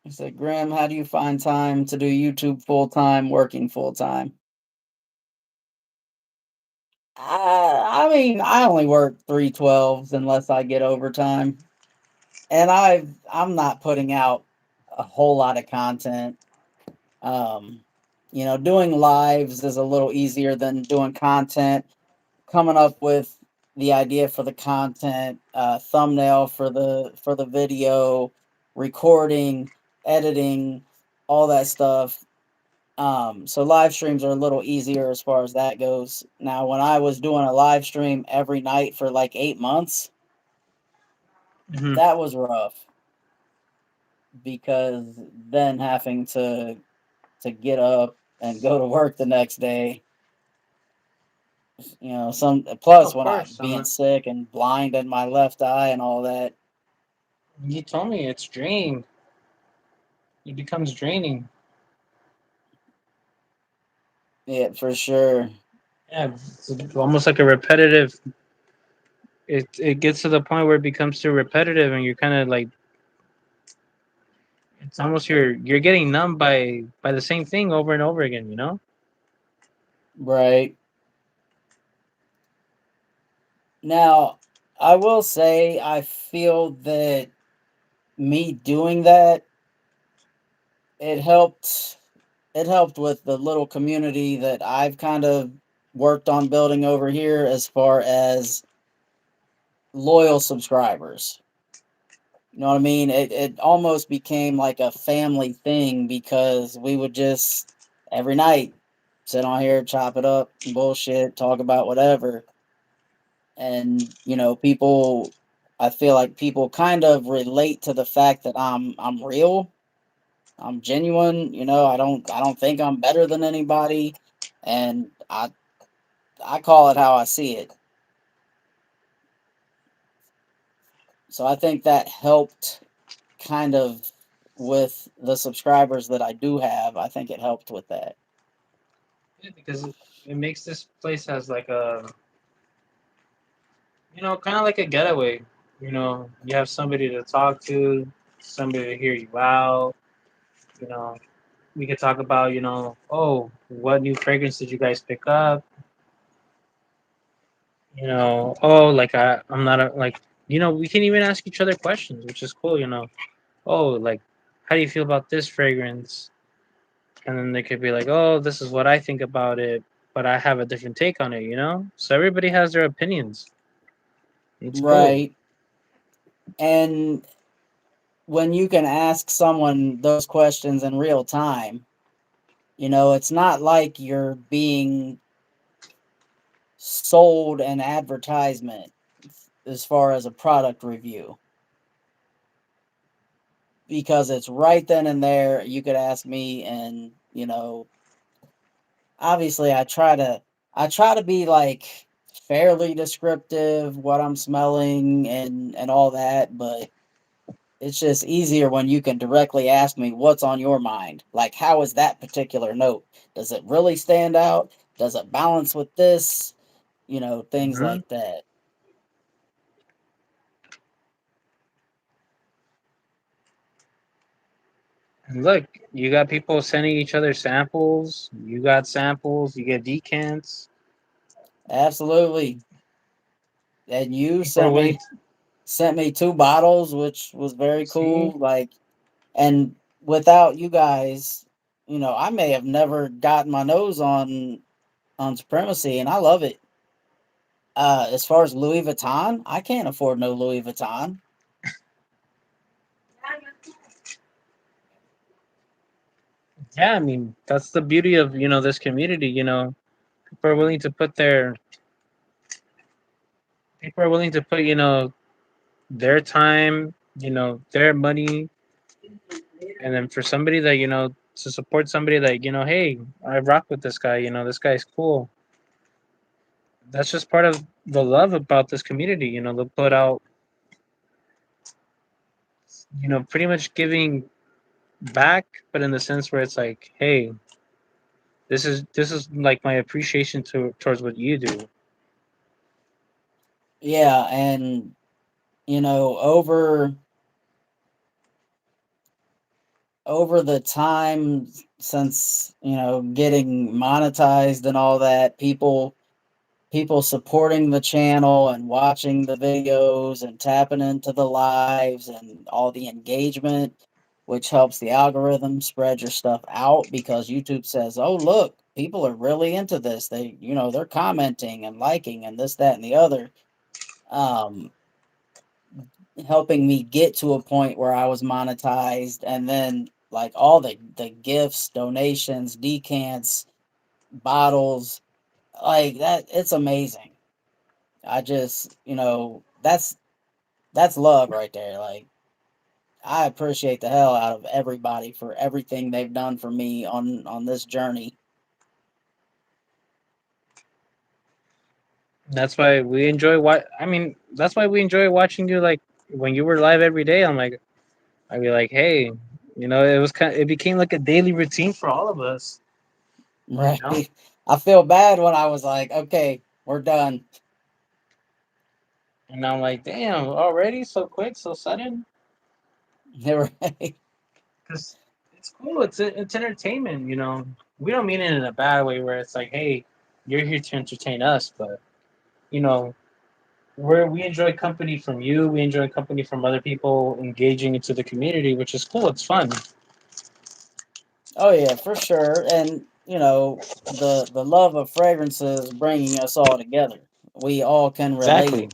He said, "Graham, how do you find time to do YouTube full time, working full time?" I mean, I only work 312s unless I get overtime, and I'm not putting out a whole lot of content. Um, doing lives is a little easier than doing content. Coming up with the idea for the content, thumbnail for the video, recording, editing, all that stuff. So live streams are a little easier as far as that goes. Now, when I was doing a live stream every night for like 8 months, Hmm. that was rough because then having to get up and go to work the next day, some Oh, plus of when I course. being sick and blind in my left eye and all that. You told me it's draining. It becomes draining. Yeah, for sure. Yeah, it's almost like a repetitive. It gets to the point where it becomes too repetitive, and you're kind of like it's almost you're getting numb by the same thing over and over again. You know? Right. Now, I will say I feel that me doing that, it helped it helped with the little community that I've kind of worked on building over here as far as loyal subscribers. You know what I mean? It almost became like a family thing because we would just every night sit on here, chop it up, bullshit, talk about whatever. And, people I feel like people kind of relate to the fact that I'm real, I'm genuine, I don't think I'm better than anybody, and I call it how I see it. So I think that helped kind of with the subscribers that I do have. I think it helped with that. Yeah, because it makes this place as like a, kind of like a getaway. You have somebody to talk to, somebody to hear you out. You know, we could talk about, oh, what new fragrance did you guys pick up? Oh, like I'm not a like, we can even ask each other questions, which is cool. Oh, like, how do you feel about this fragrance? And then they could be like, oh, this is what I think about it, but I have a different take on it. So everybody has their opinions. It's cool. Right. And when you can ask someone those questions in real time, it's not like you're being sold an advertisement as far as a product review because it's right then and there. You could ask me, and obviously I try to be like fairly descriptive what I'm smelling and all that, but it's just easier when you can directly ask me what's on your mind. Like, how is that particular note? Does it really stand out? Does it balance with this? Things Hmm. like that. And look, you got people sending each other samples. You got samples. You get decants. Absolutely. And you People are sent willing me to sent me two bottles, which was very see. cool. Like, and without you guys, I may have never gotten my nose on Supremacy, and I love it. As far as Louis Vuitton, I can't afford no Louis Vuitton. Yeah, I mean that's the beauty of this community. People are willing to put their people are willing to put their time, their money, and then for somebody that to support somebody that hey, I rock with this guy. This guy's cool. That's just part of the love about this community. They'll put out pretty much giving back, but in the sense where it's like, hey, this is like my appreciation towards what you do. Yeah, and over the time since getting monetized and all that, people supporting the channel and watching the videos and tapping into the lives and all the engagement, which helps the algorithm spread your stuff out because YouTube says, oh, look, people are really into this. They're commenting and liking and this, that, and the other. Um, Helping me get to a point where I was monetized, and then like all the gifts, donations, decants, bottles, like that, it's amazing. I just, that's love right there. Like, I appreciate the hell out of everybody for everything they've done for me on this journey. That's why we enjoy what I mean. That's why we enjoy watching you. Like when you were live every day, I'd be like, hey, it became like a daily routine for all of us. You Right. know, I feel bad when I was like, okay, we're done. and I'm like, damn, already so quick, so sudden. Right. Because it's cool. It's entertainment. We don't mean it in a bad way where it's like, hey, you're here to entertain us, but you know, we enjoy company from you. We enjoy company from other people engaging into the community, which is cool. It's fun. Oh yeah, for sure. And the love of fragrances bringing us all together. We all can relate. Exactly.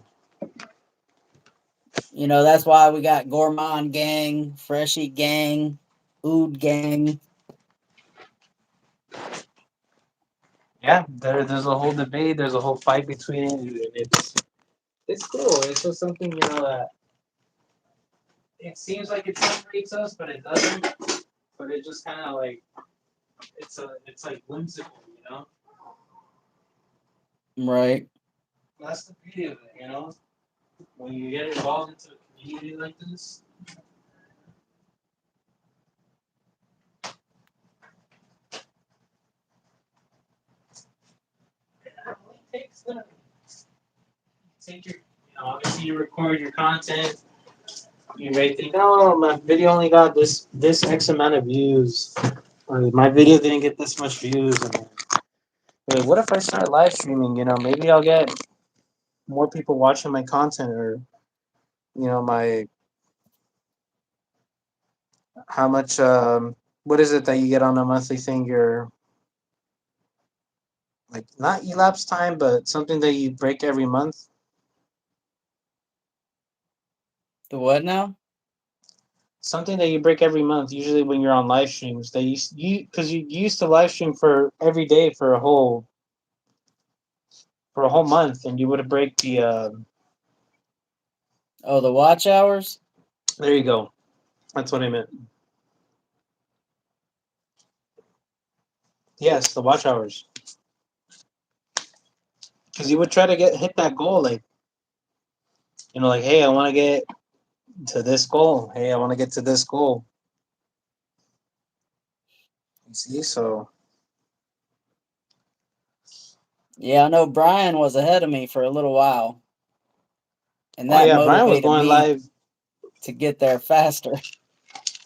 That's why we got Gourmand Gang, Freshie Gang, Oud Gang. Yeah, there's a whole debate. There's a whole fight between it. And it's cool. It's just something that it seems like it separates us, but it doesn't. But it just kind of like it's like whimsical, you know. Right. That's the beauty of it, you know. When you get involved into a community like this, it only takes take your, obviously you record your content. You may think, oh, my video only got this X amount of views, or my video didn't get this much views. And like, what if I start live streaming? Maybe I'll get more people watching my content, or my how much what is it that you get on a monthly thing? Your like not elapsed time, but something that you break every month. The what now? Something that you break every month. Usually when you're on live streams, they you because you used to live stream for every day for a whole month, and you would break the. Oh, the watch hours? There you go. That's what I meant. Yes, the watch hours. Because you would try to hit that goal, like like, hey, I want to get to this goal. Hey, I want to get to this goal. You see, so Yeah, I know Brian was ahead of me for a little while, and oh that yeah, Brian was motivated going me live. to get there faster.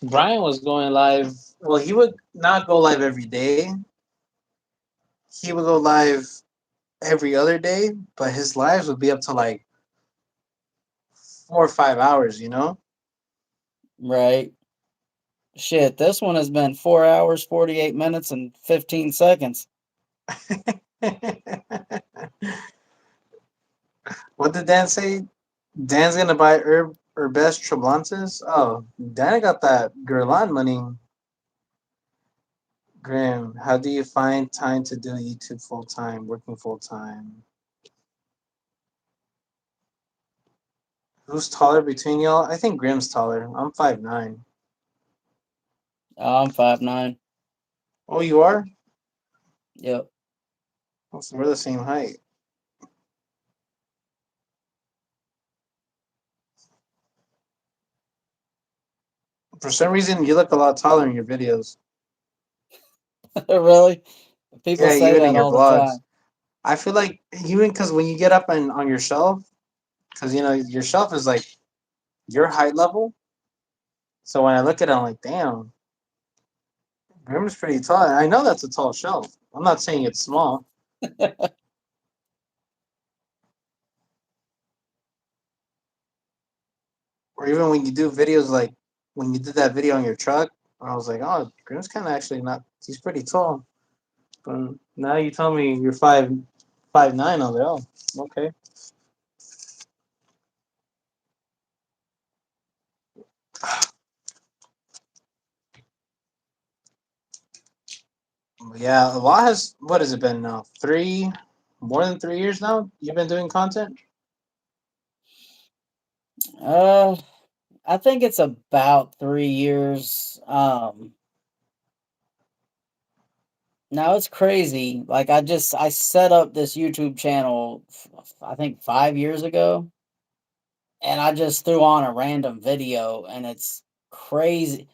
Brian was going live. Well, he would not go live every day. He would go live every other day, but his lives would be up to like 4 or 5 hours. Right. Shit, this one has been 4 hours, 48 minutes, and 15 seconds. What did Dan say? Dan's gonna buy Herbest Treblances. Oh, Dan got that Guerlain money. Graham, how do you find time to do YouTube full time, working full time? Who's taller between y'all? I think Graham's taller. I'm 5'9". I'm 5'9". Oh, you are? Yep. Oh, so we're the same height. For some reason, you look a lot taller in your videos. Really? People Yeah, say even in that your all the vlogs. time. I feel like even because when you get up on your shelf, because your shelf is like your height level. So when I look at it, I'm like, damn, Graham's pretty tall. I know that's a tall shelf. I'm not saying it's small. Or even when you do videos like when you did that video on your truck, I was like, oh, Graham's kind of actually not. He's pretty tall. But now you tell me you're 5'9". I was like, oh, okay. Yeah, a lot has. What has it been now? More than 3 years now. You've been doing content. Uh, I think it's about 3 years. Now it's crazy. Like I set up this YouTube channel, I think 5 years ago, and I just threw on a random video, and it's crazy.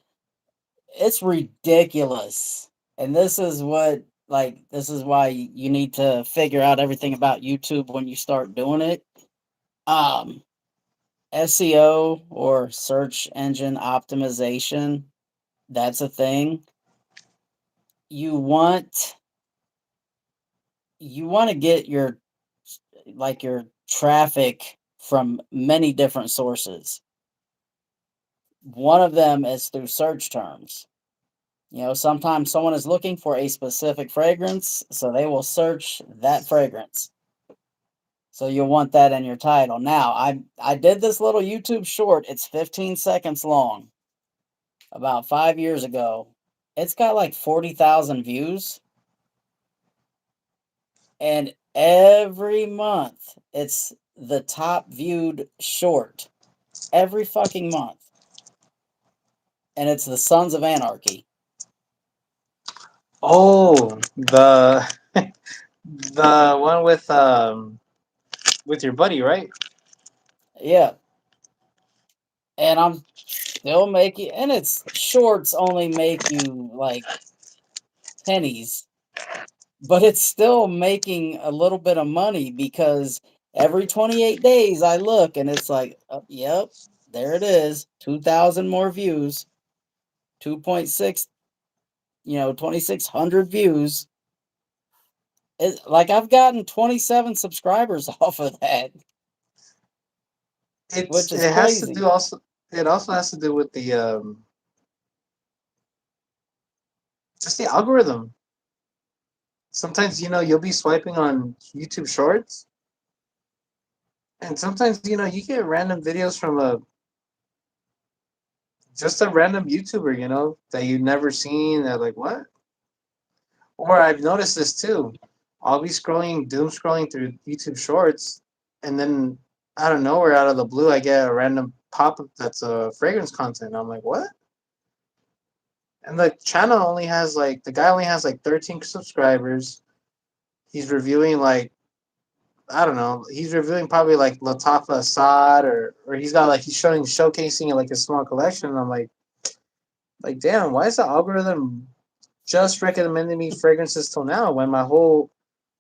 It's ridiculous. And this is why you need to figure out everything about YouTube when you start doing it. Um, SEO or search engine optimization, that's a thing. You want to get your traffic from many different sources. One of them is through search terms. Sometimes someone is looking for a specific fragrance, so they will search that fragrance. So you'll want that in your title. Now, I did this little YouTube short. It's 15 seconds long. About 5 years ago. It's got like 40,000 views, and every month it's the top viewed short every fucking month, and it's the Sons of Anarchy. Oh, the one with your buddy, right? Yeah, and I'm still making, and it's shorts only make you like pennies, but it's still making a little bit of money because every 28 days I look and it's like, oh, yep, there it is, 2,000 more views, 2.6, 2,600 views. Like I've gotten 27 subscribers off of that, which is It has to crazy. do also. It also has to do with the just the algorithm. Sometimes you'll be swiping on YouTube Shorts, and sometimes you get random videos from a just a random YouTuber that you've never seen. They're like, what? Or I've noticed this too. I'll be doom scrolling through YouTube Shorts, and then out of nowhere, out of the blue, I get a random pop up that's a fragrance content. I'm like, what? And the guy only has like 13 subscribers. He's reviewing like, I don't know. He's reviewing probably like Latafa Assad, or he's showcasing like a small collection. And I'm like, damn, why is the algorithm just recommending me fragrances till now when my whole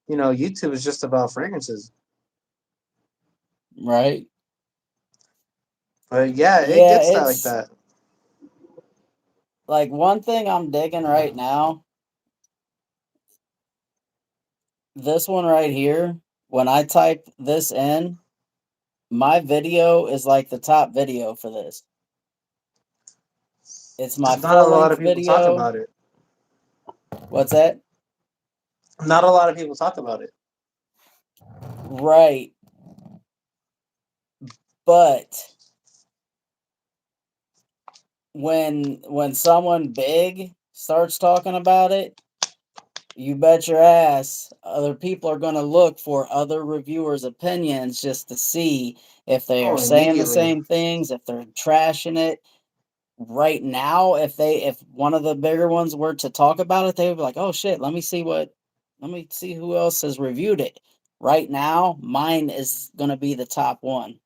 YouTube is just about fragrances? Right. But yeah, it Yeah, gets that like it's that. like one thing I'm digging right now. This one right here, when I type this in, my video is like the top video for this. It's my Because not a full lot length of people talk video. about it. What's that? Not a lot of people talk about it. Right. But when someone big starts talking about it, you bet your ass other people are going to look for other reviewers' opinions just to see if they are Oh, saying the immediately. same things, if they're trashing it. Right now, if one of the bigger ones were to talk about it, they would be like, "Oh shit, let me see who else has reviewed it." Right now, mine is going to be the top one.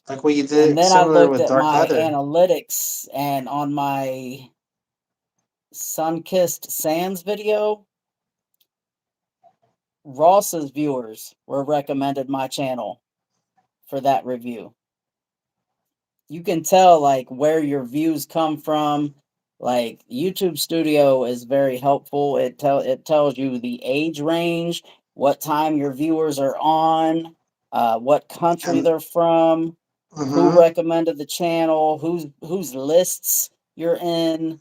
Like what you And did then I similar looked with at Dark my Leather. analytics, and on my Sun-Kissed Sands video, Ross's viewers were recommended my channel for that review. You can tell like where your views come from. Like YouTube Studio is very helpful. It tells you the age range, what time your viewers are on, what country And they're from, who mm-hmm. recommended the channel, whose lists you're in,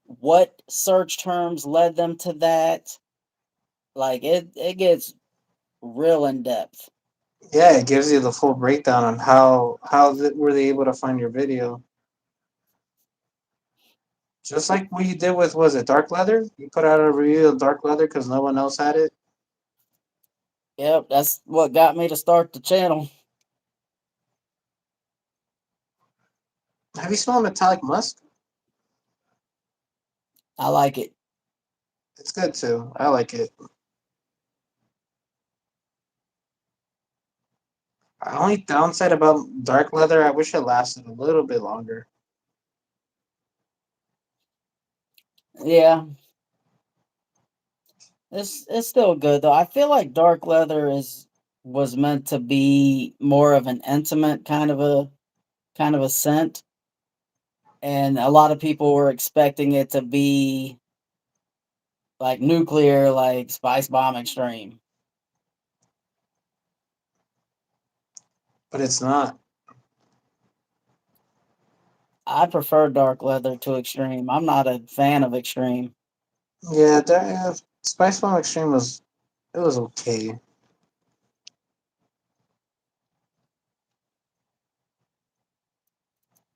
what search terms led them to that. Like it gets real in depth. Yeah, it gives you the full breakdown on were they able to find your video. Just like what you did with, was it Dark Leather? You put out a review of Dark Leather because no one else had it. Yep, that's what got me to start the channel. Have you smelled Metallic Musk? I like it. It's good too. I like it. The only downside about Dark Leather, I wish it lasted a little bit longer. Yeah, it's still good though. I feel like dark leather is was meant to be more of an intimate kind of a scent, and a lot of people were expecting it to be like nuclear, like Spice Bomb Extreme. But it's not. I prefer dark leather to extreme. I'm not a fan of extreme. Yeah, Spice Bomb Extreme was it was okay,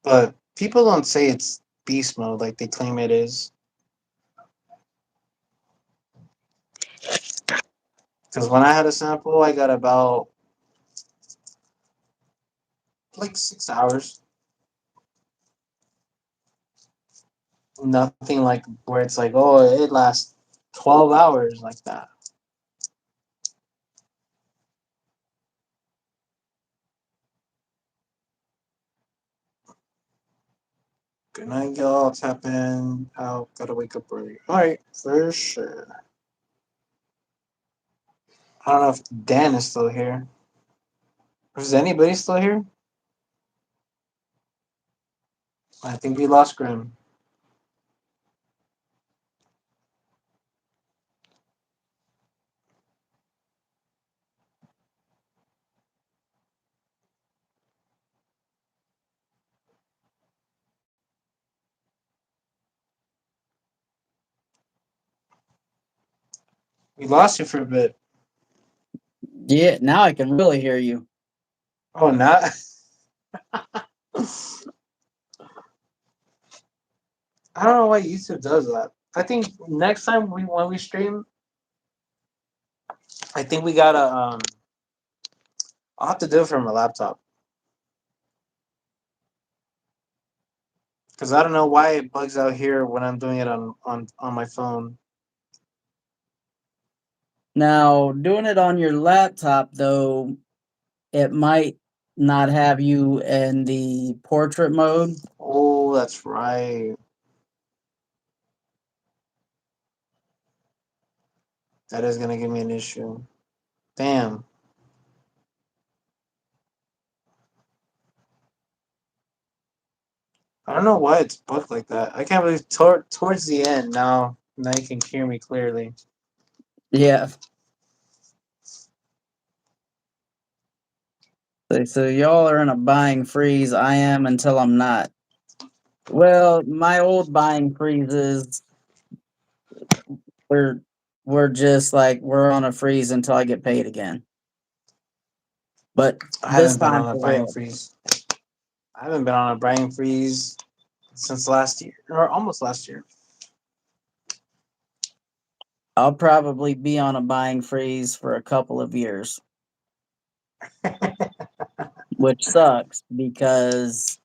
but people don't say it's beast mode like they claim it is. Because when I had a sample, I got about like 6 hours. Nothing like where it's like, oh, it lasts 12 hours like that. Good night, y'all. Tap in. Out. Gotta wake up early. All right, for sure. I don't know if Dan is still here. Is anybody still here? I think we lost Grim. We lost you for a bit. Yeah, now I can really hear you. Oh, not. I don't know why YouTube does that. I think next time when we stream, I think we gotta I'll have to do it from a laptop because I don't know why it bugs out here when I'm doing it on my phone. Now, doing it on your laptop, though, it might not have you in the portrait mode. Oh, that's right. That is gonna give me an issue. Damn. I don't know why it's booked like that. I can't believe towards the end now you can hear me clearly. Yeah. So y'all are in a buying freeze. I am until I'm not. Well, my old buying freezes, we're we're just like we're on a freeze until I get paid again. But I this haven't been time on a for buying real. freeze. I haven't been on a buying freeze since last year or almost last year. I'll probably be on a buying freeze for a couple of years, which sucks because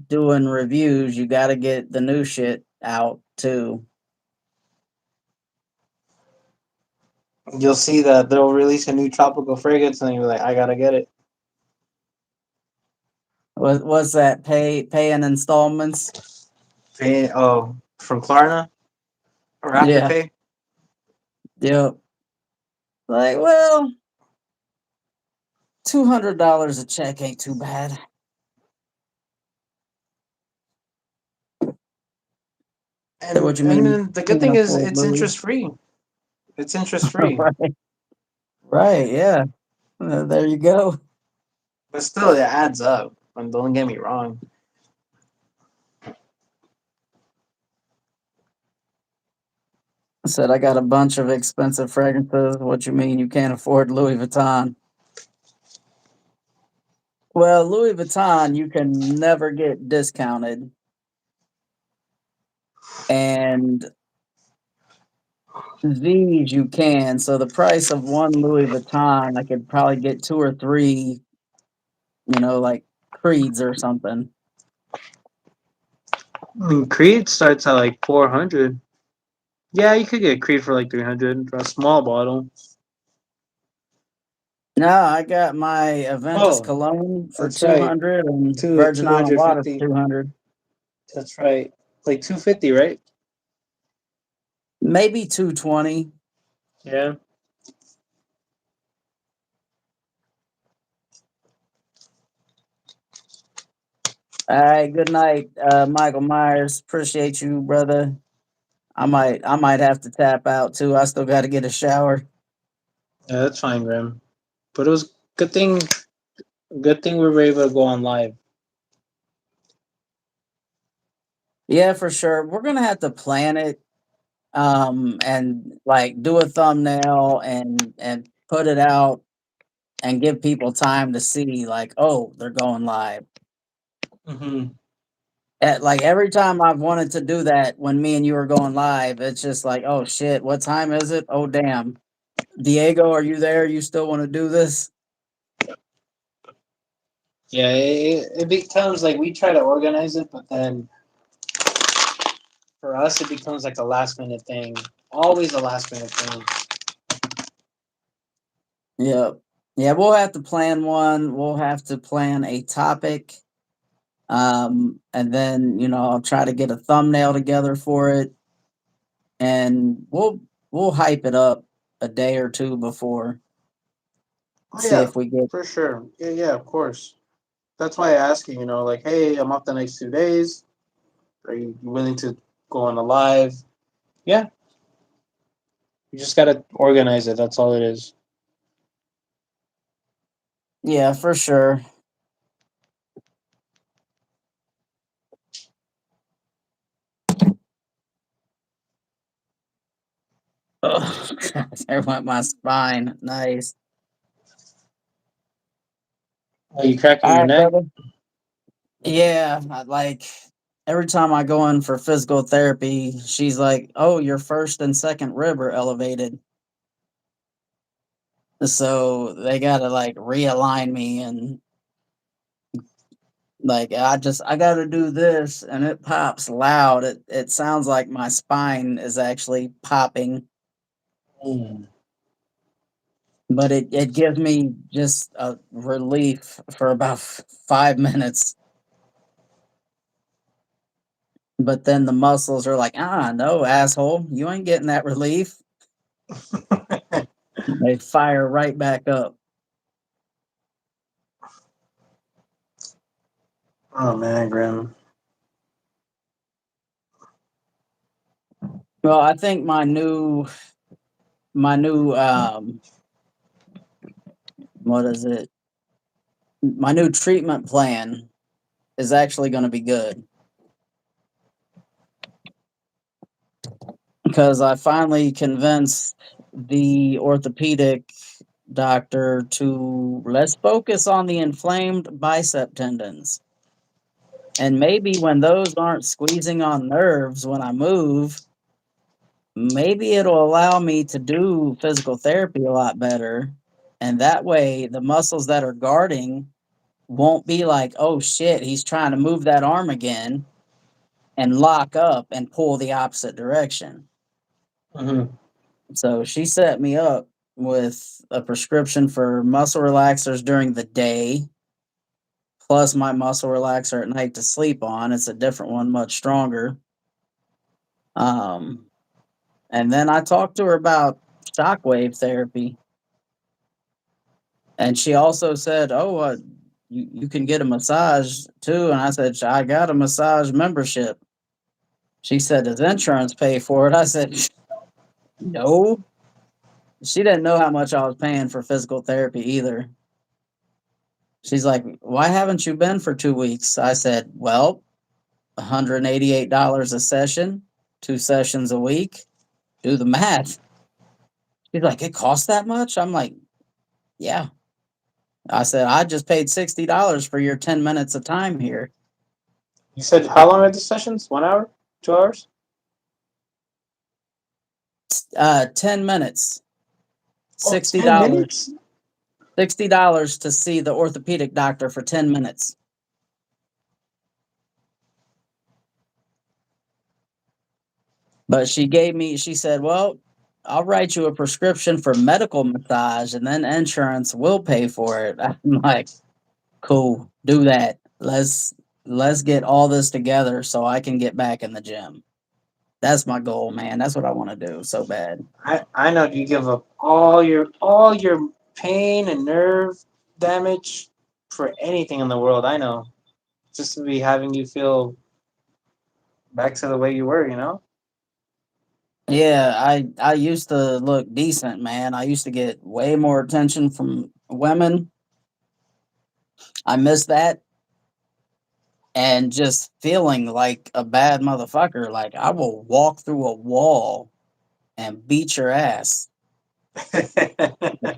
doing reviews, you got to get the new shit out too. You'll see that they'll release a new tropical fragrance and you're like, I gotta get it. What's that? Pay in installments? Oh, from Klarna or Yeah. Afterpay. Yep. Like, well, $200 a check ain't too bad. So what And you mean? You then the good can't thing is afford it's Louis? interest free. It's interest free. Right. Right. Yeah. There you go. But still, it adds up. And don't get me wrong. I said I got a bunch of expensive fragrances. What you mean you can't afford Louis Vuitton? Well, Louis Vuitton you can never get discounted, and these you can. So the price of one Louis Vuitton, I could probably get two or three, like Creeds or something. I mean, Creed starts at like 400. Yeah, you could get Creed for like 300 for a small bottle. No, I got my Aventus Oh, cologne for that's right. 200 and Two Virgin two Island hundred water fifty. for 200. That's right. Like 250, right? Maybe 220. Yeah. All right, good night, Michael Myers. Appreciate you, brother. I might have to tap out too. I still got to get a shower. Yeah, that's fine, Graham. But it was good thing we were able to go on live. Yeah, for sure. We're gonna have to plan it, and like do a thumbnail and put it out and give people time to see like, oh, they're going live. Hmm. Like every time I've wanted to do that when me and you were going live, it's just like, oh shit, what time is it? Oh damn. Diego, are you there? You still want to do this? Yeah, it becomes like we try to organize it, but then for us, it becomes like a last minute thing. Always a last minute thing. Yep. Yeah, we'll have to plan one. We'll have to plan a topic. And then, I'll try to get a thumbnail together for it and we'll hype it up a day or two before. Oh See yeah, if we get for sure. Yeah, yeah, of course. That's why I ask you. Like, hey, I'm off the next 2 days. Are you willing to go on a live? Yeah, you just gotta organize it. That's all it is. yeah, for sure. Oh, there went my spine. Nice. Are you cracking All your right, neck? brother. Yeah, like every time I go in for physical therapy, she's like, "Oh, your first and second rib are elevated." So they gotta like realign me and like I gotta do this and it pops loud. It sounds like my spine is actually popping, Mm. but it gives me just a relief for about 5 minutes. But then the muscles are like, no, asshole, you ain't getting that relief. They fire right back up. Oh man, Grim. Well, I think my new what is it? My new treatment plan is actually going to be good because I finally convinced the orthopedic doctor to let's focus on the inflamed bicep tendons. And maybe when those aren't squeezing on nerves when I move, maybe it'll allow me to do physical therapy a lot better. And that way, the muscles that are guarding won't be like, oh shit, he's trying to move that arm again and lock up and pull the opposite direction. Hmm. So she set me up with a prescription for muscle relaxers during the day, plus my muscle relaxer at night to sleep on. It's a different one, much stronger. Um, and then I talked to her about shockwave therapy. And she also said, "Oh, you can get a massage too." And I said, "I got a massage membership." She said, "Does insurance pay for it?" I said, "No." She didn't know how much I was paying for physical therapy either. She's like, "Why haven't you been for 2 weeks?" I said, "Well, $188 a session, 2 sessions a week. Do the math." She's like, "It costs that much?" I'm like, "Yeah." I said, "I just paid $60 for your 10 minutes of time here." You said how long are the sessions? 1 hour? 2 hours? 10 minutes, Oh, $60. 10 minutes? $60 to see the orthopedic doctor for 10 minutes. But she said, "Well, I'll write you a prescription for medical massage and then insurance will pay for it." I'm like, "Cool, do that. Let's get all this together so I can get back in the gym." That's my goal, man. That's what I want to do so bad. I know you give up all your pain and nerve damage for anything in the world. I know. Just to be having you feel back to the way you were. Yeah, I used to look decent, man. I used to get way more attention from women. I miss that. and just feeling like a bad motherfucker. Like I will walk through a wall and beat your ass.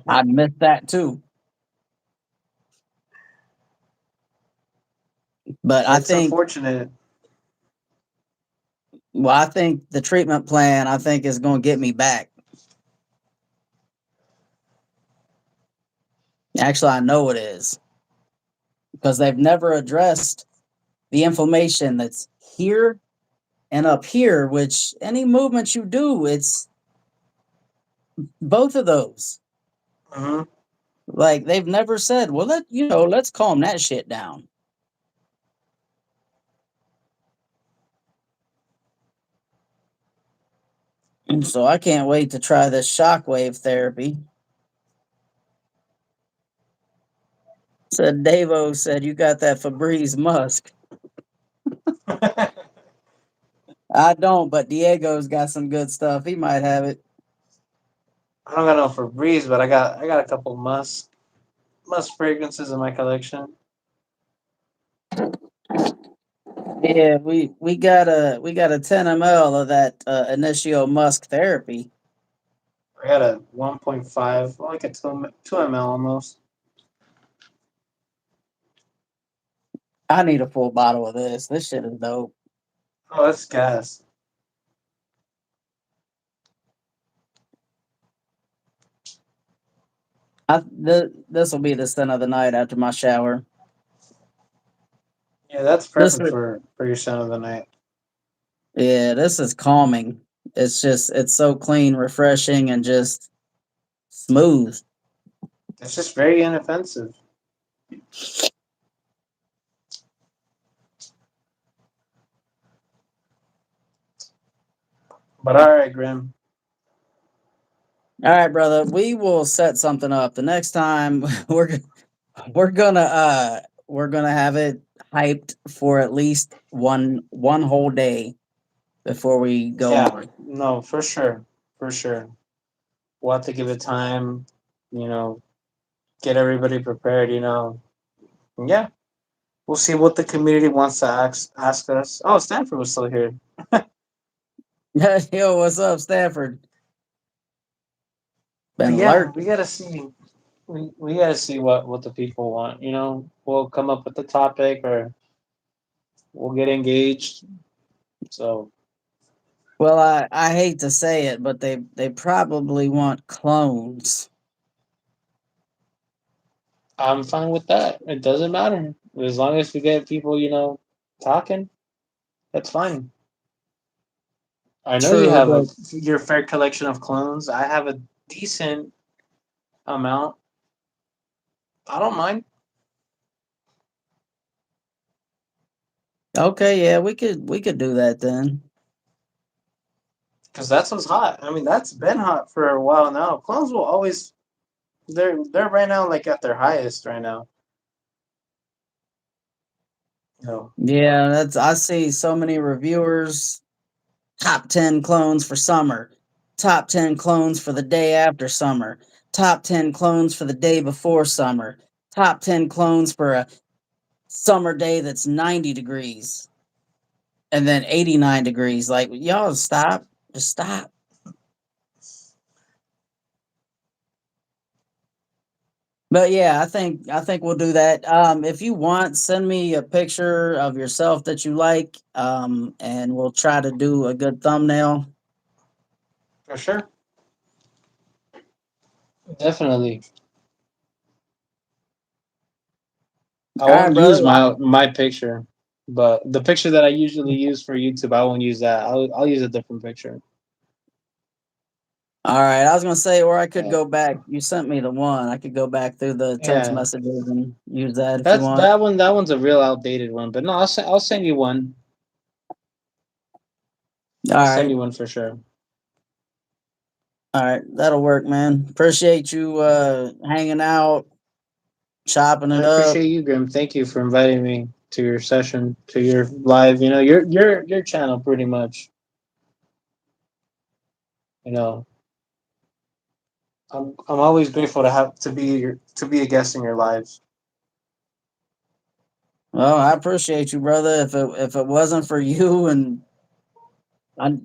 I'd miss that too. But I It's think, unfortunate. well, I think the treatment plan, I think, is going to get me back. Actually, I know it is because they've never addressed the inflammation that's here and up here, which any movement you do, it's both of those. Hmm. Like they've never said, well, let's calm that shit down. And so I can't wait to try this shockwave therapy. Said Davo said you got that Febreze musk. I don't, but Diego's got some good stuff. He might have it. I don't got no Febreze, but I got a couple musk fragrances in my collection. Yeah, we got a 10 ml of that Initio Musk therapy. I got a 1.5, like a 2 ml almost. I need a full bottle of this. This shit is dope. Oh, that's gas. This will be the scent of the night after my shower. Yeah, that's This perfect is for your scent of the night. Yeah, this is calming. It's so clean, refreshing, and just smooth. It's just very inoffensive. But all right, Grim. All right, brother. We will set something up. The next time we're gonna we're gonna have it hyped for at least one whole day before we go Yeah, on. no, for sure, for sure. We'll have to give it time. You know, get everybody prepared. Yeah, we'll see what the community wants to ask us. Oh, Stanford was still here. Yo, what's up, Stanford? But Been yeah, lurking. we gotta see. We gotta see what the people want. We'll come up with the topic or we'll get engaged. So Well, I hate to say it, but they probably want clones. I'm fine with that. It doesn't matter as long as we get people, talking. That's fine. I know you True, have but your fair collection of clones. I have a decent amount. I don't mind okay, yeah, we could do that then. because that's what's hot. I mean, that's been hot for a while now. Clones will always they're right now like at their highest right now. You know. Yeah, that's I see so many reviewers. Top 10 clones for summer. Top 10 clones for the day after summer. Top 10 clones for the day before summer. Top 10 clones for a summer day that's 90 degrees and then 89 degrees. Like, y'all stop. Just stop. But yeah, I think we'll do that. If you want, send me a picture of yourself that you like, and we'll try to do a good thumbnail. For sure. Definitely. I All right, won't brother. use my picture, but the picture that I usually use for YouTube, I won't use that. I'll use a different picture. All right, I was gonna say, or I could Yeah. go back. You sent me the one. I could go back through the text Yeah. messages and use that if you That's want. that one. That one's a real outdated one, but no, I'll send you one. All I'll send right, you one for sure. all right, that'll work, man. Appreciate you hanging out, chopping I it up. appreciate you, Grim. Thank you for inviting me to your session, to your live. Your channel, pretty much. You know, I'm always grateful to be a guest in your lives. Well, I appreciate you, brother. If it wasn't for you and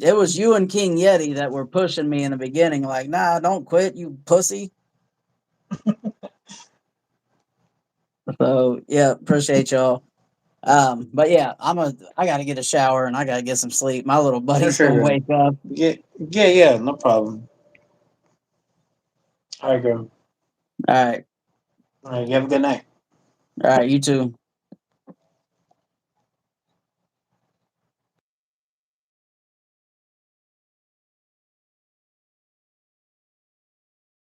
it was you and King Yeti that were pushing me in the beginning, like, nah, don't quit, you pussy. So yeah, appreciate y'all. But yeah, I gotta get a shower and I gotta get some sleep. My little For buddy's sure, gonna Grim. wake up. Yeah, no problem. All right, Grim. All right. All right, you have a good night. All right, you too.